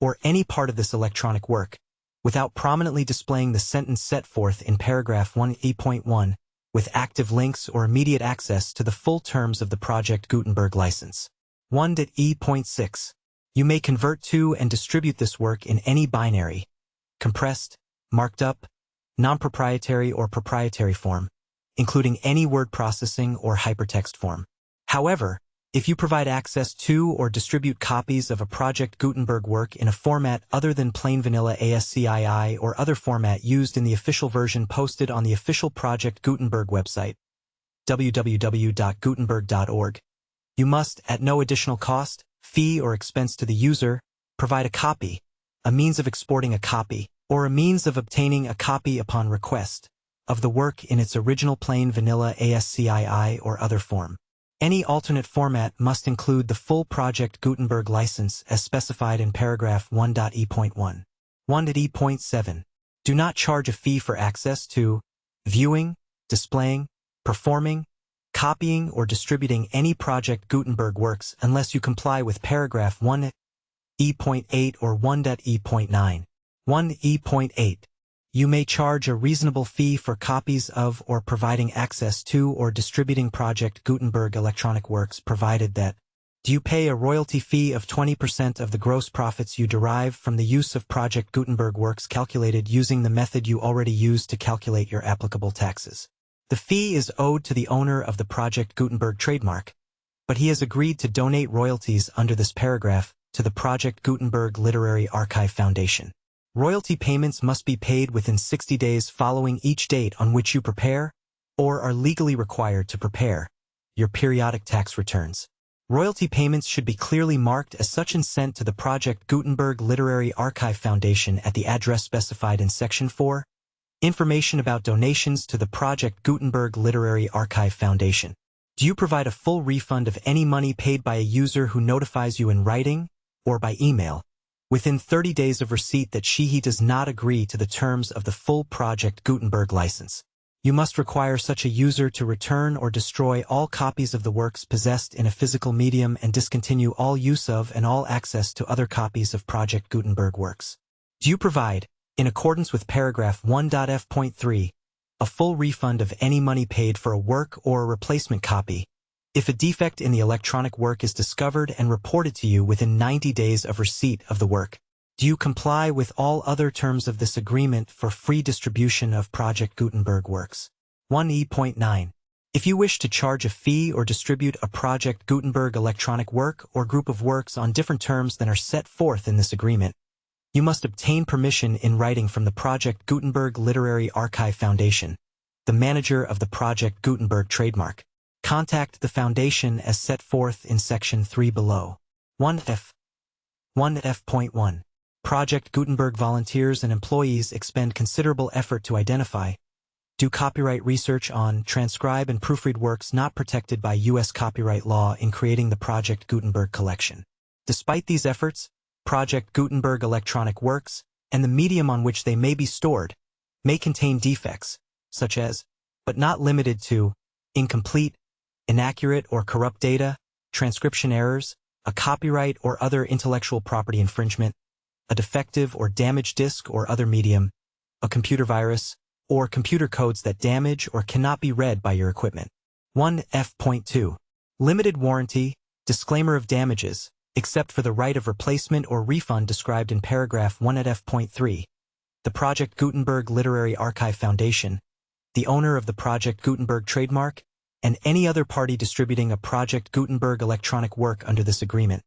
or any part of this electronic work, without prominently displaying the sentence set forth in paragraph 1.e.1, with active links or immediate access to the full terms of the Project Gutenberg license. 1.e.6. You may convert to and distribute this work in any binary, compressed, marked up, non-proprietary or proprietary form, including any word processing or hypertext form. However, if you provide access to or distribute copies of a Project Gutenberg work in a format other than plain vanilla ASCII or other format used in the official version posted on the official Project Gutenberg website, www.gutenberg.org, you must, at no additional cost, fee, or expense to the user, provide a copy, a means of exporting a copy, or a means of obtaining a copy upon request, of the work in its original plain vanilla ASCII or other form. Any alternate format must include the full Project Gutenberg license as specified in paragraph 1.e.1. 1.e.7. Do not charge a fee for access to viewing, displaying, performing, copying, or distributing any Project Gutenberg works unless you comply with paragraph 1.e.8 or 1.e.9. 1.e.8. You may charge a reasonable fee for copies of or providing access to or distributing Project Gutenberg electronic works provided that do you pay a royalty fee of 20% of the gross profits you derive from the use of Project Gutenberg works calculated using the method you already used to calculate your applicable taxes. The fee is owed to the owner of the Project Gutenberg trademark, but he has agreed to donate royalties under this paragraph to the Project Gutenberg Literary Archive Foundation. Royalty payments must be paid within 60 days following each date on which you prepare, or are legally required to prepare, your periodic tax returns. Royalty payments should be clearly marked as such and sent to the Project Gutenberg Literary Archive Foundation at the address specified in Section 4. Information about donations to the Project Gutenberg Literary Archive Foundation. Do you provide a full refund of any money paid by a user who notifies you in writing, or by email, within 30 days of receipt that he does not agree to the terms of the full Project Gutenberg license? You must require such a user to return or destroy all copies of the works possessed in a physical medium and discontinue all use of and all access to other copies of Project Gutenberg works. Do you provide, in accordance with paragraph 1.f.3, a full refund of any money paid for a work or a replacement copy, if a defect in the electronic work is discovered and reported to you within 90 days of receipt of the work? Do you comply with all other terms of this agreement for free distribution of Project Gutenberg works? 1e.9. If you wish to charge a fee or distribute a Project Gutenberg electronic work or group of works on different terms than are set forth in this agreement, you must obtain permission in writing from the Project Gutenberg Literary Archive Foundation, the manager of the Project Gutenberg trademark. Contact the Foundation as set forth in Section 3 below. 1f. 1f.1. Project Gutenberg volunteers and employees expend considerable effort to identify, do copyright research on, transcribe and proofread works not protected by U.S. copyright law in creating the Project Gutenberg collection. Despite these efforts, Project Gutenberg electronic works, and the medium on which they may be stored, may contain defects, such as, but not limited to, incomplete, inaccurate or corrupt data, transcription errors, a copyright or other intellectual property infringement, a defective or damaged disk or other medium, a computer virus, or computer codes that damage or cannot be read by your equipment. 1f.2. Limited warranty, disclaimer of damages, except for the right of replacement or refund described in paragraph 1f.3. The Project Gutenberg Literary Archive Foundation, the owner of the Project Gutenberg trademark, and any other party distributing a Project Gutenberg electronic work under this agreement,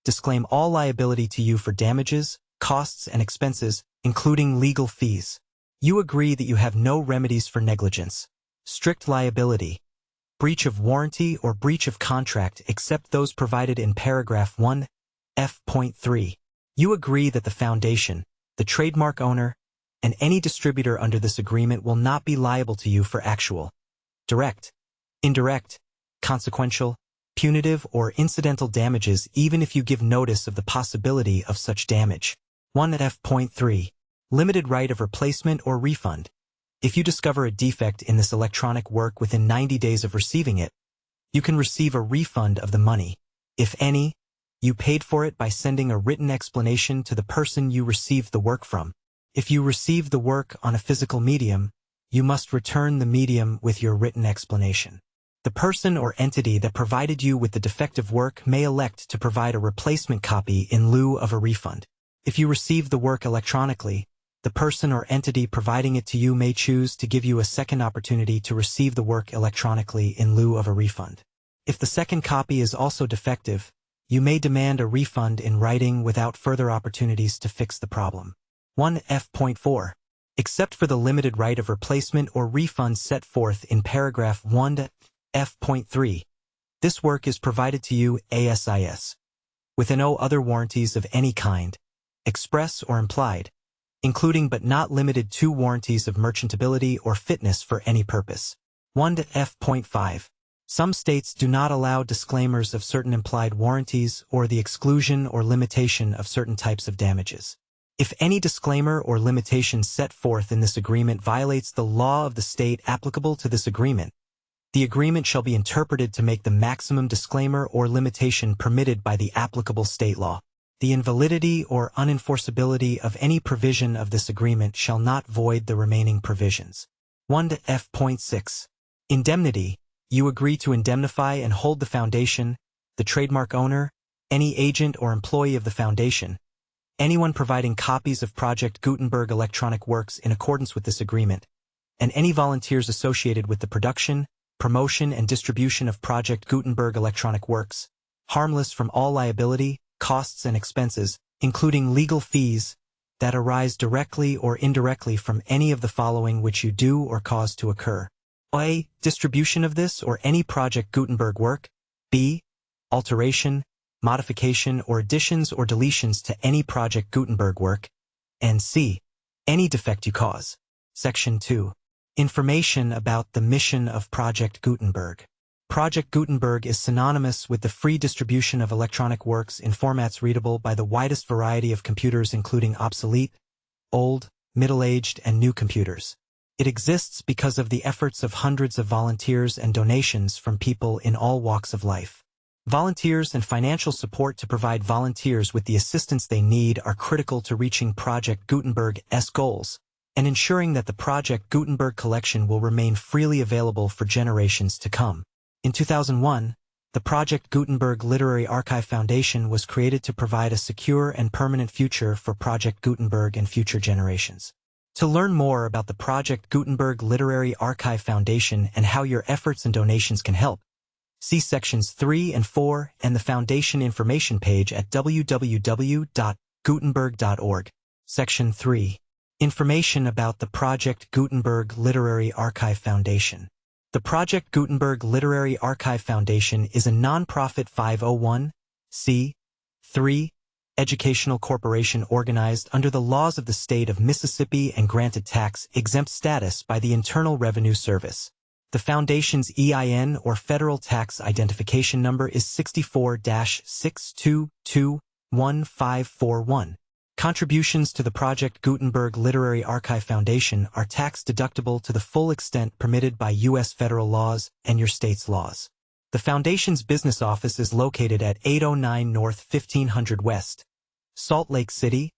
disclaim all liability to you for damages, costs, and expenses, including legal fees. You agree that you have no remedies for negligence, strict liability, breach of warranty, or breach of contract except those provided in paragraph 1f.3. You agree that the Foundation, the trademark owner, and any distributor under this agreement will not be liable to you for actual, direct, indirect, consequential, punitive, or incidental damages even if you give notice of the possibility of such damage. 1f.3. Limited right of replacement or refund. If you discover a defect in this electronic work within 90 days of receiving it, you can receive a refund of the money, if any, you paid for it by sending a written explanation to the person you received the work from. If you receive the work on a physical medium, you must return the medium with your written explanation. The person or entity that provided you with the defective work may elect to provide a replacement copy in lieu of a refund. If you receive the work electronically, the person or entity providing it to you may choose to give you a second opportunity to receive the work electronically in lieu of a refund. If the second copy is also defective, you may demand a refund in writing without further opportunities to fix the problem. 1F.4. Except for the limited right of replacement or refund set forth in paragraph 1F.3, this work is provided to you ASIS, with no other warranties of any kind, express or implied, including but not limited to warranties of merchantability or fitness for any purpose. 1F.5. Some states do not allow disclaimers of certain implied warranties or the exclusion or limitation of certain types of damages. If any disclaimer or limitation set forth in this agreement violates the law of the state applicable to this agreement, the agreement shall be interpreted to make the maximum disclaimer or limitation permitted by the applicable state law. The invalidity or unenforceability of any provision of this agreement shall not void the remaining provisions. 1F.6. Indemnity. You agree to indemnify and hold the foundation, the trademark owner, any agent or employee of the foundation, anyone providing copies of Project Gutenberg electronic works in accordance with this agreement, and any volunteers associated with the production, promotion and distribution of Project Gutenberg electronic works, harmless from all liability, costs and expenses, including legal fees, that arise directly or indirectly from any of the following which you do or cause to occur. A. Distribution of this or any Project Gutenberg work. B. Alteration, modification or additions or deletions to any Project Gutenberg work. And C. Any defect you cause. Section 2. Information about the mission of Project Gutenberg. Project Gutenberg is synonymous with the free distribution of electronic works in formats readable by the widest variety of computers including obsolete, old, middle-aged, and new computers. It exists because of the efforts of hundreds of volunteers and donations from people in all walks of life. Volunteers and financial support to provide volunteers with the assistance they need are critical to reaching Project Gutenberg's goals and ensuring that the Project Gutenberg collection will remain freely available for generations to come. In 2001, the Project Gutenberg Literary Archive Foundation was created to provide a secure and permanent future for Project Gutenberg and future generations. To learn more about the Project Gutenberg Literary Archive Foundation and how your efforts and donations can help, see Sections 3 and 4 and the Foundation information page at www.gutenberg.org. Section 3. Information about the Project Gutenberg Literary Archive Foundation. The Project Gutenberg Literary Archive Foundation is a non-profit 501(c)(3) educational corporation organized under the laws of the state of Mississippi and granted tax-exempt status by the Internal Revenue Service. The Foundation's EIN or Federal Tax Identification Number is 64-6221541. Contributions to the Project Gutenberg Literary Archive Foundation are tax-deductible to the full extent permitted by U.S. federal laws and your state's laws. The Foundation's business office is located at 809 North 1500 West, Salt Lake City,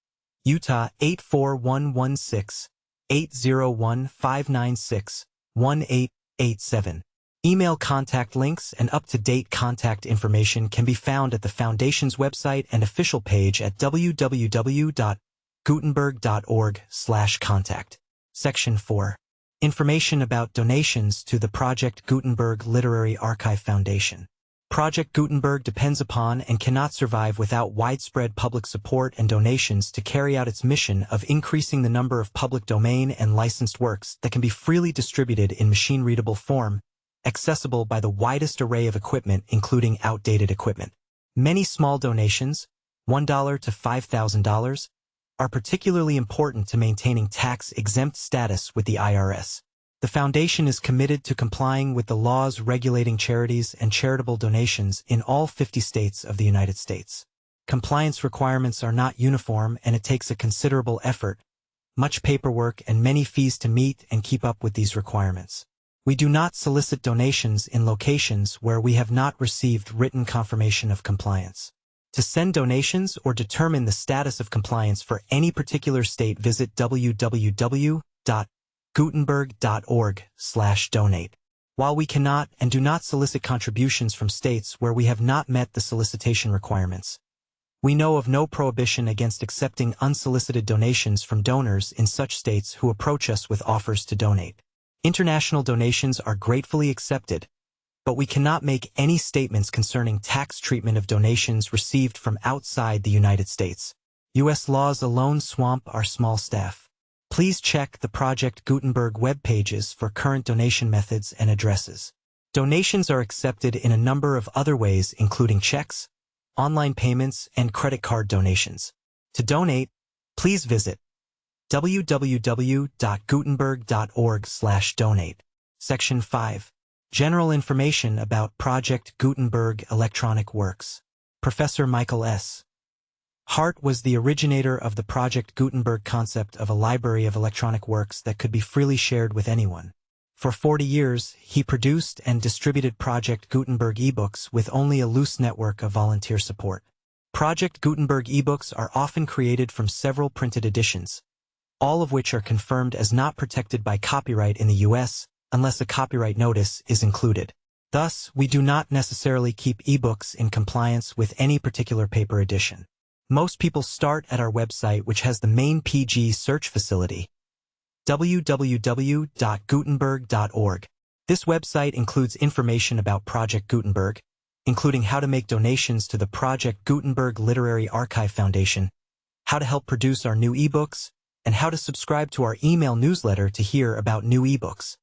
Utah 84116, 801-596-1887. Email contact links and up-to-date contact information can be found at the Foundation's website and official page at www.gutenberg.org/contact. Section 4. Information about donations to the Project Gutenberg Literary Archive Foundation. Project Gutenberg depends upon and cannot survive without widespread public support and donations to carry out its mission of increasing the number of public domain and licensed works that can be freely distributed in machine-readable form, accessible by the widest array of equipment including outdated equipment. Many small donations, $1 to $5,000, are particularly important to maintaining tax-exempt status with the IRS. The Foundation is committed to complying with the laws regulating charities and charitable donations in all 50 states of the United States. Compliance requirements are not uniform and it takes a considerable effort, much paperwork and many fees to meet and keep up with these requirements. We do not solicit donations in locations where we have not received written confirmation of compliance. To send donations or determine the status of compliance for any particular state, visit www.gutenberg.org/donate. While we cannot and do not solicit contributions from states where we have not met the solicitation requirements, We know of no prohibition against accepting unsolicited donations from donors in such states who approach us with offers to donate. International donations are gratefully accepted, but we cannot make any statements concerning tax treatment of donations received from outside the United States. U.S. laws alone swamp our small staff. Please check the Project Gutenberg web pages for current donation methods and addresses. Donations are accepted in a number of other ways, including checks, online payments, and credit card donations. To donate, please visit www.gutenberg.org/donate. Section 5. General information about Project Gutenberg electronic works. Professor Michael S. Hart was the originator of the Project Gutenberg concept of a library of electronic works that could be freely shared with anyone. For 40 years, he produced and distributed Project Gutenberg ebooks with only a loose network of volunteer support. Project Gutenberg ebooks are often created from several printed editions, all of which are confirmed as not protected by copyright in the U.S. unless a copyright notice is included. Thus, we do not necessarily keep ebooks in compliance with any particular paper edition. Most people start at our website, which has the main PG search facility, www.gutenberg.org. This website includes information about Project Gutenberg, including how to make donations to the Project Gutenberg Literary Archive Foundation, how to help produce our new ebooks, and how to subscribe to our email newsletter to hear about new ebooks.